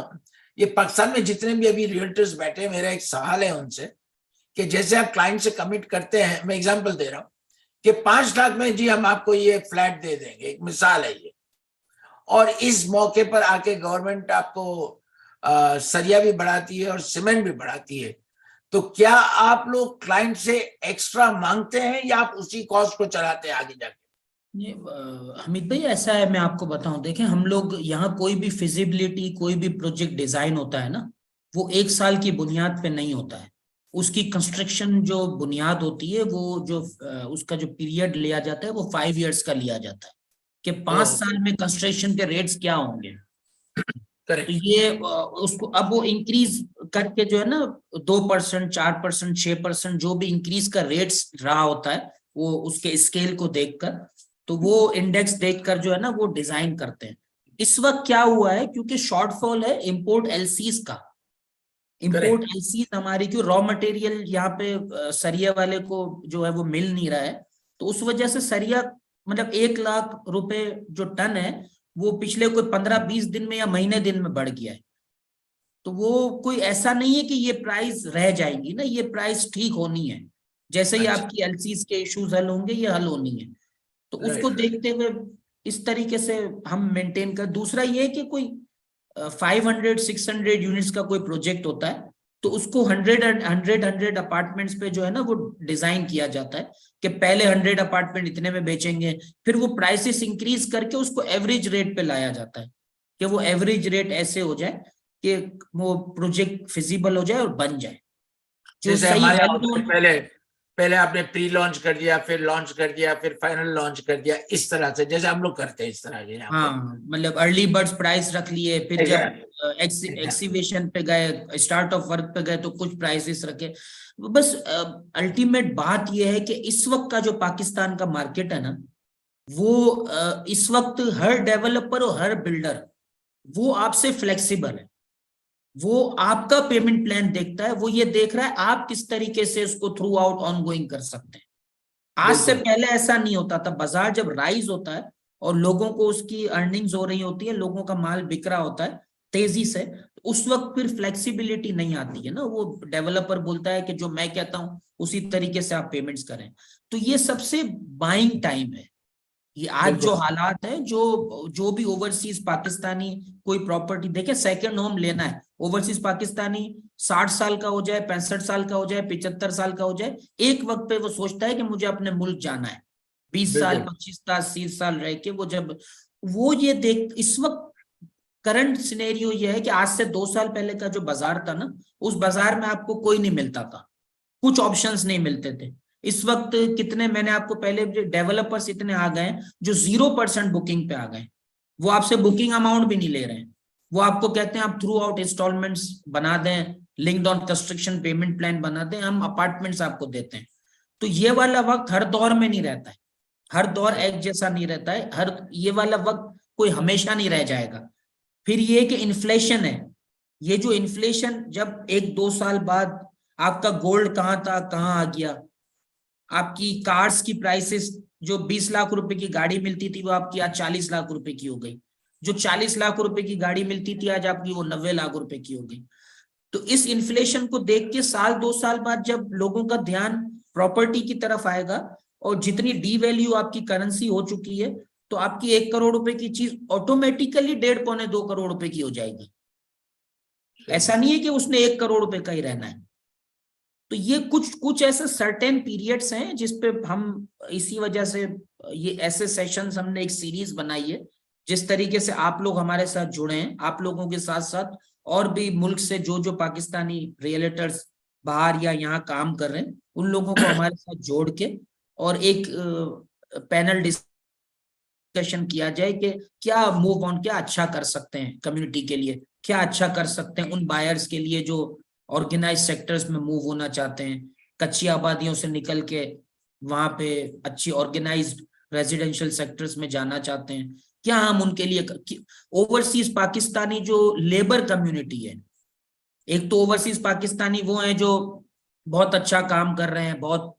ये पाकिस्तान में जितने भी अभी रियल्टर्स बैठे हैं, मेरा एक सवाल है उनसे कि जैसे आप क्लाइंट से कमिट करते हैं, मैं एग्जांपल दे रहा हूँ कि 5 लाख में जी हम आपको ये फ्लैट दे देंगे, एक मिसाल है ये, और इस मौके पर आके गवर्नमेंट आपको सरिया भी बढ़ाती है और सीमेंट भी बढ़ाती है, तो क्या आप लोग क्लाइंट से एक्स्ट्रा मांगते हैं या आप उसी कॉस्ट को चलाते हैं आगे जाके? हमीद भाई ऐसा है, मैं आपको बताऊं, देखें हम लोग यहाँ कोई भी फिजिबिलिटी, कोई भी प्रोजेक्ट डिजाइन होता है ना, वो 1 साल की बुनियाद पे नहीं होता है। उसकी कंस्ट्रक्शन जो बुनियाद होती है, वो जो उसका जो पीरियड लिया जाता है वो 5 इयर्स का लिया जाता है कि 5 साल में कंस्ट्रक्शन के रेट्स क्या होंगे। तो ये उसको अब वो इंक्रीज करके जो है ना 2%, 4%, 6% जो भी इंक्रीज का रेट्स रहा होता है, वो उसके स्केल को देखकर, तो वो इंडेक्स देखकर जो है ना वो डिजाइन करते हैं। इस वक्त क्या हुआ है, क्योंकि शॉर्टफॉल है इंपोर्ट एलसीज का, इंपोर्ट एलसीज हमारी, क्यों रॉ मटेरियल यहाँ पे सरिया वाले को जो है वो मिल नहीं रहा है, तो उस वजह से सरिया मतलब 1 लाख रुपए जो टन है वो पिछले कोई 15-20 दिन में या महीने दिन में बढ़ गया है। तो वो कोई ऐसा नहीं है कि ये प्राइस रह जाएंगी ना, ये प्राइस ठीक होनी है, जैसे ही आपकी एलसीज के इश्यूज हल होंगे ये हल होनी है। तो उसको देखते हुए इस तरीके से हम मेंटेन कर। दूसरा ये है कि कोई 500-600 यूनिट्स का कोई प्रोजेक्ट होता है तो उसको 100 अपार्टमेंट्स पे जो है ना वो डिजाइन किया जाता है कि पहले 100 अपार्टमेंट इतने में बेचेंगे, फिर वो प्राइसेस इंक्रीज करके उसको एवरेज रेट पे लाया जाता है कि वो एवरेज रेट ऐसे हो जाए कि वो प्रोजेक्ट फिजिबल हो जाए और बन जाए। जो सही पहले आपने प्री लॉन्च कर दिया, फिर लॉन्च कर दिया, फिर फाइनल लॉन्च कर दिया, इस तरह से जैसे हम लोग करते हैं, इस तरह के। हाँ, मतलब अर्ली बर्ड्स प्राइस रख लिए, फिर जब एक्सिबिशन पे गए, स्टार्ट ऑफ वर्क पे गए तो कुछ प्राइसेस रखे। बस अल्टीमेट बात यह है कि इस वक्त का जो पाकिस्तान का मार्केट है ना, वो इस वक्त हर डेवलपर और हर बिल्डर वो आपसे फ्लेक्सिबल है, वो आपका पेमेंट प्लान देखता है, वो ये देख रहा है आप किस तरीके से उसको थ्रू आउट ऑनगोइंग कर सकते हैं। आज से पहले ऐसा नहीं होता था। बाजार जब राइज होता है और लोगों को उसकी अर्निंग्स हो रही होती है, लोगों का माल बिक रहा होता है तेजी से, तो उस वक्त फिर फ्लेक्सिबिलिटी नहीं आती है ना, वो डेवलपर बोलता है कि जो मैं कहता हूं उसी तरीके से आप पेमेंट्स करें। तो ये सबसे बाइंग टाइम है, ये आज जो हालात है, जो भी ओवरसीज पाकिस्तानी कोई प्रॉपर्टी देखे, सेकंड होम लेना है, ओवरसीज पाकिस्तानी 60 साल का हो जाए, 65 साल का हो जाए, 75 साल का हो जाए, एक वक्त पे वो सोचता है कि मुझे अपने मुल्क जाना है। 20 साल, 25 साल, 30 साल रह के वो जब वो ये देख, इस वक्त करंट सिनेरियो ये है कि आज से 2 साल पहले का जो बाजार था ना, उस बाजार में आपको कोई नहीं मिलता था, कुछ ऑप्शंस नहीं मिलते थे। इस वक्त कितने, मैंने आपको पहले, डेवलपर्स इतने आ गए जो 0% बुकिंग पे आ गए। वो आपसे बुकिंग अमाउंट भी नहीं ले रहे हैं, वो आपको कहते हैं आप थ्रू आउट इंस्टॉलमेंट्स बना दें, linked on construction payment plan बना दें, हम अपार्टमेंट्स आपको देते हैं। तो ये वाला वक्त हर दौर में नहीं रहता है, हर दौर एक जैसा नहीं रहता है, ये वाला वक्त कोई हमेशा नहीं रह जाएगा। फिर ये कि इन्फ्लेशन है, ये जो इन्फ्लेशन, जब 1-2 साल बाद आपका गोल्ड कहाँ था कहाँ आ गया, आपकी कार्स की प्राइसेस जो 20 लाख रुपए की गाड़ी मिलती थी वो आपकी आज 40 लाख रुपए की हो गई, जो 40 लाख रुपए की गाड़ी मिलती थी आज आपकी वो 90 लाख रुपए की हो गई। तो इस इन्फ्लेशन को देख के 1-2 साल बाद जब लोगों का ध्यान प्रॉपर्टी की तरफ आएगा और जितनी डी वैल्यू आपकी करेंसी हो चुकी है, तो आपकी 1 करोड़ रुपए की चीज ऑटोमेटिकली 1.5-2 करोड़ रुपए की हो जाएगी। ऐसा नहीं है कि उसने 1 करोड़ रुपए का ही रहना है। तो ये कुछ ऐसे सर्टेन पीरियड्स हैं जिसपे हम, इसी वजह से ये ऐसे सेशंस हमने एक सीरीज बनाई है। जिस तरीके से आप लोग हमारे साथ जुड़े हैं, आप लोगों के साथ साथ और भी मुल्क से जो पाकिस्तानी रियलेटर्स बाहर या यहाँ काम कर रहे हैं, उन लोगों को हमारे साथ जोड़ के और एक पैनल डिस्कशन किया जाए कि क्या मूव ऑन, क्या अच्छा कर सकते हैं कम्युनिटी के लिए, क्या अच्छा कर सकते हैं उन बायर्स के लिए जो ऑर्गेनाइज सेक्टर्स में मूव होना चाहते हैं, कच्ची आबादियों से निकल के वहां पे अच्छी ऑर्गेनाइज्ड रेजिडेंशियल सेक्टर्स में जाना चाहते हैं। क्या हम उनके लिए, ओवरसीज पाकिस्तानी जो लेबर कम्युनिटी है, एक तो ओवरसीज पाकिस्तानी वो हैं जो बहुत अच्छा काम कर रहे हैं, बहुत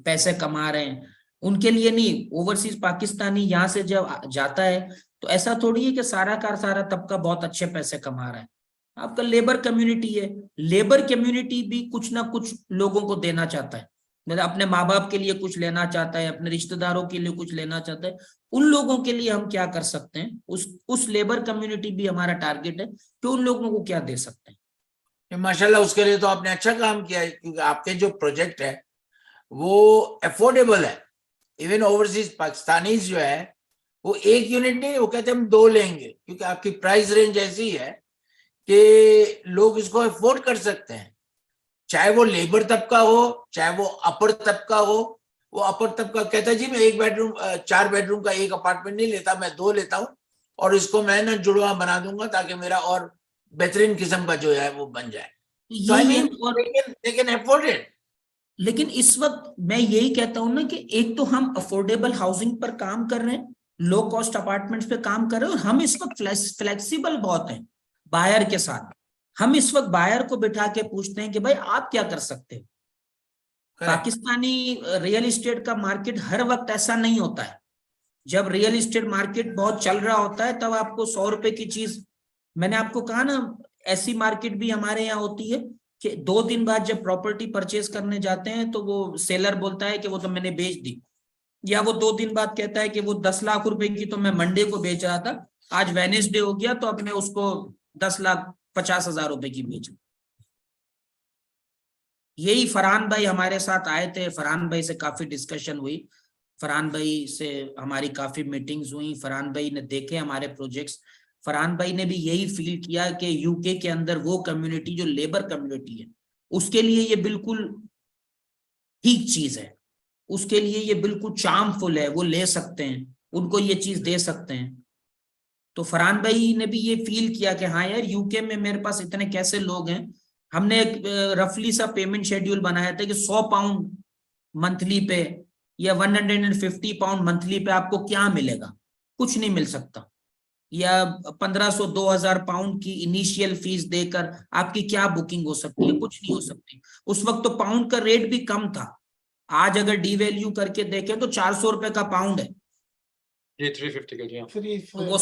पैसे कमा रहे हैं, उनके लिए नहीं। ओवरसीज पाकिस्तानी यहाँ से जब जाता है तो ऐसा थोड़ी है कि सारा का सारा तबका बहुत अच्छे पैसे कमा रहा है। आपका लेबर कम्युनिटी है, लेबर कम्युनिटी भी कुछ ना कुछ लोगों को देना चाहता है, मतलब अपने माँ बाप के लिए कुछ लेना चाहता है, अपने रिश्तेदारों के लिए कुछ लेना चाहता है। उन लोगों के लिए हम क्या कर सकते हैं, उस लेबर कम्युनिटी भी हमारा टारगेट है कि उन लोगों को क्या दे सकते हैं। माशाल्लाह, उसके लिए तो आपने अच्छा काम किया है, क्योंकि आपके जो प्रोजेक्ट है वो अफोर्डेबल है। इवन ओवरसीज पाकिस्तानीज जो है वो 1 यूनिट नहीं, वो कहते हैं हम 2 लेंगे, क्योंकि आपकी प्राइस रेंज ऐसी है कि लोग इसको अफोर्ड कर सकते हैं, चाहे वो लेबर तबका हो, चाहे वो अपर तबका हो। वो अपर तबका कहता है जी मैं 1 बेडरूम 4 बेडरूम का एक अपार्टमेंट नहीं लेता, मैं 2 लेता हूँ और इसको मैं ना जुड़वा बना दूंगा ताकि मेरा और बेहतरीन किस्म का जो है वो बन जाए। So I mean, they can afford it. लेकिन इस वक्त मैं यही कहता हूं ना कि एक तो हम अफोर्डेबल हाउसिंग पर काम कर रहे हैं, लो कॉस्ट अपार्टमेंट्स पे काम कर रहे हैं, और हम इस वक्त फ्लेक्सिबल बहुत हैं बायर के साथ। हम इस वक्त बायर को बिठा के पूछते हैं कि भाई आप क्या कर सकते हैं। पाकिस्तानी रियल एस्टेट का मार्केट हर वक्त ऐसा नहीं होता है। जब रियल एस्टेट मार्केट बहुत चल रहा होता है तब आपको 100 रुपए की चीज, मैंने आपको कहा ना, ऐसी मार्केट भी हमारे यहाँ होती है कि 2 दिन बाद जब प्रॉपर्टी परचेज करने जाते हैं तो वो सेलर बोलता है कि वो तो मैंने बेच दी, या वो 2 दिन बाद कहता है कि वो 10 लाख रुपए की तो मैं मंडे को बेच रहा था, आज वेडनेसडे हो गया तो अब मैं उसको 10,50,000 रुपए की बेच। यही फरहान भाई हमारे साथ आए थे, फरहान भाई से काफी डिस्कशन हुई, फरहान भाई से हमारी काफी मीटिंग्स हुई, फरहान भाई ने देखे हमारे प्रोजेक्ट्स। फरहान भाई ने भी यही फील किया कि यूके के अंदर वो कम्युनिटी जो लेबर कम्युनिटी है उसके लिए ये बिल्कुल ठीक चीज है, उसके लिए ये बिल्कुल चार्मफुल है, वो ले सकते हैं, उनको ये चीज दे सकते हैं। तो फरहान भाई ने भी ये फील किया कि हाँ यार, यूके में मेरे पास इतने कैसे लोग हैं। हमने एक रफली सा पेमेंट शेड्यूल बनाया था कि 100 पाउंड मंथली पे या 150 पाउंड मंथली पे आपको क्या मिलेगा, कुछ नहीं मिल सकता, या 1500-2000 पाउंड की इनिशियल फीस देकर आपकी क्या बुकिंग हो सकती है, कुछ नहीं हो सकती। उस वक्त तो पाउंड का रेट भी कम था, आज अगर डीवैल्यू करके देखें तो 400 रुपए का पाउंड है, ये 350 का जी, तो वो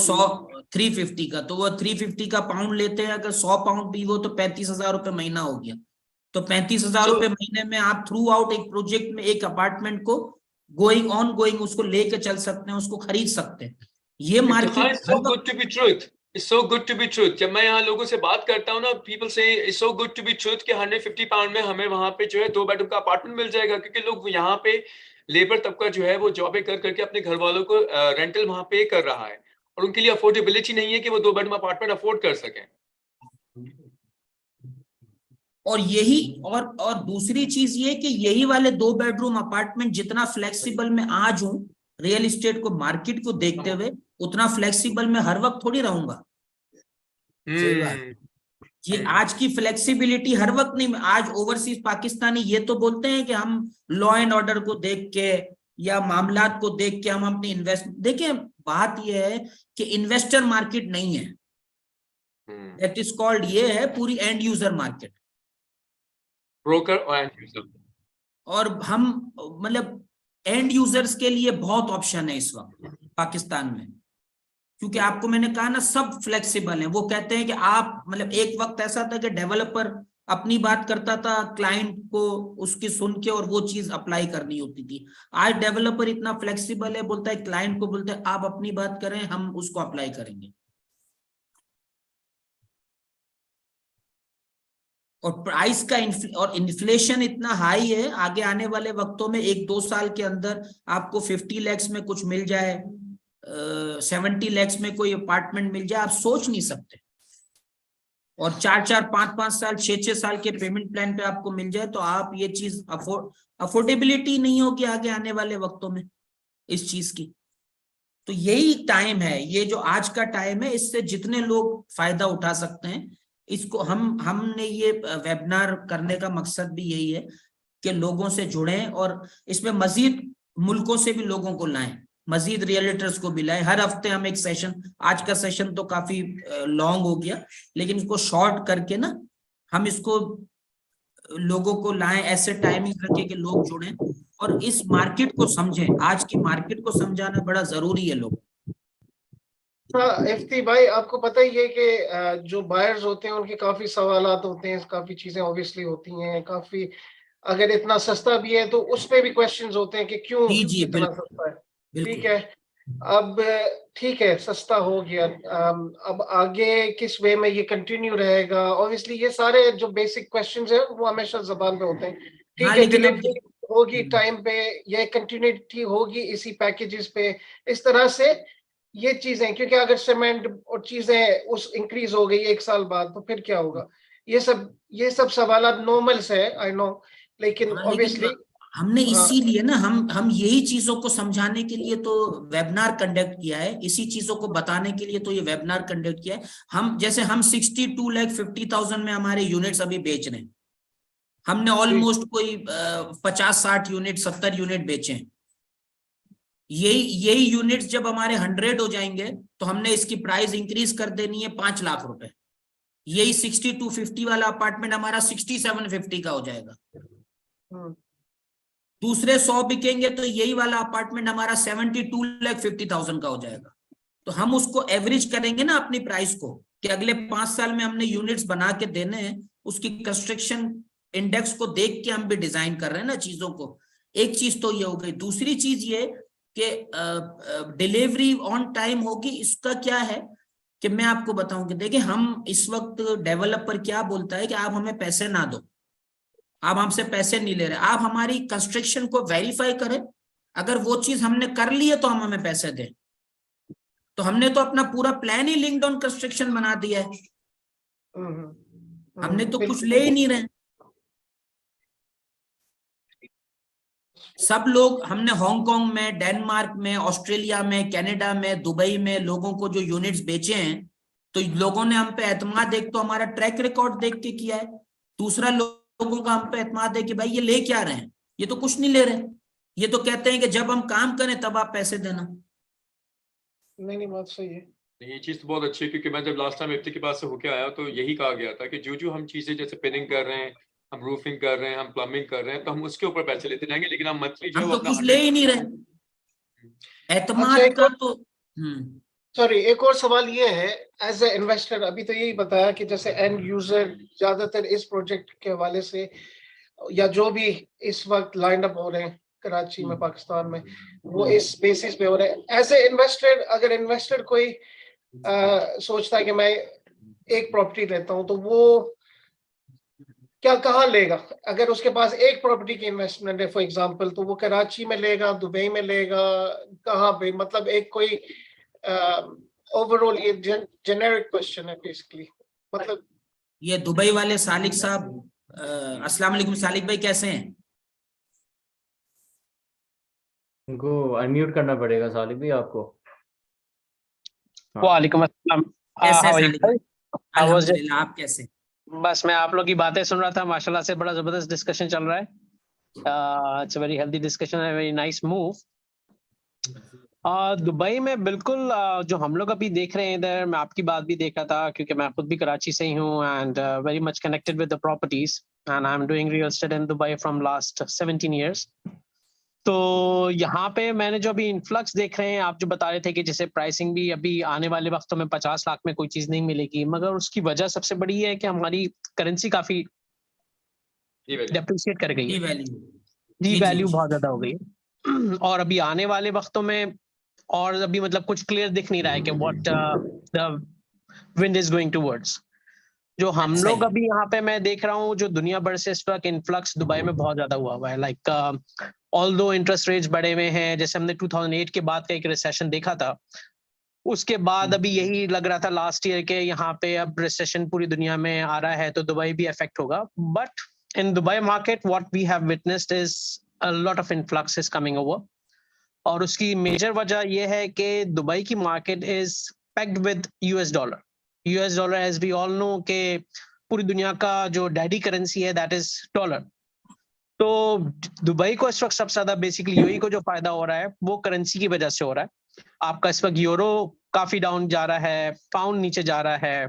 350 का, तो वो 350 का पाउंड लेते हैं, अगर 100 पाउंड भी वो तो 35,000 रुपए महीना हो गया। तो 35,000 रुपए महीने में आप थ्रू आउट एक प्रोजेक्ट में एक अपार्टमेंट को गोइंग ऑन गोइंग उसको लेके चल सकते हैं, उसको खरीद सकते हैं। ये market It's so good to be truth. It's so good to be truth. जब मैं यहाँ लोगों से बात करता हूँ ना, people say it's so good to be truth कि 150 पाउंड में हमें वहाँ पे जो है 2 बेडरूम का अपार्टमेंट मिल जाएगा, क्योंकि लोग यहाँ पे लेबर तबका जो है वो जॉबें कर करके अपने घर वालों को रेंटल वहाँ पे कर रहा है, और उनके लिए अफोर्डेबिलिटी नहीं है कि वो 2 बेडरूम अपार्टमेंट अफोर्ड कर सकें। और यही और दूसरी चीज ये कि यही वाले 2 बेडरूम अपार्टमेंट जितना फ्लेक्सिबल मैं आज हूं रियल एस्टेट को मार्केट को देखते हुए, उतना फ्लेक्सिबल मैं हर वक्त थोड़ी रहूंगा। सही बात। ये आज की फ्लेक्सिबिलिटी हर वक्त नहीं। आज ओवरसीज पाकिस्तानी ये तो बोलते हैं कि हम लॉ एंड ऑर्डर को देख के या मामलात को देख के हम अपनी इन्वेस्ट, देखिए बात ये है कि इन्वेस्टर मार्केट नहीं है, दैट इज कॉल्ड, ये है पूरी एंड यूजर मार्केट, ब्रोकर और एंड यूजर। और हम मतलब एंड यूजर्स के लिए बहुत ऑप्शन है इस वक्त पाकिस्तान में, क्योंकि आपको मैंने कहा ना सब फ्लेक्सिबल है। वो कहते हैं कि आप मतलब एक वक्त ऐसा था कि डेवलपर अपनी बात करता था, क्लाइंट को उसकी सुन के और वो चीज अप्लाई करनी होती थी। आज डेवलपर इतना फ्लेक्सिबल है, बोलता है क्लाइंट को, बोलता है आप अपनी बात करें, हम उसको अप्लाई करेंगे। और प्राइस का और इन्फ्लेशन इतना हाई है, आगे आने वाले वक्तों में 1-2 साल के अंदर आपको 50 लाख में कुछ मिल जाए, 70 लाख में कोई अपार्टमेंट मिल जाए, आप सोच नहीं सकते। और 4-4, 5-5 साल, 6-6 साल के पेमेंट प्लान पे आपको मिल जाए, तो आप ये चीज अफोर्डेबिलिटी नहीं होगी आगे आने वाले वक्तों में इस चीज की। तो यही टाइम है, ये जो आज का टाइम है, इससे जितने लोग फायदा उठा सकते हैं इसको हमने ये वेबिनार करने का मकसद भी यही है कि लोगों से जुड़ें और इसमें मजीद मुल्कों से भी लोगों को लाएं, मजीद रियलिटर्स को भी लाएं। हर हफ्ते हम एक सेशन, आज का सेशन तो काफी लॉन्ग हो गया, लेकिन इसको शॉर्ट करके ना हम इसको लोगों को लाएं, ऐसे टाइमिंग रखें कि लोग जुड़ें और इस मार्केट को समझें। आज की मार्केट को समझाना बड़ा जरूरी है लोग। हाँ इफ्ती भाई, आपको पता ही है कि जो बायर्स होते हैं उनके काफी सवालात होते हैं, काफी चीजें ऑब्वियसली होती हैं, काफी अगर इतना सस्ता भी है तो उसमें भी क्वेश्चंस होते हैं कि क्यों जी इतना बिल्कुल, सस्ता है। बिल्कुल। ठीक है, अब ठीक है सस्ता हो गया, अब आगे किस वे में ये कंटिन्यू रहेगा, ऑब्वियसली ये सारे जो बेसिक क्वेश्चंस है वो हमेशा जबान पे होते हैं। ठीक हाँ, है, लेकिन अब डिलीवरी होगी टाइम पे, ये कंटिन्यूटी होगी इसी पैकेजेस पे, इस तरह से ये चीजें, क्योंकि अगर सीमेंट और चीजें उस इंक्रीज हो गई 1 साल बाद तो फिर क्या होगा, ये सब सवाल नॉर्मल है, आई नो, लेकिन हाँ, ऑब्वियसली लेकिन हमने इसीलिए ना हम यही चीजों को समझाने के लिए तो वेबिनार कंडक्ट किया है, इसी चीजों को बताने के लिए तो ये वेबिनार कंडक्ट किया है। हम 62,50,000 में हमारे यूनिट्स अभी बेच रहे हैं। हमने ऑलमोस्ट कोई 50-60 यूनिट, 70 यूनिट बेचे हैं। यही यूनिट्स जब हमारे 100 हो जाएंगे तो हमने इसकी प्राइस इंक्रीज कर देनी है 5 लाख रुपए। यही 6250 वाला अपार्टमेंट हमारा 6750 का हो जाएगा। दूसरे 100 बिकेंगे तो यही वाला अपार्टमेंट हमारा 72,50,000 का हो जाएगा। तो हम उसको एवरेज करेंगे ना अपनी प्राइस को कि अगले 5 साल में हमने यूनिट्स बना के देने हैं, उसकी कंस्ट्रक्शन इंडेक्स को देख के हम भी डिजाइन कर रहे हैं ना चीजों को। एक चीज तो ये हो गई। दूसरी चीज ये कि डिलीवरी ऑन टाइम होगी। इसका क्या है कि मैं आपको बताऊं कि देखिए, हम इस वक्त डेवलपर क्या बोलता है कि आप हमें पैसे ना दो, आप हमसे पैसे नहीं ले रहे, आप हमारी कंस्ट्रक्शन को वेरीफाई करें, अगर वो चीज हमने कर ली है तो हम हमें पैसे दें। तो हमने तो अपना पूरा plan he linked on construction बना दिया है, हमने तो कुछ ले ही नहीं रहे। सब लोग, हमने हांगकांग में, डेनमार्क में, ऑस्ट्रेलिया में, कनाडा में, दुबई में लोगों को जो यूनिट्स बेचे हैं, तो लोगों ने हम पे एतमाद एक तो हमारा ट्रैक रिकॉर्ड देख के किया है, दूसरा लोगों का हम पे एतमाद है कि भाई ये ले क्या रहे हैं, ये तो कुछ नहीं ले रहे, ये तो कहते हैं कि जब हम काम करें तब आप पैसे देना। नहीं बात सही है। ये चीज तो बहुत अच्छी है, क्योंकि मैं जब लास्ट टाइम इफ्ती के पास से होके आया तो यही कहा गया था कि जो हम चीजें जैसे पिनिंग कर रहे हैं, हम रूफिंग कर रहे हैं, हम प्लम्बिंग कर रहे हैं, तो हम उसके ऊपर पैसे लेते जाएंगे, लेकिन हम मंथली जो है हम वो तो अपना कुछ ले ही नहीं रहे। एतमाद का तो सॉरी, एक और सवाल ये है एज ए इन्वेस्टर, अभी तो यही बताया कि जैसे एंड यूजर ज्यादातर इस प्रोजेक्ट के हवाले से या जो भी इस वक्त लाइन अप हो रहे हैं, कराची में, पाकिस्तान में, वो इस बेसिस पे हो रहा है। एज ए इन्वेस्टर, अगर इन्वेस्टर कोई सोचता है कि मैं एक प्रॉपर्टी लेता हूँ, तो वो क्या कहाँ लेगा? अगर उसके पास एक प्रॉपर्टी की इन्वेस्टमेंट है फॉर एग्जांपल, तो वो कराची में लेगा, दुबई में लेगा, कहाँ पे? मतलब एक कोई ओवरऑल ये जेनेरिक क्वेश्चन है बेसिकली। मतलब ये दुबई वाले सालिक साहब, अस्सलाम वालेकुम सालिक भाई, कैसे हैं? उनको अनम्यूट करना पड़ेगा सालिक भी आपको। हाँ। वालेकुम अस्सलाम। कैसे हैं हाउ आर सालिक भाई? यू? आई वाज अल्हम्दुलिल्लाह, आप कैसे? बस मैं आप लोग की बातें सुन रहा था, माशाल्लाह से बड़ा जबरदस्त डिस्कशन चल रहा है। It's a very healthy discussion, है वेरी नाइस मूव। दुबई में बिल्कुल जो हम लोग अभी देख रहे हैं इधर, मैं आपकी बात भी देखा था क्योंकि मैं खुद भी कराची से ही हूँ and very much connected with the properties and I am doing real estate in Dubai from last 17 years. तो यहाँ पे मैंने जो अभी इन्फ्लक्स देख रहे हैं, आप जो बता रहे थे कि जैसे प्राइसिंग भी अभी आने वाले वक्तों में 50 लाख में कोई चीज नहीं मिलेगी, मगर उसकी वजह सबसे बड़ी है कि हमारी करेंसी काफी डेप्रिशिएट कर गई है, डी वैल्यू बहुत ज्यादा हो गई है। और अभी आने वाले वक्तों में और अभी मतलब कुछ क्लियर दिख नहीं रहा है कि what the wind is going towards. जो हम लोग अभी यहाँ पे मैं देख रहा हूँ, जो दुनिया भर से इस वक्त इन्फ्लक्स दुबई में बहुत ज्यादा हुआ है। लाइक ऑल्दो इंटरेस्ट रेट्स बढ़े हुए हैं, जैसे हमने 2008 के बाद का एक रिसेशन देखा था, उसके बाद अभी यही लग रहा था लास्ट ईयर के यहाँ पे अब रिसेशन पूरी दुनिया में आ रहा है, तो दुबई भी अफेक्ट होगा। But in Dubai market what we have witnessed is a lot of influx is coming over, और उसकी मेजर वजह यह है कि दुबई की market is packed with US dollar. US dollar, as we all know, के पूरी दुनिया का जो डैडी करेंसी है दैट इज डॉलर। तो दुबई को इस वक्त सबसे ज्यादा बेसिकली यूएई को जो फायदा हो रहा है वो करेंसी की वजह से हो रहा है। आपका इस वक्त यूरो काफी डाउन जा रहा है, पाउंड नीचे जा रहा है,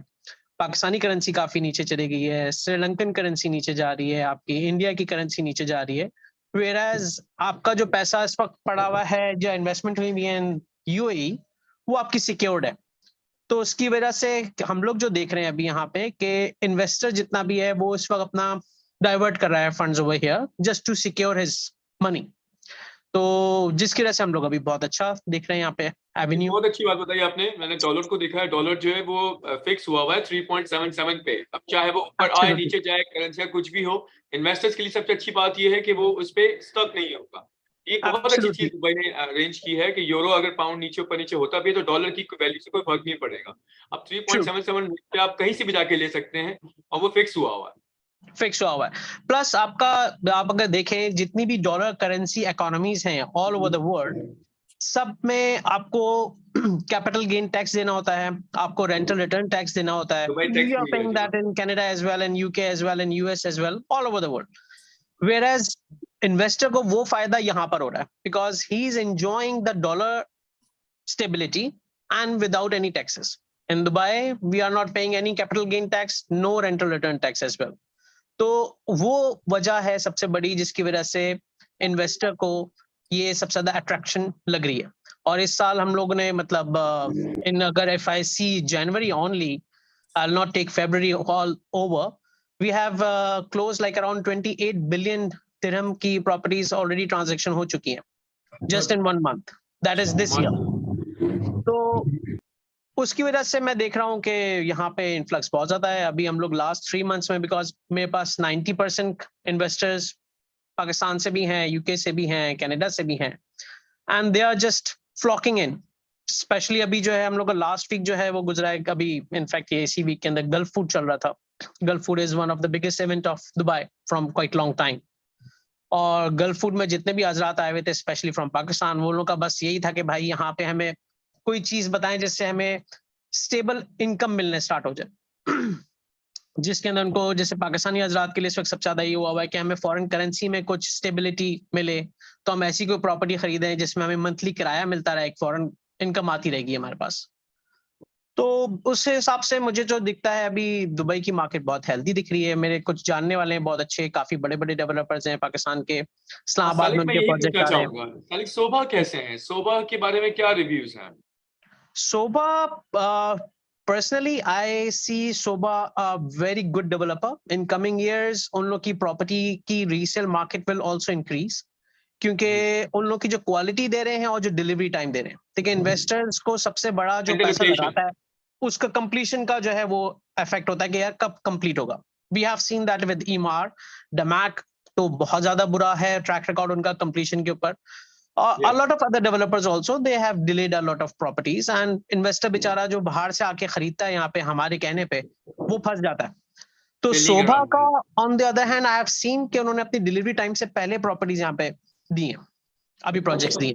पाकिस्तानी करेंसी काफी नीचे चली गई है, श्रीलंकन करेंसी नीचे जा रही है, आपकी इंडिया की करेंसी नीचे जा रही है। वेराज आपका जो पैसा इस वक्त पड़ा हुआ है, जो इन्वेस्टमेंट हुई हुई है इन यूएई, वो आपकी सिक्योर्ड है। तो उसकी वजह से हम लोग जो देख रहे हैं अभी यहाँ पे कि इन्वेस्टर जितना भी है वो इस वक्त अपना डाइवर्ट कर रहा है funds over here just to secure his money. तो जिसकी वजह से हम लोग अभी बहुत अच्छा देख रहे हैं यहाँ पे एवेन्यू। बहुत अच्छी बात बताई आपने। मैंने डॉलर को देखा है, डॉलर जो है वो फिक्स हुआ है 3.77 पे। अब चाहे वो ऊपर आए नीचे जाए, करेंसी कुछ भी हो, इन्वेस्टर्स के लिए सबसे अच्छी बात ये है कि वो उस पे स्टक नहीं होगा। ये बहुत अच्छी चीज दुबई ने अरेंज की है कि यूरो अगर पाउंड नीचे ऊपर नीचे होता भी है तो डॉलर की वैल्यू से कोई फर्क नहीं पड़ेगा। अब 3.77 पे आप कहीं से भी जाके ले सकते हैं और वो फिक्स हुआ हुआ है। फिक्स हुआ हुआ है। प्लस आपका, आप अगर देखें जितनी भी डॉलर करेंसी इकोनॉमीज हैं ऑल ओवर द वर्ल्ड, सब में आपको कैपिटल गेन टैक्स देना होता है, आपको रेंटल रिटर्न टैक्स देना होता है। We are paying that in Canada as well, in UK as well, in US as well, all over the world. Whereas investor को वो फायदा यहाँ पर हो रहा है because he is enjoying the dollar stability and without any taxes. In Dubai we are not paying any capital gain tax, no rental return tax as well. तो वो वजह है सबसे बड़ी जिसकी वजह से इन्वेस्टर को ये सबसे ज्यादा अट्रैक्शन लग रही है। और इस साल हम लोगों ने मतलब इन अगर if I see January only, I will not take February all over, we have close like around 28 billion dirham की प्रॉपर्टीज ऑलरेडी ट्रांजैक्शन हो चुकी हैं just in 1 month, that is this year. तो उसकी वजह से मैं देख रहा हूँ कि यहाँ पे इन्फ्लक्स बहुत ज्यादा है। अभी हम लोग लास्ट 3 months में, बिकॉज मेरे पास 90% इन्वेस्टर्स पाकिस्तान से भी हैं, यूके से भी हैं, कनाडा से भी हैं, and they are just flocking in. Specially अभी जो है हम लोग का लास्ट वीक जो है वो गुजरा है, अभी इनफैक्ट ये इसी वीक के अंदर गल्फ फूड चल रहा था। Gulf food is one of the biggest event of Dubai from quite long time. और गल्फ फूड में जितने भी हजरात आए हुए थे स्पेशली फ्रॉम पाकिस्तान, वो लोगों का बस यही था कि भाई यहाँ पे हमें कोई चीज बताएं जिससे हमें स्टेबल इनकम मिलने स्टार्ट हो जाए। जिसके अंदर उनको, जैसे पाकिस्तानी हजरात के लिए इस वक्त सबसे ज्यादा ये हुआ है कि हमें फॉरेन करेंसी में कुछ स्टेबिलिटी मिले, तो हम ऐसी कोई प्रॉपर्टी खरीदें जिसमें हमें मंथली किराया मिलता रहे, एक फॉरेन इनकम आती रहेगी हमारे पास। तो उस हिसाब से मुझे जो दिखता है अभी दुबई की मार्केट बहुत हेल्दी दिख रही है। मेरे कुछ जानने वाले हैं बहुत अच्छे, काफी बड़े बड़े डेवलपर्स हैं पाकिस्तान के, इस्लामाबाद में उनके प्रोजेक्ट आ रहे हैं। सालिक, शोभा कैसे हैं? शोभा के बारे में क्या रिव्यूज हैं? Sobha, personally, I see Sobha a very good developer. In coming years, उन लोग की property की resale market will also increase. क्योंकि उन लोग की जो क्वालिटी दे रहे हैं और जो डिलीवरी टाइम दे रहे हैं, ठीक है, इन्वेस्टर्स को सबसे बड़ा जो पैसा लगाता है उसका कंप्लीशन का जो है वो इफेक्ट होता है कि यार कब कंप्लीट होगा. We have seen that with Emaar, Damac तो बहुत ज्यादा बुरा है ट्रैक रिकॉर्ड उनका कंप्लीशन के ऊपर. A lot of other developers also, they have delayed a lot of properties and investor बेचारा जो बाहर से आके खरीदता है यहाँ पे हमारे कहने पे वो फंस जाता है. तो शोभा का on the other hand I have seen कि उन्होंने अपनी डिलीवरी टाइम से पहले प्रॉपर्टीज यहाँ पे दी हैं, अभी प्रोजेक्ट्स दिए.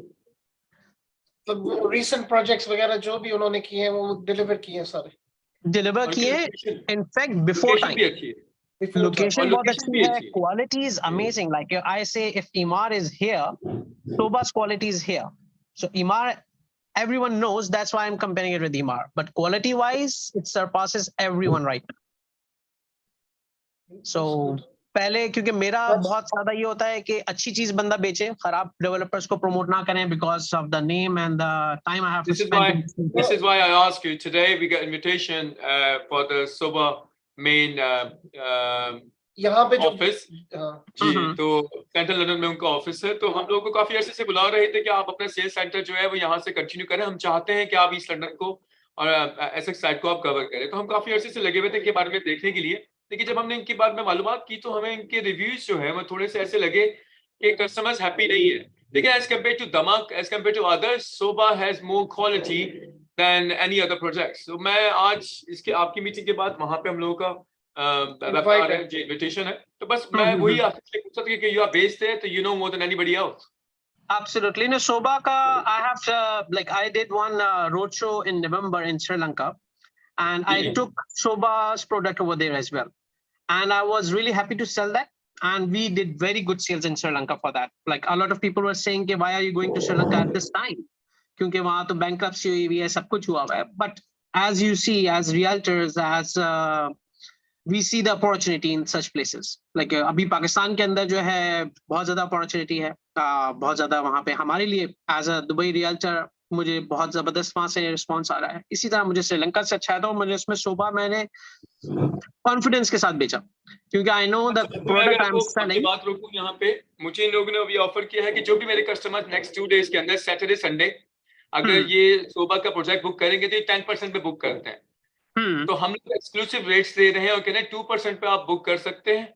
तो recent projects वगैरह जो भी उन्होंने किए हैं वो डिलीवर किए हैं सारे. डिलीवर किए, इनफैक्ट बिफोर टाइम. Location बहुत अच्छी है, quality is amazing. Like I say, if Imar is here, Soba's quality is here. So Imar, everyone knows. That's why I'm comparing it with Imar. But quality-wise, it surpasses everyone right now. So पहले क्योंकि मेरा बहुत ज्यादा ये होता है कि अच्छी चीज बंदा बेचे, खराब डेवलपर्स को प्रमोट ना करें because of the name and the time I have to spend. This is why I ask you today. We got invitation for the Soba main यहाँ पे ऑफिस जी, तो सेंट्रल लंदन में उनका ऑफिस है. तो हम लोग को काफी अर्से से बुला रहे थे कि आप अपना सेल्स सेंटर जो है वो यहाँ से कंटिन्यू करें. हम चाहते हैं कि आप ईस्ट लंदन को और एसेक्स साइड को आप कवर करें. तो हम काफी अर्से से लगे हुए थे इनके बारे में देखने के लिए. लेकिन जब हमने इनके बारे में मालूमात की तो हमें इनके रिव्यूज जो है वो थोड़े से ऐसे लगे कि कस्टमर्स हैप्पी नहीं है. देखिए, as compare to Damac, as compare to others, Sobha has more quality than any other projects. तो मैं आज इसके आपकी मीटिंग के बाद वहां पे हम लोगों का invitation है. तो बस मैं वही आपसे पूछ सकती कि you are based there, so you know more than anybody else. Absolutely. No, Soba ka, I have like I did one roadshow in November in Sri Lanka, and I took Soba's product over there as well, and I was really happy to sell that. And we did very good sales in Sri Lanka for that. Like a lot of people were saying, "Why are you going to Sri Lanka at this time?" क्योंकि वहाँ तो bankruptcy हुई हुई है, सब कुछ हुआ हुआ है. But as you see, as realtors, as we see the opportunity in such places. Like अभी पाकिस्तान के अंदर जो है बहुत ज्यादा opportunity है, बहुत ज्यादा वहाँ पे हमारे लिए as a Dubai realtor मुझे बहुत जबरदस्त वहाँ से रिस्पॉन्स आ रहा है. इसी तरह मुझे श्रीलंका से अच्छा है तो मुझे इसमें शोभा मैंने कॉन्फिडेंस के साथ बेचा क्योंकि I know the product I am selling. बात रोकूं यहाँ पे, मुझे इन लोगों ने अभी ऑफर किया है कि जो भी मेरे कस्टमर नेक्स्ट 2 डेज के अंदर सैटरडे संडे अगर ये शोभा का प्रोजेक्ट बुक करेंगे तो 10% पे बुक करते हैं. तो हम लोग एक्सक्लूसिव रेट्स दे रहे हैं और कह रहे हैं 2% पे आप बुक कर सकते हैं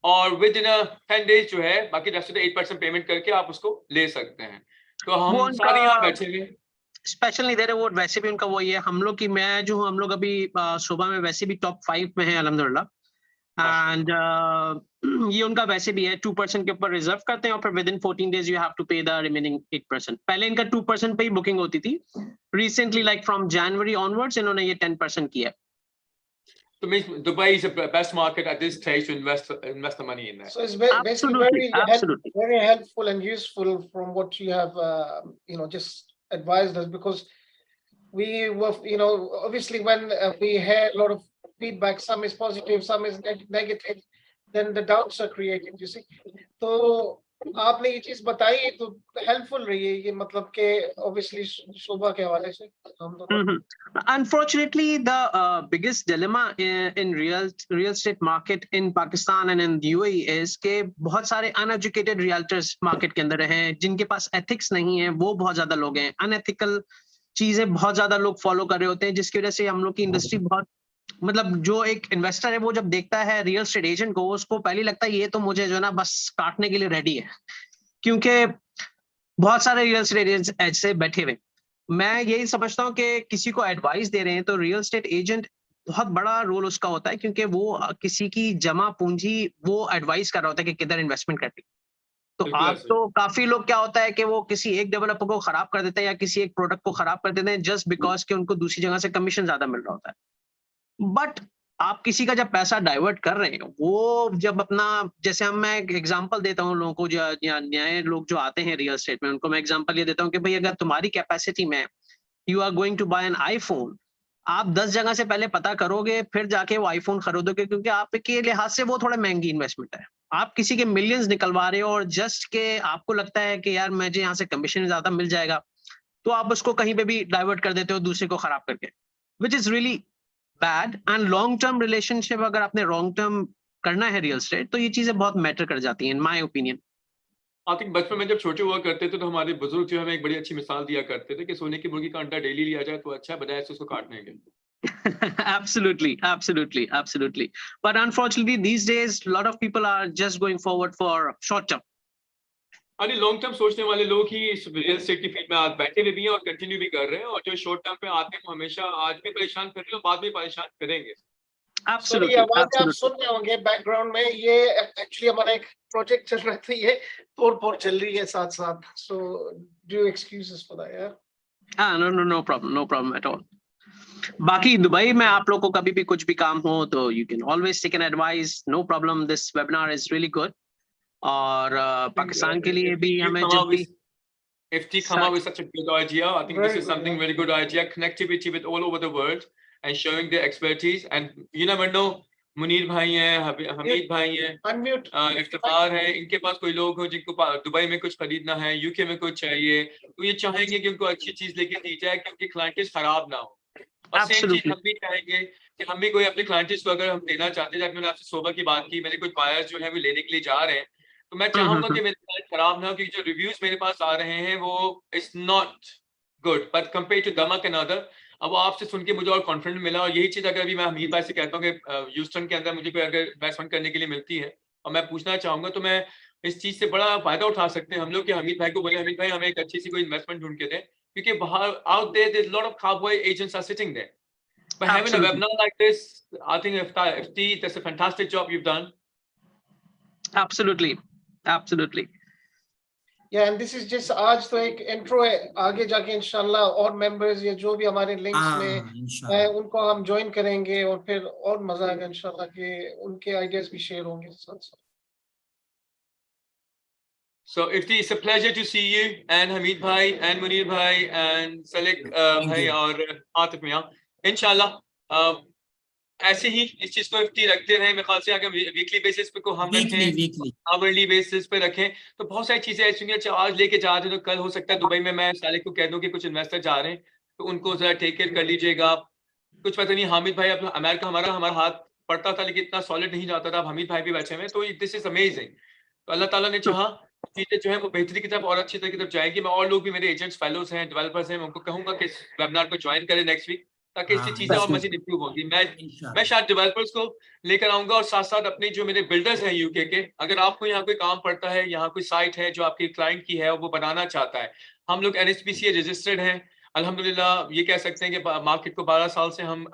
और विद इन 10 डेज जो है बाकी रेस्ट 8% पेमेंट करके आप उसको ले सकते हैं. तो हम सारे यहाँ बैठे हुए स्पेशल नहीं दे रहे. वो वैसे भी उनका वही है. हम लोग की मैं जो हूँ हम लोग अभी शोभा में वैसे भी टॉप 5 में है अल्हम्दुलिल्लाह. एंड ये उनका वैसे भी है 2% के ऊपर रिजर्व करते हैं और फिर with in 14 days you have to pay the remaining 8%. पहले इनका 2% पे ही बुकिंग होती थी. Recently like from January onwards इन्होंने ये 10% किया. So Dubai is the best market at this stage to invest the money in there. So it's basically very helpful and useful from what you have just advised us, because we were obviously when we hear a lot of feedback, some is positive, some is negative, then the doubts are created, you see. So आपने ये चीज बताई तो helpful रही है ये, मतलब के ऑब्वियसली शोभा के हवाले से हम दोनों. Unfortunately, the biggest dilemma in real estate market in Pakistan and in the UAE is कि बहुत सारे uneducated realtors market के अंदर हैं जिनके पास ethics नहीं है. वो बहुत ज्यादा लोग हैं. Unethical चीजें बहुत ज्यादा लोग फॉलो कर रहे होते हैं जिसकी वजह से हम लोग की इंडस्ट्री बहुत, मतलब जो एक इन्वेस्टर है वो जब देखता है रियल एस्टेट एजेंट को उसको पहले लगता है ये तो मुझे जो है ना बस काटने के लिए रेडी है, क्योंकि बहुत सारे रियल एस्टेट एजेंट्स ऐसे बैठे हुए. मैं यही समझता हूँ कि किसी को एडवाइस दे रहे हैं तो रियल एस्टेट एजेंट बहुत बड़ा रोल उसका होता है क्योंकि वो किसी की जमा पूंजी वो एडवाइस कर रहा होता है कि किधर इन्वेस्टमेंट करनी. तो आप तो काफी लोग क्या होता है कि वो किसी एक डेवलपर को खराब कर देते हैं या किसी एक प्रोडक्ट को खराब कर देते हैं जस्ट बिकॉज कि उनको दूसरी जगह से कमीशन ज्यादा मिल रहा होता है. बट आप किसी का जब पैसा डाइवर्ट कर रहे हैं वो जब अपना, जैसे मैं एक एग्जांपल देता हूँ लोगों को जो नए लोग जो आते हैं रियल एस्टेट में, उनको मैं एग्जांपल ये देता हूँ कि भाई अगर तुम्हारी कैपेसिटी में you are going to buy an iPhone, आप 10 जगह से पहले पता करोगे फिर जाके वो आईफोन खरीदोगे क्योंकि आपके लिहाज से वो थोड़ा महंगी इन्वेस्टमेंट है. आप किसी के मिलियंस निकलवा रहे हो और जस्ट के आपको लगता है कि यार मुझे यहाँ से कमीशन ज्यादा मिल जाएगा तो आप उसको कहीं पे भी डाइवर्ट कर देते हो दूसरे को खराब करके, which is really bad. And long term relationship अगर आपने लॉन्ग टर्म करना है रियल एस्टेट तो ये चीजें बहुत मैटर कर जाती हैं in my opinion. I think बचपन में जब छोटे हुआ करते थे तो हमारे बुजुर्ग जो हमें एक बड़ी अच्छी मिसाल दिया करते थे कि सोने की मुर्गी का अंडा डेली लिया जाए तो अच्छा है, बजाय से उसको काटने के। absolutely. But unfortunately, these days, a lot of people are just going forward for short term. अरे लॉन्ग टर्म सोचने वाले लोग ही इस रियल एस्टेट की फील्ड में आज बैठे हुए भी हैं और कंटिन्यू भी कर रहे हैं, और जो शॉर्ट टर्म पे आते हैं वो हमेशा आज भी परेशान कर रहे हैं और बाद में परेशान करेंगे। Absolutely, आवाज़ आप absolutely. सुन रहे होंगे बैकग्राउंड में, ये एक्चुअली हमारा एक प्रोजेक्ट चल रहा था, ये तोड़-फोड़ चल रही है साथ-साथ, so do excuse us for that, yeah. No problem at all. बाकी दुबई में आप लोग को कभी भी कुछ भी काम हो तो you can always take an advice, no problem. This webinar is really good. और पाकिस्तान के लिए भी हमें जब भी FT come up with such a good idea. I think this is something very good idea. Connectivity with all over the world and showing their expertise. And you never know, Munir भाई हैं, हमीद भाई हैं, इफ्तिखार हैं, इनके पास कोई लोग हो जिनको दुबई में कुछ खरीदना है, यूके में कुछ चाहिए, तो ये चाहेंगे कि उनको अच्छी चीज लेके दी जाए क्योंकि क्लाइंटेज खराब ना हो। और सेम चीज हम भी चाहेंगे कि हम भी कोई अपने क्लाइंटेज को अगर हम देना चाहते हैं, जब मैंने आपसे सोबा की बात की, मेरे कुछ बायर्स जो है वो लेने के लिए जा रहे हैं, तो मैं चाहूंगा कि मेरे क्लाइंट खराब ना हो, क्योंकि जो रिव्यूज मेरे पास आ रहे हैं वो it's not good but compare to Damac and other. अब आपसे सुन के मुझे और कॉन्फिडेंट मिला, और यही चीज अगर भी मैं हमीद भाई से कहता हूँ कि ह्यूस्टन के अंदर मुझे कोई अगर इन्वेस्टमेंट करने के लिए मिलती है और मैं पूछना चाहूंगा, तो मैं इस चीज से बड़ा फायदा उठा सकते हैं हम लोग कि हमीद भाई को बोले, हमीद भाई हमें एक अच्छी सी कोई इन्वेस्टमेंट ढूंढ के दें, क्योंकि बाहर out there there is lot of cowboy agents are sitting there. But having a webinar like this, I think FT, that's a fantastic job you've done. Absolutely. Yeah, and this is just आज तो एक intro है, आगे जाके इंशाल्लाह और members या जो भी हमारे लिंक्स में है उनको हम ज्वाइन करेंगे और फिर और मजा आएगा इंशाल्लाह कि उनके आइडियाज भी शेयर होंगे साथ-साथ। So FT, it's a pleasure to see you and Hamid bhai and Munir bhai and Salik bhai और आतिफ मियां। इंशाल्लाह ऐसे ही इस चीज को FT रखते रहे, मेरे ख्याल से अगर वीकली बेसिस पे को हम रखें, आवरली बेसिस पे रखें, तो बहुत सारी चीजें ऐसी होंगी। अच्छा आज लेके जा रहे हैं तो कल हो सकता है दुबई में मैं सालिक को कह दूं कि कुछ इन्वेस्टर जा रहे हैं, तो उनको जरा टेक केयर कर लीजिएगा। कुछ पता नहीं, हामिद भाई अपना अमेरिका हमारा हाथ पड़ता था लेकिन इतना सॉलिड नहीं जाता था, अब हमीद भाई भी बैठे हुए, तो दिस इज अमेजिंग। तो अल्लाह ताला ने चाहा चीजें जो है वो बेहतरी की तरफ और अच्छी तरह की तरफ जाएगी। मैं और लोग भी, मेरे एजेंट्स फेलोज हैं, डेवलपर्स हैं, मैं उनको कहूंगा कि इस वेबिनार को ज्वाइन करें नेक्स्ट वीक, ताकि इससे चीजें और मजीद इंप्रूव होगी। मैं शायद डेवलपर्स को लेकर आऊंगा और साथ साथ अपने जो मेरे बिल्डर्स हैं यूके के, अगर आपको यहाँ कोई काम पड़ता है, यहाँ कोई साइट है जो आपके क्लाइंट की है और वो बनाना चाहता है, हम लोग NSPCA रजिस्टर्ड हैं अल्हम्दुलिल्लाह। ये कह सकते हैं कि मार्केट को 12 साल से हम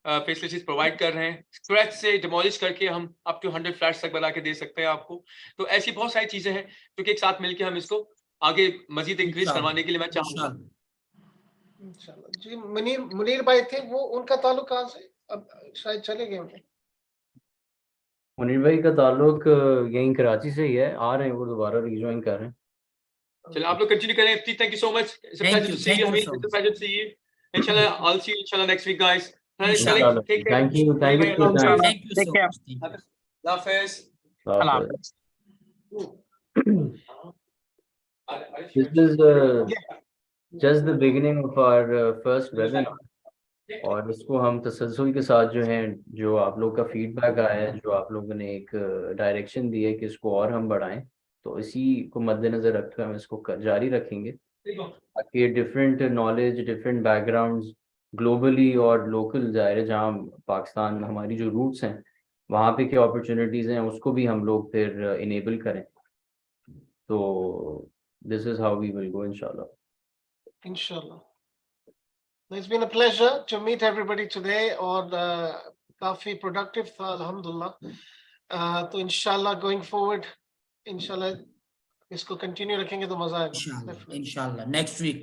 फैसिलिटीज प्रोवाइड कर रहे हैं, स्क्रैच से डिमोलिश करके हम अप टू 100 फ्लैट्स तक बना के दे सकते हैं आपको। तो ऐसी बहुत सारी चीजें हैं जो कि एक साथ मिलकर हम इसको आगे मजीद इंक्रीज करवाने के लिए मैं चाहूंगा। इंशाल्लाह जी। मुनीर भाई थे वो, उनका ताल्लुक कहाँ से, अब शायद चले गए होंगे। मुनीर भाई का ताल्लुक यहीं कराची से ही है, आ रहे हैं वो, दोबारा रिज्वाइन कर रहे हैं। चलिए आप लोग कंटिन्यू करें। Thank you so much, it's a pleasure to see you. Hamid, it's a pleasure to see you. इंशाल्लाह आई विल सी यू इंशाल्लाह next week guys. Inshallah. Take care. Thank you for your time. Take care. Allah Hafiz. Allah Hafiz. This is just the beginning of our first webinar. और इसको हम तसल्सल के साथ जो है, जो आप लोग का फीडबैक आया है, जो आप लोगों ने एक डायरेक्शन दी है कि इसको और हम बढ़ाएं, तो इसी को मद्देनजर रखकर हम इसको जारी रखेंगे, ताकि different knowledge, different backgrounds, globally और लोकल ज़ाहिर है, जहाँ पाकिस्तान हमारी जो रूट्स हैं वहाँ पे क्या अपॉर्चुनिटीज़ हैं, उसको भी हम लोग फिर इनेबल करें। तो this is how we will go इंशाल्लाह। इंशाल्लाह। It's been a pleasure to meet everybody today और काफी प्रोडक्टिव था अल्हम्दुलिल्लाह। तो इंशाल्लाह गोइंग फॉरवर्ड इंशाल्लाह इसको कंटिन्यू रखेंगे तो मजा आएगा इंशाल्लाह next week.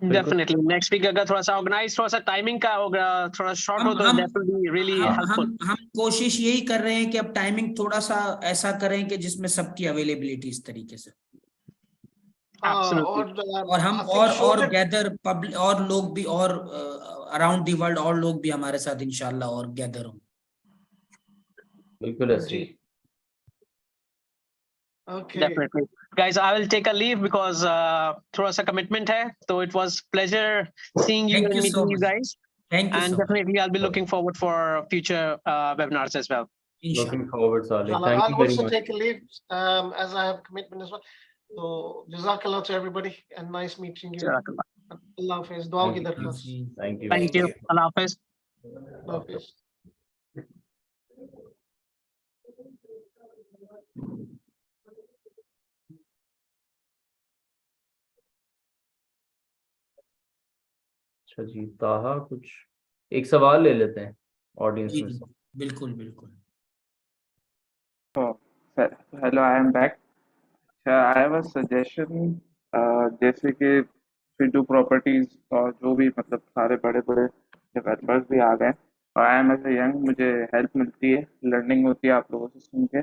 Definitely next week अगर थोड़ा सा ऑर्गेनाइज, थोड़ा सा टाइमिंग का होगा, थोड़ा शॉर्ट हो तो that will be really helpful. हम कोशिश यही कर रहे हैं कि अब टाइमिंग थोड़ा सा ऐसा करें कि जिसमें सबकी अवेलेबिलिटी इस तरीके से, और हम और गैदर पब्लिक और लोग भी और अराउंड द वर्ल्ड और लोग भी हमारे साथ इंशाल्लाह और गैदर हों। बिल्कुल ऐसे। Okay. Definitely. Guys, I will take a leave because थोड़ा सा commitment है, so it was pleasure seeing you and meeting you guys. Thank you and so definitely I'll be looking forward for future webinars as well. Looking forward, Saleh. Inshallah, Thank I'll you very also much. take a leave as I have commitment as well. So Jazakallah to everybody and nice meeting you. Jazakallah. Allah Hafiz. Dua ki Thank you. darkhast. Thank you. Thank you. Allah Hafiz. Allah Hafiz. अच्छा जी, ताहा कुछ एक सवाल ले लेते हैं audience जी में जी से। बिल्कुल बिल्कुल। Oh, hello, I am back. I have a suggestion. जैसे कि फिडू प्रॉपर्टीज और जो भी मतलब सारे बड़े बड़े डेवलपर्स भी आ गए और I am as a young, मुझे हेल्प मिलती है, लर्निंग होती है आप लोगों से सुन के।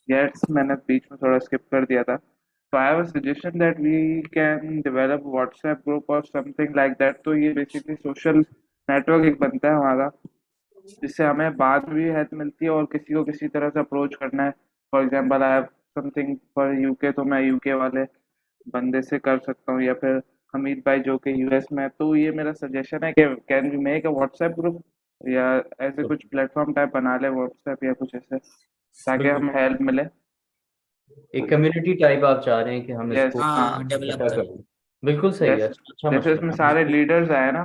यस, मैंने बीच में थोड़ा स्किप कर दिया था। तो I have a suggestion that we can develop WhatsApp group और समथिंग लाइक दैट। तो ये बेसिकली सोशल नेटवर्क एक बनता है हमारा, जिससे हमें बाद में भी हेल्प मिलती है और किसी को किसी तरह से अप्रोच करना है। For example I have something for UK, तो मैं यूके वाले बंदे से कर सकता हूँ, या फिर हमीद भाई जो कि यूएस में है। तो ये मेरा सजेशन है कि can we make a WhatsApp group या ऐसे कुछ प्लेटफॉर्म टाइप बना ले व्हाट्सएप या कुछ ऐसे, ताकि बिल्कुल। हमें हेल्प मिले। एक कम्युनिटी टाइप आप चाह रहे हैं कि हम यस, इसको हाँ डेवलप इकट्ठा करें। करें। बिल्कुल सही है, यस, अच्छा जैसे इसमें मशवरा। सारे लीडर्स आए ना,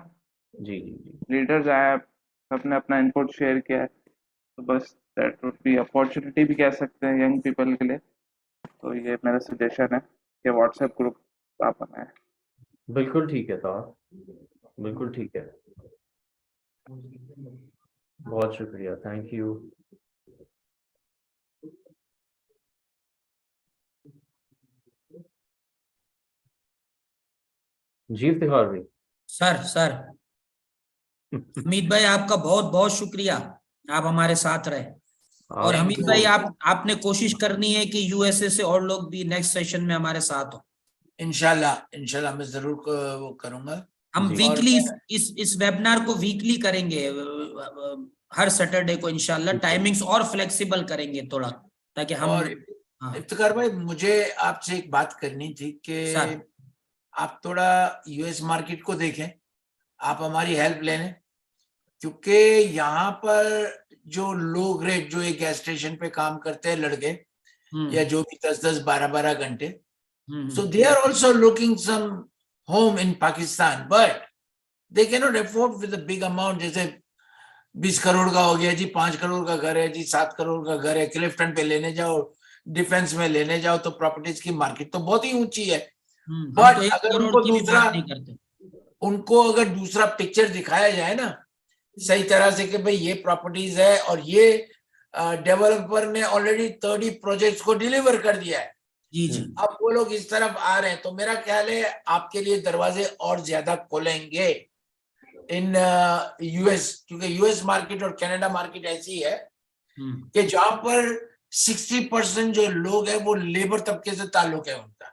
जी जी जी। लीडर्स आए, सबने अपना इनपुट शेयर किया है, तो बस दैट वुड बी अपॉर्चुनिटी भी कह सकते हैं यंग पीपल के लिए। तो ये मेरा सजेशन है कि व्हाट्सएप ग्रुप आप बनाएं। बिल्कुल ठीक है ताहा, बिल्कुल ठीक है। बहुत शुक्रिया, थैंक यू। जी इफ्तिखार भाई। सर हमीद भाई आपका बहुत बहुत शुक्रिया, आप हमारे साथ रहे। और आप हमीद भाई आपने कोशिश करनी है कि यूएसए से और लोग भी नेक्स्ट सेशन में हमारे साथ हो। इंशाल्लाह मैं जरूर वो करूंगा। हम जी। वीकली इस वेबिनार को वीकली करेंगे, हर सैटरडे को इंशाल्लाह। टाइमिंग्स और फ्लेक्सिबल करेंगे थोड़ा, ताकि हम और हाँ इफ्तिकार भाई, मुझे आपसे एक बात करनी थी कि सर आप थोड़ा यूएस मार्केट को देखें, आप हमारी हेल्प लें, क्योंकि यहाँ पर जो लो ग्रेड जो एक गैस स्टेशन पे काम करते हैं लड़के, या जो भी 10-10 12-12 घंटे, so they are also looking some home in Pakistan, but they cannot afford with a big amount। जैसे 20 करोड़ का हो गया जी, 5 करोड़ का घर है जी, 7 करोड़ का घर है, क्लिफ्टन पे लेने जाओ, डिफेंस में लेने जाओ, तो प्रॉपर्टीज की मार्केट तो बहुत ही ऊंची है। बट तो 1 अगर करोड़ उनको की भी दूसरा बात नहीं करते। उनको अगर दूसरा पिक्चर दिखाया जाए ना सही तरह से कि भाई ये प्रॉपर्टीज है और ये डेवलपर ने ऑलरेडी 30 प्रोजेक्ट्स को डिलीवर कर दिया है, जी जी अब वो लोग इस तरफ आ रहे हैं, तो मेरा ख्याल है आपके लिए दरवाजे और ज्यादा खोलेंगे इन यूएस, क्योंकि यूएस मार्केट और कनाडा मार्केट ऐसी है कि जहां पर 60% जो लोग हैं वो लेबर तबके से ताल्लुक है उनका।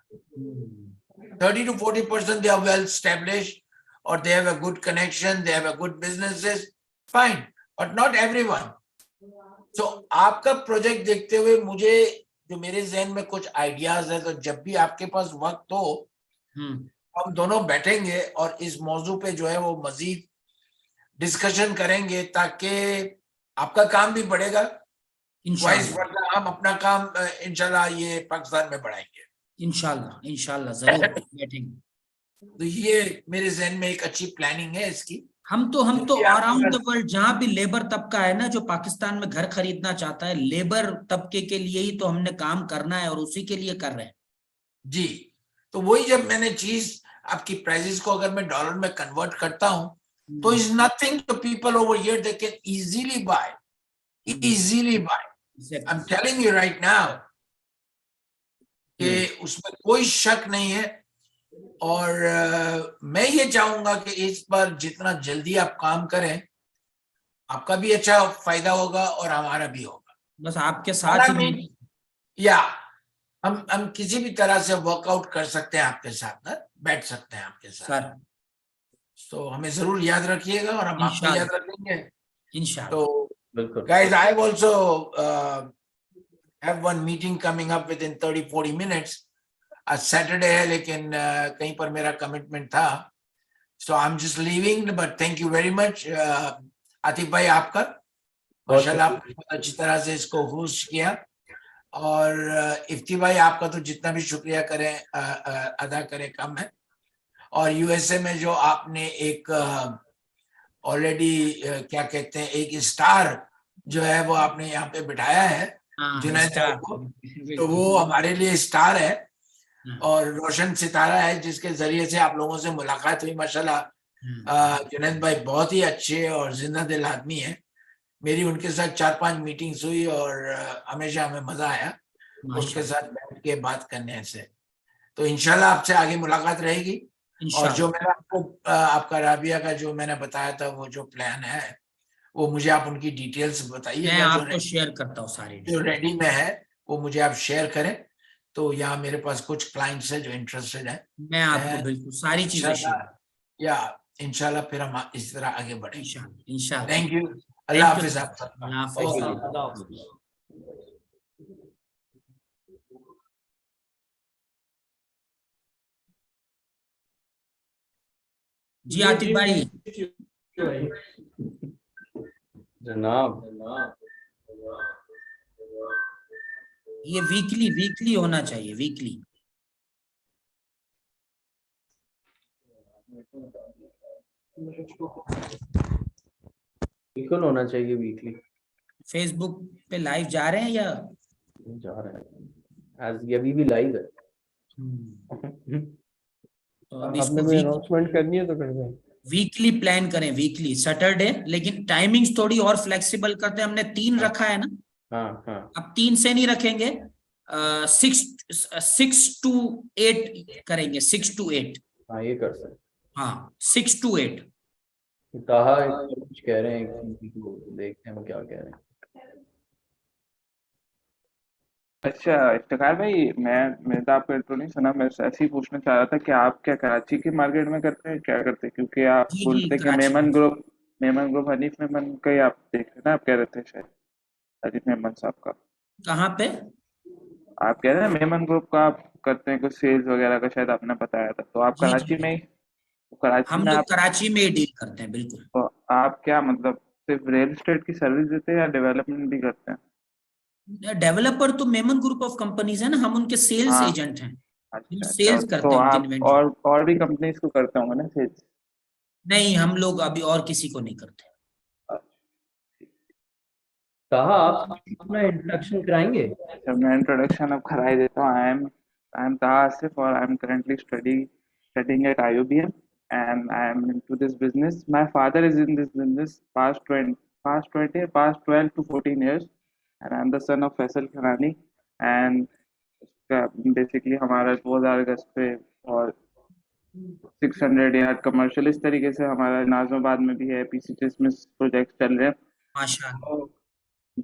30 to 40% they are well established or they have a good connection, they have a good businesses, fine, but not everyone। So आपका प्रोजेक्ट देखते हुए मुझे जो मेरे जहन में कुछ आइडियाज है, तो जब भी आपके पास वक्त हो हम दोनों बैठेंगे और इस मौजू पे जो है वो मजीद डिस्कशन करेंगे, ताकि आपका काम भी बढ़ेगा, वाइस वर्सा हम अपना काम इंशाल्लाह ये पाकिस्तान में बढ़ाएंगे। इंशाल्लाह जरूर बैठेंगे। तो ये मेरे जहन में एक अच्छी प्लानिंग है इसकी। हम तो अराउंड द वर्ल्ड जहाँ भी लेबर तबका है ना, जो पाकिस्तान में घर खरीदना चाहता है, लेबर तबके के लिए ही तो हमने काम करना है और उसी के लिए कर रहे हैं जी। तो वही जब मैंने चीज आपकी प्राइसेस को अगर मैं डॉलर में कन्वर्ट करता हूं, तो is nothing to people over here, they can easily buy, I am telling you right now कि उसमें कोई शक नहीं है। और मैं ये चाहूंगा कि इस पर जितना जल्दी आप काम करें, आपका भी अच्छा फायदा होगा और हमारा भी होगा। बस आपके साथ ही या हम किसी भी तरह से वर्कआउट कर सकते हैं आपके साथ ना, बैठ सकते हैं आपके साथ। तो हमें जरूर याद रखिएगा और हम आपको याद रखेंगे इंशाल्लाह। तो guys, I also have one meeting coming up within 30-40 minutes। आज सैटरडे है लेकिन कहीं पर मेरा कमिटमेंट था, so I'm just leaving, but thank you very much। Atif भाई आपका माशाल्लाह आपने बहुत अच्छी तरह से इसको होस्ट किया। और इफ्ती भाई आपका तो जितना भी शुक्रिया करें अदा करें कम है। और यूएसए में जो आपने एक ऑलरेडी क्या कहते हैं एक स्टार जो है वो आपने यहाँ पे बिठाया है जुनैद भाई को, तो वो हमारे लिए स्टार है और रोशन सितारा है जिसके जरिए से आप लोगों से मुलाकात हुई। माशाल्लाह जुनैद भाई बहुत ही अच्छे और जिंदा दिल आदमी है। मेरी उनके साथ 4-5 मीटिंग्स हुई और हमेशा हमें मजा आया उनके साथ बैठ के बात करने से। तो इंशाल्लाह आपसे आगे मुलाकात रहेगी। और जो मैंने आपको आपका राबिया का जो मैंने बताया था वो जो प्लान है वो मुझे आप उनकी डिटेल्स बताइए। मैं आपको शेयर करता हूँ सारी जो रेडी में है वो मुझे आप शेयर करें। तो यहाँ मेरे पास कुछ क्लाइंट्स है जो इंटरेस्टेड है। मैं आपको बिल्कुल सारी चीजें शेयर या इंशाल्लाह फिर हम इस तरह आगे बढ़ेंगे इंशाल्लाह। Thank you. अल्लाह हाफिज आपका। जी आतिफ भाई। जनाब ये वीकली होना चाहिए, वीकली। बिल्कुल होना चाहिए वीकली। फेसबुक पे लाइव जा रहे हैं या जा रहे हैं? आज ये अभी भी लाइव है। तो अब आपने कोई अनाउंसमेंट करनी है तो कर दें। वीकली प्लान करें, वीकली सैटरडे, लेकिन टाइमिंग्स थोड़ी और फ्लेक्सिबल करते हैं। हमने 3 रखा है ना। हाँ हाँ। अब 3 से नहीं रखेंगे, 6 to 8 करेंगे। 6 to 8। हाँ ये कर सकते। हाँ 6 to 8। कहा कुछ कह रहे हैं, देखते हैं वो क्या कह रहे हैं। अच्छा इफ्तिखार भाई, मैंने तो आपका इंट्रो नहीं सुना। मैं ऐसे ही पूछना चाह रहा था कि आप क्या कराची के मार्केट में करते हैं, क्या करते हैं? क्योंकि आप बोलते कि मेमन ग्रुप हनीफ मेमन का ही आप देख रहे ना, आप कह रहे थे शायद हनीफ मेमन साहब का। कहाँ पे आप कह रहे हैं मेमन ग्रुप का आप करते हैं, कुछ सेल्स वगैरह का शायद आपने बताया था। तो आप कराची में ही, हम लोग कराची में ही डील करते हैं। बिल्कुल। तो आप क्या मतलब सिर्फ रियल एस्टेट की सर्विस देते हैं या डेवलपमेंट भी करते हैं? डेवलपर तो मेमन ग्रुप ऑफ कंपनीज है ना, हम उनके सेल्स एजेंट हैं। अच्छा, सेल्स करते तो हैं आप इन्वेंटरी। और भी कंपनीज को करते होंगे ना सेल्स? नहीं, हम लोग अभी और किसी को नहीं करते। कहा आप अपना इंट्रोडक्शन कराएंगे? मैं इंट्रोडक्शन अब करा ही देता हूँ। आई एम ताहा आसिफ और I am currently studying at IUBM and I am into this business. My father is in this business past 12 to 14 years and I am the son of Faisal Khanani and basically हमारा 2000 गज पे और 600 yard commercial इस तरीके से हमारा नाज़िमाबाद में भी है। PCTS में प्रोजेक्ट चल रहे हैं माशाअल्लाह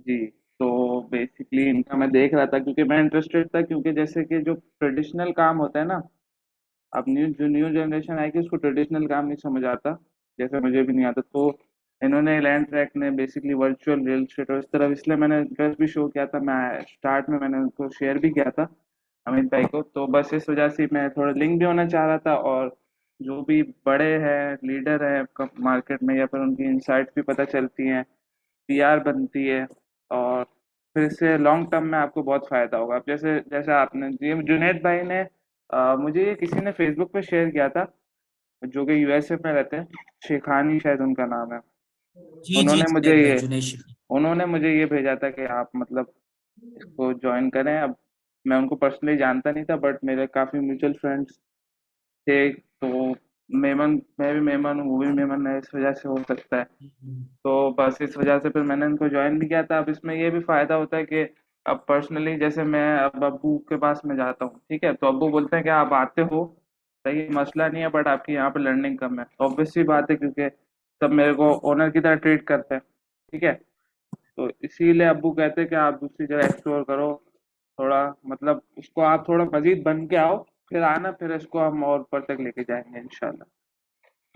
जी। तो बेसिकली इनका मैं देख रहा था क्योंकि मैं इंटरेस्टेड था, क्योंकि जैसे कि जो ट्रेडिशनल काम होता है ना, अब न्यू जनरेशन आएगी उसको ट्रेडिशनल काम नहीं समझ आता, जैसे मुझे भी नहीं आता। तो इन्होंने लैंड ट्रैक ने बेसिकली वर्चुअल रियल एस्टेट और इस तरफ, इसलिए मैंने इंटरेस्ट भी शो किया था। मैं स्टार्ट में मैंने उनको शेयर भी किया था अमित भाई को। तो बस इस वजह से मैं थोड़ा लिंक भी होना चाह रहा था और जो भी बड़े हैं लीडर हैं मार्केट में या फिर उनकी इंसाइट्स भी पता चलती हैं, PR बनती है और फिर इससे लॉन्ग टर्म में आपको बहुत फायदा होगा। अब जैसे जैसे आपने ये जुनैद भाई ने मुझे ये किसी ने फेसबुक पे शेयर किया था जो कि USA में रहते हैं, शेखानी शायद उनका नाम है। उन्होंने मुझे ये भेजा था कि आप मतलब इसको ज्वाइन करें। अब मैं उनको पर्सनली जानता नहीं था बट मेरे काफ़ी म्यूचुअल फ्रेंड्स थे, तो मैं भी मेमन हूँ, वो भी मेमन है, इस वजह से हो सकता है। तो बस इस वजह से फिर मैंने इनको ज्वाइन भी किया था। अब इसमें ये भी फ़ायदा होता है कि अब पर्सनली जैसे मैं अब अब्बू के पास में जाता हूँ, ठीक है, तो अब्बू बोलते हैं कि आप आते हो, सही मसला नहीं है, बट आपकी यहाँ पे लर्निंग कम है। ऑब्वियस सी बात है क्योंकि सब मेरे को ओनर की तरह ट्रीट करते हैं, ठीक है। तो इसीलिए अब्बू कहते हैं कि आप दूसरी जगह एक्सप्लोर करो, थोड़ा मतलब उसको आप थोड़ा मजीद बन के आओ, फिर आना, फिर इसको हम और ऊपर तक लेके जाएंगे इंशाल्लाह।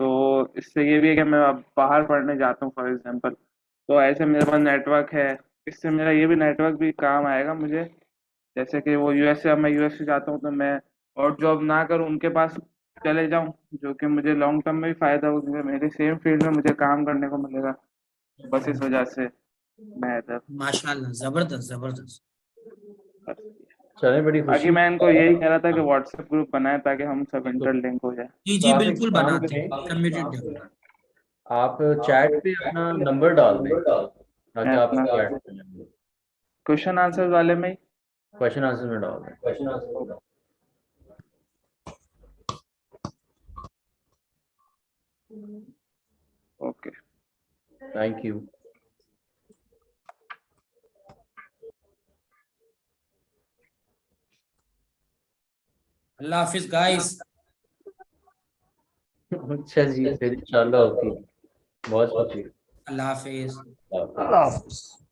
तो इससे ये भी है कि मैं अब बाहर पढ़ने जाता हूँ फॉर एग्जांपल, तो ऐसे मेरे पास नेटवर्क है, इससे मेरा ये भी नेटवर्क भी काम आएगा मुझे। जैसे कि वो USA, अब मैं USA जाता हूँ तो मैं और जॉब ना करूँ, उनके पास चले जाऊँ, जो कि मुझे लॉन्ग टर्म में भी फ़ायदा होगा क्योंकि मेरे सेम फील्ड में मुझे काम करने को मिलेगा। बस इस वजह से मैं इधर माशाल्लाह, जबरदस्त जबरदस्त। चलें, बड़ी बाकी खुशी। मैं इनको यही कह रहा था कि व्हाट्सएप ग्रुप बनाए ताकि हम सब इंटरलिंक हो जाए। जी तो जी आप एक बिल्कुल काम बनाते हैं, करें, कम्युनिटी डेवलप। आप चैट पे अपना नंबर डाल दें ताकि मैं आपको अपना ऐड कर लेंगे। क्वेश्चन आंसर वाले में ही। क्वेश्चन आंसर में डाल दें। Okay, thank you. Allah Hafiz guys. अच्छा जी, फिर इंशाल्लाह होती है। बहुत शुक्रिया। अल्लाह हाफिज। अल्लाह हाफिज। अल्लाह हाफिज।